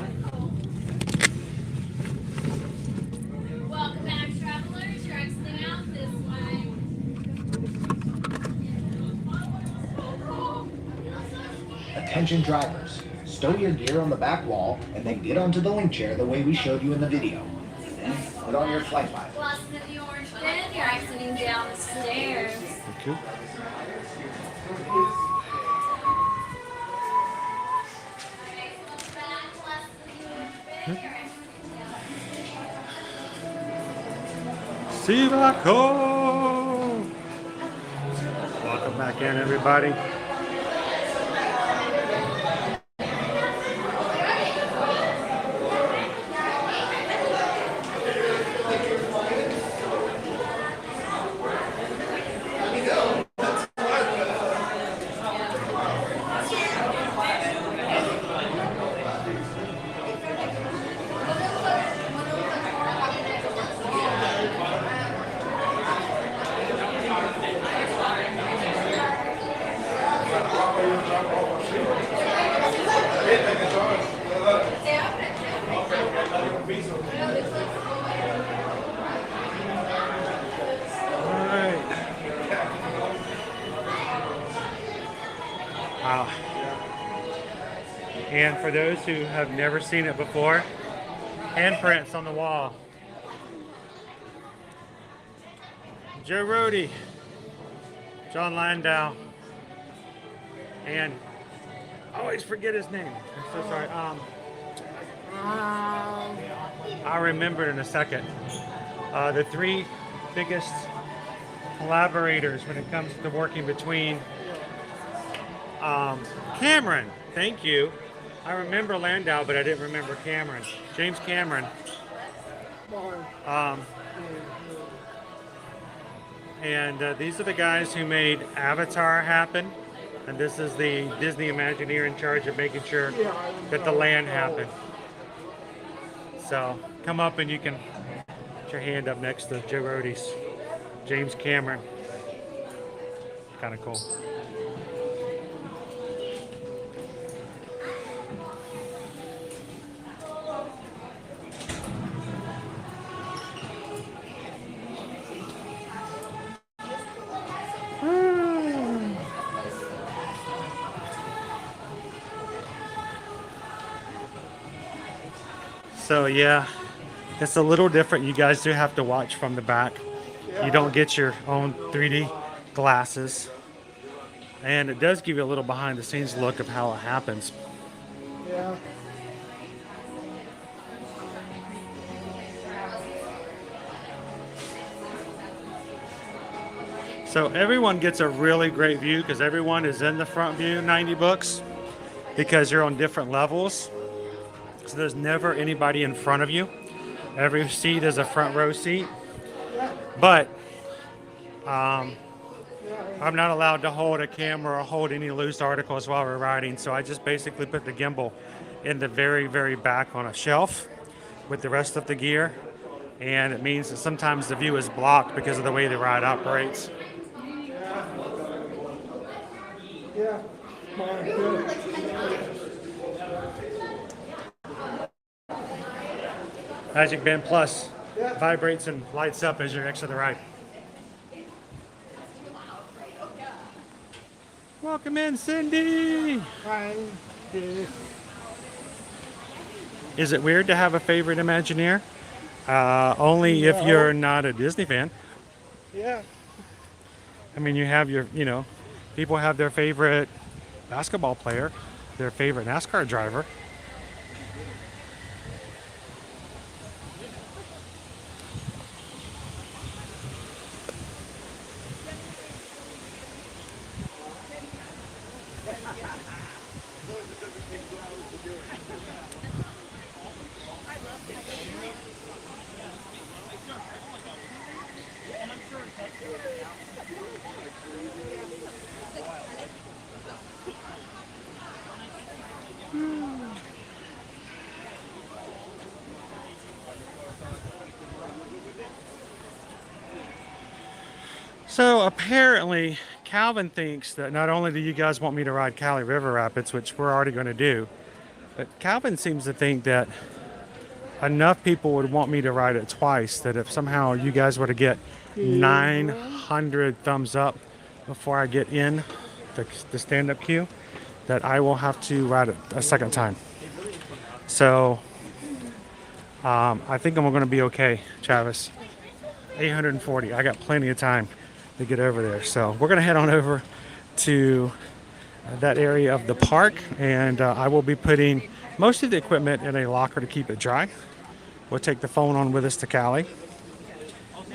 Welcome back, travelers. You're exiting out this way. Attention drivers, stow your gear on the back wall and then get onto the link chair the way we showed you in the video. Then put on your flight light. Plus, in the orange bin, you're exiting down the stairs. Okay. Sivako! Welcome back in, everybody. Wow. And for those who have never seen it before, handprints on the wall. Joe Rody, John Landau, and I always forget his name. I'm so sorry. I'll remember it in a second. The three biggest collaborators when it comes to working between Cameron, thank you. I remember Landau, but I didn't remember Cameron. James Cameron. These are the guys who made Avatar happen. And this is the Disney Imagineer in charge of making sure that the land happened. So come up and you can put your hand up next to Joe Rody's James Cameron. Kind of cool. So yeah, it's a little different. You guys do have to watch from the back. You don't get your own 3D glasses. And it does give you a little behind the scenes look of how it happens. Yeah. So everyone gets a really great view because everyone is in the front view 90 books because you're on different levels. So there's never anybody in front of you. Every seat is a front row seat. But I'm not allowed to hold a camera or hold any loose articles while we're riding. So I just basically put the gimbal in the very, very back on a shelf with the rest of the gear. And it means that sometimes the view is blocked because of the way the ride operates. Yeah. Magic Band Plus vibrates and lights up as you exit the ride. Welcome in, Cindy. Hi. Is it weird to have a favorite Imagineer? Only if you're not a Disney fan. Yeah. I mean, you have your, people have their favorite basketball player, their favorite NASCAR driver. So apparently Calvin thinks that not only do you guys want me to ride Cali River Rapids, which we're already going to do, but Calvin seems to think that enough people would want me to ride it twice, that if somehow you guys were to get 900 thumbs up before I get in the stand-up queue, that I will have to ride it a second time. So I think I'm going to be okay, Travis. 840. I got plenty of time to get over there. So we're going to head on over to that area of the park, and I will be putting most of the equipment in a locker to keep it dry. We'll take the phone on with us to Cali,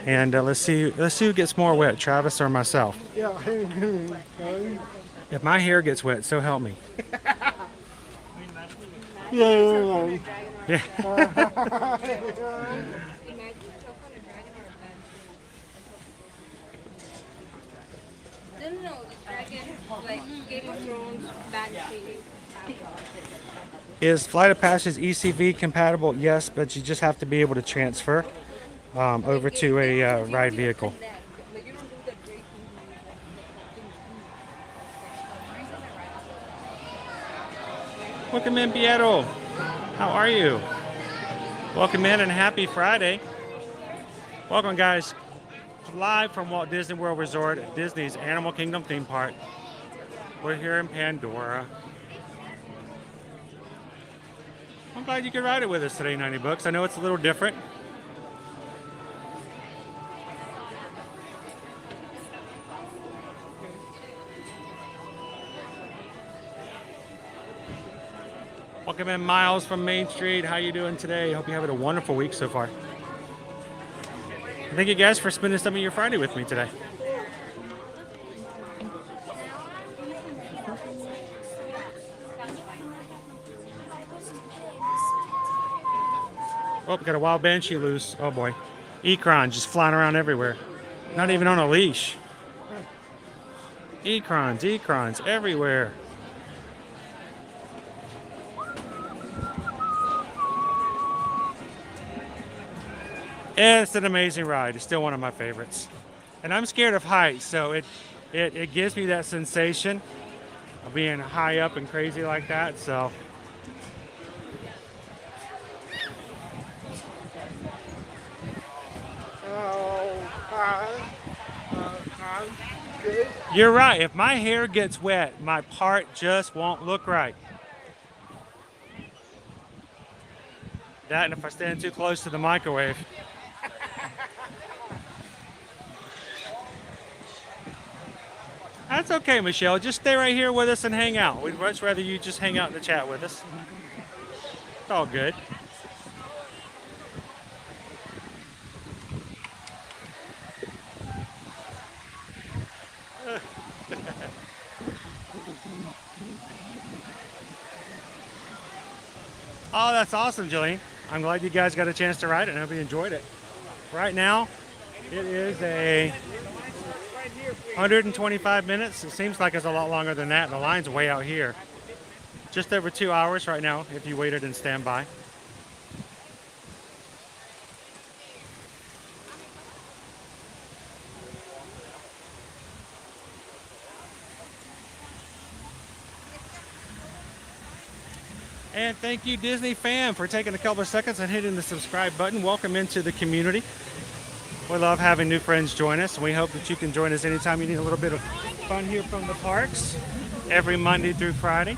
and let's see who gets more wet, Travis or myself. Yeah. If my hair gets wet, so help me. Yeah. Yeah. Is Flight of Passage ECV compatible? Yes, but you just have to be able to transfer over to a ride vehicle. Welcome in, Piero. How are you? Welcome in and happy Friday. Welcome, guys. Live from Walt Disney World Resort at Disney's Animal Kingdom theme park. We're here in Pandora. I'm glad you could ride it with us today, 90 bucks. I know it's a little different. Welcome in, Miles from Main Street. How you doing today? Hope you're having a wonderful week so far. Thank you guys for spending some of your Friday with me today. Oh, we got a wild banshee loose. Oh boy. Ecron just flying around everywhere. Not even on a leash. Ecrons everywhere. It's an amazing ride. It's still one of my favorites. And I'm scared of heights, so it gives me that sensation of being high up and crazy like that, so. You're right. If my hair gets wet, my part just won't look right. That, and if I stand too close to the microwave. That's okay, Michelle. Just stay right here with us and hang out. We'd much rather you just hang out in the chat with us. It's all good. Oh, that's awesome, Jillian. I'm glad you guys got a chance to ride it and I hope you enjoyed it. Right now, it is a 125 minutes. It seems like it's a lot longer than that. The line's way out here. Just over 2 hours right now if you waited and stand by. And thank you, Disney fam, for taking a couple of seconds and hitting the subscribe button. Welcome into the community. We love having new friends join us, and we hope that you can join us anytime you need a little bit of fun here from the parks, every Monday through Friday.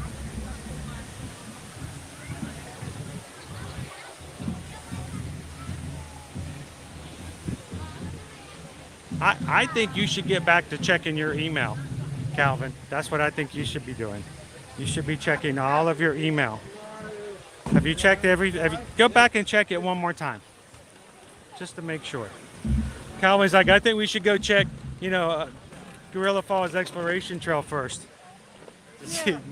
I think you should get back to checking your email, Calvin. That's what I think you should be doing. You should be checking all of your email. Have you checked go back and check it one more time, just to make sure. Calvin's like, I think we should go check, Gorilla Falls Exploration Trail first.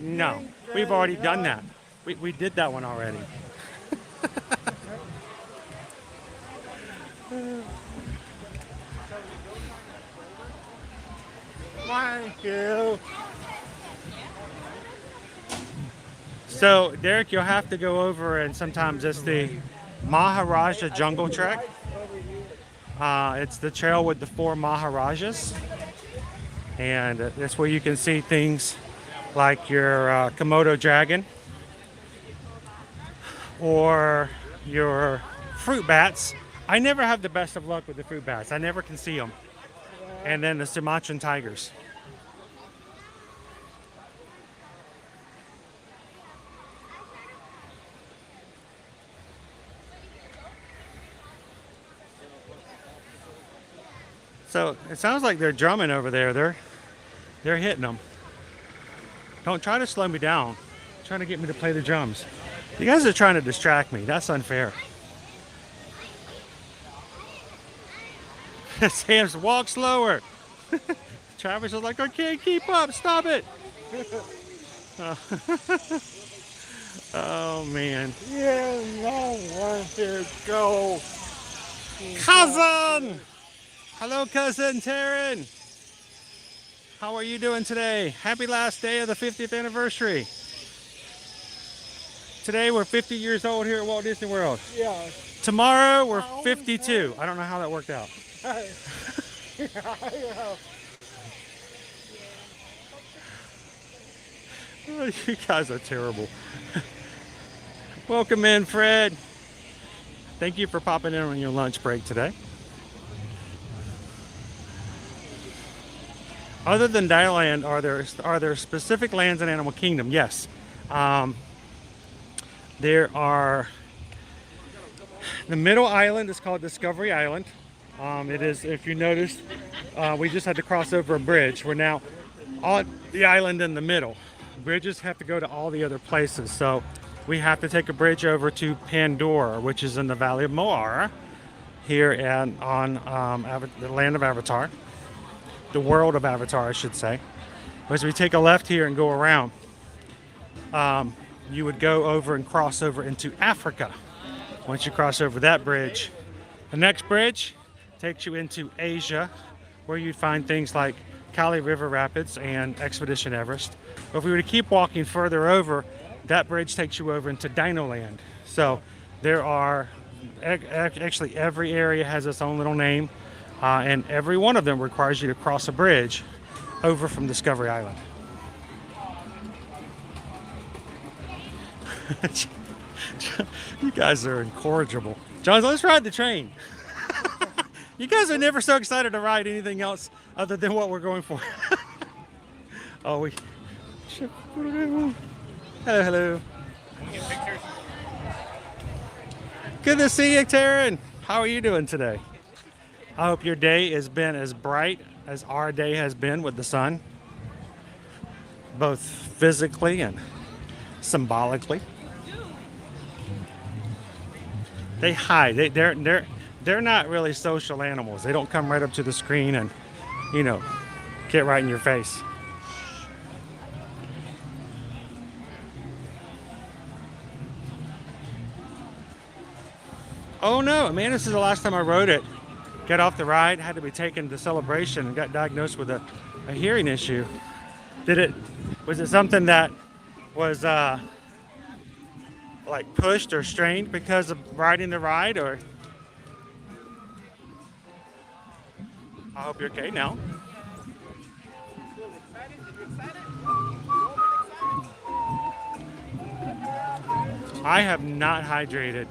No, we've already done that. We did that one already. Thank you. So, Derek, you'll have to go over, and sometimes it's the Maharaja Jungle Trek. It's the trail with the 4 Maharajas. And that's where you can see things like your Komodo dragon or your fruit bats. I never have the best of luck with the fruit bats. I never can see them. And then the Sumatran tigers. So it sounds like they're drumming over there. They're hitting them. Don't try to slow me down. Trying to get me to play the drums. You guys are trying to distract me. That's unfair. Sam's walk slower. Travis is like, I can't keep up. Stop it. Oh man. Yeah, no one to go. Cousin! Hello, cousin Taryn. How are you doing today? Happy last day of the 50th anniversary. Today we're 50 years old here at Walt Disney World. Yeah. Tomorrow we're 52. I don't know how that worked out. Oh, you guys are terrible. Welcome in, Fred. Thank you for popping in on your lunch break today. Other than Dinoland, are there specific lands in Animal Kingdom? Yes. There are. The middle island is called Discovery Island. It is, if you noticed, we just had to cross over a bridge. We're now on the island in the middle. Bridges have to go to all the other places, so we have to take a bridge over to Pandora, which is in the Valley of Moara, here on the land of Avatar. The world of Avatar, I should say. As we take a left here and go around, you would go over and cross over into Africa. Once you cross over that bridge, the next bridge takes you into Asia, where you'd find things like Kali River Rapids and Expedition Everest. But if we were to keep walking further over, that bridge takes you over into Dinoland. So there are, actually every area has its own little name. And every one of them requires you to cross a bridge over from Discovery Island. You guys are incorrigible. John, let's ride the train. You guys are never so excited to ride anything else other than what we're going for. Oh, hello, hello. Good to see you, Taryn. How are you doing today? I hope your day has been as bright as our day has been with the sun, both physically and symbolically. They hide. They're not really social animals. They don't come right up to the screen and, you know, get right in your face. Oh no, man, this is the last time I rode it. Got off the ride, had to be taken to Celebration and got diagnosed with a hearing issue. Was it something that was like pushed or strained because of riding the ride, or? I hope you're okay now. I have not hydrated.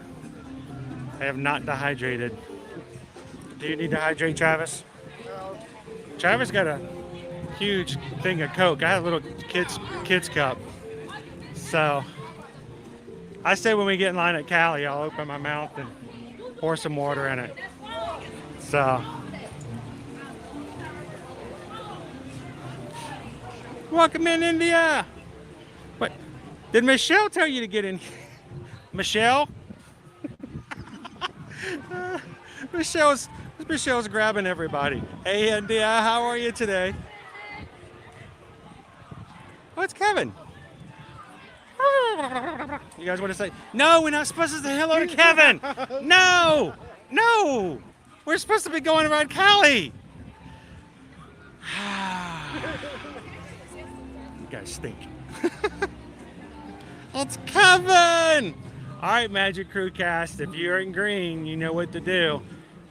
I have not dehydrated. Do you need to hydrate, Travis? No. Travis got a huge thing of Coke. I have a little kids cup. So I say when we get in line at Cali, I'll open my mouth and pour some water in it. So welcome in, India. What? Did Michelle tell you to get in? Michelle? Michelle's grabbing everybody. Hey, India, how are you today? Oh, it's Kevin. You guys want to say? No, we're not supposed to say hello to Kevin. No, no. We're supposed to be going around Cali. You guys stink. It's Kevin. All right, Magic Crew cast, if you're in green, you know what to do.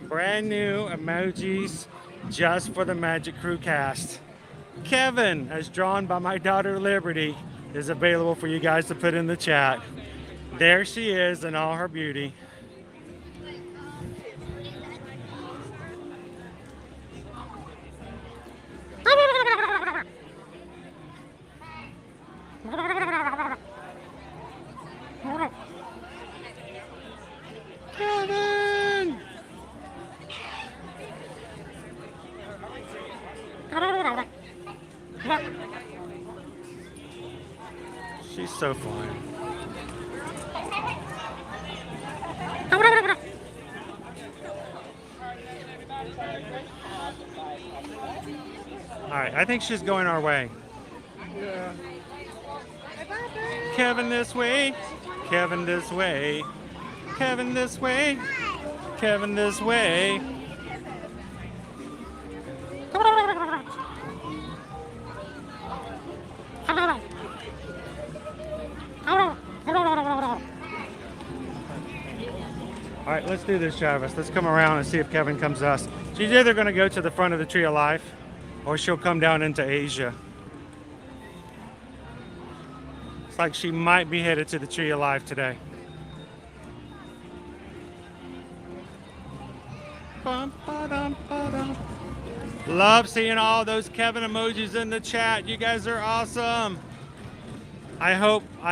Brand new emojis just for the Magic Crew cast. Kevin, as drawn by my daughter Liberty, is available for you guys to put in the chat. There she is in all her beauty. Kevin! She's so fun. All right, I think she's going our way. Yeah. Kevin this way, Kevin this way, Kevin this way, Kevin this way. All right, let's do this, Travis. Let's come around and see if Kevin comes to us. She's either going to go to the front of the Tree of Life or she'll come down into Asia. It's like she might be headed to the Tree of Life today. Love seeing all those Kevin emojis in the chat. You guys are awesome. I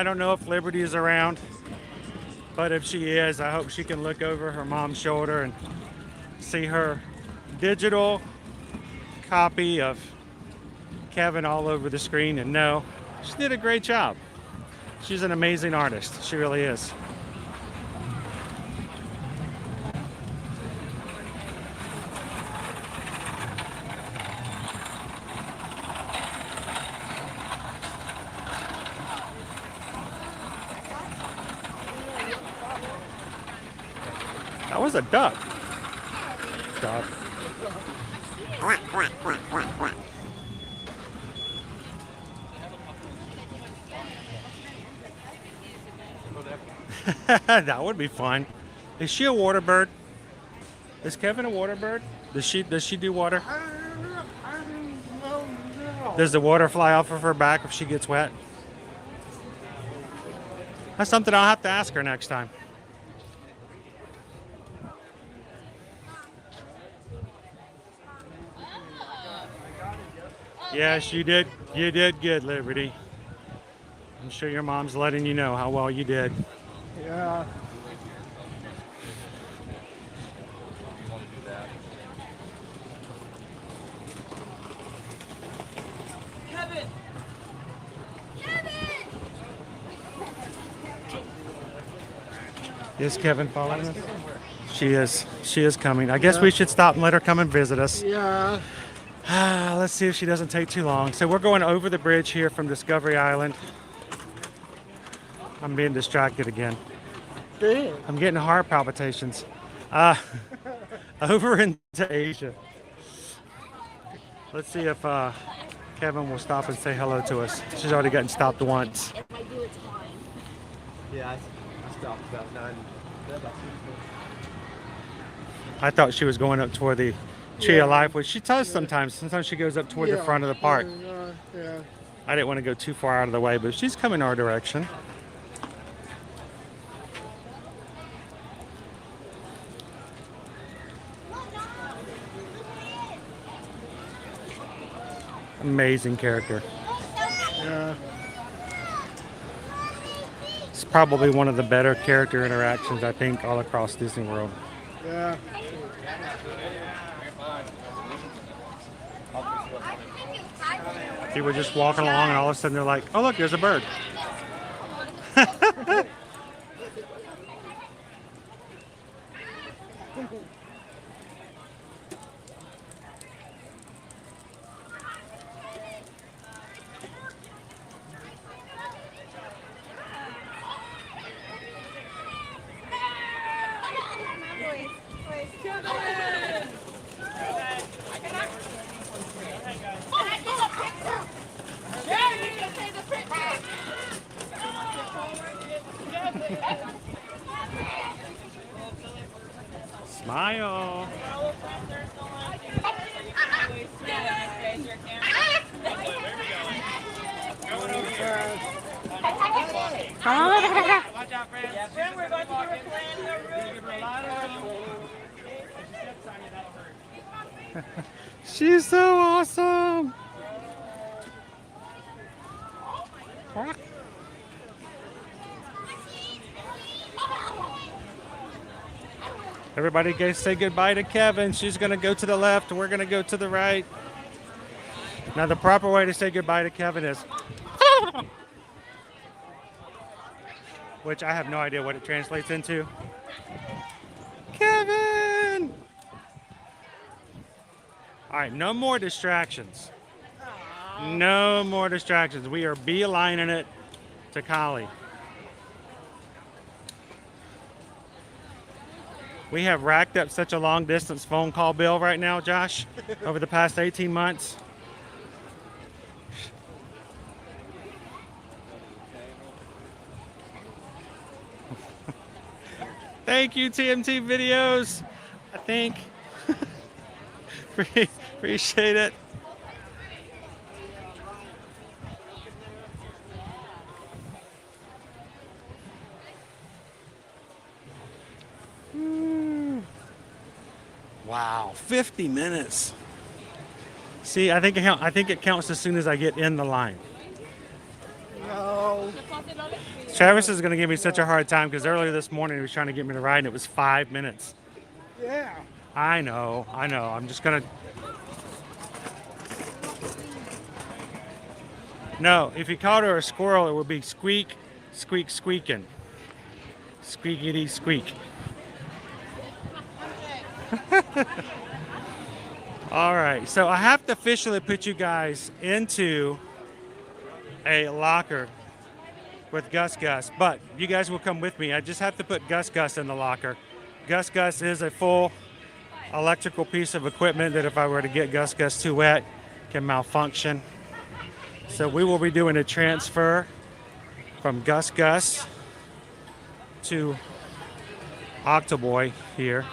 don't know if Liberty is around, but if she is, I hope she can look over her mom's shoulder and see her digital copy of Kevin all over the screen and know she did a great job. She's an amazing artist. She really is. That was a duck. Stop. That would be fun. Is she a water bird? Is Kevin a water bird? Does she do water? Does the water fly off of her back if she gets wet? That's something I'll have to ask her next time. Yes, you did. You did good, Liberty. I'm sure your mom's letting you know how well you did. Yeah. Kevin! Is Kevin following us? She is. She is coming. I guess we should stop and let her come and visit us. Yeah. Let's see if she doesn't take too long. So we're going over the bridge here from Discovery Island. I'm being distracted again. Damn. I'm getting heart palpitations. Over into Asia. Let's see if Kevin will stop and say hello to us. She's already gotten stopped once. If I do, it's fine. Yeah, I stopped about 9. I thought she was going up toward the Tree of Life, which she does sometimes. Sometimes she goes up toward the front of the park. Yeah. I didn't want to go too far out of the way, but she's coming our direction. Amazing character. Yeah. It's probably one of the better character interactions, I think, all across Disney World. Yeah. People just walking along and all of a sudden they're like, oh look, there's a bird. Smile. Watch out, friends. Yeah, friend, we're about to give her plenty of room. Give her a lot of room. She's so awesome. Everybody go say goodbye to Kevin. She's going to go to the left. We're going to go to the right. Now, the proper way to say goodbye to Kevin is, which I have no idea what it translates into. Kevin! All right, no more distractions. No more distractions. We are beelining it to Collie. We have racked up such a long distance phone call bill right now, Josh, over the past 18 months. Thank you, TMT Videos. I think. Appreciate it. Wow, 50 minutes. See, I think it counts as soon as I get in the line. No. Travis is going to give me such a hard time because earlier this morning he was trying to get me to ride and it was 5 minutes. Yeah. I know. I'm just going to... No, if you called her a squirrel, it would be squeak, squeak, squeaking. Squeakity, squeak. All right, so I have to officially put you guys into a locker with Gus, but you guys will come with me. I just have to put Gus in the locker. Gus is a full electrical piece of equipment that if I were to get Gus too wet, can malfunction. So we will be doing a transfer from Gus to Octoboy here.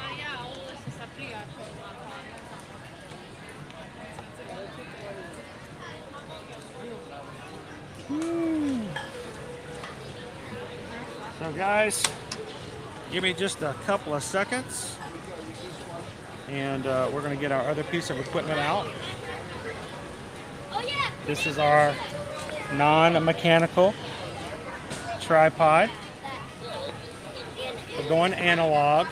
So guys, give me just a couple of seconds and we're going to get our other piece of equipment out. This is our non-mechanical tripod. We're going analog.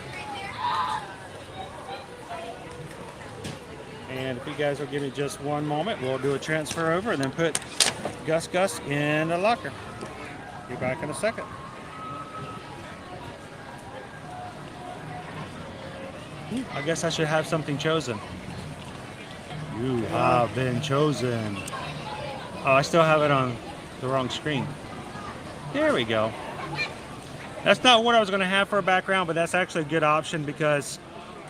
And if you guys will give me just one moment, we'll do a transfer over and then put Gus in the locker. Be back in a second. I guess I should have something chosen. You have been chosen. Oh, I still have it on the wrong screen. There we go. That's not what I was going to have for a background, but that's actually a good option because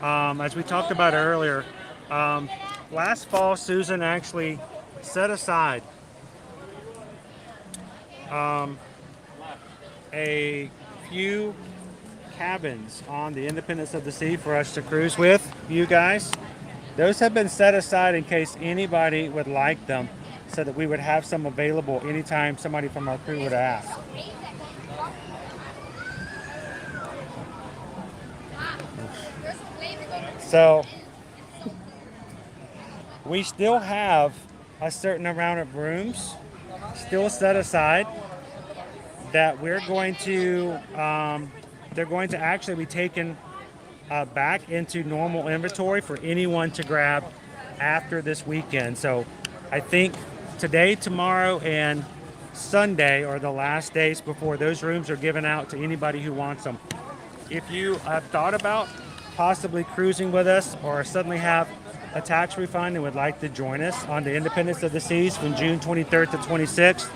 as we talked about earlier, last fall Susan actually set aside a few cabins on the Independence of the Sea for us to cruise with you guys. Those have been set aside in case anybody would like them so that we would have some available anytime somebody from our crew would ask. So we still have a certain amount of rooms still set aside that we're going to they're going to actually be taken back into normal inventory for anyone to grab after this weekend. So I think today, tomorrow, and Sunday are the last days before those rooms are given out to anybody who wants them. If you have thought about possibly cruising with us or suddenly have a tax refund and would like to join us on the Independence of the Seas from June 23rd to 26th,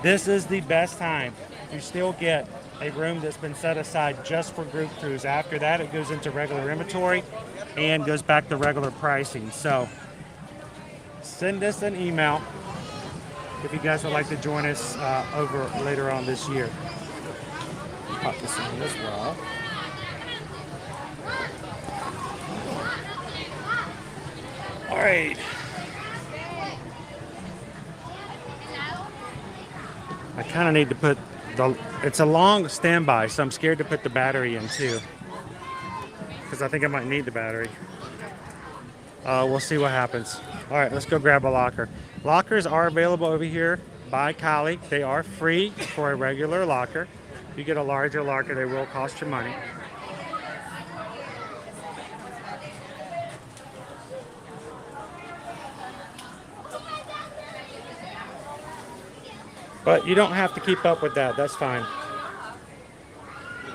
this is the best time. You still get a room that's been set aside just for group cruise. After that, it goes into regular inventory and goes back to regular pricing. So send us an email if you guys would like to join us over later on this year. Pop this in as well. All right. I kind of need to put It's a long standby, so I'm scared to put the battery in too, because I think I might need the battery. We'll see what happens. All right, let's go grab a locker. Lockers are available over here by Cali. They are free for a regular locker. If you get a larger locker, they will cost you money. But you don't have to keep up with that. That's fine.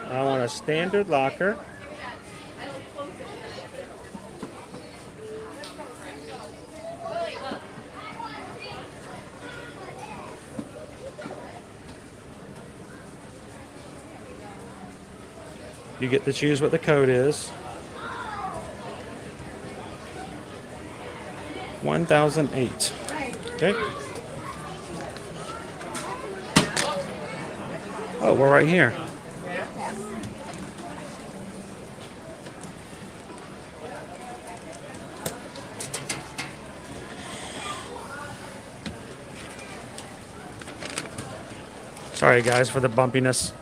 I want a standard locker. You get to choose what the code is. 1008. Okay. Oh, we're right here. Sorry guys for the bumpiness.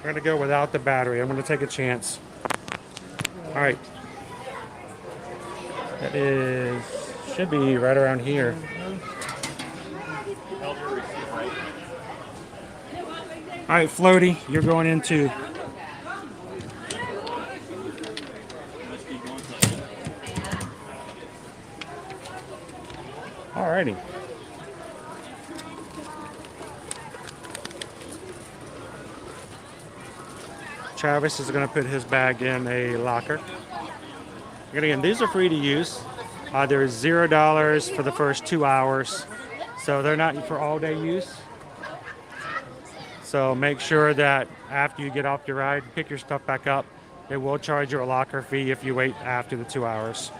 We're gonna go without the battery. I'm gonna take a chance. All right. That is, should be right around here. All right, Floaty, you're going into. All righty. Travis is going to put his bag in a locker. And again, these are free to use. There's $0 for the first 2 hours, so they're not for all day use. So make sure that after you get off your ride, pick your stuff back up. They will charge you a locker fee if you wait after the 2 hours.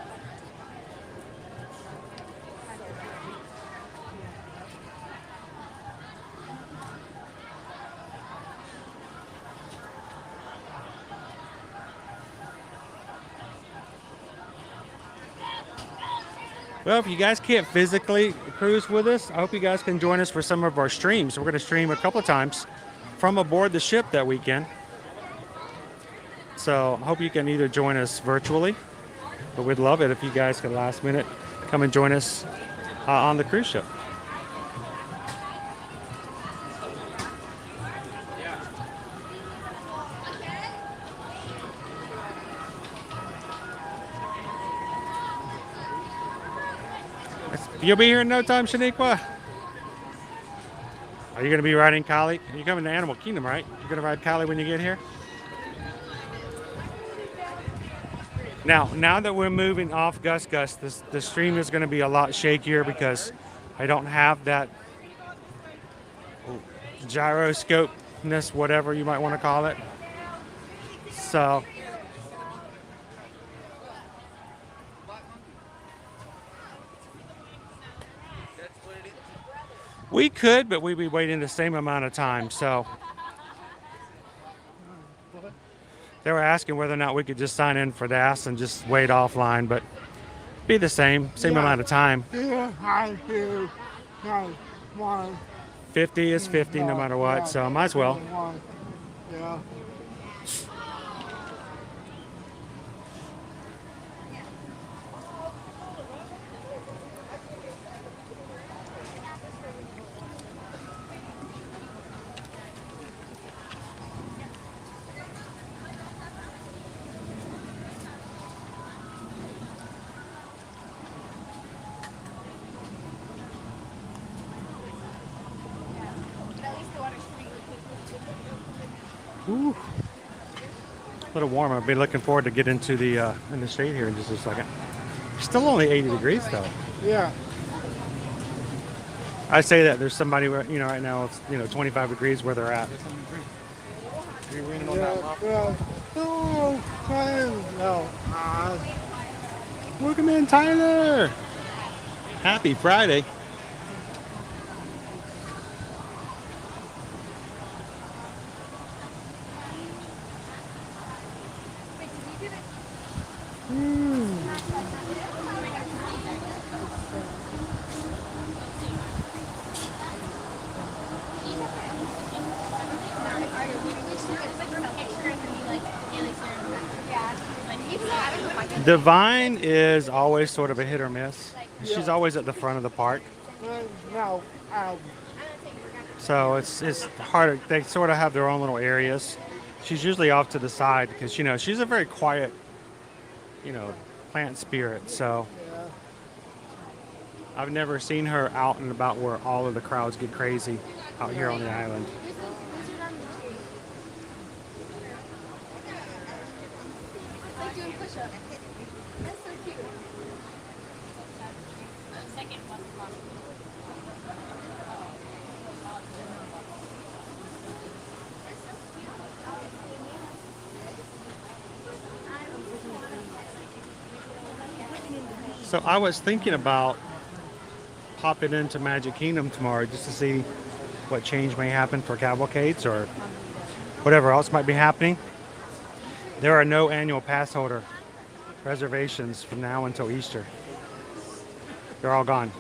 Well, if you guys can't physically cruise with us, I hope you guys can join us for some of our streams. We're going to stream a couple of times from aboard the ship that weekend. So I hope you can either join us virtually, but we'd love it if you guys could last minute come and join us on the cruise ship. You'll be here in no time, Shaniqua. Are you going to be riding Kali? You're coming to Animal Kingdom, right? You're going to ride Kali when you get here? Now that we're moving off Gus Gus, the stream is going to be a lot shakier because I don't have that gyroscope-ness, whatever you might want to call it. So we could, but we'd be waiting the same amount of time. So they were asking whether or not we could just sign in for DAS and just wait offline, but be the same amount of time. 50 is 50 no matter what, so might as well. Yeah. Ooh. A little warmer. I'll be looking forward to get into the in the shade here in just a second. Still only 80 degrees though. Yeah. I say that there's somebody where, right now it's 25 degrees where they're at. Yeah. Oh, no. Welcome in, Tyler. Happy Friday. Divine is always sort of a hit or miss. She's always at the front of the park. No, So it's hard. They sort of have their own little areas. She's usually off to the side because, you know, she's a very quiet, you know, plant spirit. So I've never seen her out and about where all of the crowds get crazy out here on the island. So I was thinking about popping into Magic Kingdom tomorrow just to see what change may happen for cavalcades or whatever else might be happening. There are no annual pass holder reservations from now until Easter. They're all gone.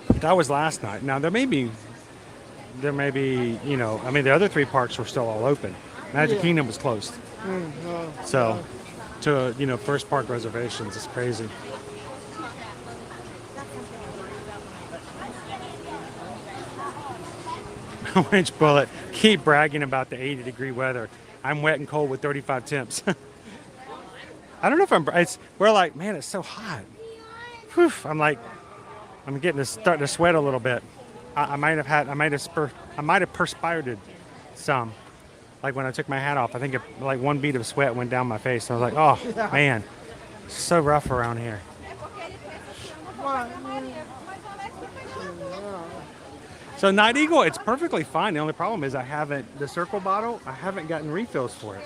That was last night. Now there may be, you know, I mean the other three parks were still all open. Magic Kingdom was closed. So to, you know, first park reservations is crazy. Winch Bullet, keep bragging about the 80-degree weather. I'm wet and cold with 35 temps. I don't know if we're like, man, it's so hot. Whew, I'm like, I'm starting to sweat a little bit. I might have perspired some. Like when I took my hat off, I think like one bead of sweat went down my face. I was like, oh man, it's so rough around here. So Night Eagle, it's perfectly fine. The only problem is the circle bottle, I haven't gotten refills for it.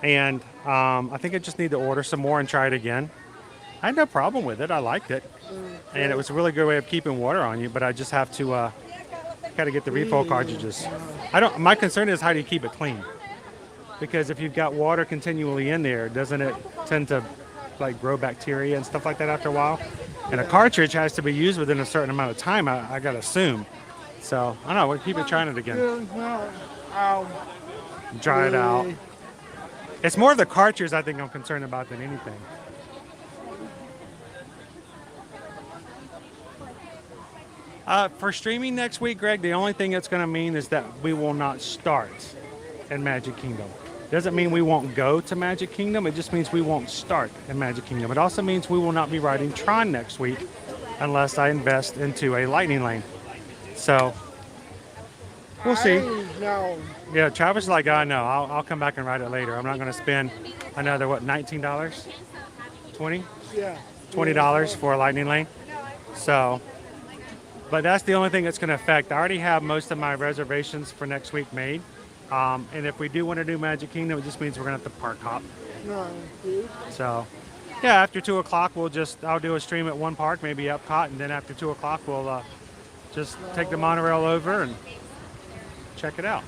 And I think I just need to order some more and try it again. I had no problem with it. I liked it. And it was a really good way of keeping water on you, but I just have to gotta get the refill cartridges. My concern is how do you keep it clean? Because if you've got water continually in there, doesn't it tend to like grow bacteria and stuff like that after a while? And a cartridge has to be used within a certain amount of time, I gotta assume. So I don't know, we'll keep trying it again. Dry it out. It's more of the cartridge I think I'm concerned about than anything. For streaming next week, Greg, the only thing it's going to mean is that we will not start in Magic Kingdom. Doesn't mean we won't go to Magic Kingdom. It just means we won't start in Magic Kingdom. It also means we will not be riding Tron next week unless I invest into a lightning lane. So we'll see. Yeah, Travis is like, I know. I'll come back and ride it later. I'm not going to spend another, what, $19? $20? Yeah. $20 for a lightning lane. So, but that's the only thing that's going to affect. I already have most of my reservations for next week made. And if we do want to do Magic Kingdom, it just means we're going to have to park hop. So, yeah, after 2 o'clock, I'll do a stream at one park, maybe Epcot, and then after 2 o'clock, we'll just take the monorail over and check it out.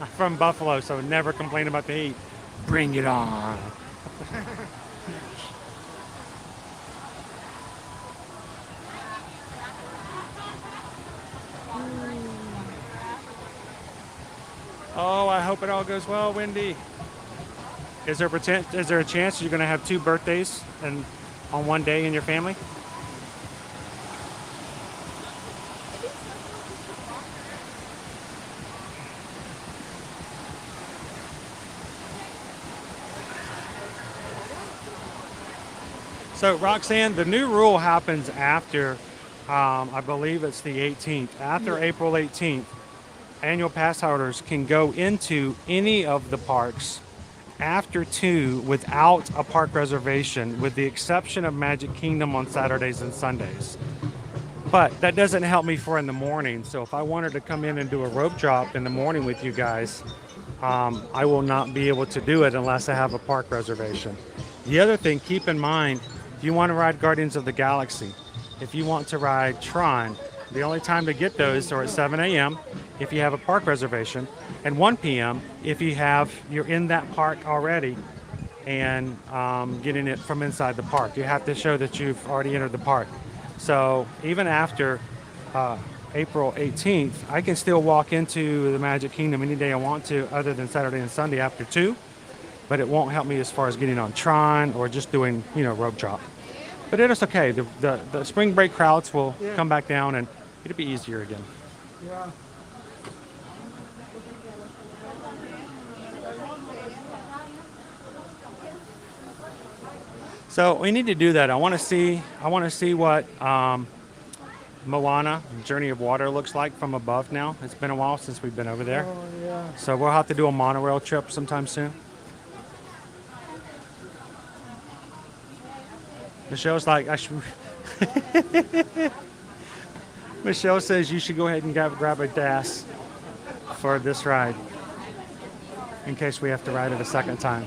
I'm from Buffalo, so never complain about the heat. Bring it on. Oh, I hope it all goes well, Wendy. Is there a chance you're going to have 2 birthdays on one day in your family? So, Roxanne, the new rule happens after, I believe it's the 18th. After April 18th, annual pass holders can go into any of the parks after 2 without a park reservation, with the exception of Magic Kingdom on Saturdays and Sundays. But that doesn't help me for in the morning. So if I wanted to come in and do a rope drop in the morning with you guys, I will not be able to do it unless I have a park reservation. The other thing, keep in mind, if you want to ride Guardians of the Galaxy, if you want to ride Tron, the only time to get those are at 7 a.m. if you have a park reservation, and 1 p.m. if you're in that park already and getting it from inside the park. You have to show that you've already entered the park. So even after April 18th, I can still walk into the Magic Kingdom any day I want to, other than Saturday and Sunday after 2, but it won't help me as far as getting on Tron or just doing, rope drop. But it is okay. The spring break crowds will come back down and it'll be easier again. Yeah. So we need to do that. I want to see what Moana, Journey of Water, looks like from above now. It's been a while since we've been over there. Oh, yeah. So we'll have to do a monorail trip sometime soon. Michelle's like, Michelle says you should go ahead and grab a DAS for this ride in case we have to ride it a second time.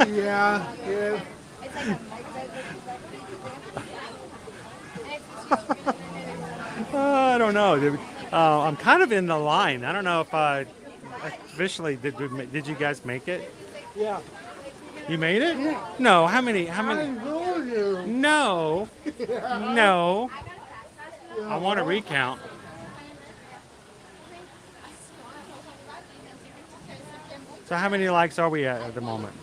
Yeah. I don't know. I'm kind of in the line. I don't know if I officially did you guys make it? Yeah. You made it? Yeah. No. How many? I know you. No. No. Yeah. I want to recount. So how many likes are we at the moment?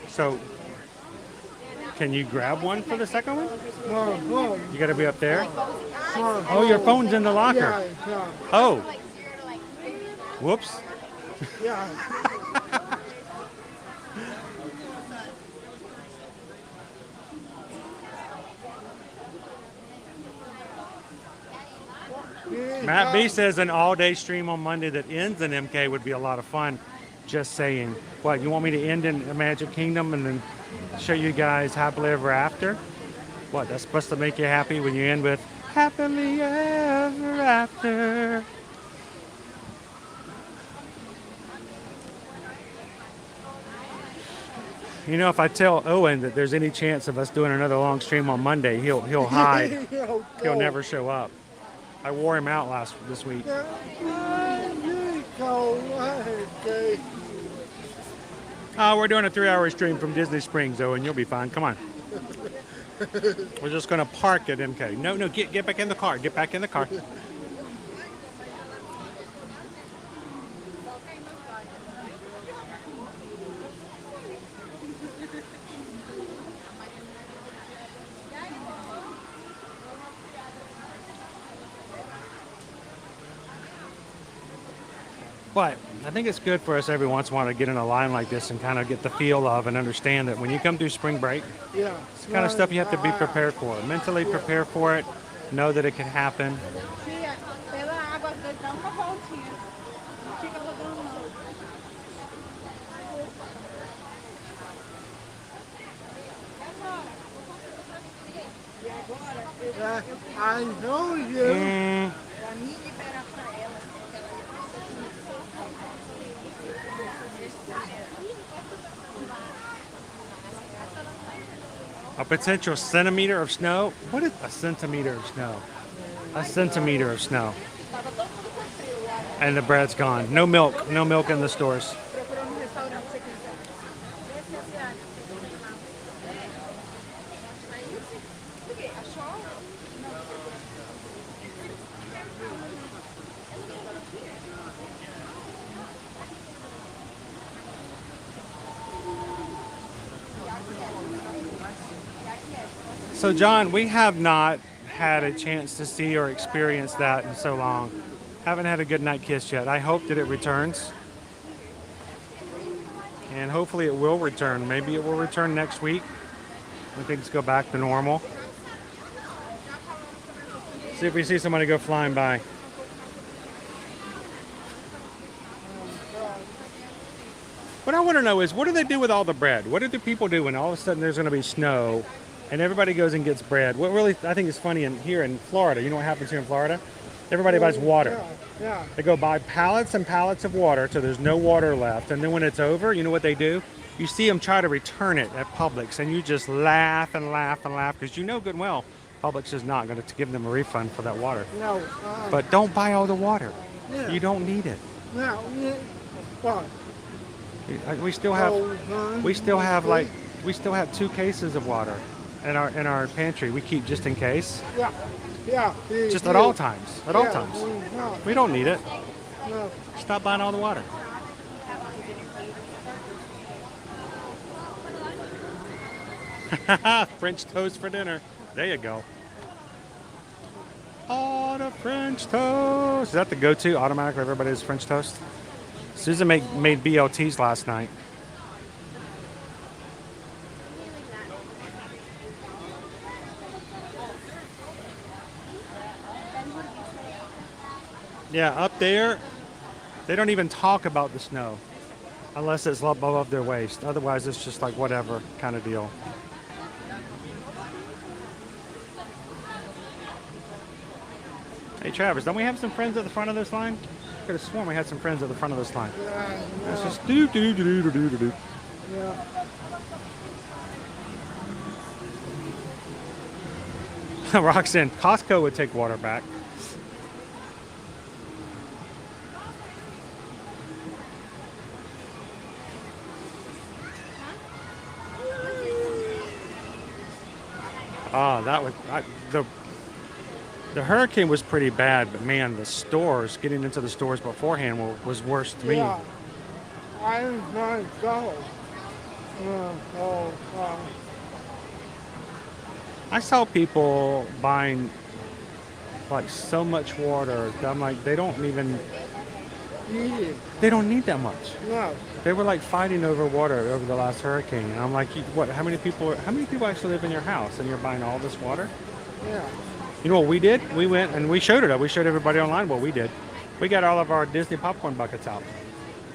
So, can you grab one for the second one? No. You got to be up there? No. Oh, your phone's in the locker. Yeah. Oh. Whoops. Yeah. Matt B says an all-day stream on Monday that ends in MK would be a lot of fun. Just saying. What, you want me to end in Magic Kingdom and then show you guys happily ever after? What, that's supposed to make you happy when you end with happily ever after? You know, if I tell Owen that there's any chance of us doing another long stream on Monday, he'll hide. He'll never show up. I wore him out this week. We're doing a 3-hour stream from Disney Springs, Owen. You'll be fine. Come on. We're just going to park at MK. No, get back in the car. Get back in the car. But I think it's good for us every once in a while to get in a line like this and kind of get the feel of and understand that when you come through spring break, it's the kind of stuff you have to be prepared for. Mentally prepare for it, know that it can happen. I know you. A potential centimeter of snow? What is a centimeter of snow? A centimeter of snow. And the bread's gone. No milk. No milk in the stores. So John, we have not had a chance to see or experience that in so long. Haven't had a good night kiss yet. I hope that it returns. And hopefully it will return. Maybe it will return next week when things go back to normal. See if we see somebody go flying by. I want to know is, what do they do with all the bread? What do the people do when all of a sudden there's going to be snow and everybody goes and gets bread? What really I think is funny here in Florida, you know what happens here in Florida? Everybody buys water. Yeah. They go buy pallets and pallets of water till there's no water left. And then when it's over, you know what they do? You see them try to return it at Publix, and you just laugh and laugh and laugh because you know good and well Publix is not going to give them a refund for that water. No. But don't buy all the water. Yeah. You don't need it. No. What? We still have 2 cases of water in our pantry. We keep just in case. Yeah. Yeah. Just at all times. At all times. No. We don't need it. No. Stop buying all the water. French toast for dinner. There you go. Oh, the French toast. Is that the go-to automatically? Everybody's French toast. Susan made BLTs last night. Yeah, up there, they don't even talk about the snow unless it's above their waist. Otherwise, it's just like whatever kind of deal. Hey, Travis, don't we have some friends at the front of this line? I could have sworn we had some friends at the front of this line. It's just do. Yeah. Roxanne, Costco would take water back. Oh, that was the hurricane was pretty bad, but man, the stores, getting into the stores beforehand was worse to me. Yeah. I'm not going. I saw people buying like so much water. I'm like, they don't even. They don't need that much. No. They were like fighting over water over the last hurricane, and I'm like, what? How many people actually live in your house, and you're buying all this water? Yeah. You know what we did? We went and we showed it. We showed everybody online what we did. We got all of our Disney popcorn buckets out.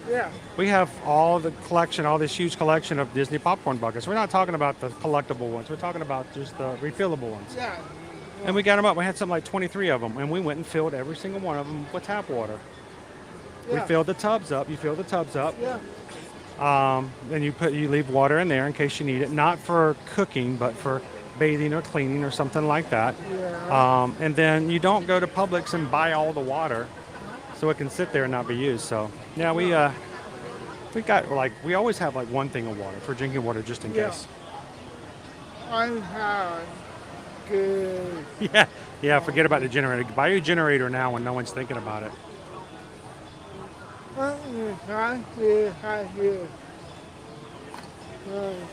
Yeah. We have all the collection, all this huge collection of Disney popcorn buckets. We're not talking about the collectible ones. We're talking about just the refillable ones. Yeah. And we got them up. We had something like 23 of them, and we went and filled every single one of them with tap water. Yeah. We filled the tubs up. You fill the tubs up. Yeah. And you leave water in there in case you need it, not for cooking, but for bathing or cleaning or something like that. Yeah. And then you don't go to Publix and buy all the water, so it can sit there and not be used. So yeah, we always have like one thing of water for drinking water just in case. I'm having good. Yeah. Forget about the generator. Buy your generator now when no one's thinking about it.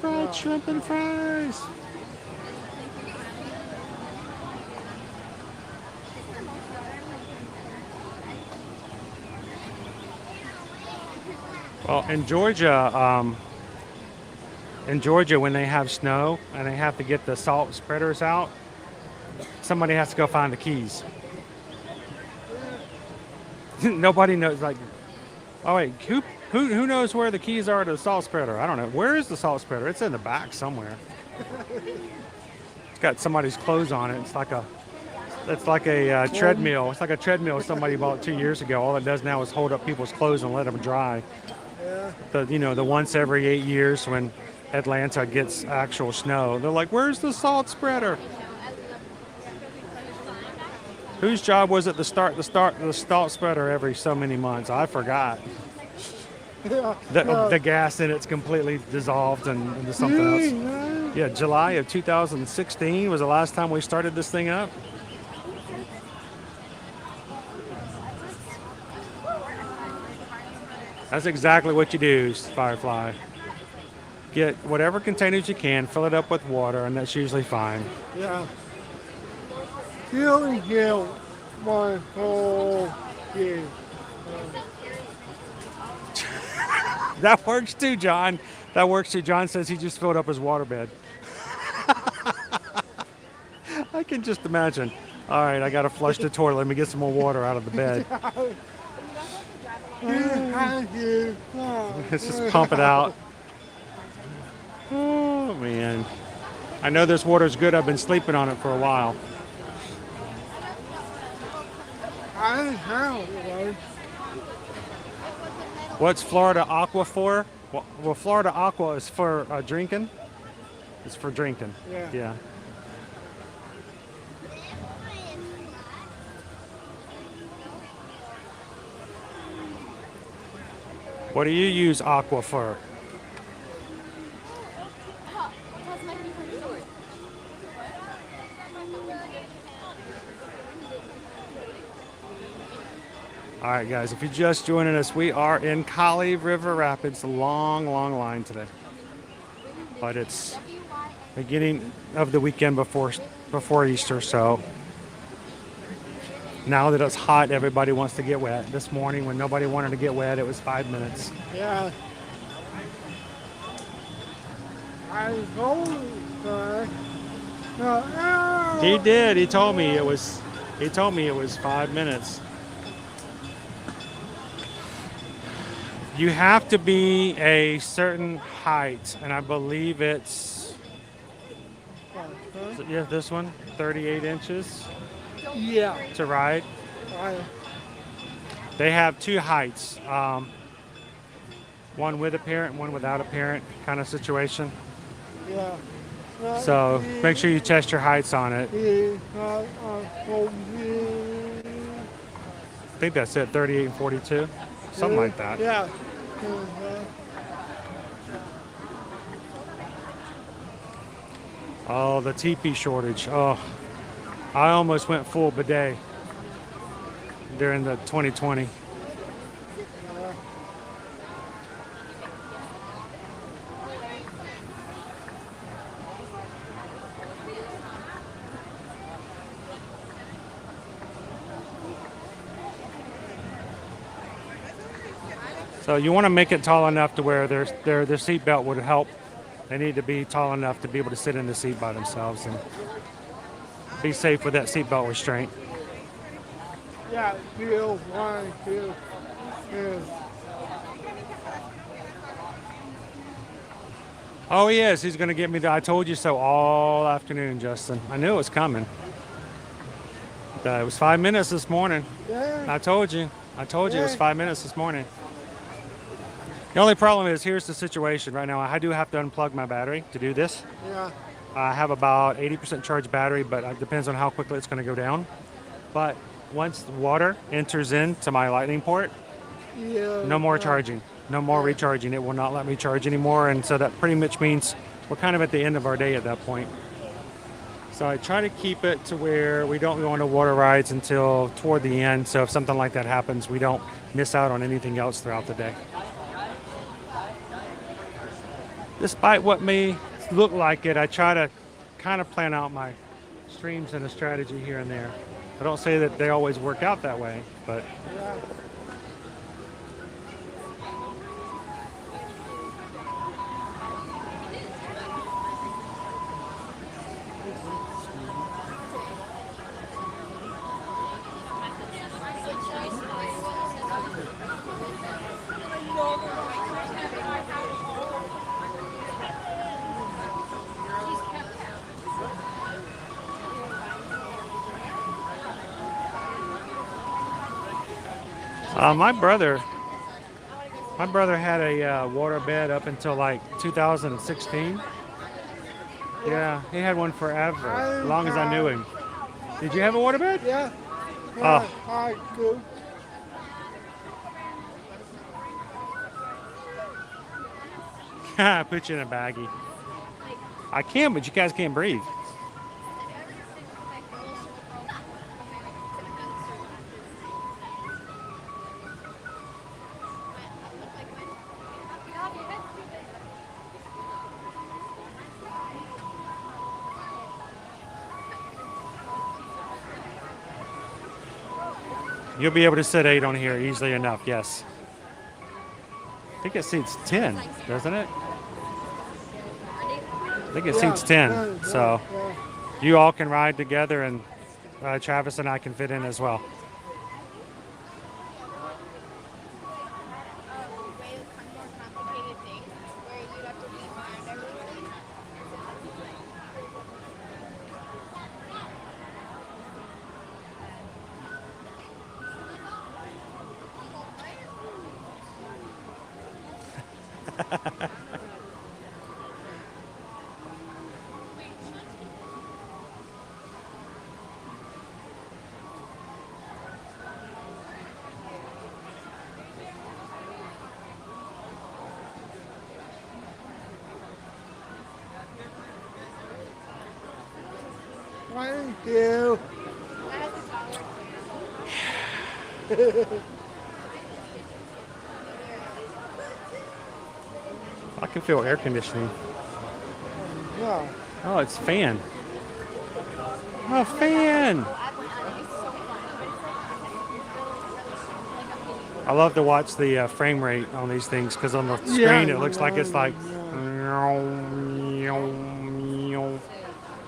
Fried shrimp and fries. Well, in Georgia, when they have snow and they have to get the salt spreaders out, somebody has to go find the keys. Nobody knows. Like, oh wait, who knows where the keys are to the salt spreader? I don't know. Where is the salt spreader? It's in the back somewhere. It's got somebody's clothes on it. It's like a treadmill. It's like a treadmill somebody bought 2 years ago. All it does now is hold up people's clothes and let them dry. Yeah. The once every 8 years when Atlanta gets actual snow, they're like, "Where's the salt spreader?" Whose job was it to start the salt spreader every so many months? I forgot. The gas in it's completely dissolved and into something else. Yeah, July of 2016 was the last time we started this thing up. That's exactly what you do, Firefly. Get whatever containers you can, fill it up with water, and that's usually fine. Yeah. You only get one whole year. That works too, John. That works too. John says he just filled up his waterbed. I can just imagine. All right, I got to flush the toilet. Let me get some more water out of the bed. Let's just pump it out. Oh man. I know this water's good. I've been sleeping on it for a while. What's Florida Aqua for? Well, Florida Aqua is for drinking. It's for drinking. Yeah. What do you use Aqua for? All right, guys, if you're just joining us, we are in Kali River Rapids. Long line today. But it's beginning of the weekend before Easter, so now that it's hot, everybody wants to get wet. This morning, when nobody wanted to get wet, it was 5 minutes. Yeah. I told He did. He told me it was 5 minutes. You have to be a certain height, and I believe it's yeah, this one, 38 inches. Yeah. To ride. They have two heights, one with a parent, one without a parent, kind of situation. Yeah. So make sure you test your heights on it. I think that's it, 38 and 42, something like that. Yeah. Oh, the teepee shortage. Oh, I almost went full bidet during the 2020. So you want to make it tall enough to where their seat belt would help. They need to be tall enough to be able to sit in the seat by themselves and be safe with that seatbelt restraint. Yeah, 2, 1, 2, 2. Oh, he is. He's going to get me. I told you so all afternoon, Justin. I knew it was coming. It was 5 minutes this morning. Yeah. I told you. It was 5 minutes this morning. The only problem is, here's the situation right now. I do have to unplug my battery to do this. Yeah. I have about 80% charged battery, but it depends on how quickly it's going to go down. But once the water enters into my lightning port, no more charging, no more recharging. It will not let me charge anymore. And so that pretty much means we're kind of at the end of our day at that point. So I try to keep it to where we don't go on to water rides until toward the end. So if something like that happens, we don't miss out on anything else throughout the day. Despite what may look like it, I try to kind of plan out my streams and a strategy here and there. I don't say that they always work out that way, but my brother had a water bed up until like 2016. Yeah, he had one forever, as long as I knew him. Did you have a water bed? Yeah. Oh. I do. I put you in a baggie. I can, but you guys can't breathe. You'll be able to sit 8 on here easily enough, yes. I think it seats 10, doesn't it? I think it seats 10, so you all can ride together, and Travis and I can fit in as well. Thank you. I can feel air conditioning. Yeah. Oh, it's fan. A fan. I love to watch the frame rate on these things because on the screen it looks like it's like,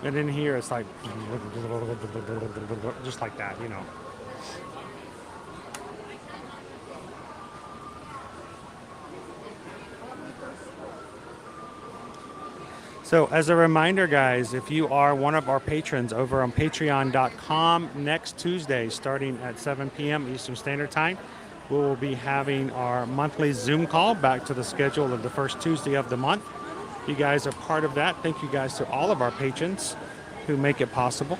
and in here it's like just like that, you know. So as a reminder, guys, if you are one of our patrons over on patreon.com, next Tuesday, starting at 7 p.m. Eastern Standard Time, we will be having our monthly Zoom call back to the schedule of the first Tuesday of the month. You guys are part of that. Thank you guys to all of our patrons who make it possible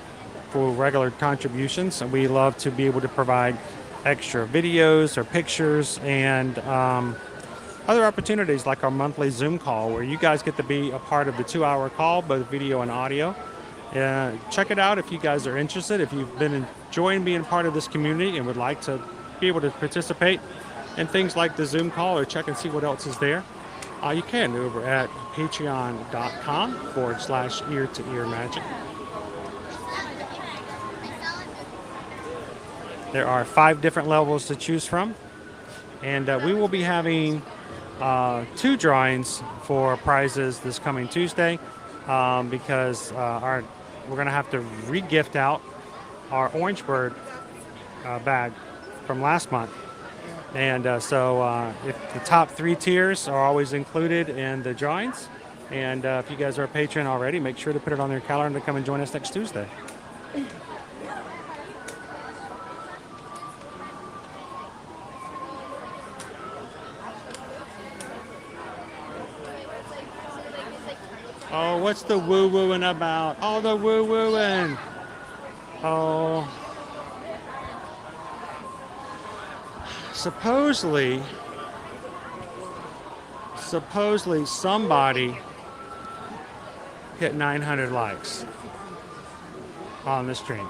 for regular contributions. And we love to be able to provide extra videos or pictures and other opportunities like our monthly Zoom call where you guys get to be a part of the 2-hour call, both video and audio. Check it out if you guys are interested. If you've been enjoying being part of this community and would like to be able to participate in things like the Zoom call or check and see what else is there, you can over at patreon.com/ear-to-ear magic. There are 5 different levels to choose from, and we will be having 2 drawings for prizes this coming Tuesday because we're going to have to re-gift out our Orange Bird bag from last month. And so if the top 3 tiers are always included in the drawings, and if you guys are a patron already, make sure to put it on your calendar to come and join us next Tuesday. Oh, what's the woo-wooing about? All the woo-wooing. Oh. Supposedly somebody hit 900 likes on the stream.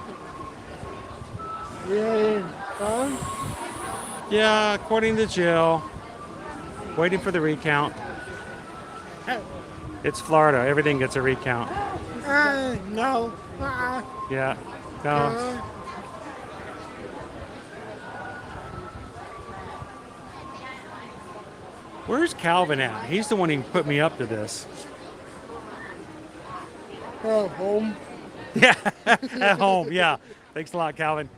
Yeah, according to Jill. Waiting for the recount. It's Florida. Everything gets a recount. No. Yeah. No. Where's Calvin at? He's the one who put me up to this. Home. Yeah, at home. Yeah. Thanks a lot, Calvin.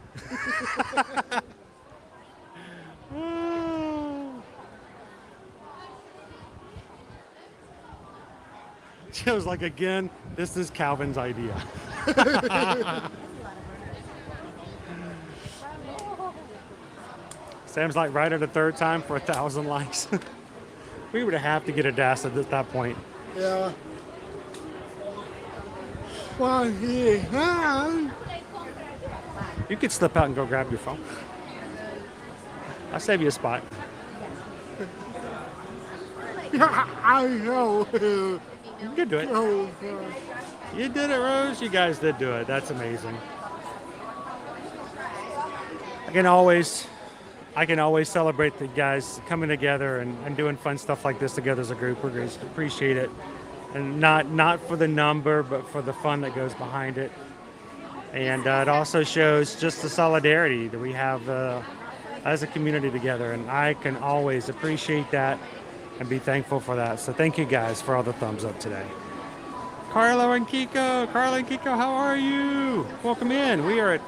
Jill's like, again, this is Calvin's idea. Sam's like, right at the 3rd time for 1,000 likes. We would have to get a DAS at that point. Yeah. Well, yeah. You could slip out and go grab your phone. I'll save you a spot. I know. You could do it. Oh, You did it, Rose. You guys did do it. That's amazing. I can always celebrate the guys coming together and doing fun stuff like this together as a group. We just appreciate it, and not for the number, but for the fun that goes behind it. And it also shows just the solidarity that we have as a community together, and I can always appreciate that and be thankful for that. So thank you guys for all the thumbs up today. Carla and Kiko, how are you? Welcome in. We are at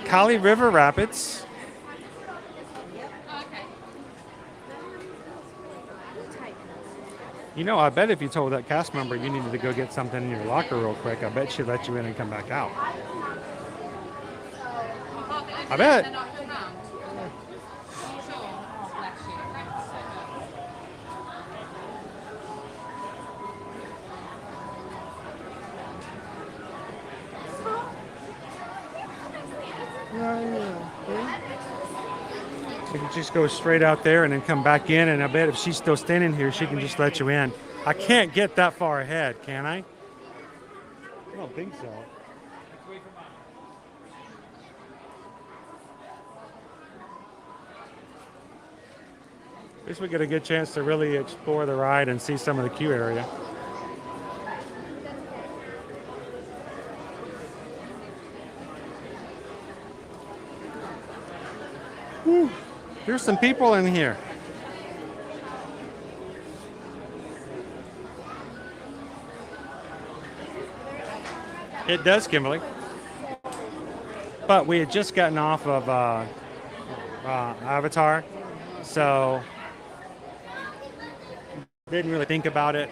Kali River Rapids. You know, I bet if you told that cast member you needed to go get something in your locker real quick, I bet she'd let you in and come back out. I bet. You just go straight out there and then come back in, and I bet if she's still standing here, she can just let you in. I can't get that far ahead, can I? I don't think so. At least we get a good chance to really explore the ride and see some of the queue area. Whew. There's some people in here. It does, Kimberly. But we had just gotten off of Avatar, so didn't really think about it.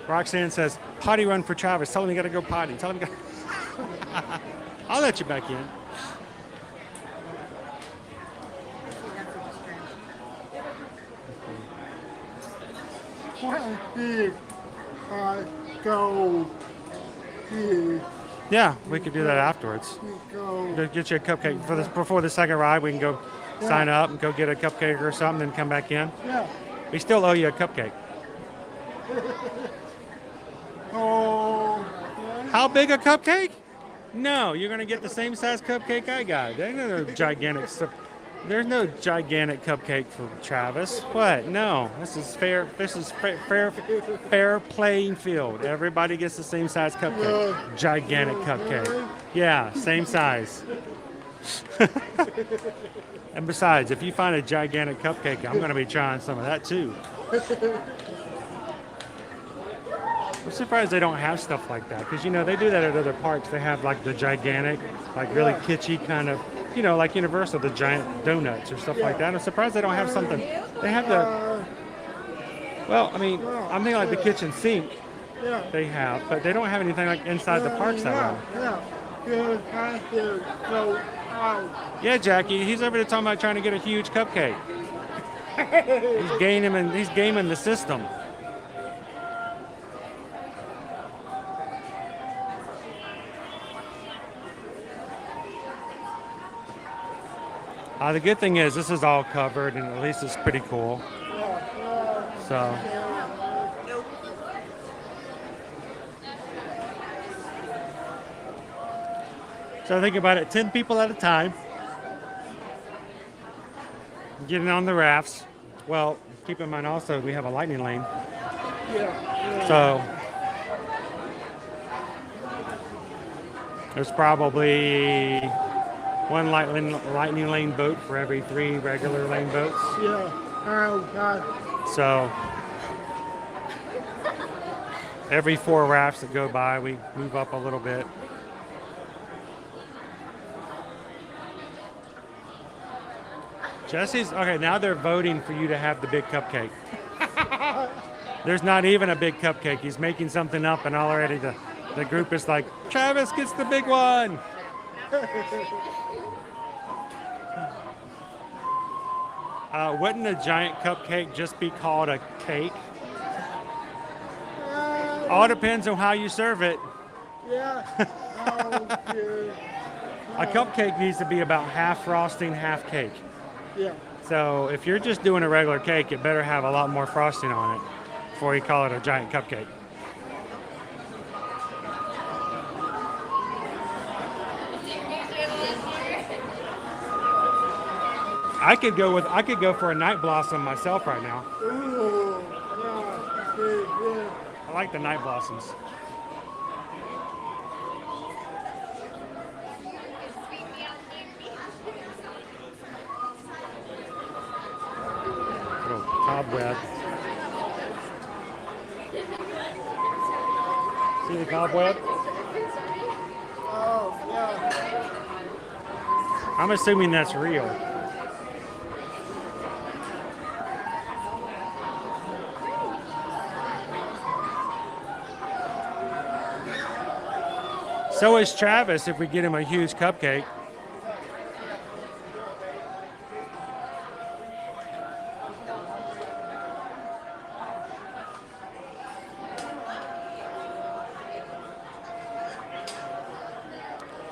Roxanne says, potty run for Travis. Tell him you gotta go potty. Tell him you gotta... I'll let you back in. If I go here, Yeah, we could do that afterwards. go. Get you a cupcake for this before the second ride. We can go sign up and go get a cupcake or something, then come back in. Yeah. We still owe you a cupcake. Oh. How big a cupcake? No, you're gonna get the same size cupcake I got. There's no gigantic. There's no gigantic cupcake for Travis. What? No, this is fair. This is fair playing field. Everybody gets the same size cupcake. Gigantic cupcake. Yeah, same size. And besides, if you find a gigantic cupcake, I'm gonna be trying some of that too. I'm surprised they don't have stuff like that, because you know they do that at other parks. They have like the gigantic, like really kitschy kind of, you know, like Universal, the giant donuts or stuff like that. I'm surprised they don't have something. They have the, well, I mean, I'm thinking like the kitchen sink they have, but they don't have anything like inside the parks that way. Yeah, Jackie, he's over there talking about trying to get a huge cupcake. He's gaming the system. The good thing is this is all covered, and at least it's pretty cool. So. So think about it, 10 people at a time. Getting on the rafts. Well, keep in mind also we have a lightning lane. So there's probably one lightning lane boat for every 3 regular lane boats. Yeah. Oh God. So every 4 rafts that go by, we move up a little bit. Jesse's, okay, now they're voting for you to have the big cupcake. There's not even a big cupcake. He's making something up, and already the group is like, Travis gets the big one. Wouldn't a giant cupcake just be called a cake? All depends on how you serve it. Yeah. A cupcake needs to be about half frosting, half cake. Yeah. So if you're just doing a regular cake, it better have a lot more frosting on it before you call it a giant cupcake. I could go for a night blossom myself right now. Ooh, yeah. I like the night blossoms. Little cobweb. See the cobweb? Oh, yeah. I'm assuming that's real. So is Travis if we get him a huge cupcake.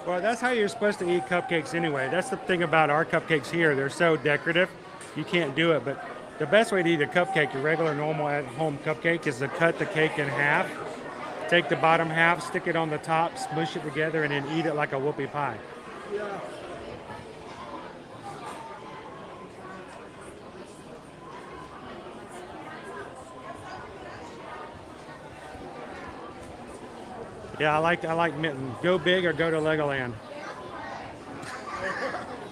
Well, that's how you're supposed to eat cupcakes anyway. That's the thing about our cupcakes here. They're so decorative, you can't do it. But the best way to eat a cupcake, your regular, normal at-home cupcake, is to cut the cake in half. Take the bottom half, stick it on the top, smush it together, and then eat it like a whoopie pie. Yeah. Yeah, I like Mitten. Go big or go to Legoland.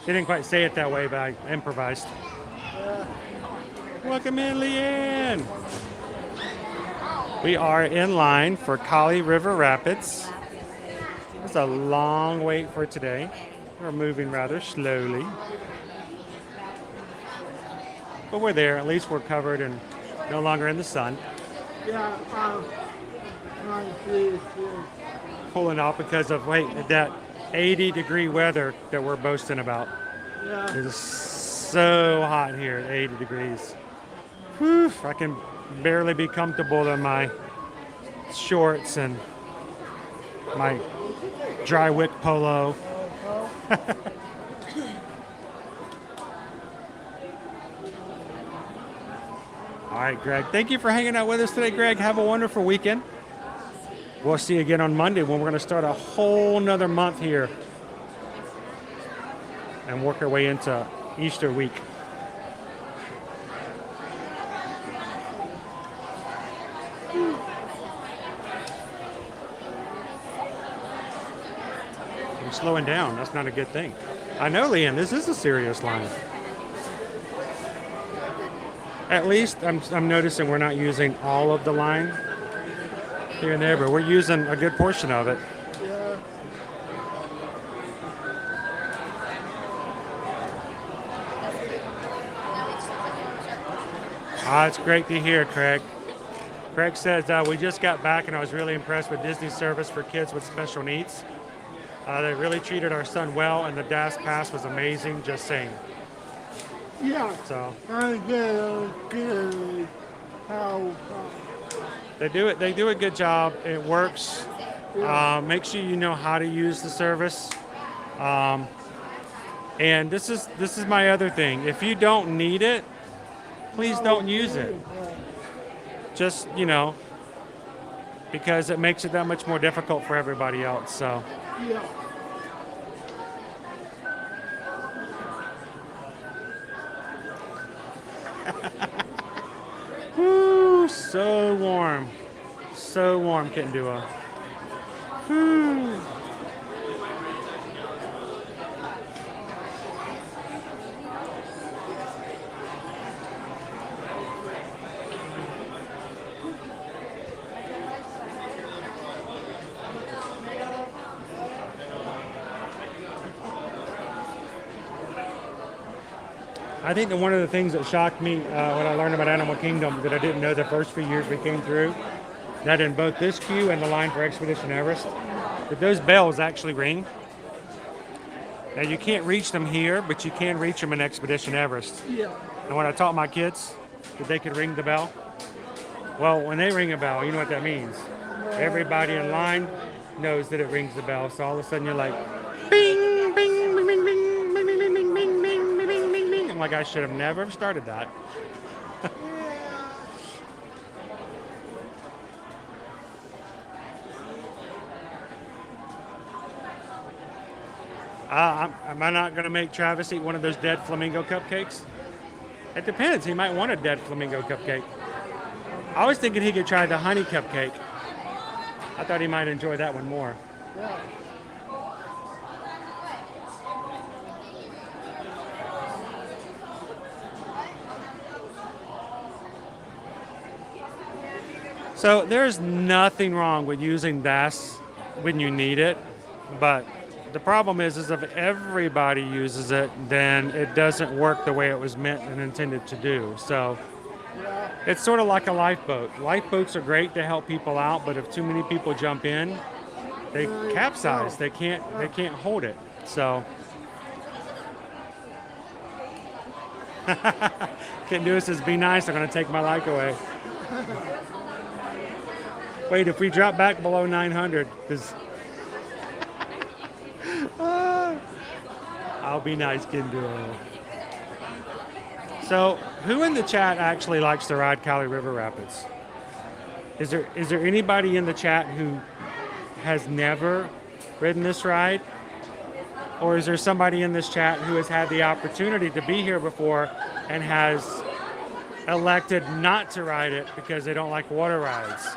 They didn't quite say it that way, but I improvised. Welcome in, Leanne. We are in line for Kali River Rapids. It's a long wait for today. We're moving rather slowly. But we're there. At least we're covered and no longer in the sun. Yeah. Pulling off because of, that 80-degree weather that we're boasting about. Yeah. It is so hot here at 80 degrees. Whew, I can barely be comfortable in my shorts and my dry wick polo. All right, Greg. Thank you for hanging out with us today, Greg. Have a wonderful weekend. We'll see you again on Monday when we're going to start a whole nother month here and work our way into Easter week. I'm slowing down. That's not a good thing. I know, Leanne, this is a serious line. At least I'm noticing we're not using all of the line here and there, but we're using a good portion of it. Yeah. It's great to hear, Craig. Craig says, we just got back and I was really impressed with Disney service for kids with special needs. They really treated our son well and the DAS pass was amazing, just saying. Yeah. So I get how they do a good job. It works. Make sure you know how to use the service. And this is my other thing. If you don't need it, please don't use it. Just, because it makes it that much more difficult for everybody else. So. Yeah. Woo, so warm. So warm, Kitendua. Woo. I think that one of the things that shocked me when I learned about Animal Kingdom that I didn't know the first few years we came through, that in both this queue and the line for Expedition Everest, that those bells actually ring. Now you can't reach them here, but you can reach them in Expedition Everest. Yeah. And when I taught my kids that they could ring the bell, well, when they ring a bell, you know what that means. Everybody in line knows that it rings the bell, so all of a sudden you're like, bing, bing, bing, bing, bing. Like I should have never started that. Am I not going to make Travis eat one of those dead flamingo cupcakes? It depends. He might want a dead flamingo cupcake. I was thinking he could try the honey cupcake. I thought he might enjoy that one more. Yeah. So there's nothing wrong with using DAS when you need it, but the problem is if everybody uses it, then it doesn't work the way it was meant and intended to do. So it's sort of like a lifeboat. Lifeboats are great to help people out, but if too mmany people jump in, they capsize. They can't hold it. So Can't do this. Be nice. They're going to take my like away. Wait, if we drop back below 900, I'll be nice, Kendall. So, who in the chat actually likes to ride Cali River Rapids? Is there anybody in the chat who has never ridden this ride? Or is there somebody in this chat who has had the opportunity to be here before and has elected not to ride it because they don't like water rides?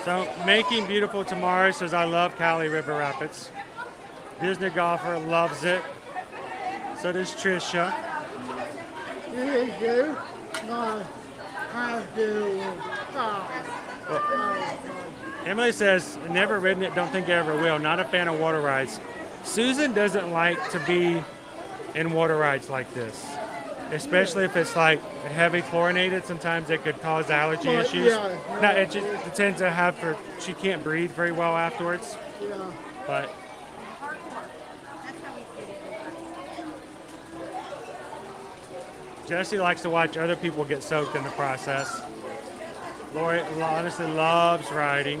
So, Making Beautiful Tomorrow says, I love Cali River Rapids. Disney Golfer loves it. So does Trisha. You do? No, I do. Emily says, never ridden it, don't think I ever will. Not a fan of water rides. Susan doesn't like to be in water rides like this, especially if it's like heavy chlorinated. Sometimes it could cause allergy Well, issues. yeah. No, it tends to have her, she can't breathe very well afterwards. Yeah. But Jesse likes to watch other people get soaked in the process. Lori honestly loves riding.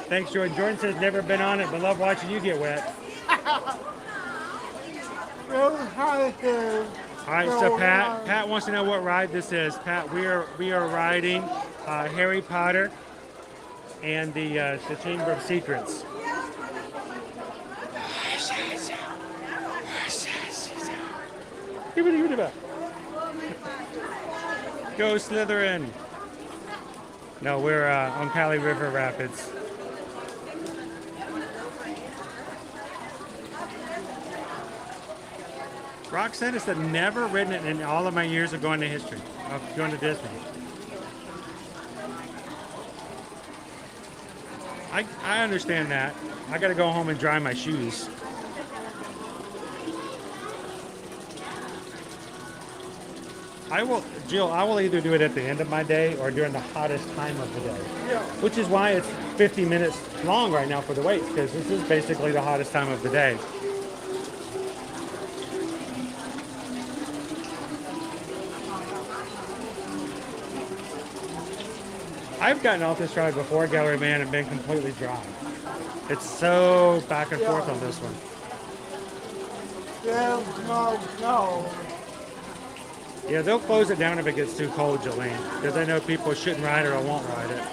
Thanks, Jordan. Jordan says never been on it, but love watching you get wet. All right, so Pat wants to know what ride this is. Pat, we are riding Harry Potter and the Chamber of Secrets. Go Slytherin. No, we're on Cali River Rapids. Roxanne has never ridden it in all of my years of going to history, of going to Disney. I understand that. I got to go home and dry my shoes. Jill, I will either do it at the end of my day or during the hottest time of the day. Yeah. Which is why it's 50 minutes long right now for the wait, because this is basically the hottest time of the day. I've gotten off this ride before, Gallery Man, and been completely dry. It's so back and forth on this one. Yeah, no. Yeah, they'll close it down if it gets too cold, Jolene, because they know people shouldn't ride it or won't ride it.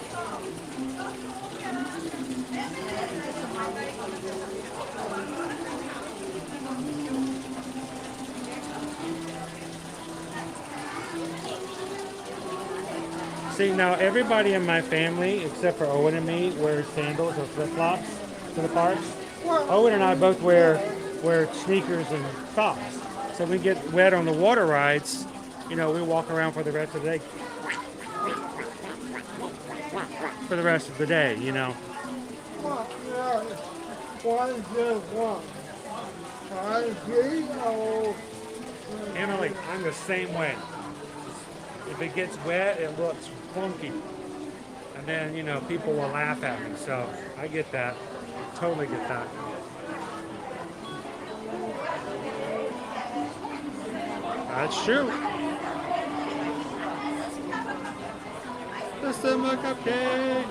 See, now everybody in my family, except for Owen and me, wears sandals or flip-flops to the parks. Owen and I both wear sneakers and socks. So we get wet on the water rides, you know, we walk around for the rest of the day. For the rest of the day, you know. Emily, I'm the same way. If it gets wet, it looks funky. And then, you know, people will laugh at me. So I get that. Totally get that. That's true. The summer cupcake.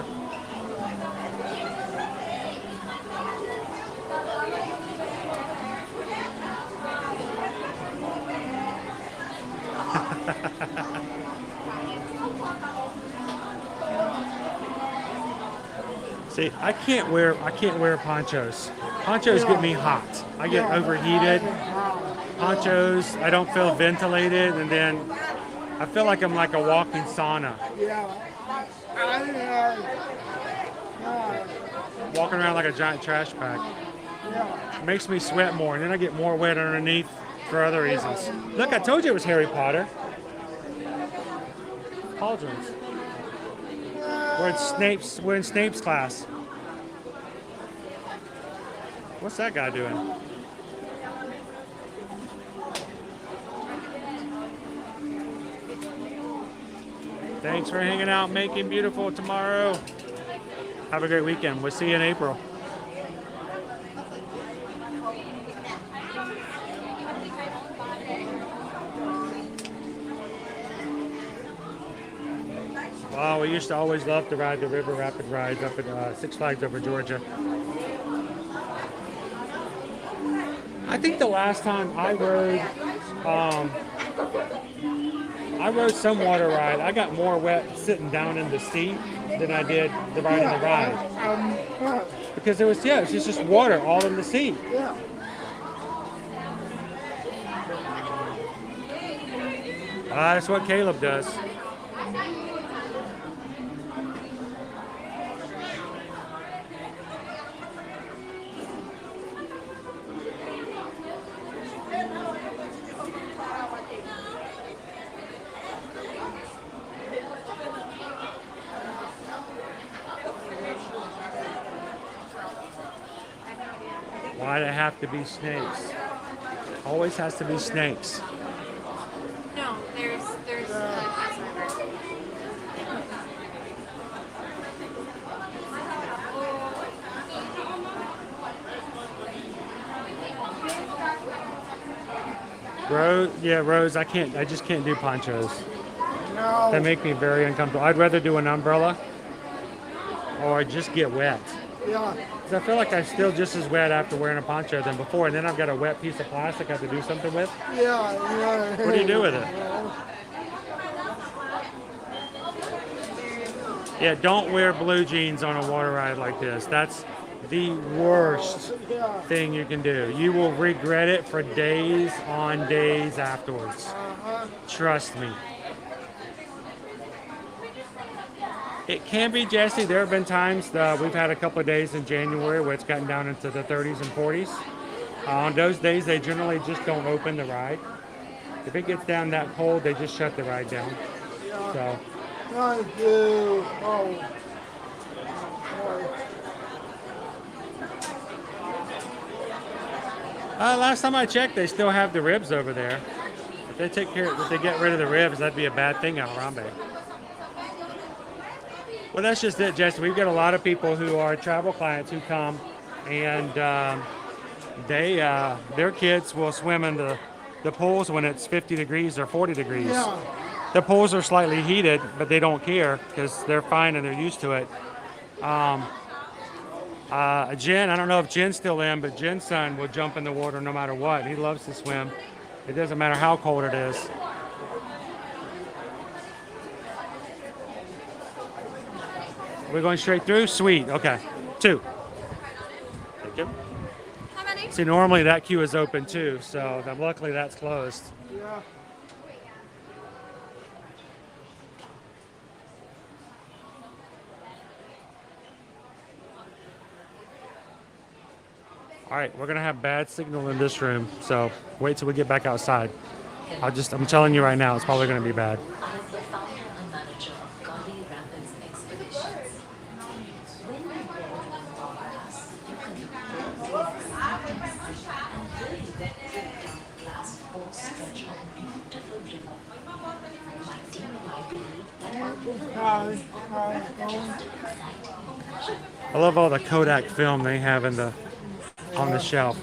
See, I can't wear ponchos. Ponchos get me hot. I get overheated. Ponchos, I don't feel ventilated, and then I feel like I'm like a walking sauna. Walking around like a giant trash bag. It makes me sweat more, and then I get more wet underneath for other reasons. Look, I told you it was Harry Potter. Cauldrons. We're in Snape's class. What's that guy doing? Thanks for hanging out, making beautiful tomorrow. Have a great weekend. We'll see you in April. Wow, we used to always love to ride the river rapid rides up at Six Flags over Georgia. I think the last time I rode some water ride, I got more wet sitting down in the seat than I did the riding the ride. Because there was, it's just water all in the seat. Yeah. That's what Caleb does. Why'd it have to be snakes? Always has to be snakes. No, there's Rose, I just can't do ponchos. No. They make me very uncomfortable. I'd rather do an umbrella or just get wet. Yeah. Because I feel like I'm still just as wet after wearing a poncho than before, and then I've got a wet piece of plastic I have to do something with. Yeah. What do you do with it? Yeah, don't wear blue jeans on a water ride like this. That's the worst thing you can do. You will regret it for days on days afterwards. Trust me. It can be, Jesse. There have been times we've had a couple of days in January where it's gotten down into the 30s and 40s. On those days, they generally just don't open the ride. If it gets down that cold, they just shut the ride down. So. I do. Oh. Last time I checked, they still have the ribs over there. If they if they get rid of the ribs, that'd be a bad thing out Harambe. Well, that's just it, Jesse. We've got a lot of people who are travel clients who come, and their kids will swim in the pools when it's 50 degrees or 40 degrees. Yeah. The pools are slightly heated, but they don't care because they're fine and they're used to it. Jen, I don't know if Jen's still in, but Jen's son will jump in the water no matter what. He loves to swim. It doesn't matter how cold it is. We're going straight through? Sweet. Okay. 2. Thank you. See, normally that queue is open too, so luckily that's closed. Yeah. All right, we're gonna have bad signal in this room, so wait till we get back outside. I'm telling you right now, it's probably gonna be bad. I love all the Kodak film they have on the shelf.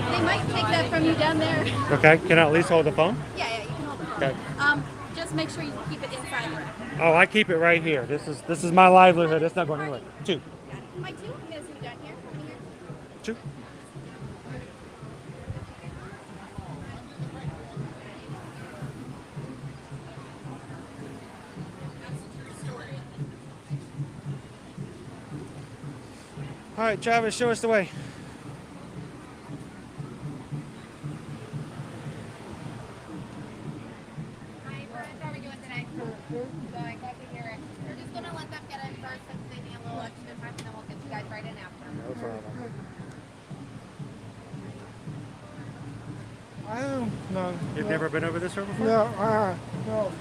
They might take that from you down there. Okay, can I at least hold the phone? Yeah, you can hold the phone. Okay. Just make sure you keep it inside the rack. Oh, I keep it right here. This is my livelihood. It's not going anywhere. 2. My two? You guys are done here? Over here? Two. All right, Travis, show us the way. Hi, how are we doing today? Good, glad to hear it. We're just gonna let them get in first since they need a little extra time, and then we'll get you guys right in after. No problem. I don't know. You've never been over this road before? No, no.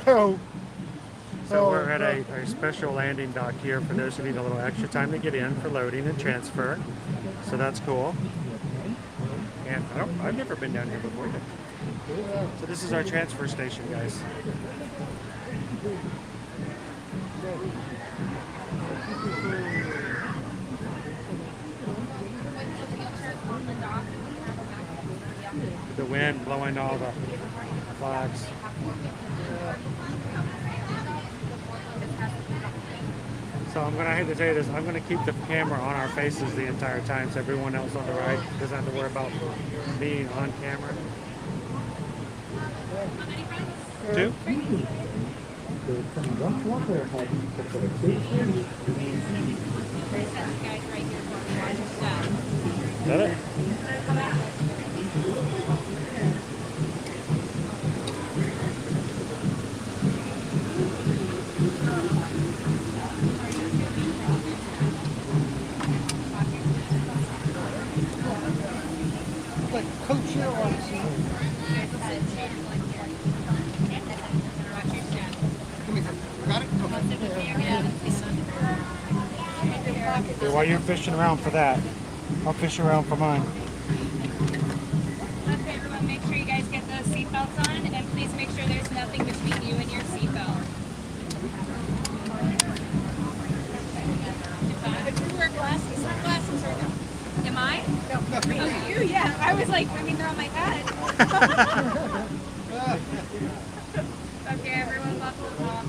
No. So we're at a special landing dock here for those who need a little extra time to get in for loading and transfer. So that's cool. And I've never been down here before either. So this is our transfer station, guys. The wind blowing all the flags. So I hate to tell you this, I'm going to keep the camera on our faces the entire time so everyone else on the right doesn't have to worry about being on camera. Two? Is that it? Like co-chair on Okay, while you're fishing around for that, I'll fish around for mine. Okay, everyone, make sure you guys get those seatbelts on, and please make sure there's nothing between you and your seatbelt. If you wear glasses, sunglasses or no? Am I? No. Oh, you? Yeah. I was like, I mean, they're on my head. Okay, everyone, buckle off.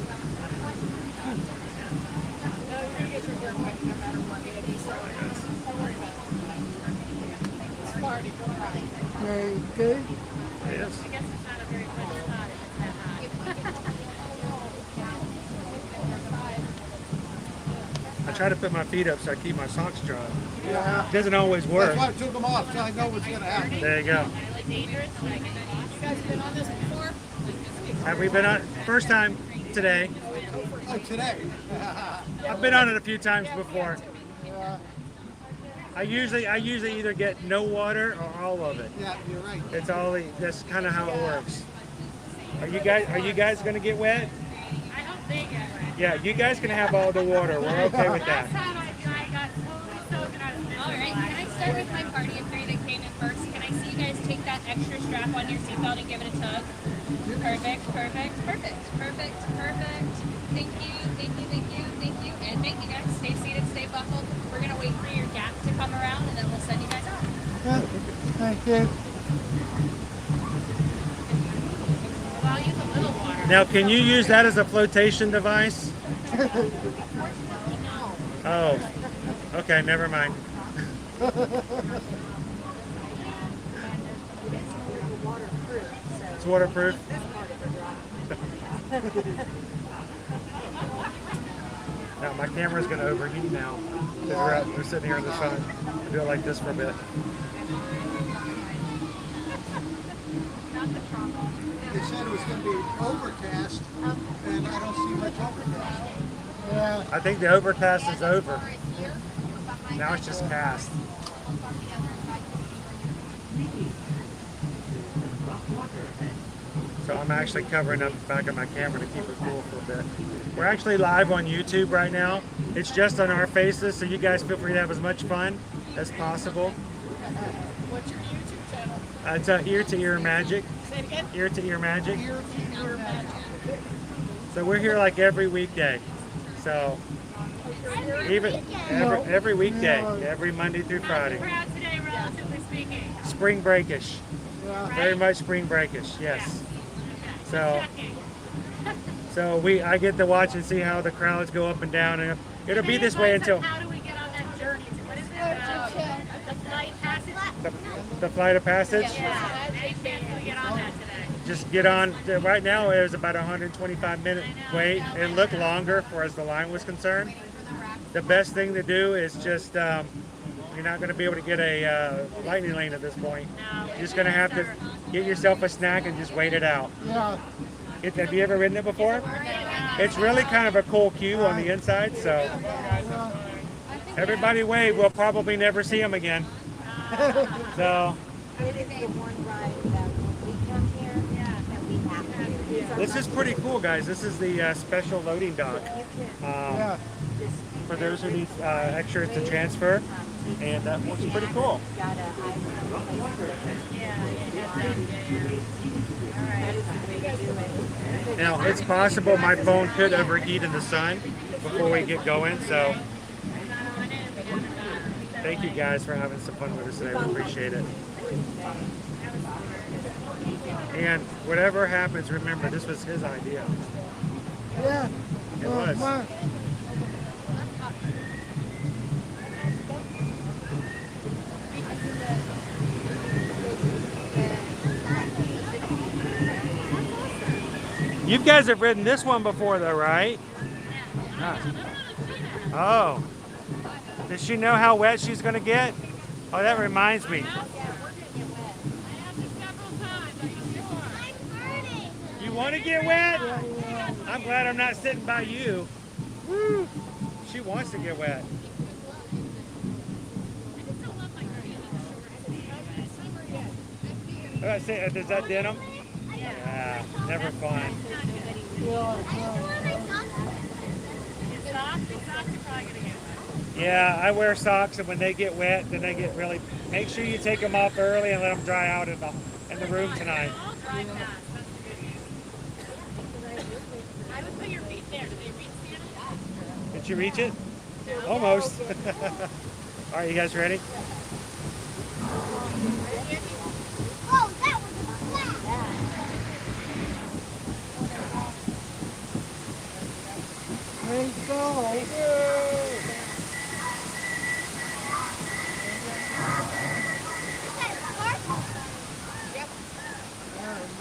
Okay. Yes. I guess it's not a very good spot if it's that high. I try to put my feet up so I keep my socks dry. Yeah. It doesn't always work. That's why I took them off, so I know what's going to happen. There you go. Dangerous. You guys been on this before? Have we been on first time today? Oh, today. I've been on it a few times before. I usually either get no water or all of it. Yeah, you're right. It's all that's kind of how it works. Are you guys gonna get wet? I hope they get wet. Yeah, you guys can have all the water. We're okay with that. Last time I got totally soaked and I was miserable. All right, can I start with my party of three that came in first? Can I see you guys take that extra strap on your seatbelt and give it a tug? Perfect, perfect, perfect, perfect, perfect. Thank you, thank you, thank you, thank you, and thank you guys. Stay seated, stay buckled. We're gonna wait for your gap to come around and then we'll send you guys out. Yeah. Thank you. Well, I'll use a little water. Now, can you use that as a flotation device? Oh, okay, never mind. It's waterproof. Now my camera's going to overheat now because we're sitting here in the sun. I'll do it like this for a bit. They said it was going to be overcast, and I don't see much overcast. Yeah. I think the overcast is over. Now it's just cast. So I'm actually covering up the back of my camera to keep it cool for a bit. We're actually live on YouTube right now. It's just on our faces, so you guys feel free to have as much fun as possible. What's your YouTube channel? It's Ear to Ear Magic. Say it again? Ear to Ear Magic. Ear to Ear Magic. So we're here like every weekday. So even every weekday, every Monday through Friday. Crowd today, relatively speaking. Spring breakish. Very much spring breakish, yes. So I get to watch and see how the crowds go up and down, and It'll be this way until How do we get on that journey? What is it? The flight passage? the flight of passage. Yeah. How do we get on that today? Just get on. Right now, it was about 125-minute wait. It looked longer for as the line was concerned. The best thing to do is just you're not going to be able to get a lightning lane at this point. You're just going to have to get yourself a snack and just wait it out. Yeah. Have you ever ridden it before? It's really kind of a cool queue on the inside, so everybody wave. We'll probably never see them again. So this is pretty cool, guys. This is the special loading dock for those who need extras to transfer, and that looks pretty cool. Now, it's possible my phone could overheat in the sun before we get going, so thank you guys for having some fun with us today. We appreciate it. And whatever happens, remember, this was his idea. Yeah. It was. You guys have ridden this one before, though, right? Oh. Does she know how wet she's going to get? Oh, that reminds me. You want to get wet? I'm glad I'm not sitting by you. Woo. She wants to get wet. Is that denim? Yeah, never fun. Yeah, I wear socks, and when they get wet, then they get really. Make sure you take them off early and let them dry out in the room tonight. I would put your feet there. Did they reach Santa? Did you reach it? Almost. All right, you guys ready? Oh, that was a flat. Let's go.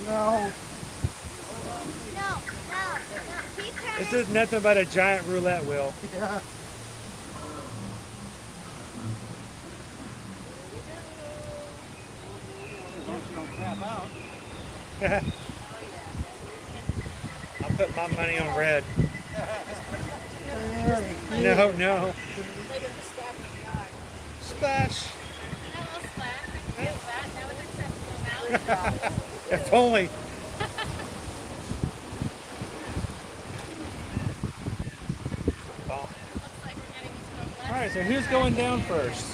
No. This is nothing but a giant roulette wheel. Yeah. I'll put my money on red. No. Splash. If only. All right, so who's going down first?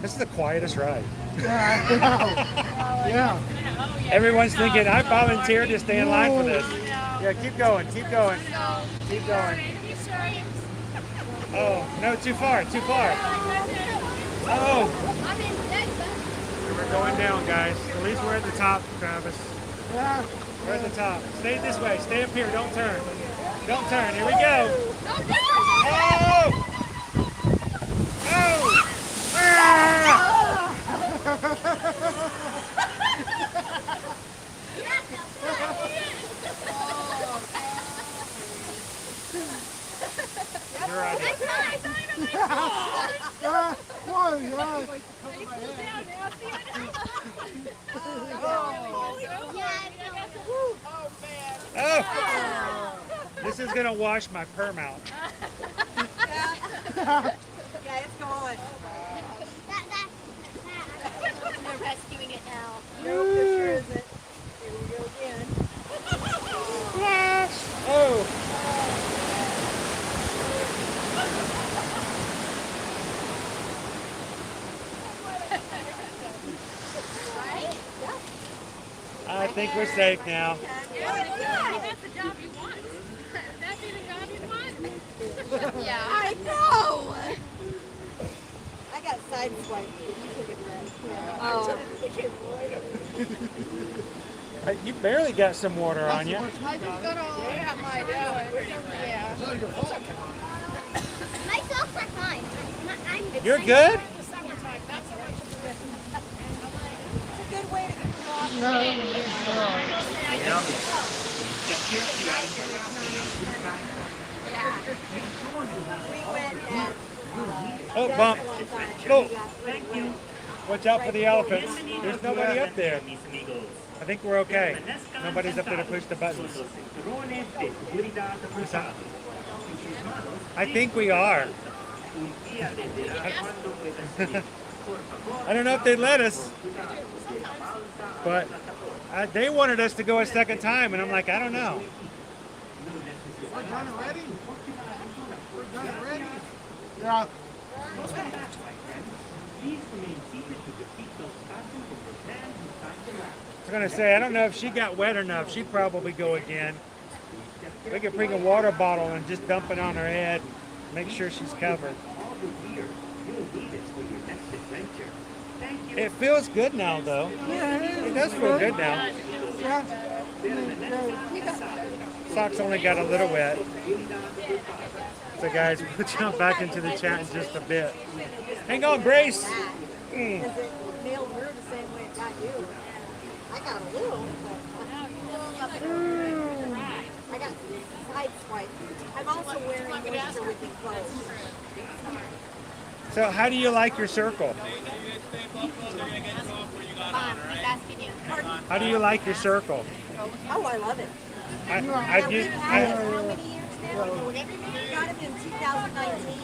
This is the quietest ride. Yeah. Everyone's thinking, I volunteered to stay in line for this. Yeah, keep going, keep going. Keep going. Oh, no, too far. Oh. We're going down, guys. At least we're at the top, Travis. Yeah. We're at the top. Stay this way. Stay up here. Don't turn. Don't turn. Here we go. Oh! Oh! Ah! Your idea. Oh! This is gonna wash my perm out. Yeah, it's going. They're rescuing it now. No, for sure isn't. Here we go again. Oh! I think we're safe now. That's the job you want. That's the job you want. Yeah, I know. I got sideswiped. You took it back. Oh. You barely got some water on you. I just got all have my yeah. My socks are fine. You're good? It's a good way to get Oh, bump. Oh. Watch out for the elephants. There's nobody up there. I think we're okay. Nobody's up there to push the buttons. I think we are. I don't know if they'd let us, but they wanted us to go a second time, and I'm like, I don't know. We're done already? We're done already? Yeah. I was gonna say, I don't know if she got wet enough. She'd probably go again. We could bring a water bottle and just dump it on her head. Make sure she's covered. It feels good now, though. Yeah, It does feel good now. Yeah. Socks only got a little wet. So guys, we'll jump back into the chat in just a bit. Hang on, Grace. Nailed her the same way it got you. I got a little, I got side swipe. I'm also wearing moisture wicking clothes. So how do you like your circle? How do you like your circle? Oh, I love it. I've used, How many years now? Got it in 2019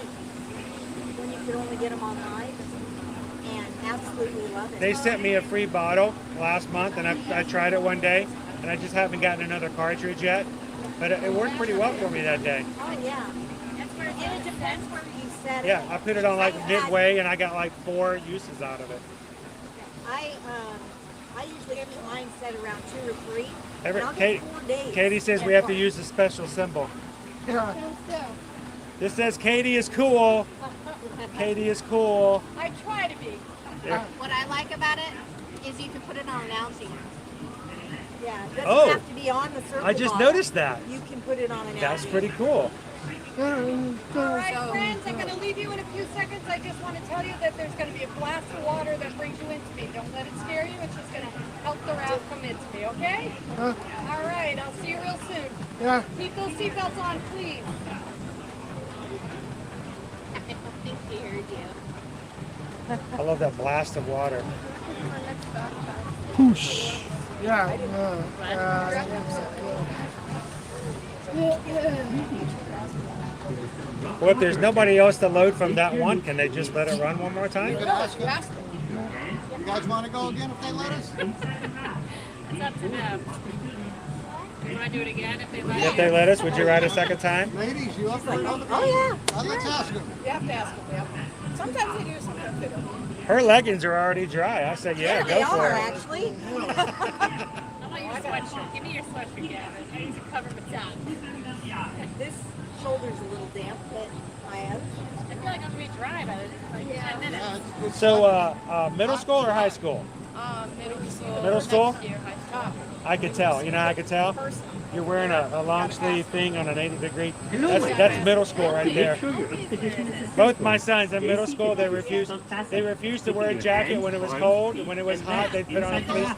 when you could only get them online, and absolutely love it. they sent me a free bottle last month, and I tried it one day, and I just haven't gotten another cartridge yet. But it worked pretty well for me that day. Oh yeah. And it depends where you set it. Yeah, I put it on like midway, and I got like 4 uses out of it. I usually get mine set around 2 or 3. Every, and I'll Katie, get 4 days. Katie says we have to use a special symbol. Yeah. This says Katie is cool. Katie is cool. I try to be. Yeah. What I like about it is you can put it on an outing. Yeah, it doesn't Oh, have to be on the circle I just bottle. noticed that. You can put it on an That's outing. pretty cool. All right, friends, I'm going to leave you in a few seconds. I just want to tell you that there's going to be a blast of water that brings you into me. Don't let it scare you. It's just going to help the raft come into me, okay? All right, I'll see you real soon. Yeah. Keep those seatbelts on, please. I don't think he heard you. I love that blast of water. Whoosh. Yeah. Well, if there's nobody else to load from that one, can they just let it run one more time? You could ask them. You guys want to go again if they let us? It's up to them. You want to do it again if they let If they let us, would you ride a second time? Ladies, you up for another? Oh yeah. Let's ask them. You have to ask them, yeah. Sometimes they do, sometimes they don't. Her leggings are already dry. I said, yeah, they go for are it. actually. I want your sweatshirt. Give me your sweatshirt, Gavin. I need to cover my top. This shoulder's a little damp, but I am. I feel like I'm going to be dry by like 10 minutes. So, middle school or high school? Middle school. Middle school? Next year, high school. I could tell. You know how I could tell? You're wearing a long sleeve thing on an 80-degree. That's middle school right there. Both my sons in middle school, they refused to wear a jacket when it was cold. When it was hot, they'd put on a fleece.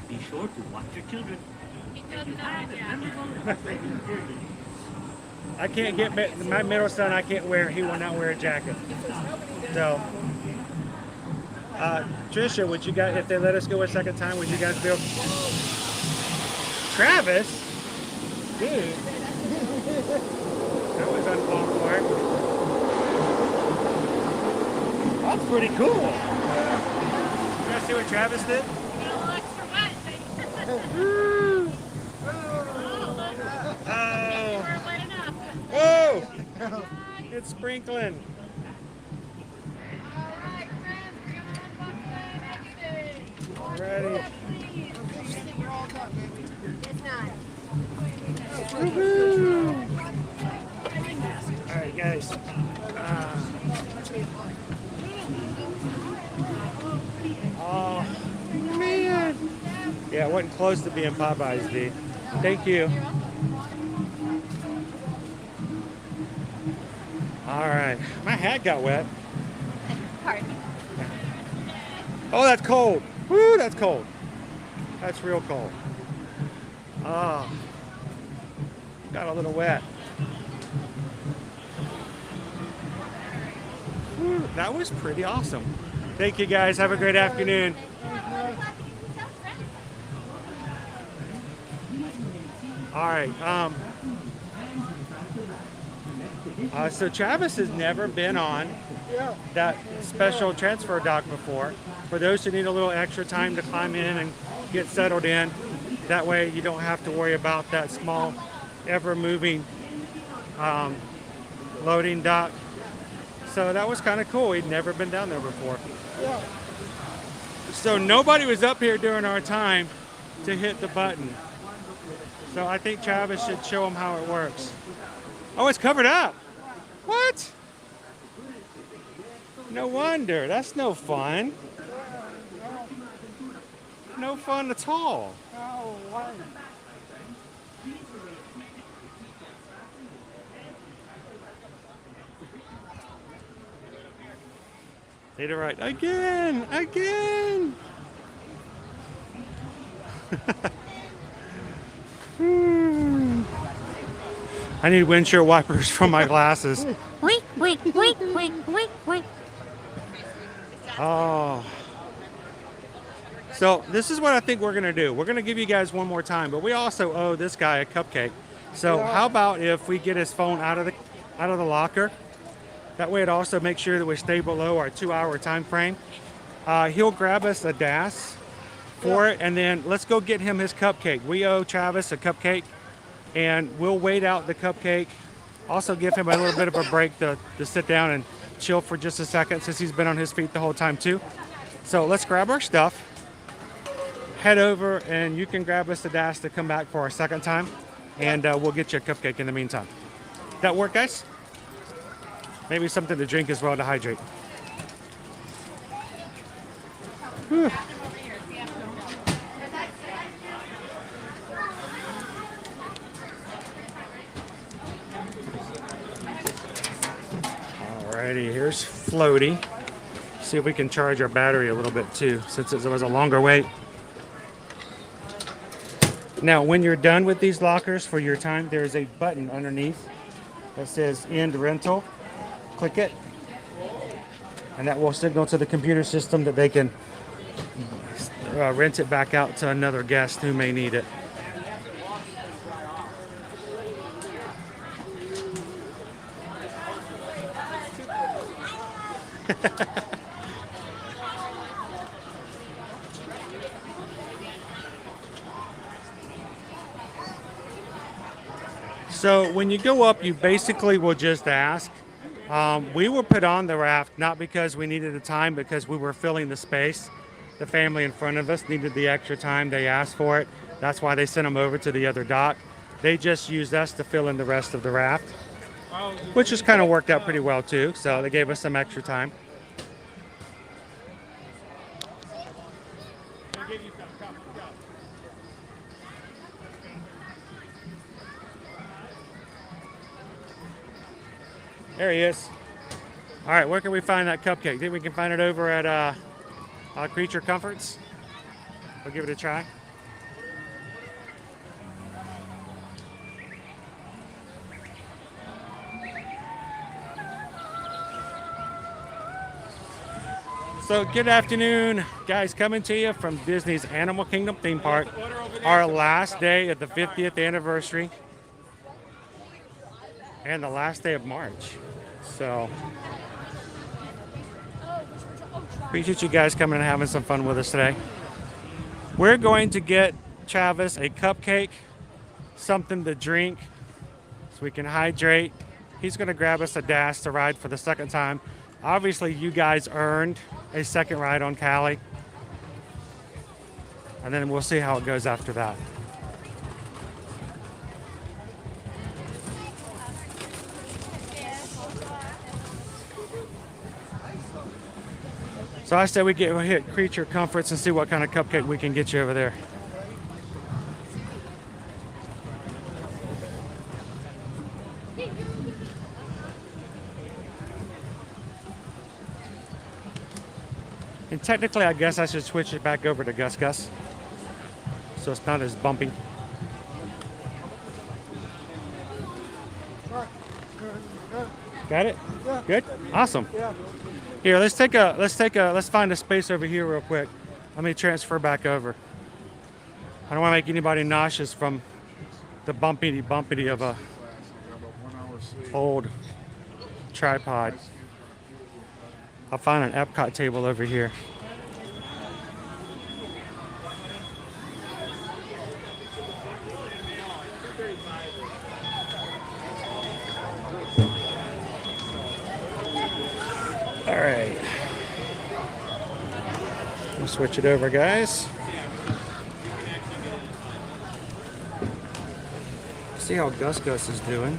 Be sure to watch your children. I can't get my middle son. I can't wear. He will not wear a jacket. So, Trisha, would you guys, if they let us go a second time, would you guys feel? Travis, dude, that was uncalled for. That's pretty cool. You guys see what Travis did? Oh, it's sprinkling. Ready. It's not. All right, guys. Yeah, it wasn't close to being Popeyes, D. Thank you. All right, my hat got wet. Pardon me. Oh, that's cold. Woo, that's cold. That's real cold. Oh, got a little wet. Woo, that was pretty awesome. Thank you guys. Have a great afternoon. All right. So Travis has never been on that special transfer dock before. For those who need a little extra time to climb in and get settled in, that way you don't have to worry about that small, ever-moving loading dock. So that was kind of cool. He'd never been down there before. So nobody was up here during our time to hit the button. So I think Travis should show him how it works. Oh, it's covered up. What? No wonder. That's no fun. No fun at all. Hit it right. Again. I need windshield wipers for my glasses. Wait. Oh. So this is what I think we're going to do. We're going to give you guys one more time, but we also owe this guy a cupcake. So how about if we get his phone out of the locker? That way it also makes sure that we stay below our 2-hour time frame. He'll grab us a DAS for it, and then let's go get him his cupcake. We owe Travis a cupcake, and we'll wait out the cupcake. Also give him a little bit of a break to sit down and chill for just a second since he's been on his feet the whole time too. So let's grab our stuff, head over, and you can grab us a DAS to come back for our second time, and we'll get you a cupcake in the meantime. That work, guys? Maybe something to drink as well to hydrate. Whew. Alrighty, here's Floaty. See if we can charge our battery a little bit too, since it was a longer wait. Now, when you're done with these lockers for your time, there's a button underneath that says End Rental. Click it, and that will signal to the computer system that they can rent it back out to another guest who may need it. So when you go up, you basically will just ask. We were put on the raft not because we needed the time, because we were filling the space. The family in front of us needed the extra time. They asked for it. That's why they sent them over to the other dock. They just used us to fill in the rest of the raft, which just kind of worked out pretty well too. So they gave us some extra time. There he is. All right, where can we find that cupcake? Think we can find it over at Creature Comforts? We'll give it a try. So good afternoon, guys. Coming to you from Disney's Animal Kingdom theme park. Our last day of the 50th anniversary and the last day of March. So appreciate you guys coming and having some fun with us today. We're going to get Travis a cupcake, something to drink so we can hydrate. He's going to grab us a DAS to ride for the second time. Obviously, you guys earned a second ride on Cali. And then we'll see how it goes after that. So I said we hit Creature Comforts and see what kind of cupcake we can get you over there. And technically, I guess I should switch it back over to Gus Gus, so it's not as bumpy. Got it? Yeah. Good? Awesome. Yeah. Here, let's find a space over here real quick. Let me transfer back over. I don't want to make anybody nauseous from the bumpity of a old tripod. I'll find an Epcot table over here. All right. We'll switch it over, guys. See how Gus Gus is doing.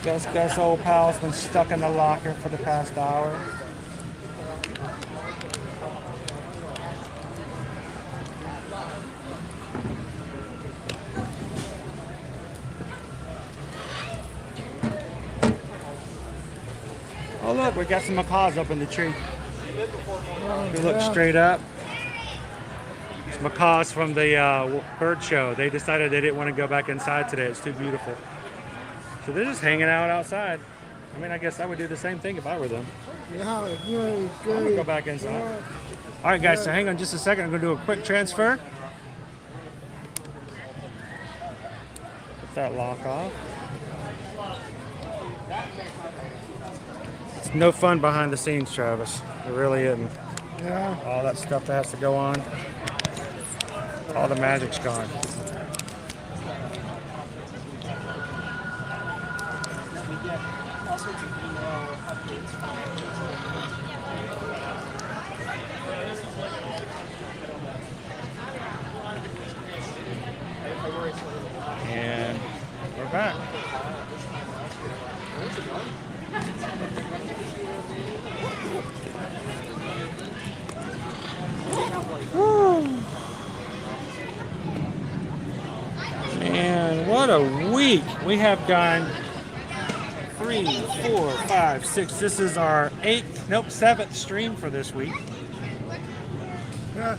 Gus old pal's been stuck in the locker for the past hour. Oh look, we got some macaws up in the tree. If you look straight up, it's macaws from the bird show. They decided they didn't want to go back inside today. It's too beautiful. So they're just hanging out outside. I mean, I guess I would do the same thing if I were them. Yeah, I'm gonna go back inside. All right, guys, so hang on just a second. I'm gonna do a quick transfer. Put that lock off. It's no fun behind the scenes, Travis. It really isn't. Yeah. All that stuff that has to go on. All the magic's gone. And we're back. And what a week. We have done 3, 4, 5, 6. This is our 7th stream for this week. Yeah.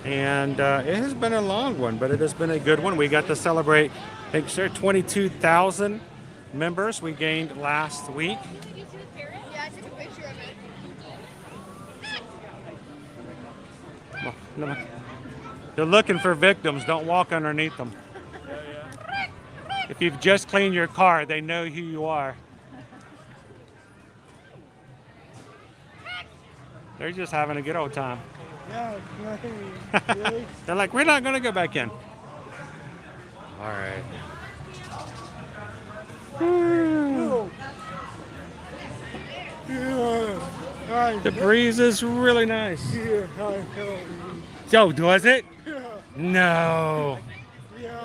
And it has been a long one, but it has been a good one. We got to celebrate, I think, sir, 22,000 members we gained last week. Yeah, I took a picture of it. They're looking for victims. Don't walk underneath them. If you've just cleaned your car, they know who you are. They're just having a good old time. Yeah, really? They're like, we're not going to go back in. All right. Yeah. The breeze is really nice. Yeah. Yo, was it? Yeah. No. Yeah.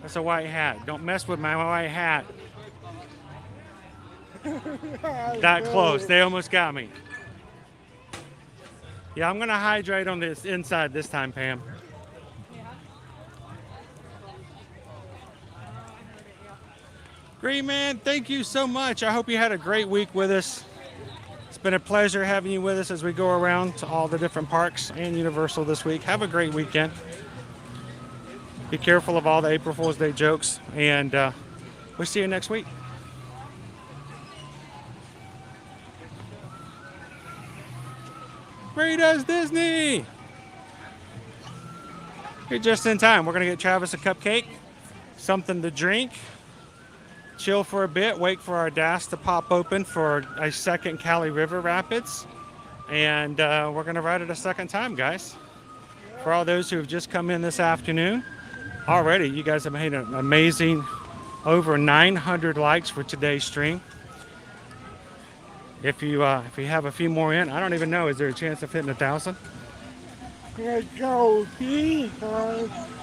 That's a white hat. Don't mess with my white hat. That close. They almost got me. Yeah, I'm going to hydrate on this inside this time, Pam. Green Man, thank you so much. I hope you had a great week with us. It's been a pleasure having you with us as we go around to all the different parks and Universal this week. Have a great weekend. Be careful of all the April Fool's Day jokes, and we'll see you next week. Great as Disney! You're just in time. We're going to get Travis a cupcake, something to drink, chill for a bit, wait for our DAS to pop open for a second Cali River Rapids, and we're going to ride it a second time, guys. For all those who have just come in this afternoon, already you guys have made an amazing over 900 likes for today's stream. If you have a few more in, I don't even know, is there a chance of hitting 1,000?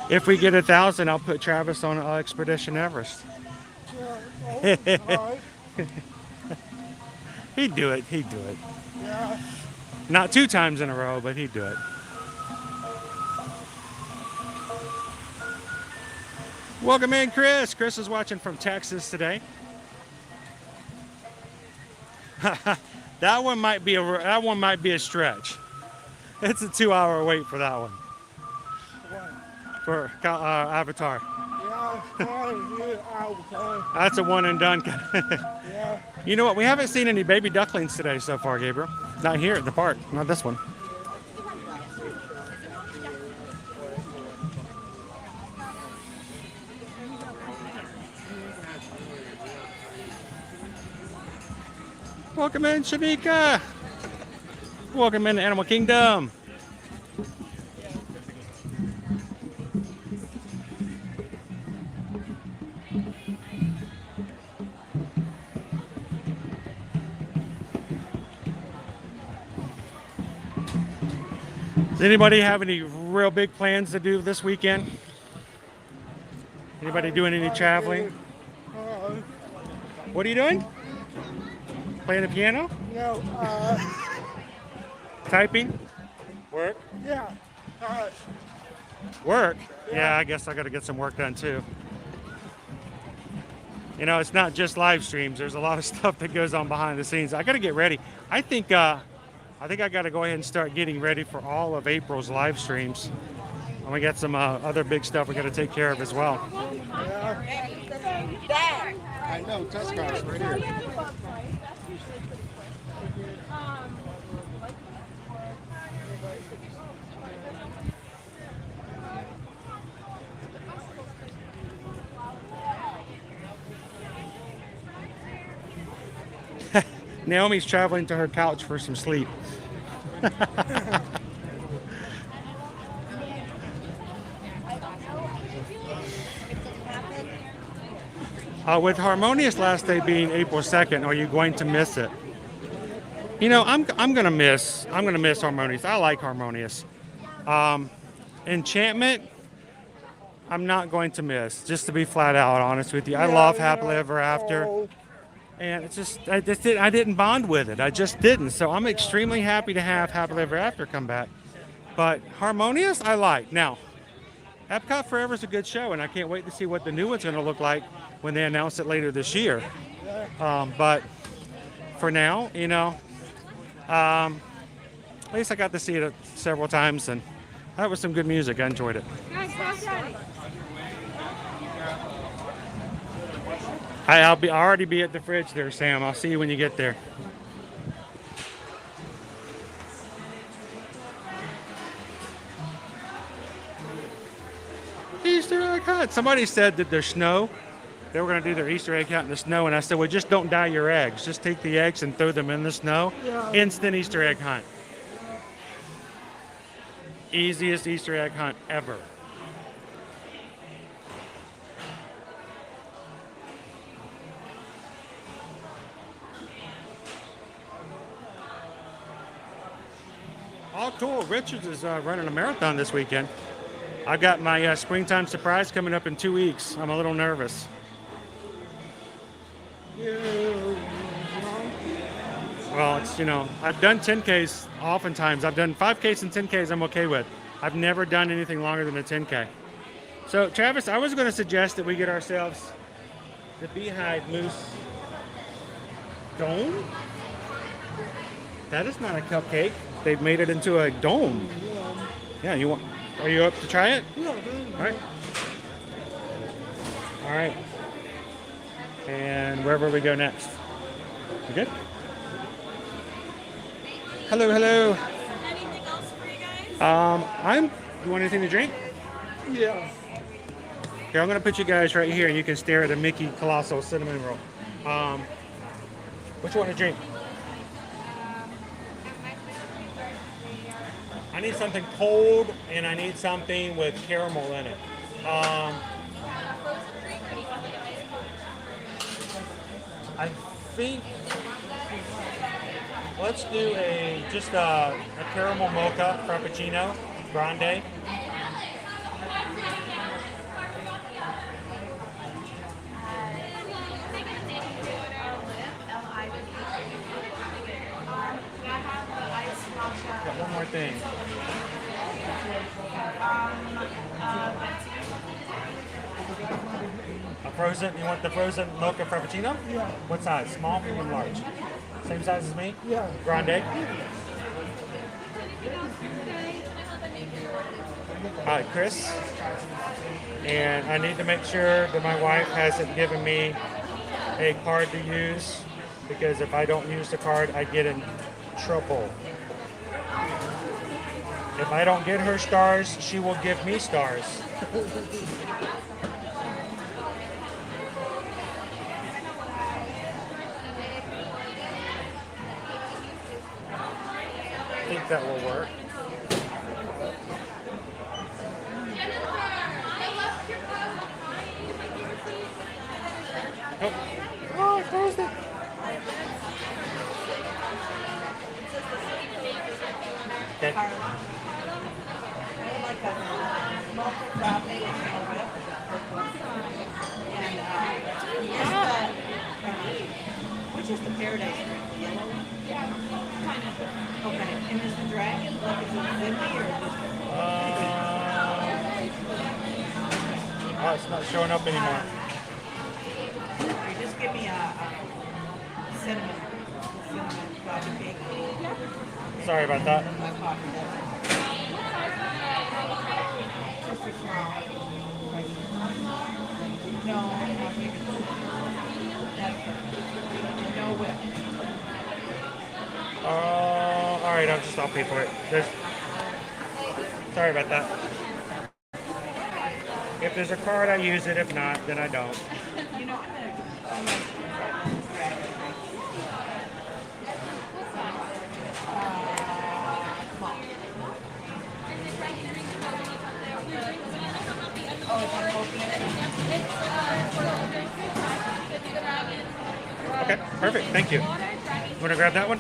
If we get 1,000, I'll put Travis on Expedition Everest. He'd do it. He'd do it. Yeah. Not 2 times in a row, but he'd do it. Welcome in, Chris. Chris is watching from Texas today. That one might be a stretch. It's a 2-hour wait for that one. For Avatar. That's a one and done. You know what? We haven't seen any baby ducklings today so far, Gabriel. Not here at the park. Not this one. Welcome in, Shanika. Welcome in to Animal Kingdom. Does anybody have any real big plans to do this weekend? Anybody doing any traveling? What are you doing? Playing the piano? No, Typing? Work? yeah. Work? Yeah, I guess I got to get some work done too. You know, it's not just live streams. There's a lot of stuff that goes on behind the scenes. I got to get ready. I think I got to go ahead and start getting ready for all of April's live streams. And we got some other big stuff we got to take care of as well. I know, Tuscany's right here. Naomi's traveling to her couch for some sleep. With Harmonious last day being April 2nd, are you going to miss it? You know, I'm gonna miss Harmonious. I like Harmonious. Enchantment, I'm not going to miss. Just to be flat out honest with you, I love Happily Ever After. And it's just, I didn't bond with it. I just didn't. So I'm extremely happy to have Happily Ever After come back. But Harmonious, I like. Now, Epcot Forever is a good show, and I can't wait to see what the new one's going to look like when they announce it later this year. But for now, you know, at least I got to see it several times, and that was some good music. I enjoyed it. I'll already be at the fridge there, Sam. I'll see you when you get there. Easter egg hunt. Somebody said that there's snow. They were going to do their Easter egg hunt in the snow, and I said, well, just don't dye your eggs. Just take the eggs and throw them in the snow. Yeah. Instant Easter egg hunt. Easiest Easter egg hunt ever. Oh, cool. Richards is running a marathon this weekend. I've got my springtime surprise coming up in 2 weeks. I'm a little nervous. Well, it's, you know, I've done 10Ks oftentimes. I've done 5Ks and 10Ks I'm okay with. I've never done anything longer than a 10K. So, Travis, I was going to suggest that we get ourselves the Beehive Moose Dome. That is not a cupcake. They've made it into a dome. Yeah, you want? Are you up to try it? Yeah. All right. All right. And wherever we go next. You good? Hello, hello. Anything else for you guys? You want anything to drink? Yeah. Here, I'm gonna put you guys right here, and you can stare at a Mickey Colossal Cinnamon Roll. What you want to drink? I need something cold, and I need something with caramel in it. I think let's do just a caramel mocha frappuccino grande. Got one more thing. A frozen? You want the frozen mocha frappuccino? Yeah. What size? Small, medium, large? Same size as me? Yeah. Grande? Hi, Chris. And I need to make sure that my wife hasn't given me a card to use, because if I don't use the card, I get in trouble. If I don't get her stars, she will give me stars. I think that will work. Oh, I closed it. Okay. Which is the paradise drink? The yellow one? Okay. And is the dragon like is it 50 or just? Oh, it's not showing up anymore. Just give me a cinnamon coffee cake. Sorry about that. No, no whip. All right, I'll pay for it. Sorry about that. If there's a card, I use it. If not, then I don't. You know, Okay, perfect. Thank you. You want to grab that one?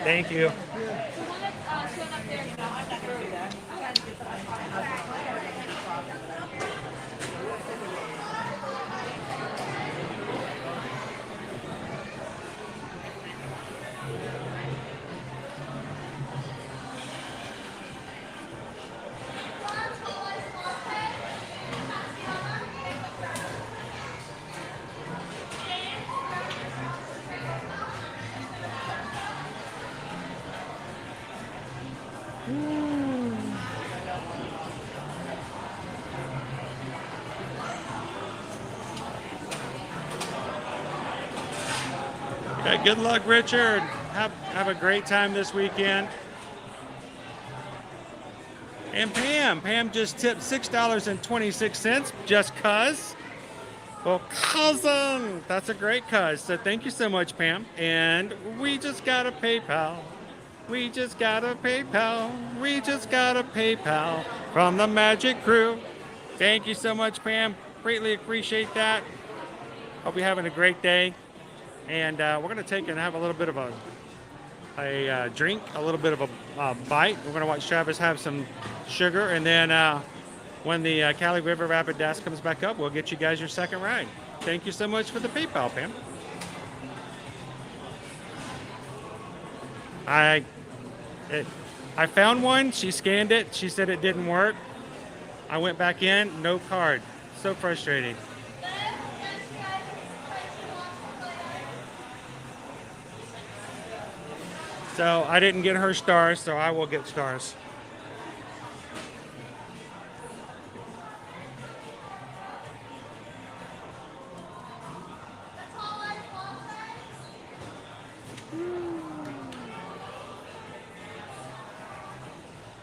Thank you. Okay, good luck, Richard. Have a great time this weekend. And Pam just tipped $6.26 just cuz. Well, cousin, that's a great cuz. So thank you so much, Pam. And we just got a PayPal. We just got a PayPal. We just got a PayPal from the Magic Crew. Thank you so much, Pam. Greatly appreciate that. Hope you're having a great day. And we're going to take and have a little bit of a drink, a little bit of a bite. We're going to watch Travis have some sugar. And then when the Cali River Rapid Dash comes back up, we'll get you guys your second ride. Thank you so much for the PayPal, Pam. I found one. She scanned it. She said it didn't work. I went back in. No card. So frustrating. So I didn't get her stars, so I will get stars.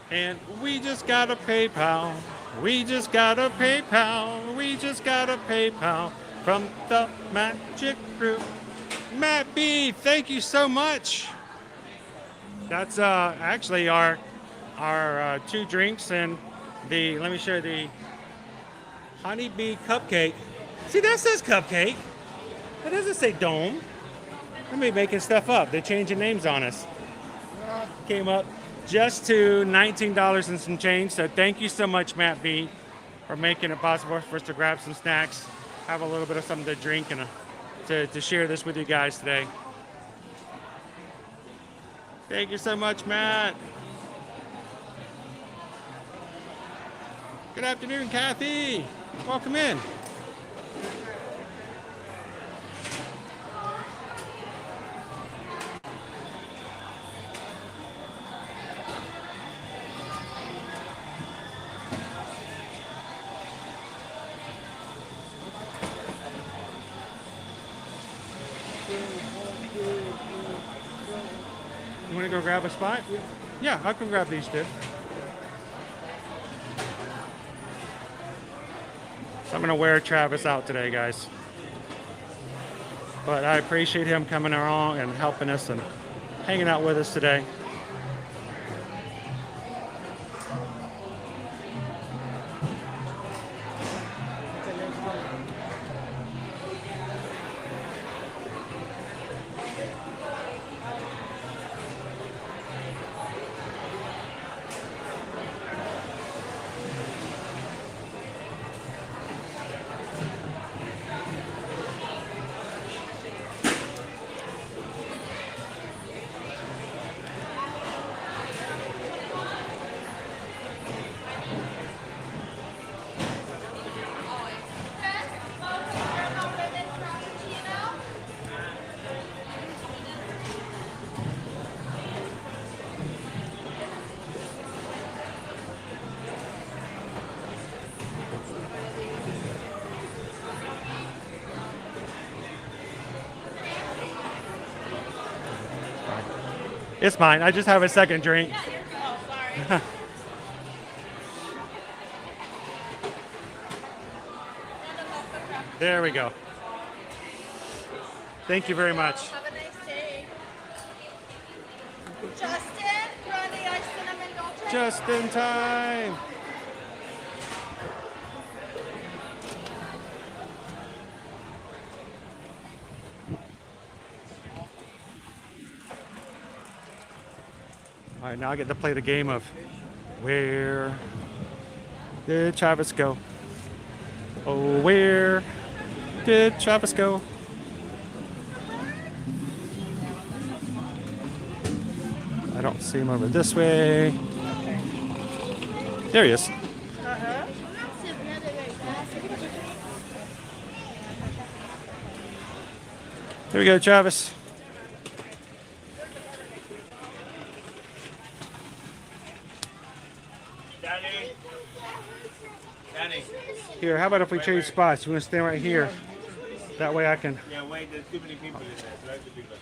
And we just got a PayPal. We just got a PayPal. We just got a PayPal from the Magic Crew. Matt B, thank you so much. That's actually our two drinks and the, let me show you the honeybee cupcake. See, that says cupcake. It doesn't say dome. Let me making stuff up. They're changing names on us. Came up just to $19 and some change. So thank you so much, Matt B, for making it possible for us to grab some snacks, have a little bit of something to drink, and to share this with you guys today. Thank you so much, Matt. Good afternoon, Kathy. Welcome in. You want to go grab a spot? Yeah, I can grab these two. So I'm going to wear Travis out today, guys. But I appreciate him coming along and helping us and hanging out with us today. It's mine. I just have a second drink. There we go. Thank you very much. Have a nice day. Justin, running ice cinnamon milkshake. Just in time. All right, now I get to play the game of where did Travis go? Oh, where did Travis go? I don't see him over this way. There he is. There we go, Travis. Here, how about if we trade spots? You want to stand right here? That way I can. Yeah, wait, there's too many people in there. So that's the people.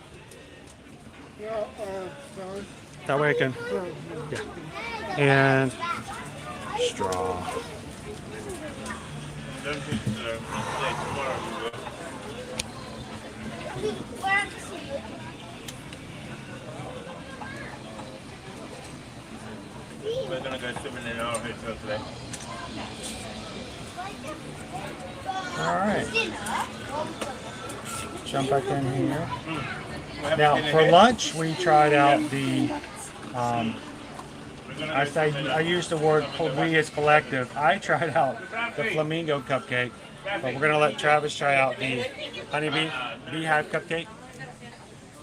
Sorry. That way I can. Yeah. And straw. Don't you say tomorrow we will. We're gonna go swimming in our hotel today. All right. Jump back in here. Now for lunch, we tried out the. I used the word we as collective. I tried out the flamingo cupcake, but we're gonna let Travis try out the honeybee beehive cupcake.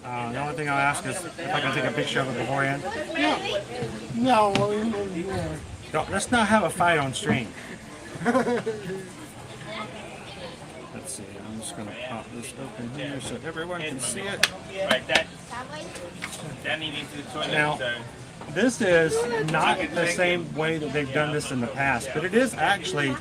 The only thing I'll ask is if I can take a picture of it beforehand. No. No, let's not have a fight on stream. Let's see, I'm just going to pop this open here so everyone can see it. Right, that needs to the toilet. Now, this is not the same way that they've done this in the past, but it is actually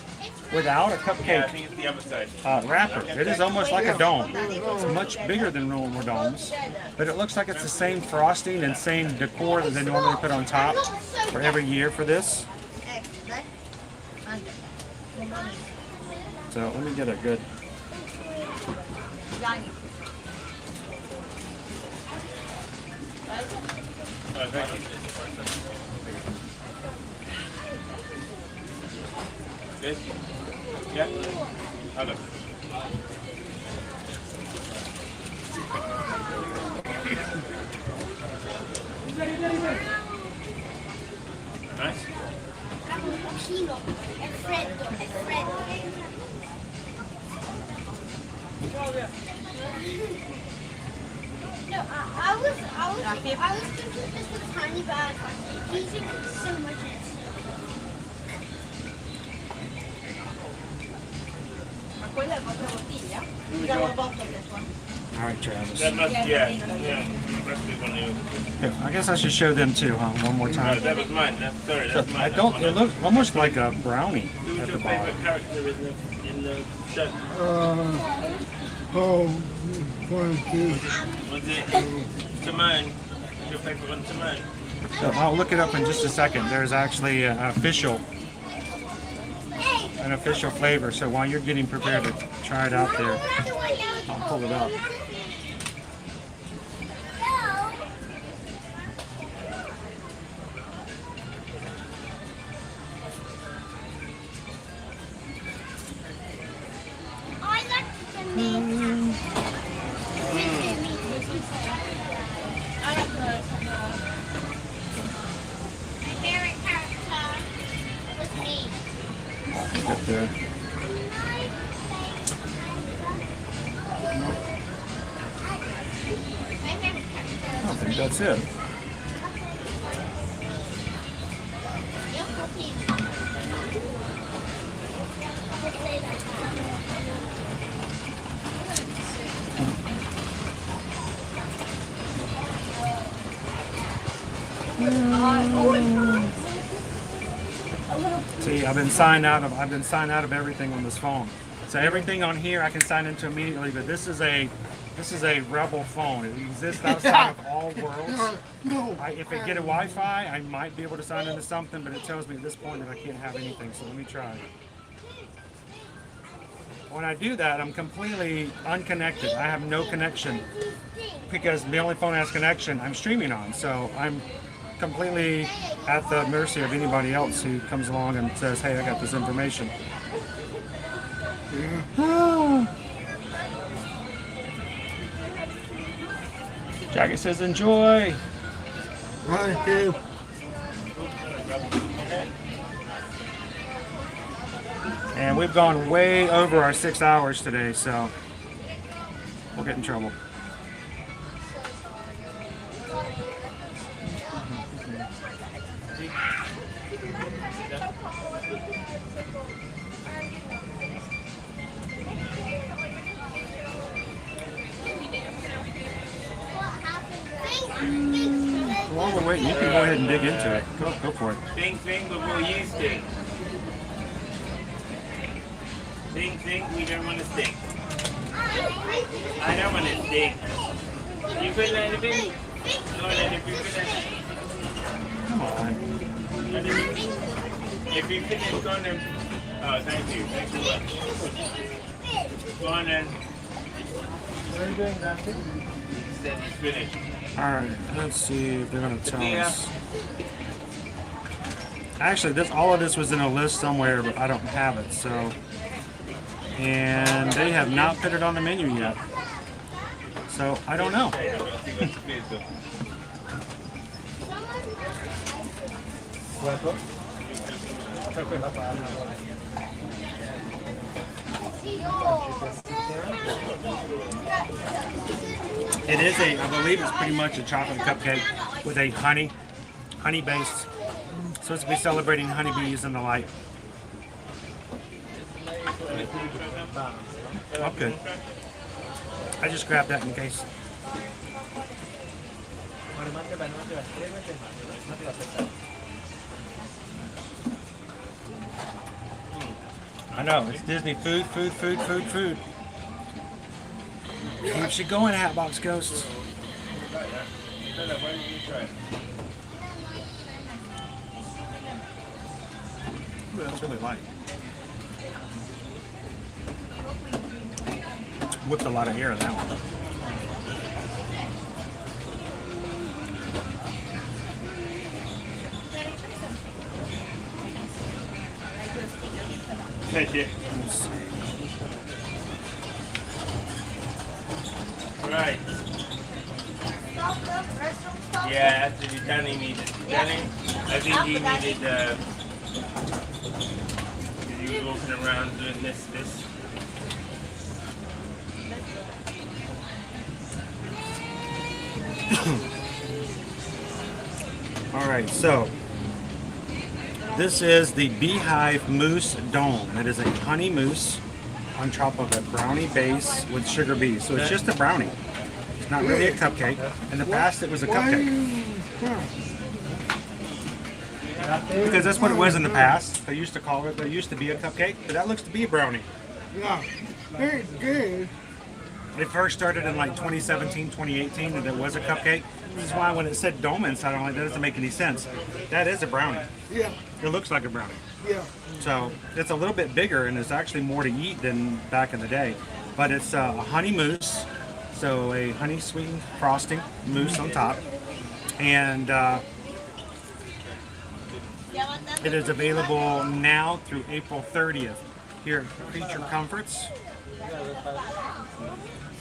without a Yeah, I cupcake think it's the other side. wrapper. It is almost like a dome. It's much bigger than normal domes, but it looks like it's the same frosting and same decor that they normally put on top for every year for this. So let me get a good. Thank you. Good? Yeah? Hello. Nice. No, I was thinking just a tiny bag. He's so much in it. All right, Travis. That must, yeah. Must be one of you. Here, I guess I should show them too, huh? One more No, time. that was mine. Sorry, So that's mine. I don't. It looks almost like a brownie Who's at your the favorite bottom. character in in the truck? Oh, 22. Was it Taman? Your favorite one, Taman? So I'll look it up in just a second. There's actually an official flavor. So while you're getting prepared to try it out there, I'll pull it up. Get there. I think that's it. See, I've been signed out of everything on this phone. So everything on here I can sign into immediately, but this is a rebel phone. It exists outside of all worlds. If I get a Wi-Fi, I might be able to sign into something, but it tells me at this point that I can't have anything. So let me try. When I do that, I'm completely unconnected. I have no connection because the only phone that has connection I'm streaming on. So I'm completely at the mercy of anybody else who comes along and says, hey, I got this information. Jackie says, enjoy. Thank you. And we've gone way over our 6 hours today, so we'll get in trouble. While we're waiting, you can go ahead and dig into it. Go for it. Think before you stink. Think, we don't want to stink. I don't want to stink. You put that in the bin? Go ahead, if you put that Come on. If you put it, go on then. Oh, thank you. Thanks so much. Go on then. What are you doing, Dusty? It's finished. Alright, let's see if they're going to tell us. Actually, all of this was in a list somewhere, but I don't have it, so. And they have not put it on the menu yet. So, I don't know. It is I believe it's pretty much a chocolate cupcake with a honey base. Supposed to be celebrating honeybees and the like. Okay. I just grabbed that in case. I know, it's Disney food. Keeps you going, Hatbox Ghosts. Ooh, that's really light. Whipped a lot of air in that one. Thank you. Right. Yeah, that's what Danny needed. Danny, I think he needed, he was walking around doing this. Alright, so this is the Beehive Mousse Dome. It is a honey mousse on top of a brownie base with sugar bees. So it's just a brownie. It's not really a cupcake. In the past, it was a cupcake. Because that's what it was in the past. They used to call it, there used to be a cupcake, but that looks to be a brownie. Yeah. Very good. It first started in like 2017, 2018, and it was a cupcake. This is why when it said dome inside, I'm like, that doesn't make any sense. That is a brownie. Yeah. It looks like a brownie. Yeah. So it's a little bit bigger, and it's actually more to eat than back in the day. But it's a honey mousse, so a honey sweetened frosting mousse on top, and it is available now through April 30th here at Creature Comforts.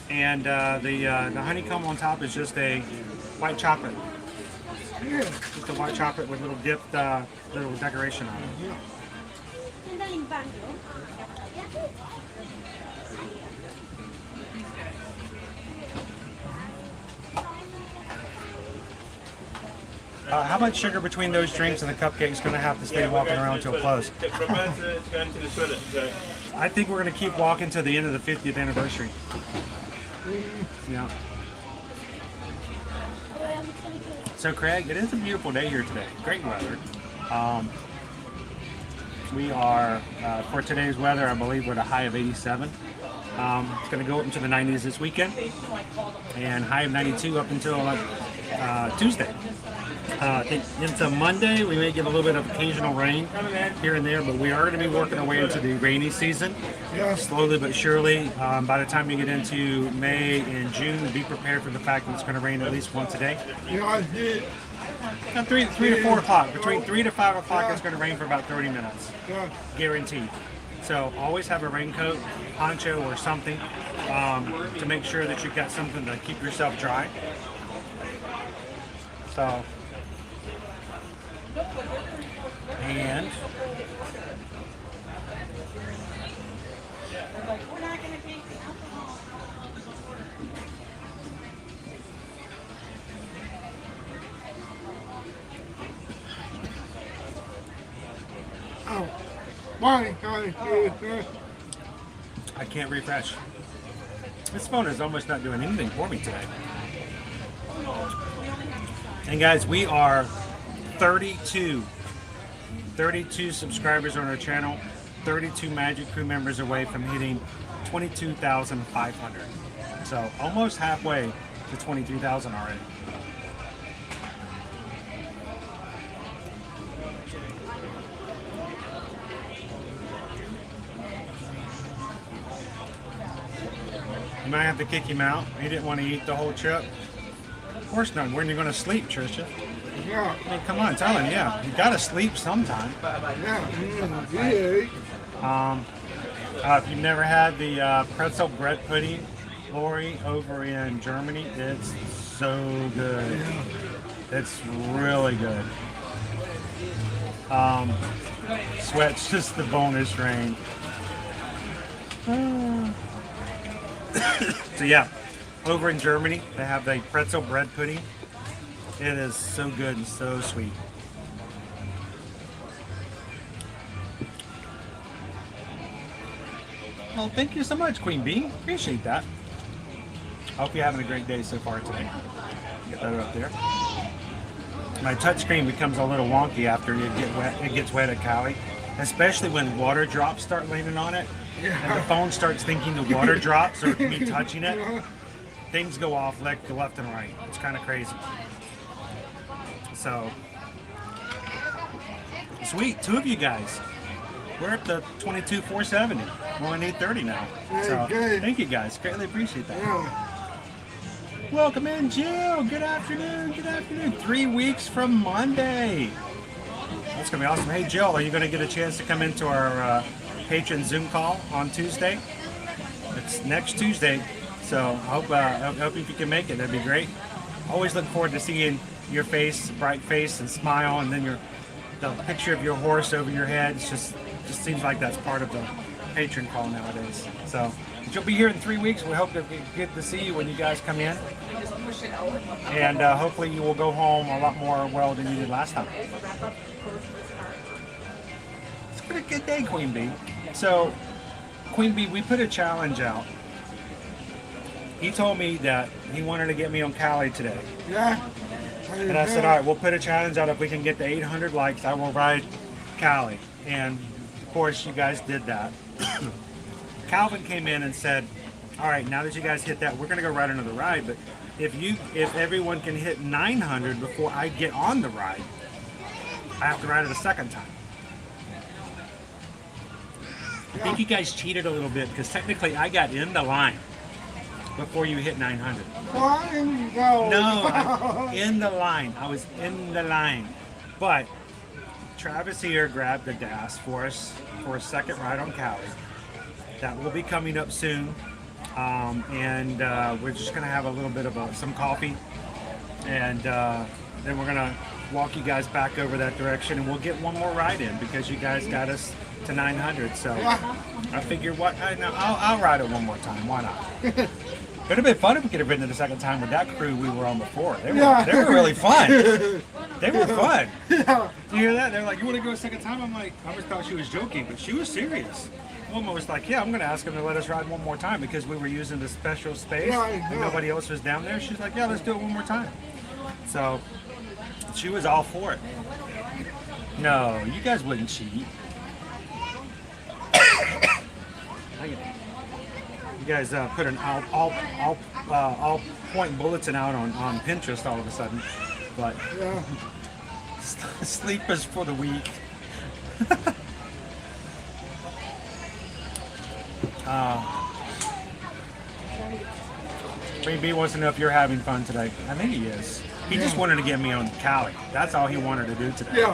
And the honeycomb on top is just a white chocolate. Just a white chocolate with little dipped little decoration on it. How much sugar between those drinks and the cupcake is going to have to stay walking around until close? I think we're going to keep walking to the end of the 50th anniversary. Yeah. So Craig, it is a beautiful day here today. Great weather. We are, for today's weather, I believe we're at a high of 87. It's going to go up into the 90s this weekend, and high of 92 up until Tuesday. Into Monday, we may get a little bit of occasional rain here and there, but we are going to be working our way into the rainy season, slowly but surely. By the time you get into May and June, be prepared for the fact that it's going to rain at least once a day. At 3 to 4 o'clock, between 3 to 5 o'clock, it's going to rain for about 30 minutes, guaranteed. So always have a raincoat, poncho, or something to make sure that you've got something to keep yourself dry. So, and I can't refresh. This phone is almost not doing anything for me today. And guys, we are 32 subscribers on our channel, 32 Magic Crew members away from hitting 22,500. So almost halfway to 23,000 already. You might have to kick him out. He didn't want to eat the whole chip. Of course not. When are you going to sleep, Trisha? Yeah. I mean, come on, tell him, yeah. You got to sleep sometime. If you've never had the pretzel bread pudding, Lori, over in Germany, it's so good. It's really good. Sweat's just the bonus range. So yeah, over in Germany, they have the pretzel bread pudding. It is so good and so sweet. Well, thank you so much, Queen Bee. Appreciate that. Hope you're having a great day so far today. Get that up there. My touchscreen becomes a little wonky after it gets wet at Cali, especially when water drops start landing on it. And the phone starts thinking the water drops or me touching it. Things go off left and right. It's kind of crazy. So, sweet, 2 of you guys. We're up to 22,470. We're on 830 now. So, thank you guys. Greatly appreciate that. Welcome in, Jill. Good afternoon. Good afternoon. 3 weeks from Monday. That's going to be awesome. Hey, Jill, are you going to get a chance to come into our patron Zoom call on Tuesday? It's next Tuesday. So I hope if you can make it, that'd be great. Always look forward to seeing your face, bright face, and smile, and then the picture of your horse over your head. It's just seems like that's part of the patron call nowadays. So you'll be here in 3 weeks. We hope to get to see you when you guys come in, and hopefully you will go home a lot more well than you did last time. It's been a good day, Queen Bee. So, Queen Bee, we put a challenge out. He told me that he wanted to get me on Cali today. Yeah. And I said, all right, we'll put a challenge out. If we can get to 800 likes, I will ride Cali. And, of course, you guys did that. Calvin came in and said, all right, now that you guys hit that, we're going to go ride another ride. But if everyone can hit 900 before I get on the ride, I have to ride it a second time. I think you guys cheated a little bit because technically I got in the line before you hit 900. No, in the line. I was in the line. But Travis here grabbed the DAS for us for a second ride on Cali. That will be coming up soon. And we're just going to have a little bit of some coffee. And then we're going to walk you guys back over that direction. And we'll get one more ride in because you guys got us to 900. So I figure I'll ride it one more time. Why not? It would have been fun if we could have ridden it a second time with that crew we were on before. They were really fun. They were fun. You hear that? They're like, you want to go a second time? I'm like, I always thought she was joking, but she was serious. Woman was like, yeah, I'm going to ask him to let us ride one more time because we were using the special space and nobody else was down there. She's like, yeah, let's do it one more time. So she was all for it. No, you guys wouldn't cheat. You guys put an all point bulletin out on Pinterest all of a sudden, but sleep is for the weak. B wants to know if you're having fun today. I think he is. He just wanted to get me on Cali. That's all he wanted to do today.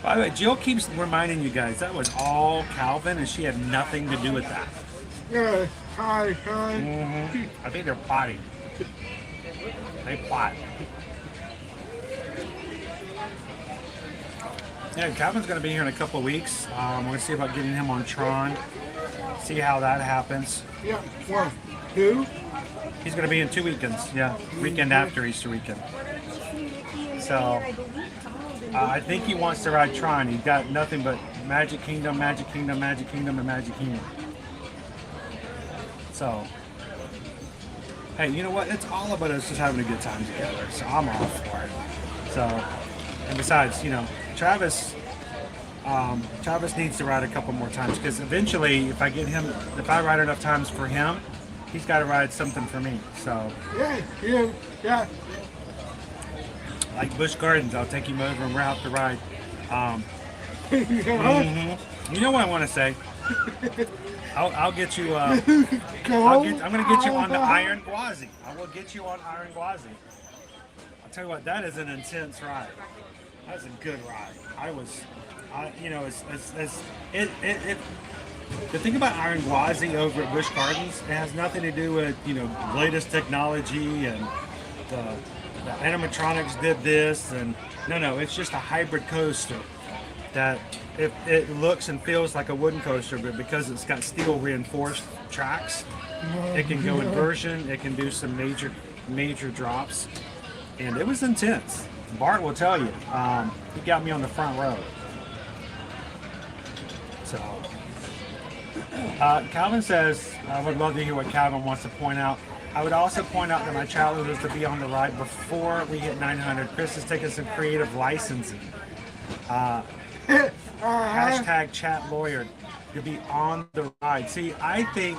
By the way, Jill keeps reminding you guys that was all Calvin, and she had nothing to do with that. Hi. I think they're plotting. They plot. Yeah, Calvin's going to be here in a couple of weeks. We're going to see about getting him on Tron. See how that happens. Yeah, well, who? He's going to be in 2 weekends. Yeah, weekend after Easter weekend. So I think he wants to ride Tron. He's got nothing but Magic Kingdom, Magic Kingdom, Magic Kingdom, and Magic Kingdom. So, hey, you know what? It's all about us just having a good time together. So I'm all for it. So, and besides, you know, Travis needs to ride a couple more times because eventually, if I ride enough times for him, he's got to ride something for me. So. Yeah. Like Busch Gardens, I'll take him over and we'll have to ride. You know what I want to say? I'll get you. I'm going to get you on the Iron Gwazi. I will get you on Iron Gwazi. I'll tell you what, that is an intense ride. That was a good ride. The thing about Iron Gwazi over at Busch Gardens, it has nothing to do with latest technology and the animatronics did this and no, it's just a hybrid coaster that it looks and feels like a wooden coaster, but because it's got steel reinforced tracks, it can go inversion, it can do some major drops, and it was intense. Bart will tell you, he got me on the front row. So Calvin says, I would love to hear what Calvin wants to point out. I would also point out that my challenge was to be on the ride before we hit 900. Chris has taken some creative licensing. Hashtag chat lawyer to be on the ride. See, I think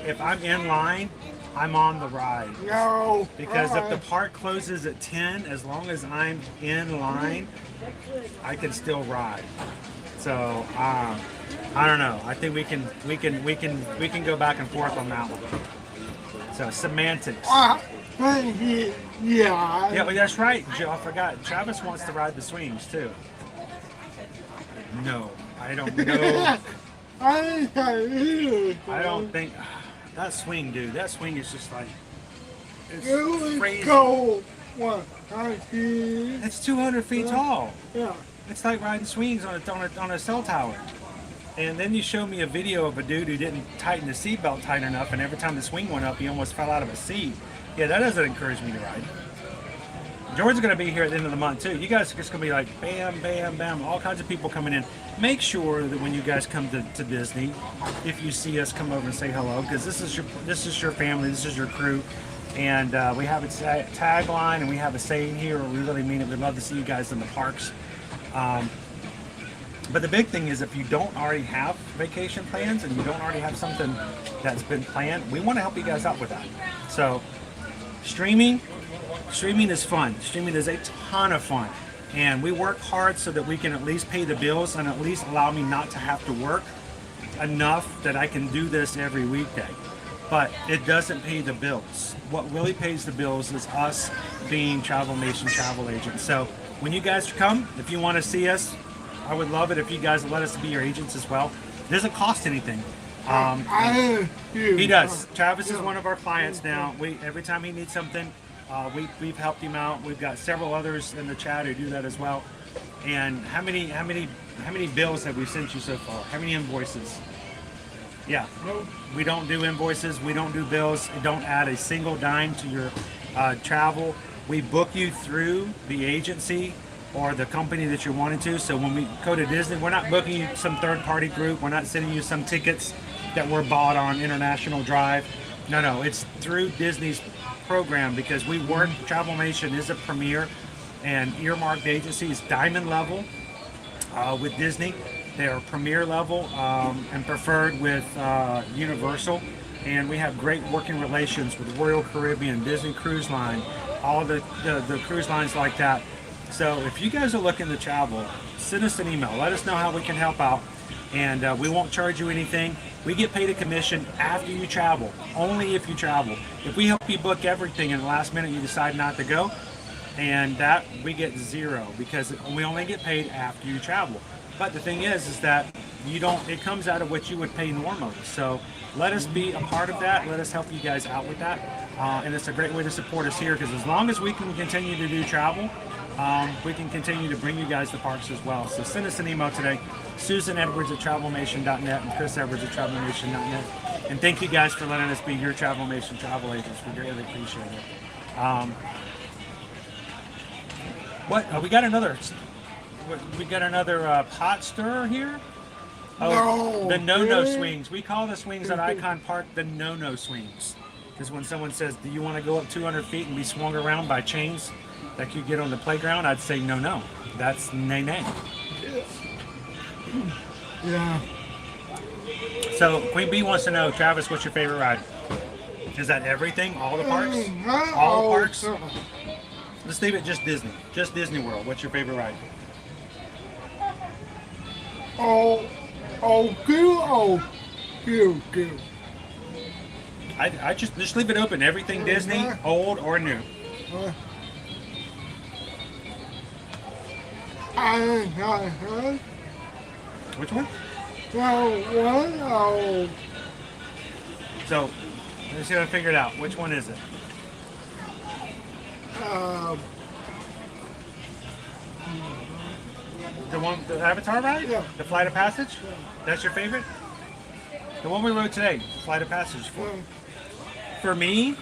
if I'm in line, I'm on the ride. No. Because if the park closes at 10, as long as I'm in line, I can still ride. So I don't know. I think we can go back and forth on that one. So semantics. Yeah, well, that's right, Joe. I forgot. Travis wants to ride the swings too. No, I don't know. I don't think that swing, dude. That swing is just like it's crazy. It's 200 feet tall. Yeah. It's like riding swings on a cell tower. And then you showed me a video of a dude who didn't tighten the seatbelt tight enough, and every time the swing went up, he almost fell out of his seat. Yeah, that doesn't encourage me to ride. George's going to be here at the end of the month, too. You guys are just going to be like, bam, bam, bam, all kinds of people coming in. Make sure that when you guys come to Disney, if you see us, come over and say hello, because this is your family, this is your crew. And we have a tagline, and we have a saying here, we really mean it. We'd love to see you guys in the parks. But the big thing is, if you don't already have vacation plans and you don't already have something that's been planned, we want to help you guys out with that. So streaming is fun. Streaming is a ton of fun. And we work hard so that we can at least pay the bills and at least allow me not to have to work enough that I can do this every weekday. But it doesn't pay the bills. What really pays the bills is us being Travel Nation travel agents. So when you guys come, if you want to see us, I would love it if you guys let us be your agents as well. It doesn't cost anything. He does. Travis is one of our clients now. Every time he needs something, we've helped him out. We've got several others in the chat who do that as well. And how many bills have we sent you so far? How many invoices? Yeah, we don't do invoices. We don't do bills. We don't add a single dime to your travel. We book you through the agency or the company that you're wanting to. So when we go to Disney, we're not booking you some third-party group. We're not sending you some tickets that were bought on International Drive. No, it's through Disney's program because we work. Travel Nation is a premier and earmarked agency. Is diamond level with Disney. They are premier level and preferred with Universal. And we have great working relations with Royal Caribbean, Disney Cruise Line, all the cruise lines like that. So if you guys are looking to travel, send us an email. Let us know how we can help out. And we won't charge you anything. We get paid a commission after you travel, only if you travel. If we help you book everything and the last minute you decide not to go, and that we get zero because we only get paid after you travel. But the thing is that it comes out of what you would pay normally. So let us be a part of that. Let us help you guys out with that. And it's a great way to support us here because as long as we can continue to do travel, we can continue to bring you guys to parks as well. So send us an email today, susanedwards@travelnation.net and chrisedwards@travelnation.net. And thank you guys for letting us be your Travel Nation travel agents. We greatly appreciate it. We got another pot stirrer here. Oh, the no swings. We call the swings at Icon Park the no swings. Because when someone says, do you want to go up 200 feet and be swung around by chains that you get on the playground, I'd say no. That's nay. Yeah. So Queen Bee wants to know, Travis, what's your favorite ride? Is that everything? All the parks? All the parks? Let's leave it just Disney. Just Disney World. What's your favorite ride? Good. I just leave it open. Everything Disney, old or new. Which one? So, let's see if I figure it out. Which one is it? The Avatar ride? Yeah. The Flight of Passage? That's your favorite? The one we rode today, Flight of Passage. For me,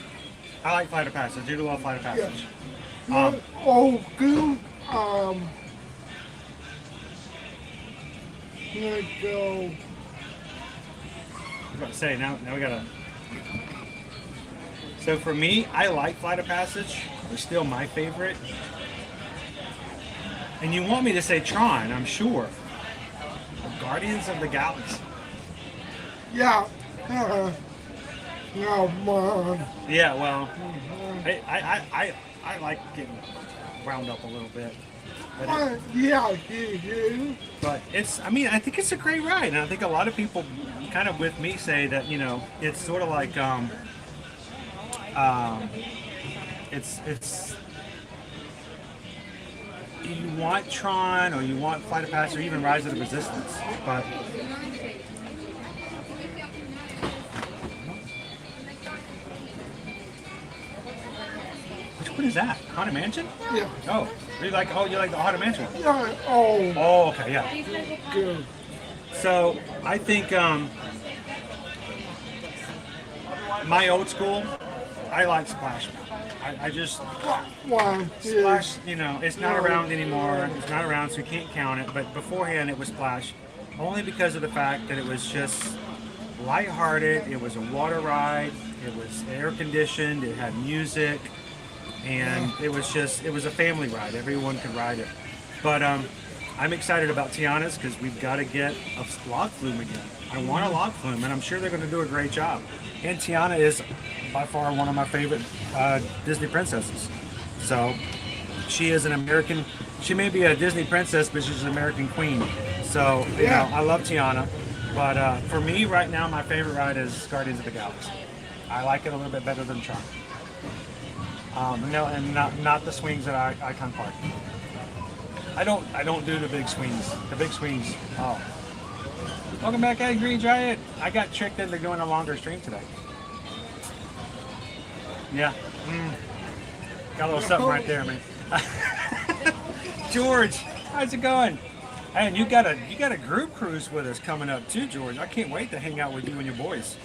I like Flight of Passage. I do love Flight of Passage. Good. Let's go. I was about to say, now we gotta... So for me, I like Flight of Passage. It's still my favorite. And you want me to say Tron, I'm sure. Guardians of the Galaxy. Yeah. No, man. Yeah, well, I like getting wound up a little bit. But But I think it's a great ride. And I think a lot of people kind of with me say that, it's sort of like, it's you want Tron or you want Flight of Passage or even Rise of the Resistance, but which one is that? Haunted Mansion? Yeah. Oh, you like the Haunted Mansion? Yeah. Oh, okay, yeah. Good. So I think my old school, I like Splash Mountain. I just Splash, it's not around anymore. It's not around, so you can't count it. But beforehand, it was Splash, only because of the fact that it was just lighthearted. It was a water ride. It was air conditioned. It had music, and it was a family ride. Everyone could ride it. But I'm excited about Tiana's because we've got to get a log flume again. I want a log flume, and I'm sure they're going to do a great job. And Tiana is by far one of my favorite Disney princesses. So she is an American. She may be a Disney princess, but she's an American queen. So you know, I love Tiana. But for me right now, my favorite ride is Guardians of the Galaxy. I like it a little bit better than Tron. No, and not the swings at Icon Park. I don't do the big swings. The big swings. Oh. Welcome back, Angry Giant. I got tricked into doing a longer stream today. Yeah. Got a little something right there, man. George, how's it going? And you got a group cruise with us coming up too, George. I can't wait to hang out with you and your boys.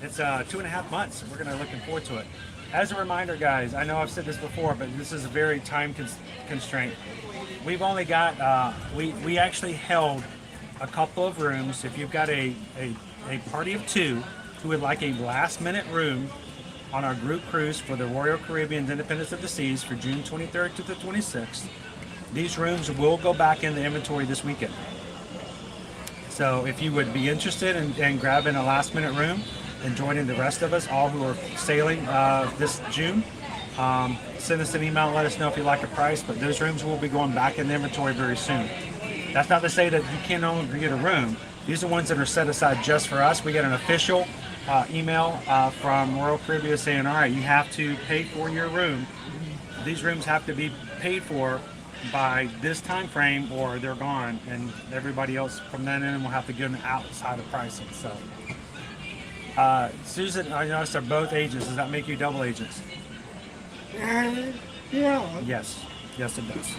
It's 2.5 months. We're gonna looking forward to it. As a reminder, guys, I know I've said this before, but this is a very time constraint. We've only got we actually held a couple of rooms. If you've got a party of 2 who would like a last minute room on our group cruise for the Royal Caribbean's Independence of the Seas for June 23rd to the 26th, these rooms will go back in the inventory this weekend. So if you would be interested in grabbing a last minute room and joining the rest of us, all who are sailing this June, send us an email and let us know if you like a price, but those rooms will be going back in the inventory very soon. That's not to say that you can't only get a room. These are ones that are set aside just for us. We get an official email from Royal Caribbean saying, all right, you have to pay for your room. These rooms have to be paid for by this time frame or they're gone, and everybody else from then in will have to give them outside of pricing. So Susan, I noticed they're both agents. Does that make you double agents? Yeah. Yes, it does.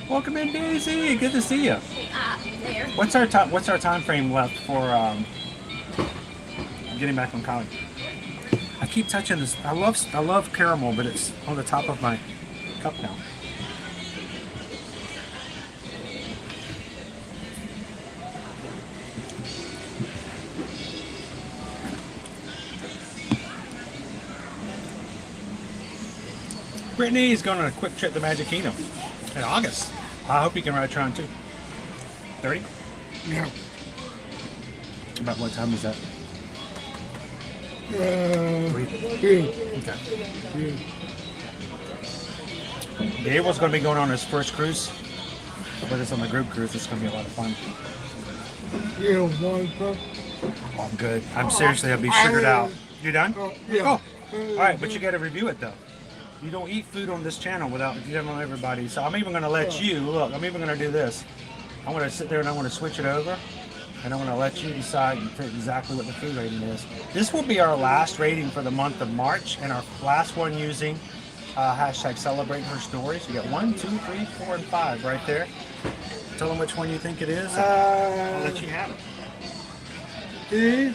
Welcome in, Daisy. Good to see you. There. What's our time frame left for getting back from college? I keep touching this. I love caramel, but it's on the top of my cup now. Brittany's going on a quick trip to Magic Kingdom in August. I hope you can ride Tron too. 30? Yeah. About what time is that? 3. Okay. Gabriel's going to be going on his first cruise with us on the group cruise. It's going to be a lot of fun. Yeah, one cup. Oh, I'm good. I'm seriously, I'll be sugared out. You done? Yeah. Oh. All right, but you got to review it though. You don't eat food on this channel without giving on everybody. So I'm even going to let you, look, I'm even going to do this. I'm going to sit there and I'm going to switch it over. And I'm going to let you decide exactly what the food rating is. This will be our last rating for the month of March, and our last one using hashtag celebrate her stories. You got 1, 2, 3, 4, and 5 right there. Tell them which one you think it is. I'll let you have it.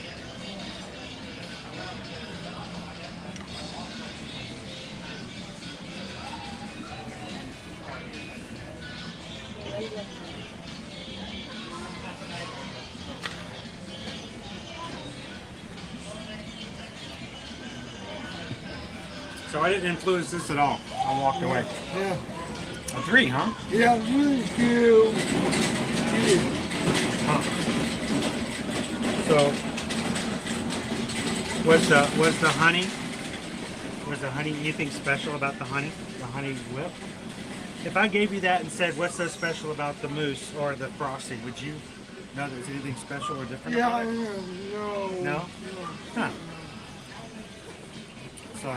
So I didn't influence this at all. I walked away. Yeah. A 3, huh? Yeah, thank you. Huh. So was the honey anything special about the honey? The honey whip? If I gave you that and said, what's so special about the mousse or the frosting, would you know there's anything special or different about it? No. No? Huh. So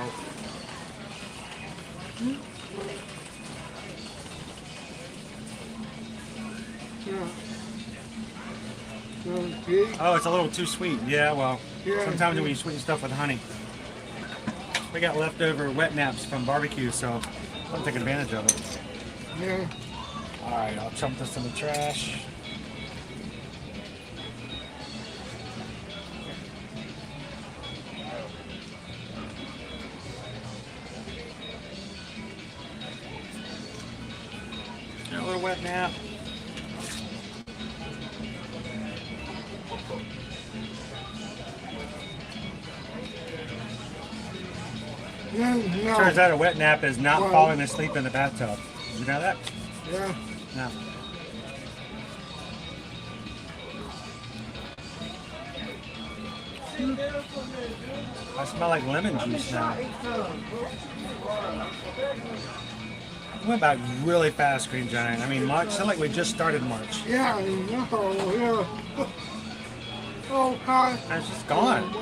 oh, it's a little too sweet. Yeah, well, sometimes when you sweeten stuff with honey. We got leftover wet naps from barbecue, so I'll take advantage of it. Yeah. All right, I'll chump this in the trash. A little wet nap. No. Turns out a wet nap is not Well- falling asleep in the bathtub. Did you know that? Yeah. No. I smell like lemon juice now. We went by really fast, Green Giant. I mean, March, sound like we just started March. Yeah, no, yeah. Oh, God. It's just gone.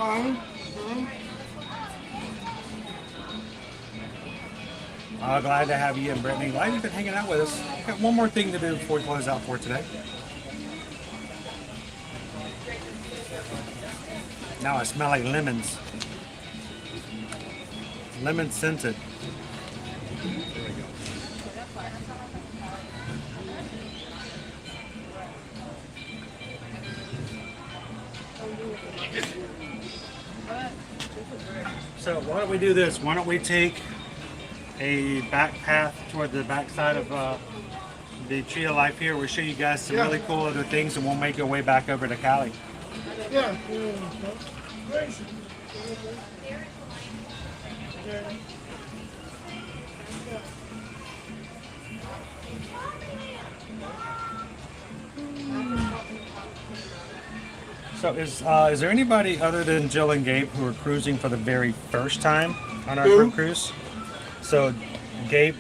Oh, glad to have you and Brittany. Glad you've been hanging out with us. Got one more thing to do before we close out for today. Now I smell like lemons. Lemon scented. There we go. So why don't we do this? Why don't we take a back path toward the backside of the Tree of Life here? We'll show you guys some really cool other things, and we'll make our way back over to Cali. Yeah. So is there anybody other than Jill and Gabe who are cruising for the very first time on our Who? group cruise? So Gabe,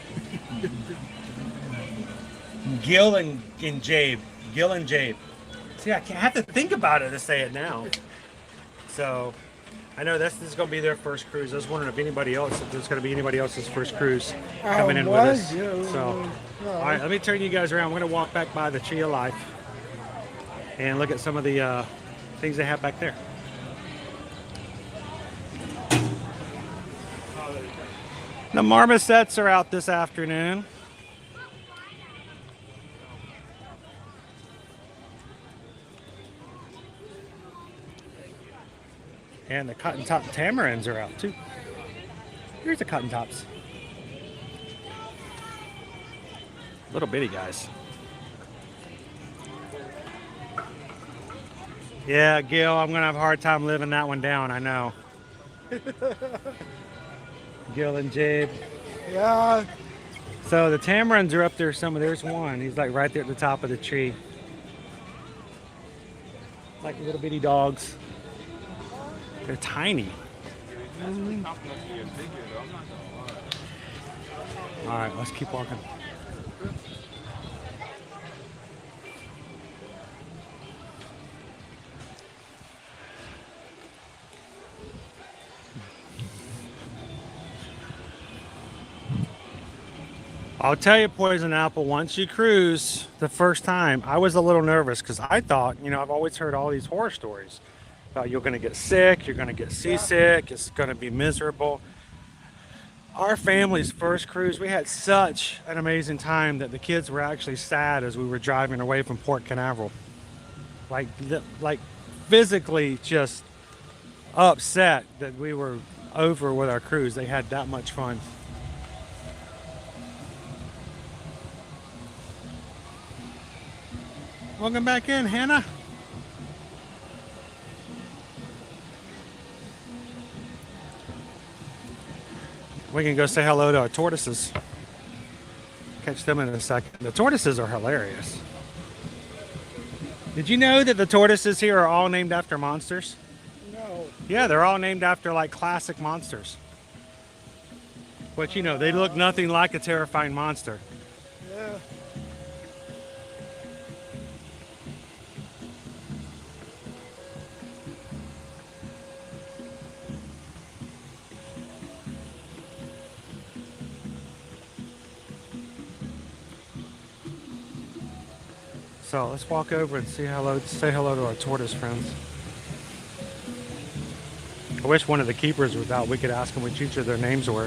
Gil and Jabe. Gil and Jabe. See, I have to think about it to say it now. So I know this is going to be their first cruise. I was wondering if anybody else, if there's going to be anybody else's first cruise coming in with us. So, all right, let me turn you guys around. We're going to walk back by the Tree of Life and look at some of the things they have back there. The marmosets are out this afternoon. And the cotton top tamarins are out too. Here's the cotton tops. Little bitty guys. Yeah, Gil, I'm gonna have a hard time living that one down, I know. Gil and Jabe. Yeah. So the tamarins are up there somewhere. There's one. He's like right there at the top of the tree. Like little bitty dogs. They're tiny. All right, let's keep walking. I'll tell you, Poison Apple, once you cruise the first time, I was a little nervous because I thought, you know, I've always heard all these horror stories about you're going to get sick, you're going to get seasick, it's going to be miserable. Our family's first cruise, we had such an amazing time that the kids were actually sad as we were driving away from Port Canaveral. Like physically just upset that we were over with our cruise. They had that much fun. Welcome back in, Hannah. We can go say hello to our tortoises. Catch them in a second. The tortoises are hilarious. Did you know that the tortoises here are all named after monsters? No. Yeah, they're all named after like classic monsters. But you know, they look nothing like a terrifying monster. Yeah. So let's walk over and say hello to our tortoise friends. I wish one of the keepers was out. We could ask them what each of their names were.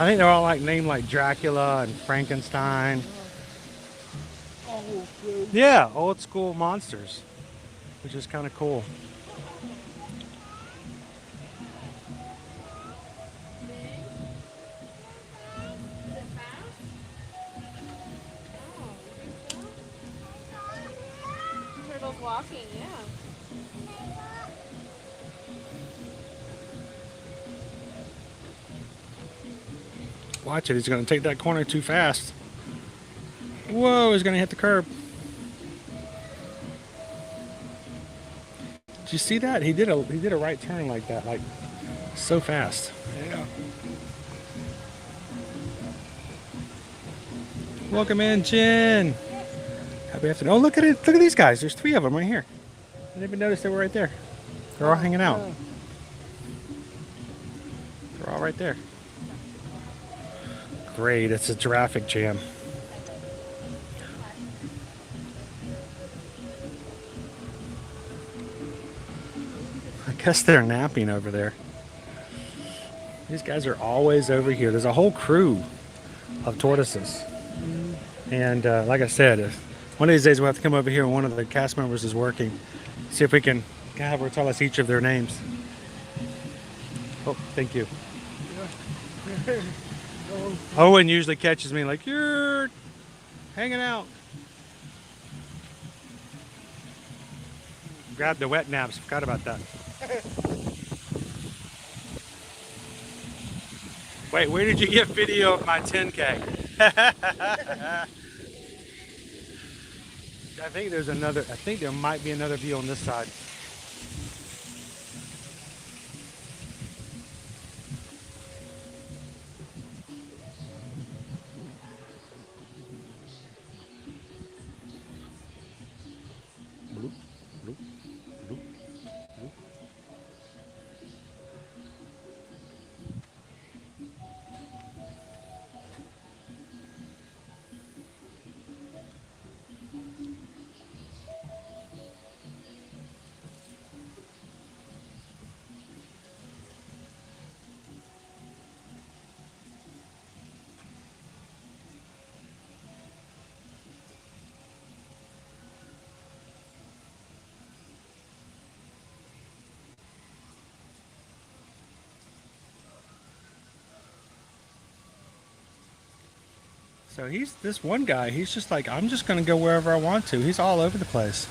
I think they're all like named like Dracula and Frankenstein. Yeah, old school monsters, which is kind of cool. Turtles walking, yeah. Watch it. He's going to take that corner too fast. Whoa, he's going to hit the curb. Did you see that? He did a right turn like that, like so fast. Yeah. Welcome in, Jen. Happy afternoon. Oh, look at it. Look at these guys. There's 3 of them right here. I didn't even notice they were right there. They're all hanging out. They're all right there. Great. It's a traffic jam. I guess they're napping over there. These guys are always over here. There's a whole crew of tortoises. And like I said, one of these days we'll have to come over here and one of the cast members is working. See if we can have her tell us each of their names. Oh, thank you. Owen usually catches me like, you're hanging out. Grab the wet naps. Forgot about that. Wait, where did you get video of my 10K? I think there's another, I think there might be another view on this side. So he's this one guy, he's just like, I'm just going to go wherever I want to. He's all over the place.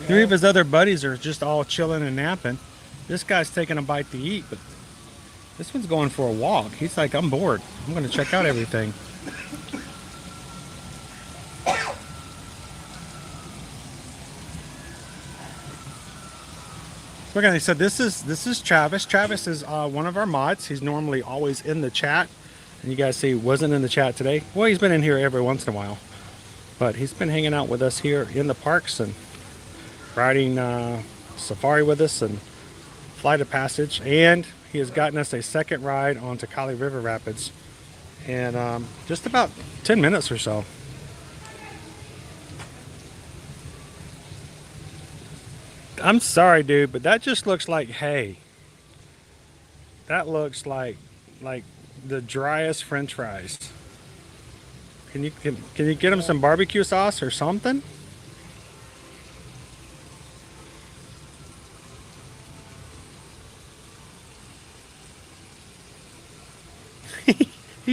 Yeah. 3 of his other buddies are just all chilling and napping. This guy's taking a bite to eat, but this one's going for a walk. He's like, I'm bored. I'm going to check out everything. So again, so this is Travis. Travis is one of our mods. He's normally always in the chat. And you guys see, wasn't in the chat today. Well, he's been in here every once in a while. But he's been hanging out with us here in the parks and riding safari with us and flight of passage. And he has gotten us a second ride onto Kali River Rapids in just about 10 minutes or so. I'm sorry, dude, but that just looks like hay. That looks like the driest French fries. Can you get him some barbecue sauce or something?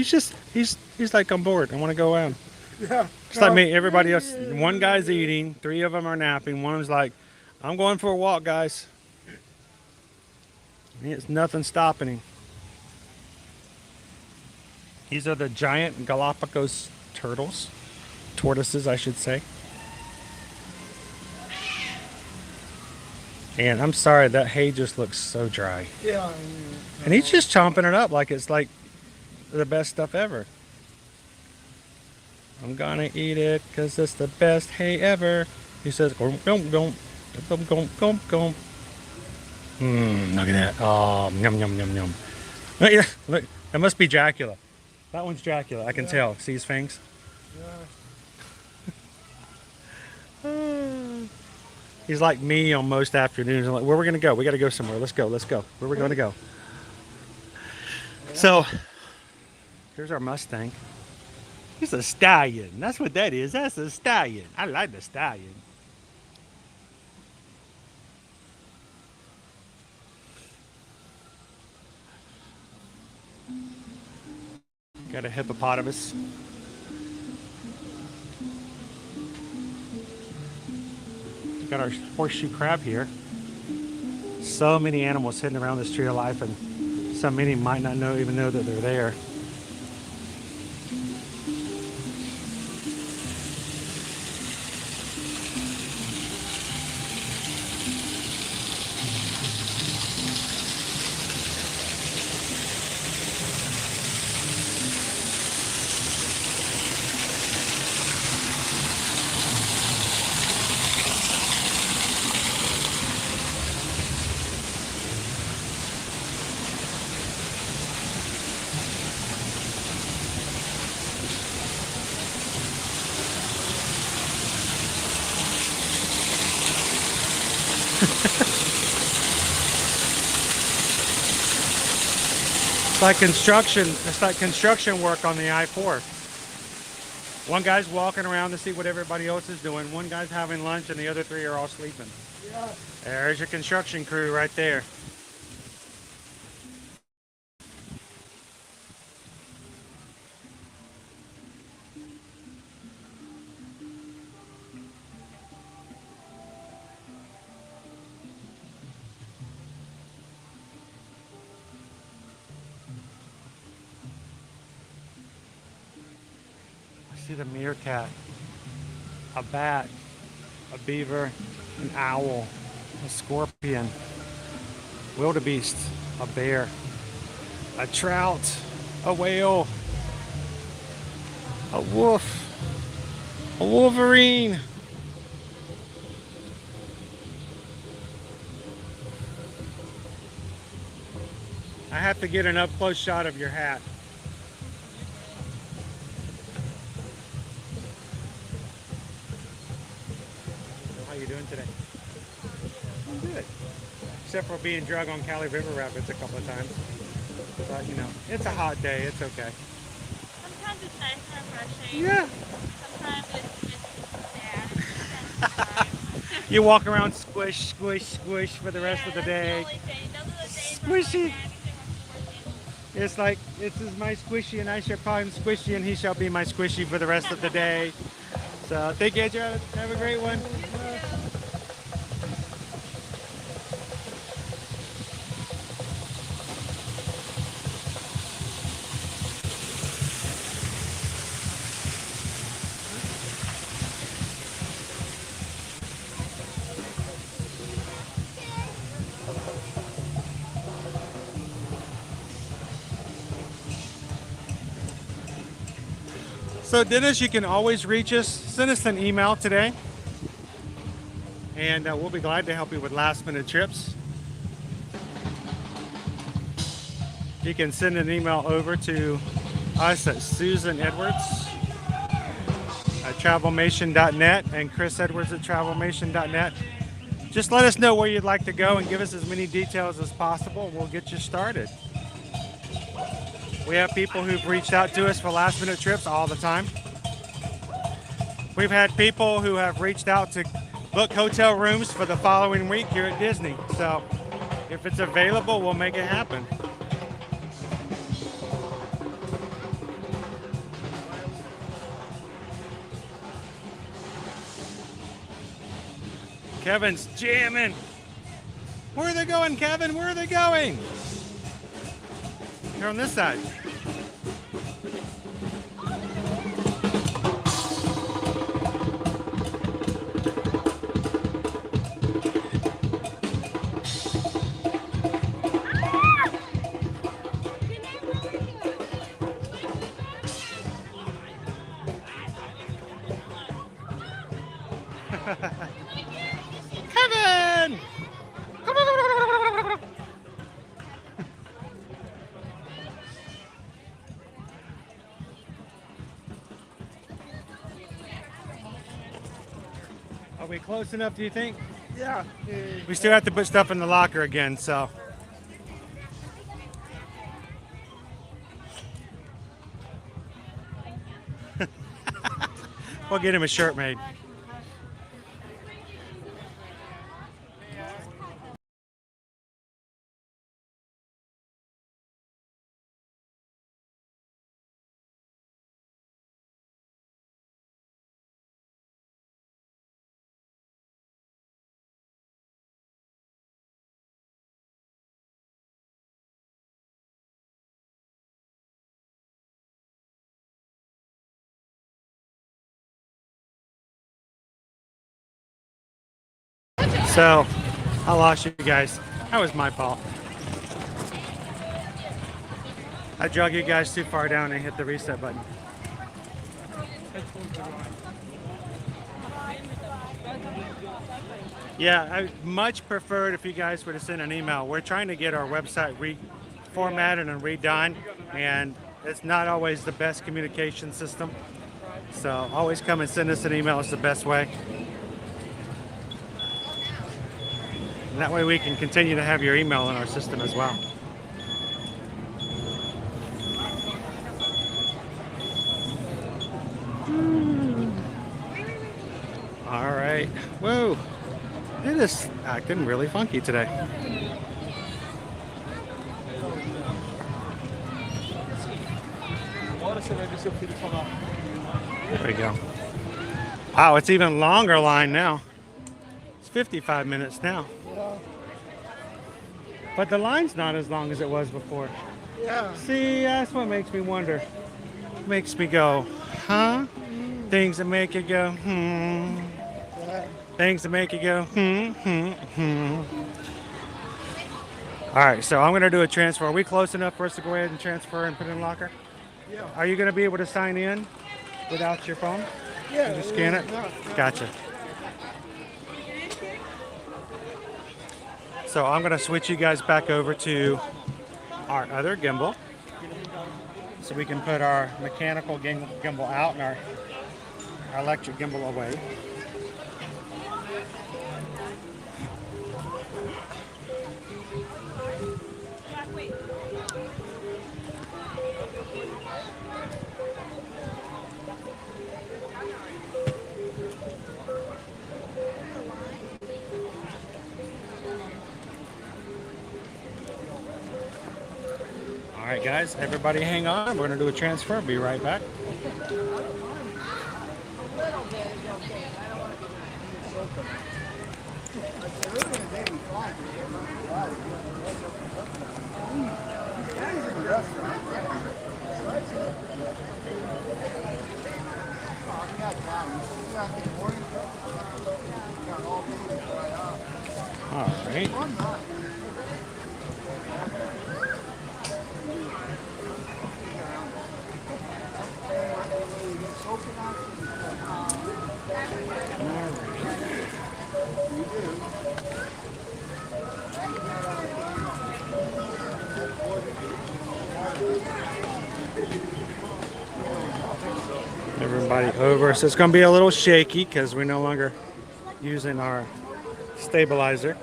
he's like, I'm bored. I want to go around. Yeah. Just like me, everybody else. One guy's eating, 3 of them are napping. One's like, I'm going for a walk, guys. It's nothing stopping him. These are the giant Galapagos turtles. Tortoises, I should say. And I'm sorry, that hay just looks so dry. Yeah. And he's just chomping it up like it's like the best stuff ever. I'm gonna eat it because it's the best hay ever. He says, gom, gom, gom, gom, gom, gom, gom. Look at that. Oh, yum, yum, yum, yum. Look, that must be Dracula. That one's Dracula, I can tell. See his fangs? Yeah. He's like me on most afternoons. I'm like, where are we going to go? We got to go somewhere. Let's go. Let's go. Where are we going to go? Yeah. So, here's our Mustang. He's a stallion. That's what that is. That's a stallion. I like the stallion. Got a hippopotamus. Got our horseshoe crab here. So many animals hidden around this tree of life, and so many might not even know that they're there. It's like construction. It's like construction work on the I-4. One guy's walking around to see what everybody else is doing. One guy's having lunch, and the other three are all sleeping. Yeah. There's your construction crew right there. See the meerkat, a bat, a beaver, an owl, a scorpion, wildebeest, a bear, a trout, a whale, a wolf, a wolverine. I have to get an up-close shot of your hat. How you doing today? I'm good. Except for being drug on Cali River Rapids a couple of times. But you know, it's a hot day, it's okay. Sometimes it's nice and refreshing. Yeah. Sometimes it's bad. You walk around squish, squish, squish for the rest of the day. Squishy. It's like, this is my squishy and I shall call him squishy and he shall be my squishy for the rest of the day. So thank you, Andrew. Have a great one. So Dennis, you can always reach us. Send us an email today. And we'll be glad to help you with last minute trips. You can send an email over to us at susanedwards at travelmation.net and chrisedwards at travelmation.net. Just let us know where you'd like to go and give us as many details as possible and we'll get you started. We have people who've reached out to us for last minute trips all the time. We've had people who have reached out to book hotel rooms for the following week here at Disney. So if it's available, we'll make it happen. Kevin's jamming. Where are they going, Kevin? Where are they going? Here on this side. Kevin! Are we close enough, do you think? Yeah. We still have to put stuff in the locker again, so. We'll get him a shirt made. So, I lost you guys. That was my fault. I drug you guys too far down and hit the reset button. Yeah, I much preferred if you guys were to send an email. We're trying to get our website reformatted and redone, and it's not always the best communication system. So always come and send us an email. It's the best way. And that way we can continue to have your email in our system as well. All right. Whoa. It is acting really funky today. There we go. Wow, it's even longer line now. It's 55 minutes now. But the line's not as long as it was before. Yeah. See, that's what makes me wonder. Makes me go, huh? Things that make you go, hmm. Things that make you go, hmm. All right, so I'm going to do a transfer. Are we close enough for us to go ahead and transfer and put in locker? Yeah. Are you going to be able to sign in without your phone? Yeah. You just scan it? Yeah. Gotcha. So I'm going to switch you guys back over to our other gimbal. So we can put our mechanical gimbal out and our electric gimbal away. All right, guys, everybody hang on. We're going to do a transfer. Be right back. All right. Everybody over. So it's going to be a little shaky because we're no longer using our stabilizer.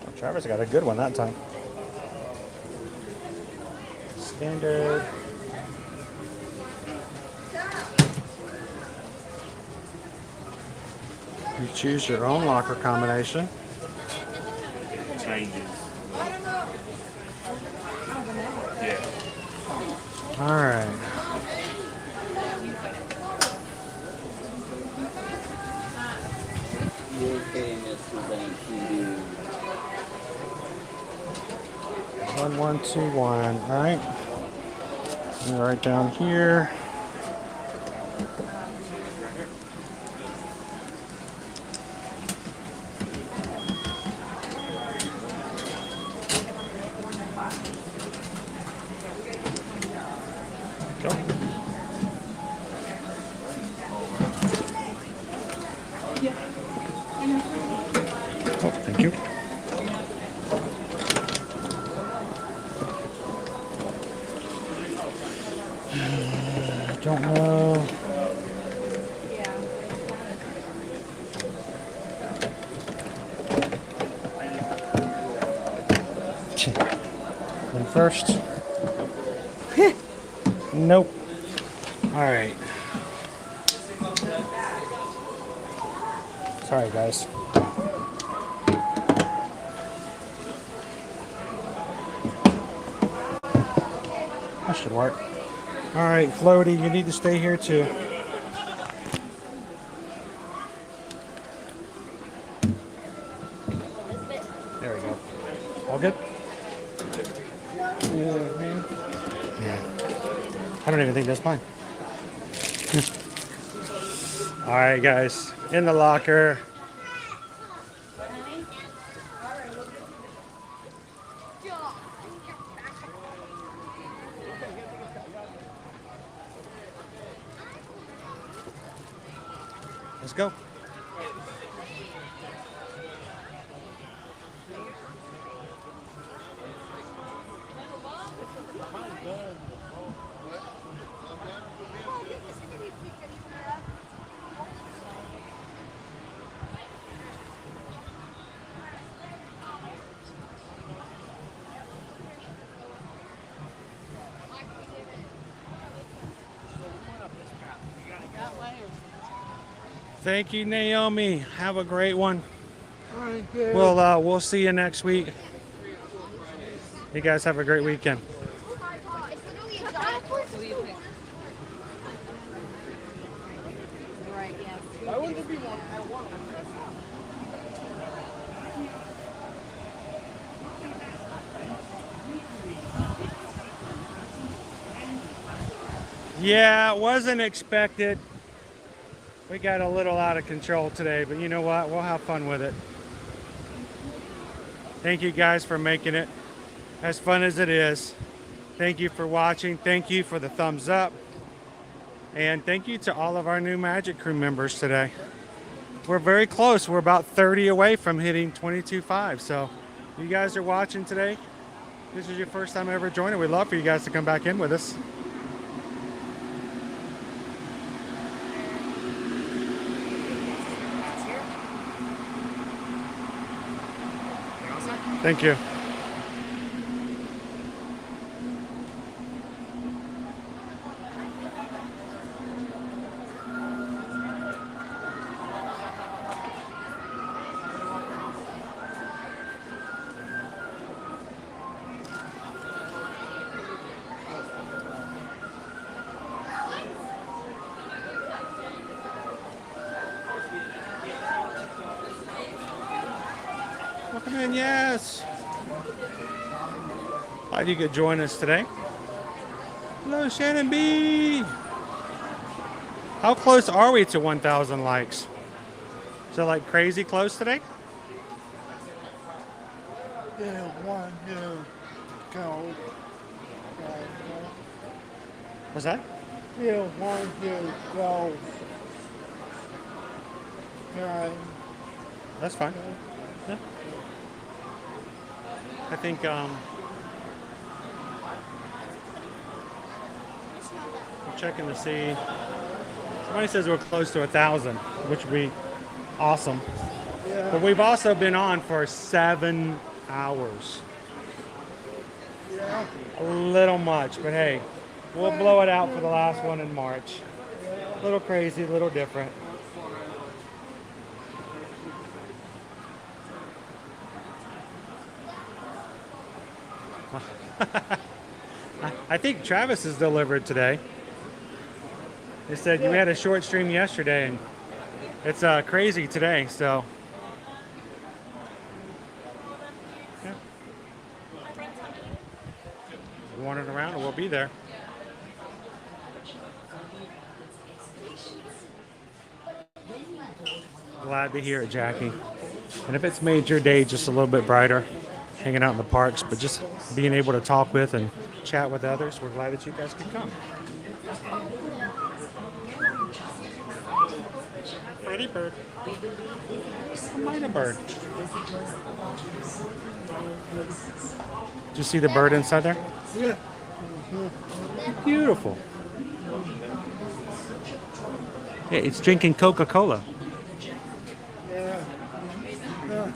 Well, Travis got a good one that time. Standard. You choose your own locker combination. Changes. Yeah. All right. One, 1, 2, 1. All right. And right down here. Oh, thank you. Don't know. One first. Nope. All right. Sorry, guys. That should work. All right, Floaty, you need to stay here too. There we go. All good? Yeah. I don't even think that's mine. All right, guys, in the locker. Let's go. Thank you, Naomi. Have a great one. Thank you. We'll see you next week. You guys have a great weekend. Why wouldn't there be one at one? Yeah, it wasn't expected. We got a little out of control today, but you know what? We'll have fun with it. Thank you guys for making it as fun as it is. Thank you for watching. Thank you for the thumbs up. And thank you to all of our new Magic Crew members today. We're very close. We're about 30 away from hitting 22.5. So you guys are watching today. This is your first time ever joining. We'd love for you guys to come back in with us. Thank you. Welcome in, yes. Glad you could join us today. Hello, Shannon B. How close are we to 1,000 likes? Is it like crazy close today? Yeah, 1, 2, go. What's that? Yeah, 1, 2, go. Right. That's fine. Yeah. I think I'm checking to see. Somebody says we're close to 1,000, which would be awesome. Yeah. But we've also been on for 7 hours. Yeah. A little much, but hey, we'll blow it out for the last one in March. A little crazy, a little different. I think Travis is delivered today. They said we had a short stream yesterday and it's crazy today, so. Yeah. Wandering around and we'll be there. Glad to hear it, Jackie. And if it's made your day just a little bit brighter, hanging out in the parks, but just being able to talk with and chat with others, we're glad that you guys could come. Pretty bird. A minor bird. Did you see the bird inside there? Yeah. Beautiful. Yeah, it's drinking Coca-Cola. Yeah.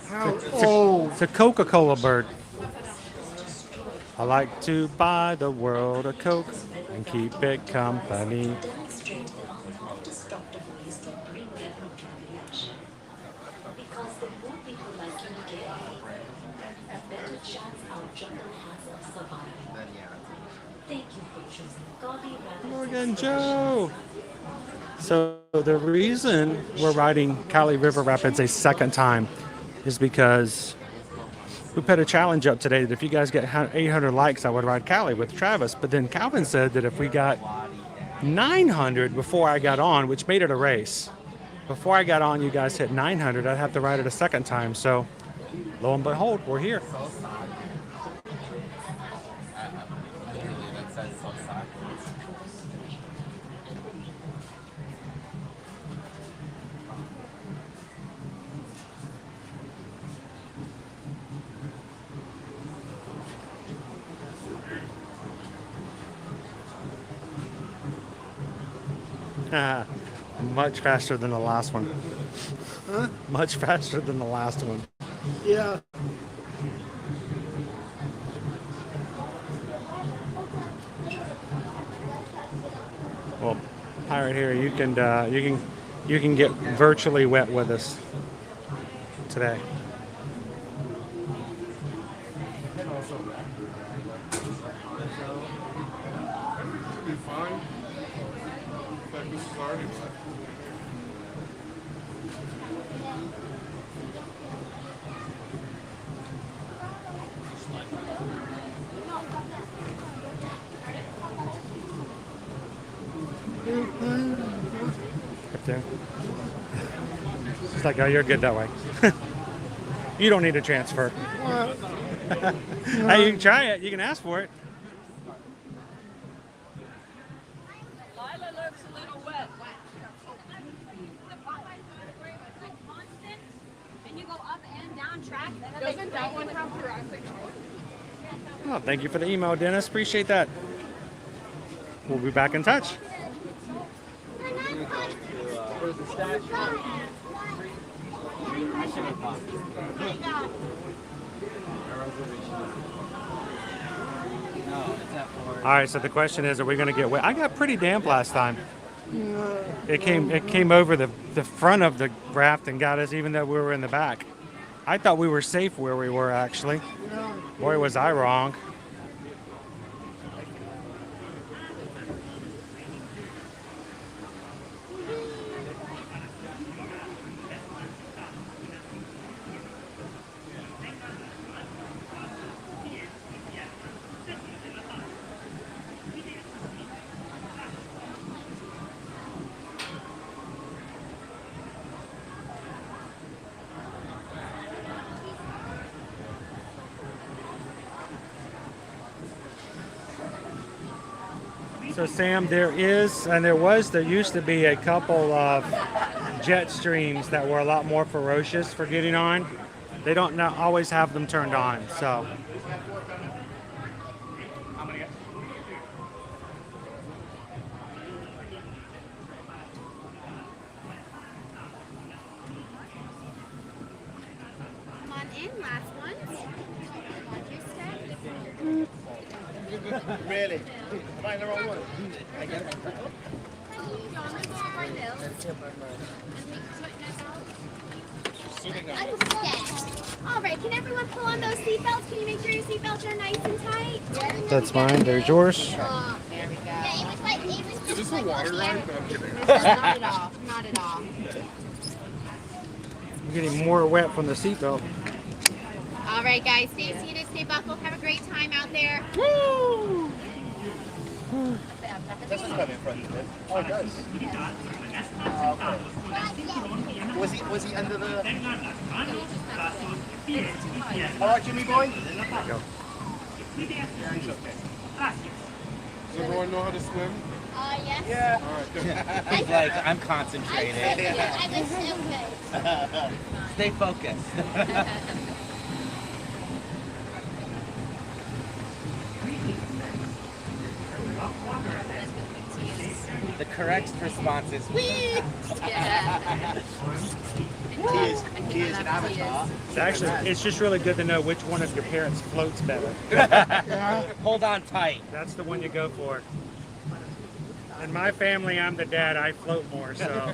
How It's old? it's a Coca-Cola bird. I like to buy the world a Coke and keep it company. Morgan Joe. So the reason we're riding Cali River Rapids a second time is because we put a challenge up today that if you guys get 800 likes, I would ride Cali with Travis. But then Calvin said that if we got 900 before I got on, which made it a race. Before I got on, you guys hit 900, I'd have to ride it a second time. So lo and behold, we're here. Much faster than the last one. Huh? Much faster than the last one. Yeah. Well, Pirate here, you can you can get virtually wet with us today. Be fine. In fact, this is already wet. Up there. It's like, oh, you're good that way. You don't need to transfer. Hey, you can try it. You can ask for it. Lila looks a little wet. And you go up and down track. Doesn't that one have Jurassic Park? Oh, thank you for the email, Dennis. Appreciate that. We'll be back in touch. Where's the statue? I should have popped. No, it's at 4. All right, so the question is, are we going to get wet? I got pretty damp last time. It came over the front of the raft and got us, even though we were in the back. I thought we were safe where we were, actually. Boy, was I wrong. So Sam, there used to be a couple of jet streams that were a lot more ferocious for getting on. They don't always have them turned on, so. Come on in, last ones. Really? Am I the wrong one? I guess. All right, can everyone pull on those seatbelts? Can you make sure your seatbelts are nice and tight? That's mine. There's yours. There we go. Is this a water ride? No, I'm kidding. Not at all. Not at all. I'm getting more wet from the seatbelt. All right, guys, stay seated, stay buckled. Have a great time out there. Woo! This is coming in front of it. Oh, it does. Okay. Was he under the? All right, Jimmy boy. Go. Yeah, he's okay. Does everyone know how to swim? Yes. Yeah. All right. Good. He's like, I'm concentrated. Okay. Stay focused. The correct response is wee. He is an avatar. It's just really good to know which one of your parents floats better. Hold on tight. That's the one you go for. In my family, I'm the dad. I float more, so.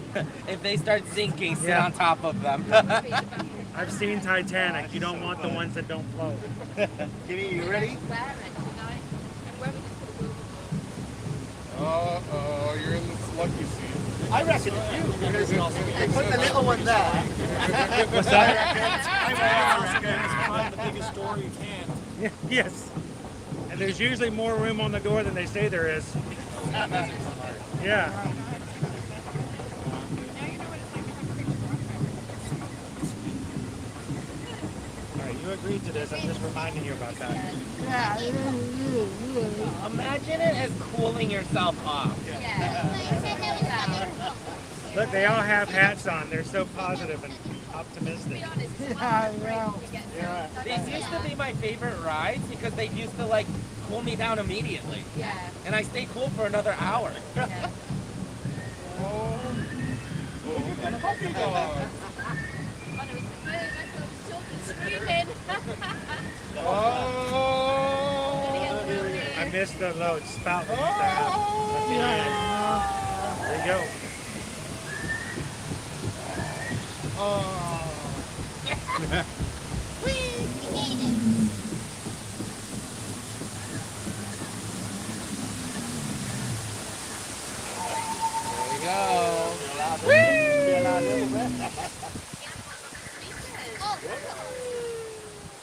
If they start sinking, sit on top of them. I've seen Titanic. You don't want the ones that don't float. Jimmy, you ready? You're in this lucky seat. I reckon it's you. Because they put the little one there. What's that? I reckon it's behind the biggest door you can. Yes. And there's usually more room on the door than they say there is. Yeah. All right, you agreed to this. I'm just reminding you about that. Imagine it as cooling yourself off. Look, they all have hats on. They're so positive and optimistic. These used to be my favorite rides because they used to like cool me down immediately. Yeah. And I stay cool for another hour. And a puppy dog. I missed the load spout. There you go.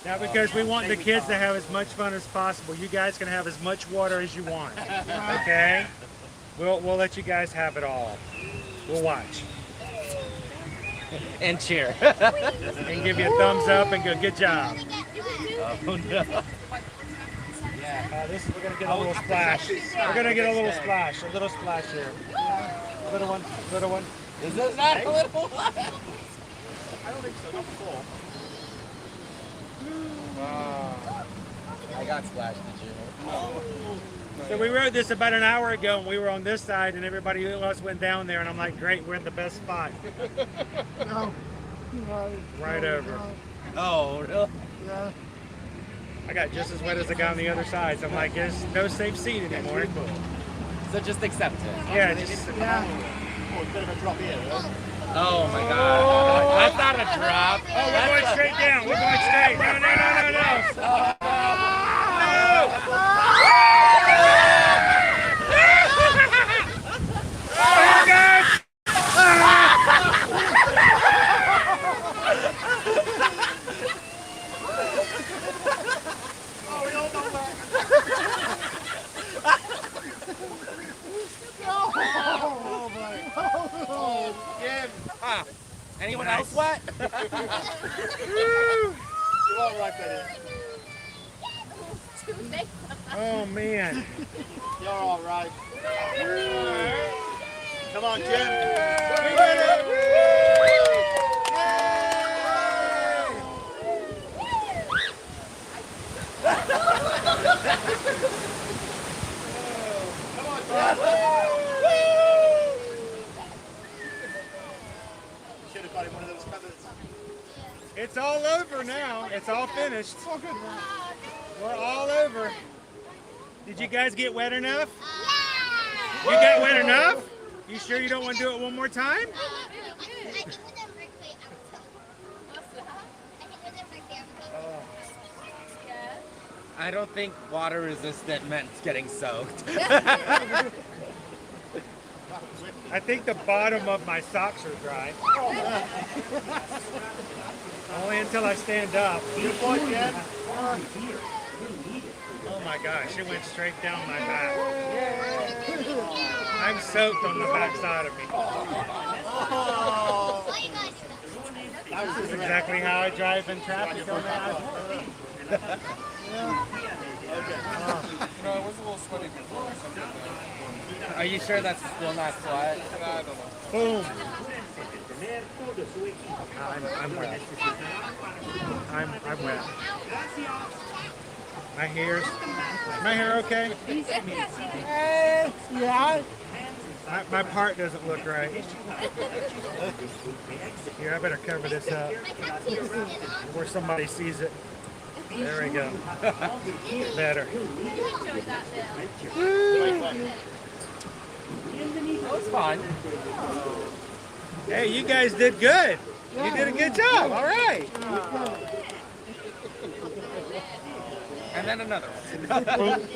Now, because we want the kids to have as much fun as possible, you guys can have as much water as you want. Okay? We'll let you guys have it all. We'll watch. And cheer. And give you a thumbs up and go, good job. Oh no. Yeah, we're gonna get a little splash. We're gonna get a little splash here. Little one. Is this not a little one? I don't think so. Not full. I got splashed, did you? So we wrote this about an hour ago, and we were on this side, and everybody else went down there, and I'm like, great, we're in the best spot. No. Right over. Oh, really? Yeah. I got just as wet as the guy on the other side, so I'm like, there's no safe seat anymore. So just accept it. Yeah, just... Yeah. Oh, it's a bit of a drop here. Oh my god. That's not a drop. Oh, we're going straight down. We're going straight. No. Anyone else wet? You're all right, Betty. Oh, man. You're all right. Come on, Jim. We did it! Come on, Jim. Should have got him one of those feathers. It's all over now. It's all finished. We're all over. Did you guys get wet enough? You got wet enough? You sure you don't want to do it one more time? I don't think water resistant meant getting soaked. I think the bottom of my socks are dry. Only until I stand up. Oh my gosh, it went straight down my back. I'm soaked on the back side of me. This is exactly how I drive in traffic on the highway. No, it was a little sweaty before. Are you sure that's still not sweat? I don't know. Boom. I'm wet. I'm wet. My hair okay? Yeah. My part doesn't look right. Here, I better cover this up before somebody sees it. There we go. Better. That was fun. Hey, you guys did good. You did a good job. All right. And then another one.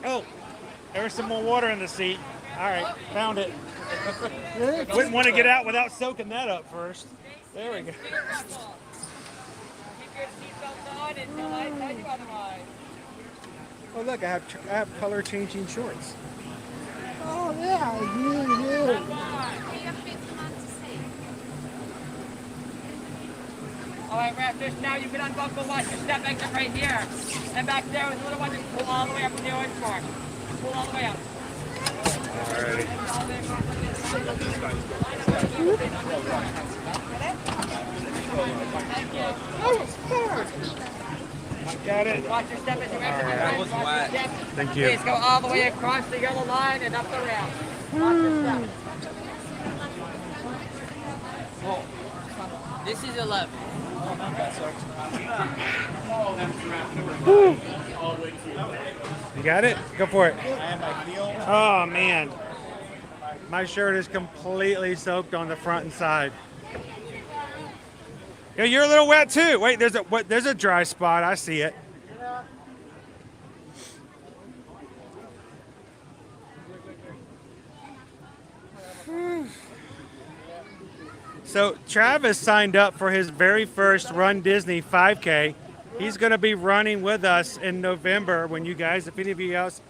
Oh, there's some more water in the seat. All right, found it. Wouldn't want to get out without soaking that up first. There we go. Keep your seatbelts on until I tell you otherwise. Oh look, I have color changing shorts. Oh yeah, you. All right, Raptors, now you can unbuckle, watch your step exit right here. And back there with the little one, just pull all the way up to the orange mark. Pull all the way up. Alrighty. Got it. Watch your step as you exit. That was wet. Thank you. Please go all the way across the yellow line and up the ramp. Watch your step. Oh, this is 11. You got it? Go for it. Oh man, my shirt is completely soaked on the front and side. Yeah, you're a little wet too. Wait, there's a dry spot. I see it. So Travis signed up for his very first Run Disney 5K. He's going to be running with us in November. When you guys, if anybody else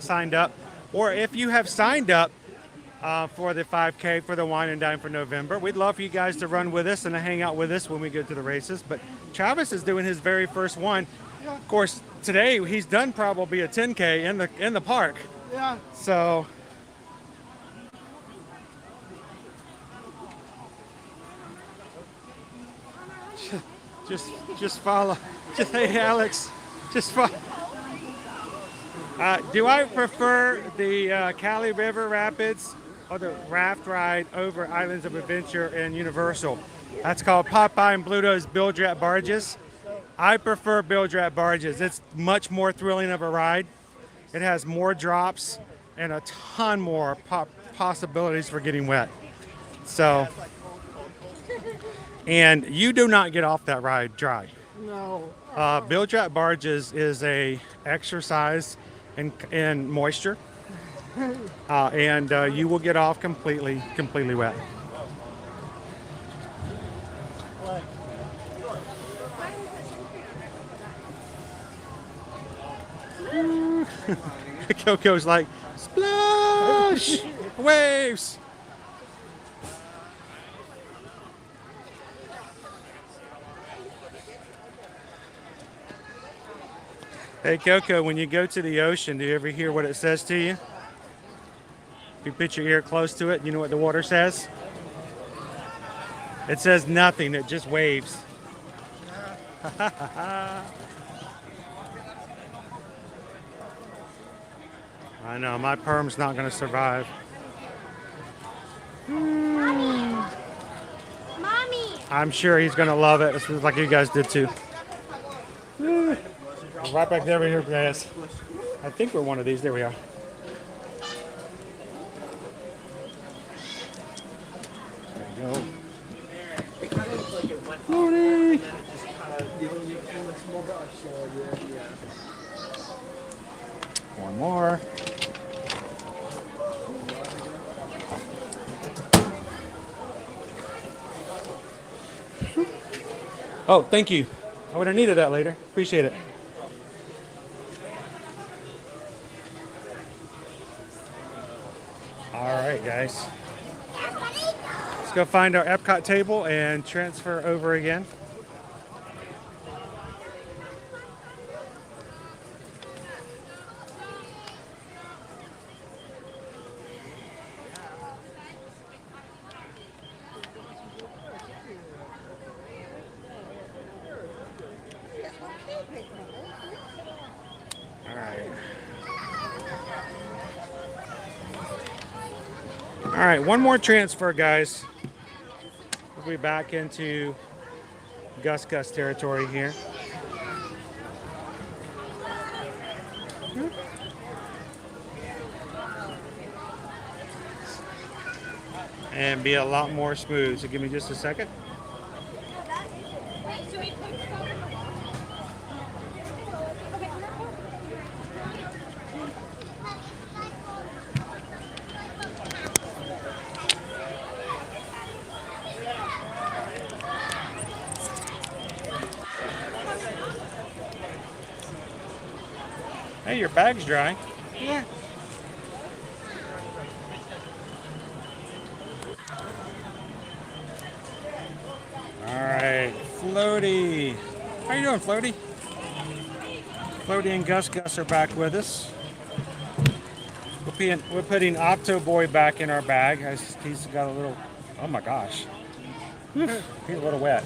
signed up, or if you have signed up for the 5K for the Wine and Dine for November, we'd love for you guys to run with us and to hang out with us when we go to the races. But Travis is doing his very first one. Of course, today he's done probably a 10K in the park. Yeah. So. Just follow. Hey, Alex, just follow. Do I prefer the Cali River Rapids or the raft ride over Islands of Adventure and Universal? That's called Popeye and Bluto's Bilge-Rat Barges. I prefer Bilge-Rat Barges. It's much more thrilling of a ride. It has more drops and a ton more possibilities for getting wet. So. And you do not get off that ride dry. No. Bilge-Rat Barges is a exercise in moisture, and you will get off completely wet. Coco's like, splash, waves. Hey Coco, when you go to the ocean, do you ever hear what it says to you? If you put your ear close to it, you know what the water says? It says nothing, it just waves. I know, my perm's not going to survive. Mommy! I'm sure he's going to love it, just like you guys did too. Right back there, here, guys. I think we're one of these. There we are. There you go. Morning. One more. Oh, thank you. I would have needed that later. Appreciate it. All right, guys. Let's go find our Epcot table and transfer over again. All right, one more transfer, guys. We'll be back into Gus territory here. And be a lot more smooth. So give me just a second. Hey, your bag's dry. Yeah. All right, Floaty. How you doing, Floaty? Floaty and Gus are back with us. We're putting Octo Boy back in our bag. He's got a little, oh my gosh. He's a little wet.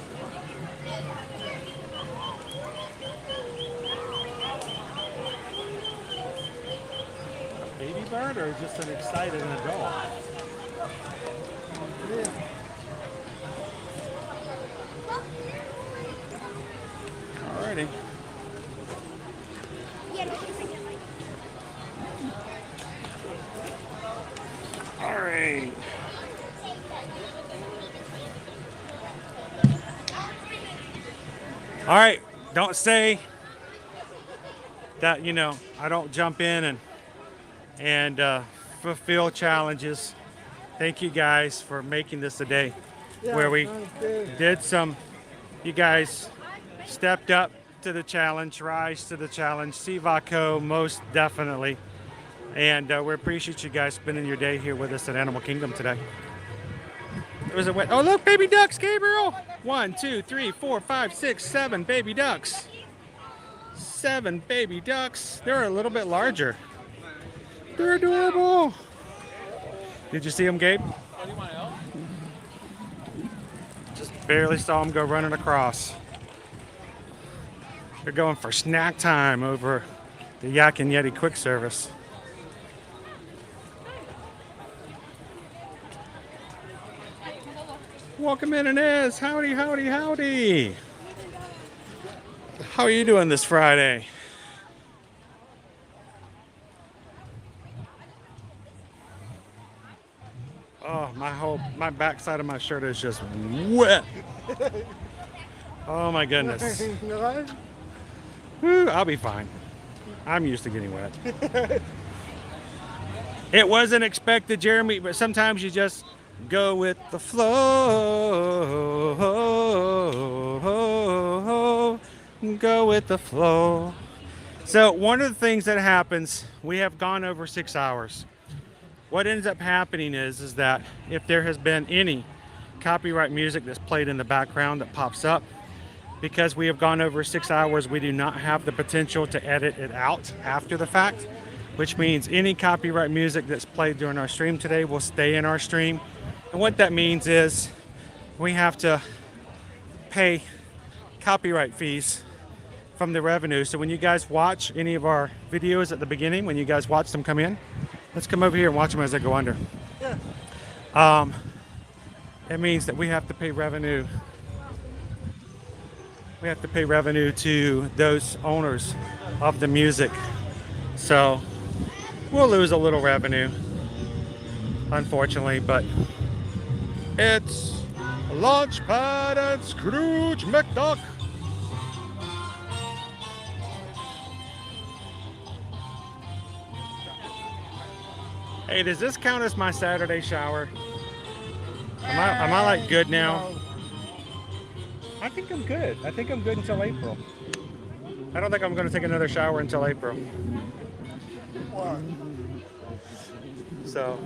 Baby bird or just an excited adult? Yeah. Alrighty. All right. All right. Don't say that, you know, I don't jump in and fulfill challenges. Thank you guys for making this a day where we did some, you guys stepped up to the challenge, rise to the challenge. Sivako, most definitely. And we appreciate you guys spending your day here with us at Animal Kingdom today. It was a wet. Oh, look, baby ducks, Gabriel. 1, 2, 3, 4, 5, 6, 7 baby ducks. 7 baby ducks. They're a little bit larger. They're adorable. Did you see them, Gabe? Just barely saw them go running across. They're going for snack time over the Yak and Yeti quick service. Welcome in, Inez. Howdy, howdy, howdy. How are you doing this Friday? Oh, my backside of my shirt is just wet. Oh my goodness. Whew, I'll be fine. I'm used to getting wet. It wasn't expected, Jeremy, but sometimes you just go with the flow. Go with the flow. So one of the things that happens, we have gone over 6 hours. What ends up happening is that if there has been any copyright music that's played in the background that pops up, because we have gone over 6 hours, we do not have the potential to edit it out after the fact, which means any copyright music that's played during our stream today will stay in our stream. And what that means is we have to pay copyright fees from the revenue. So when you guys watch any of our videos at the beginning, when you guys watch them come in, let's come over here and watch them as they go under. Yeah. It means that we have to pay revenue. We have to pay revenue to those owners of the music. So we'll lose a little revenue, unfortunately, but it's Launchpad and Scrooge McDuck. Hey, does this count as my Saturday shower? Am I like good now? I think I'm good. I think I'm good until April. I don't think I'm going to take another shower until April. So,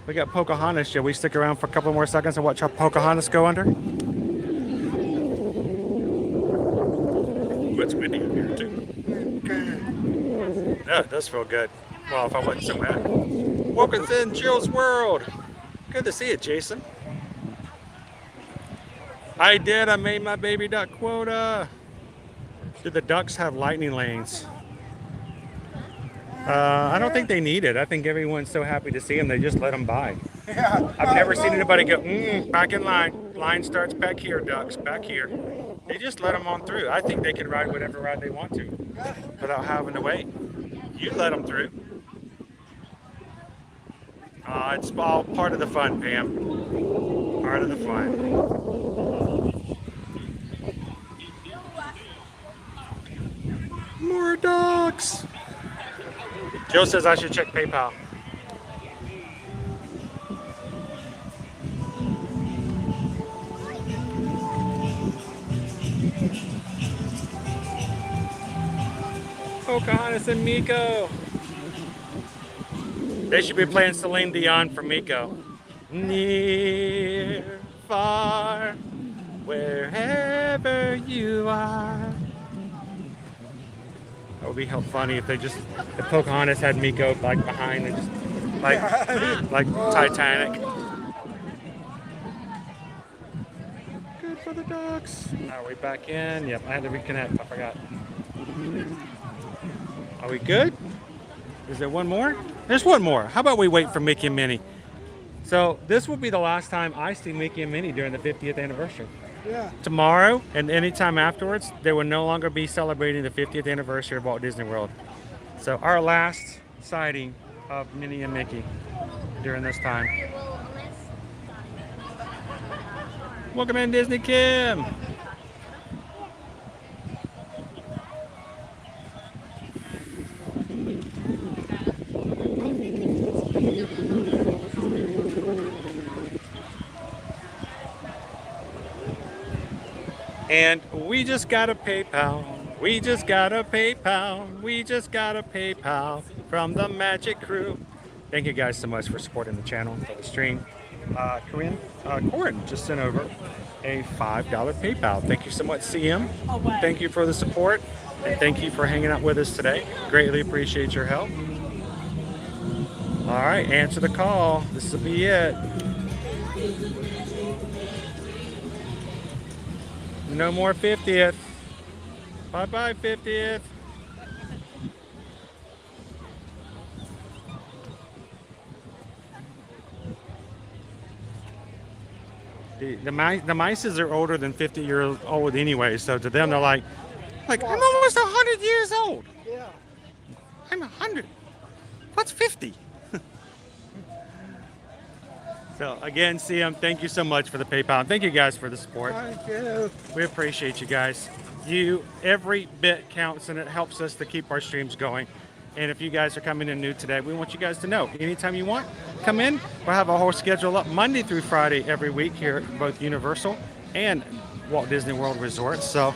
we got Pocahontas. Shall we stick around for a couple more seconds and watch how Pocahontas go under? It's windy in here too. Yeah, it does feel good. Well, if I wasn't so mad. Welcome in Jill's World. Good to see you, Jason. I did. I made my baby duck quota. Do the ducks have lightning lanes? I don't think they need it. I think everyone's so happy to see them, they just let them by. Yeah. I've never seen anybody go, back in line. Line starts back here, ducks, back here. They just let them on through. I think they can ride whatever ride they want to without having to wait. You let them through. It's all part of the fun, Pam. Part of the fun. More ducks. Joe says I should check PayPal. Pocahontas and Miko. They should be playing Celine Dion for Miko. Near, far, wherever you are. That would be funny if if Pocahontas had Miko like behind and just like Titanic. Good for the ducks. Are we back in? Yep, I had to reconnect. I forgot. Are we good? Is there one more? There's one more. How about we wait for Mickey and Minnie? So this will be the last time I see Mickey and Minnie during the 50th anniversary. Yeah. tomorrow and anytime afterwards, they will no longer be celebrating the 50th anniversary of Walt Disney World. So our last sighting of Minnie and Mickey during this time. Welcome in, Disney Kim. And we just got a PayPal. We just got a PayPal. We just got a PayPal from the Magic Crew. Thank you guys so much for supporting the channel, for the stream. Corin just sent over a $5 PayPal. Thank you so much, CM. Thank you for the support. And thank you for hanging out with us today. Greatly appreciate your help. All right, answer the call. This will be it. No more 50th. Bye-bye, 50th. The mices are older than 50 years old anyway, so to them they're like I'm almost 100 years old. Yeah. I'm 100. What's 50? So again, CM, thank you so much for the PayPal. Thank you guys for the support. Thank you. We appreciate you guys. Every bit counts, and it helps us to keep our streams going. And if you guys are coming in new today, we want you guys to know, anytime you want, come in. We'll have a whole schedule up Monday through Friday every week here at both Universal and Walt Disney World Resorts. So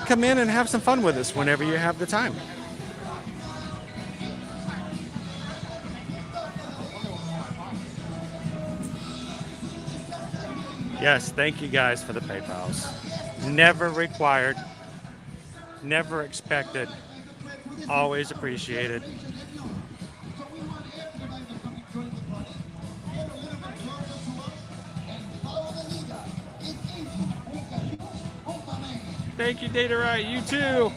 come in and have some fun with us whenever you have the time. Yes, thank you guys for the PayPals. Never required, never expected, always appreciated. Thank you, Data Right. You too.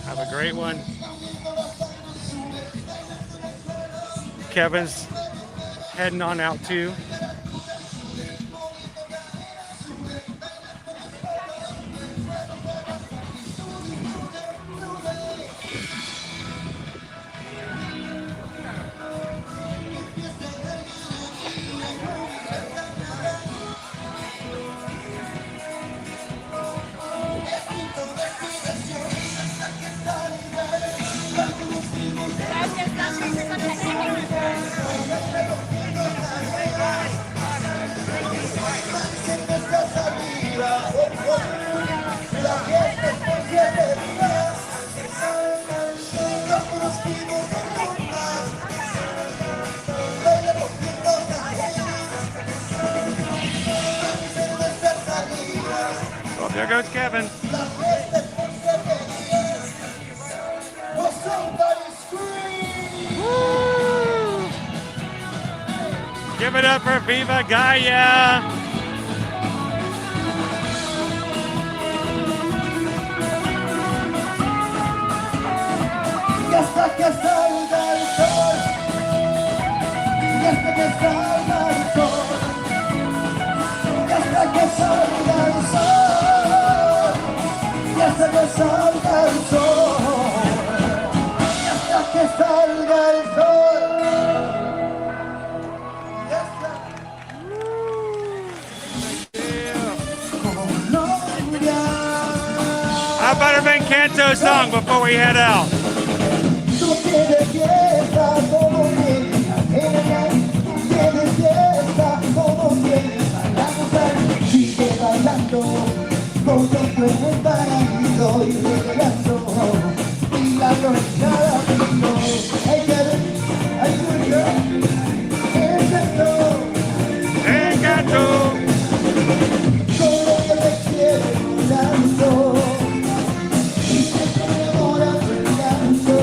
Have a great one. Kevin's heading on out too. Oh, there goes Kevin. Woo! Give it up for Viva Gaia! Y hasta que salga el sol, y hasta que salga el sol, y hasta que salga el sol, y hasta que salga el sol, y hasta que salga el sol. How about a Encanto song before we head out? Tienes fiesta como tienes, bailamos ahí, sigue bailando, con todo en el paraíso y regalando, y la noche a amigo, hey Kevin, hay Encanto, todo lo que te quiere volando, y se te enamora bailando.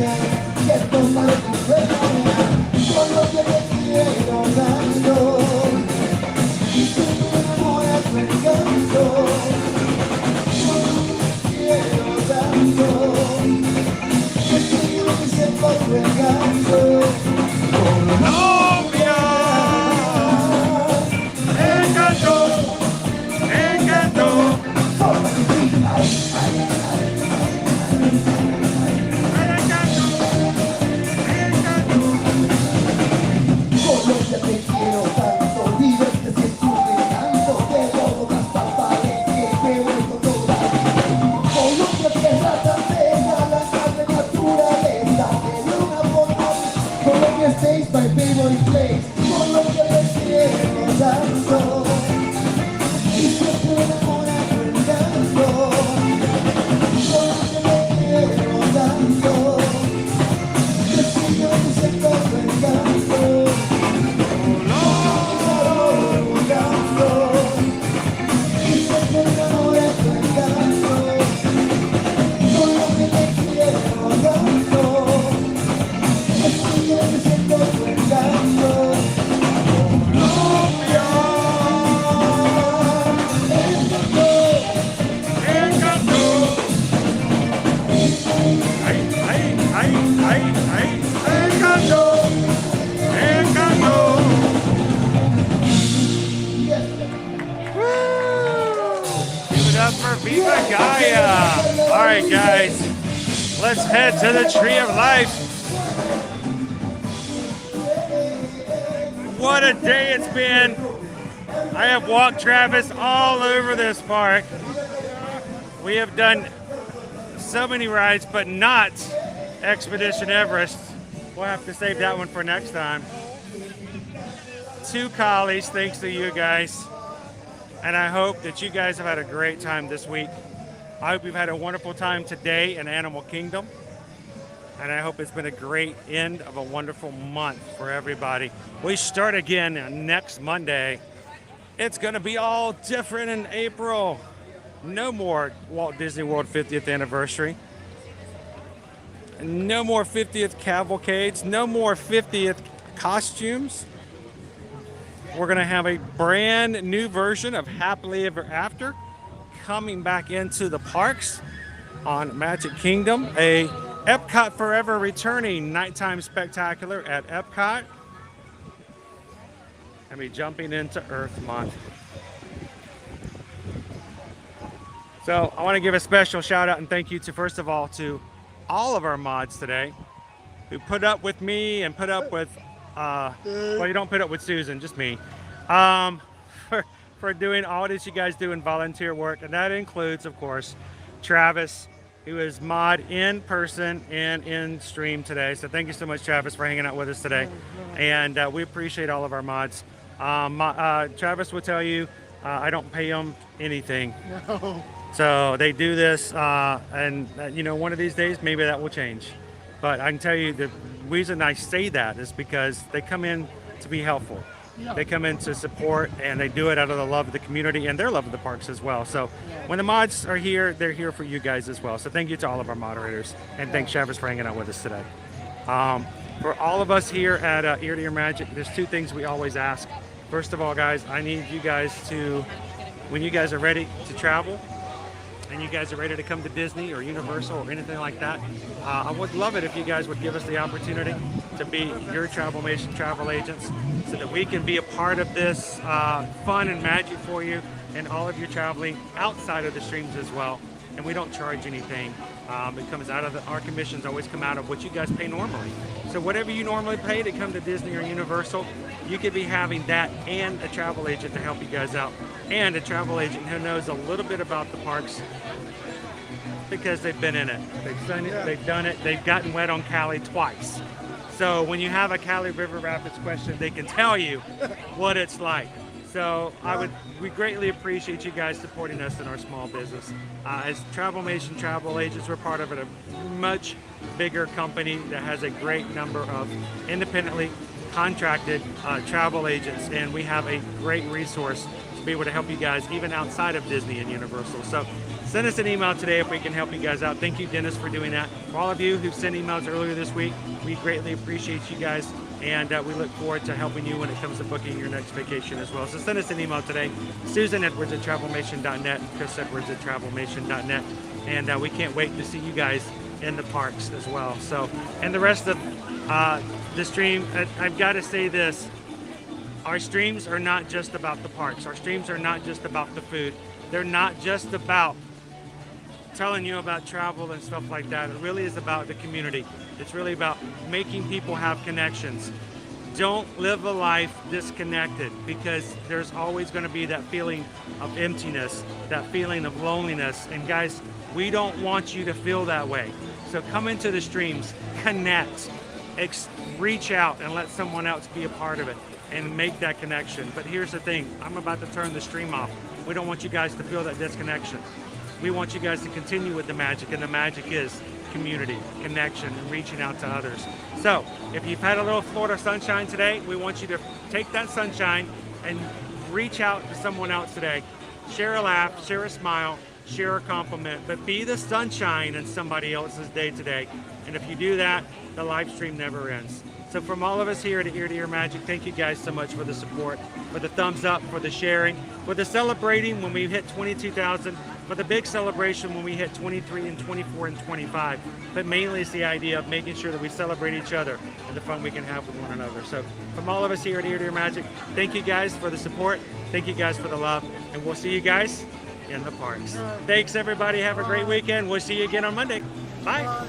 que toma tu memoria, con lo que te quiero tanto, y si me enamoras me encanto, con lo que te quiero tanto, que sigo mi siento tu encanto, Colombia, Encanto, encanto. Colombia te quiero tanto, diviértese en tu encanto, de todo hasta palenque, que vuelvo toda. Colombia tierra tan bella, la carne naturaleza, de una forma. Colombia stays my favorite place, Colombia te quiero tanto, y siempre me enamora tu encanto. Colombia te quiero tanto, que sigo mi siento tu encanto. Viva Gaia! All right, guys, let's head to the Tree of Life. What a day it's been. I have walked Travis all over this park. We have done so many rides, but not Expedition Everest. We'll have to save that one for next time. 2 collies, thanks to you guys. And I hope that you guys have had a great time this week. I hope you've had a wonderful time today in Animal Kingdom. And I hope it's been a great end of a wonderful month for everybody. We start again next Monday. It's going to be all different in April. No more Walt Disney World 50th anniversary. No more 50th cavalcades. No more 50th costumes. We're going to have a brand new version of Happily Ever After coming back into the parks on Magic Kingdom. A Epcot Forever returning nighttime spectacular at Epcot. And be jumping into Earth Month. So I want to give a special shout out and thank you to, first of all, to all of our mods today who put up with me and put up with well, you don't put up with Susan, just me, for doing all that you guys do in volunteer work. And that includes, of course, Travis, who is mod in person and in stream today. So thank you so much, Travis, for hanging out with us today. And we appreciate all of our mods. Travis will tell you, I don't pay them anything. No. So they do this, and you know, one of these days, maybe that will change. But I can tell you the reason I say that is because they come in to be helpful. Yeah. They come in to support, and they do it out of the love of the community and their love of the parks as well. So when the mods are here, they're here for you guys as well. So thank you to all of our moderators, and thanks Travis for hanging out with us today. For all of us here at Ear to Ear Magic, there's 2 things we always ask. First of all, guys, I need you guys to, when you guys are ready to travel, and you guys are ready to come to Disney or Universal or anything like that, I would love it if you guys would give us the opportunity to be your Travelmation travel agents so that we can be a part of this fun and magic for you and all of your traveling outside of the streams as well. And we don't charge anything. It comes out of our commissions always come out of what you guys pay normally. So whatever you normally pay to come to Disney or Universal, you could be having that and a travel agent to help you guys out. And a travel agent who knows a little bit about the parks because they've been in it. They've done it, they've done it, they've gotten wet on Cali twice. So when you have a Cali River Rapids question, they can tell you what it's like. So we greatly appreciate you guys supporting us in our small business. As Travelmation travel agents, we're part of a much bigger company that has a great number of independently contracted travel agents, and we have a great resource to be able to help you guys even outside of Disney and Universal. So Send us an email today if we can help you guys out. Thank you, Dennis, for doing that. For all of you who've sent emails earlier this week, we greatly appreciate you guys, and we look forward to helping you when it comes to booking your next vacation as well. So send us an email today, susanedwards@travelmation.net, chrisedwards@travelmation.net, and we can't wait to see you guys in the parks as well. So, and the rest of the stream, I've got to say this. Our streams are not just about the parks. Our streams are not just about the food. They're not just about telling you about travel and stuff like that. It really is about the community. It's really about making people have connections. Don't live a life disconnected, because there's always going to be that feeling of emptiness, that feeling of loneliness. And guys, we don't want you to feel that way. So come into the streams, connect, reach out and let someone else be a part of it and make that connection. But here's the thing, I'm about to turn the stream off. We don't want you guys to feel that disconnection. We want you guys to continue with the magic, and the magic is community, connection, and reaching out to others. So if you've had a little Florida sunshine today, we want you to take that sunshine and reach out to someone else today. Share a laugh, share a smile, share a compliment, but be the sunshine in somebody else's day today. And if you do that, the live stream never ends. So from all of us here at Ear to Ear Magic, thank you guys so much for the support, for the thumbs up, for the sharing, for the celebrating when we hit 22,000, for the big celebration when we hit 23 and 24 and 25. But mainly it's the idea of making sure that we celebrate each other and the fun we can have with one another. So from all of us here at Ear to Ear Magic, thank you guys for the support. Thank you guys for the love. And we'll see you guys in the parks. Thanks everybody. Have a great weekend. We'll see you again on Monday. Bye.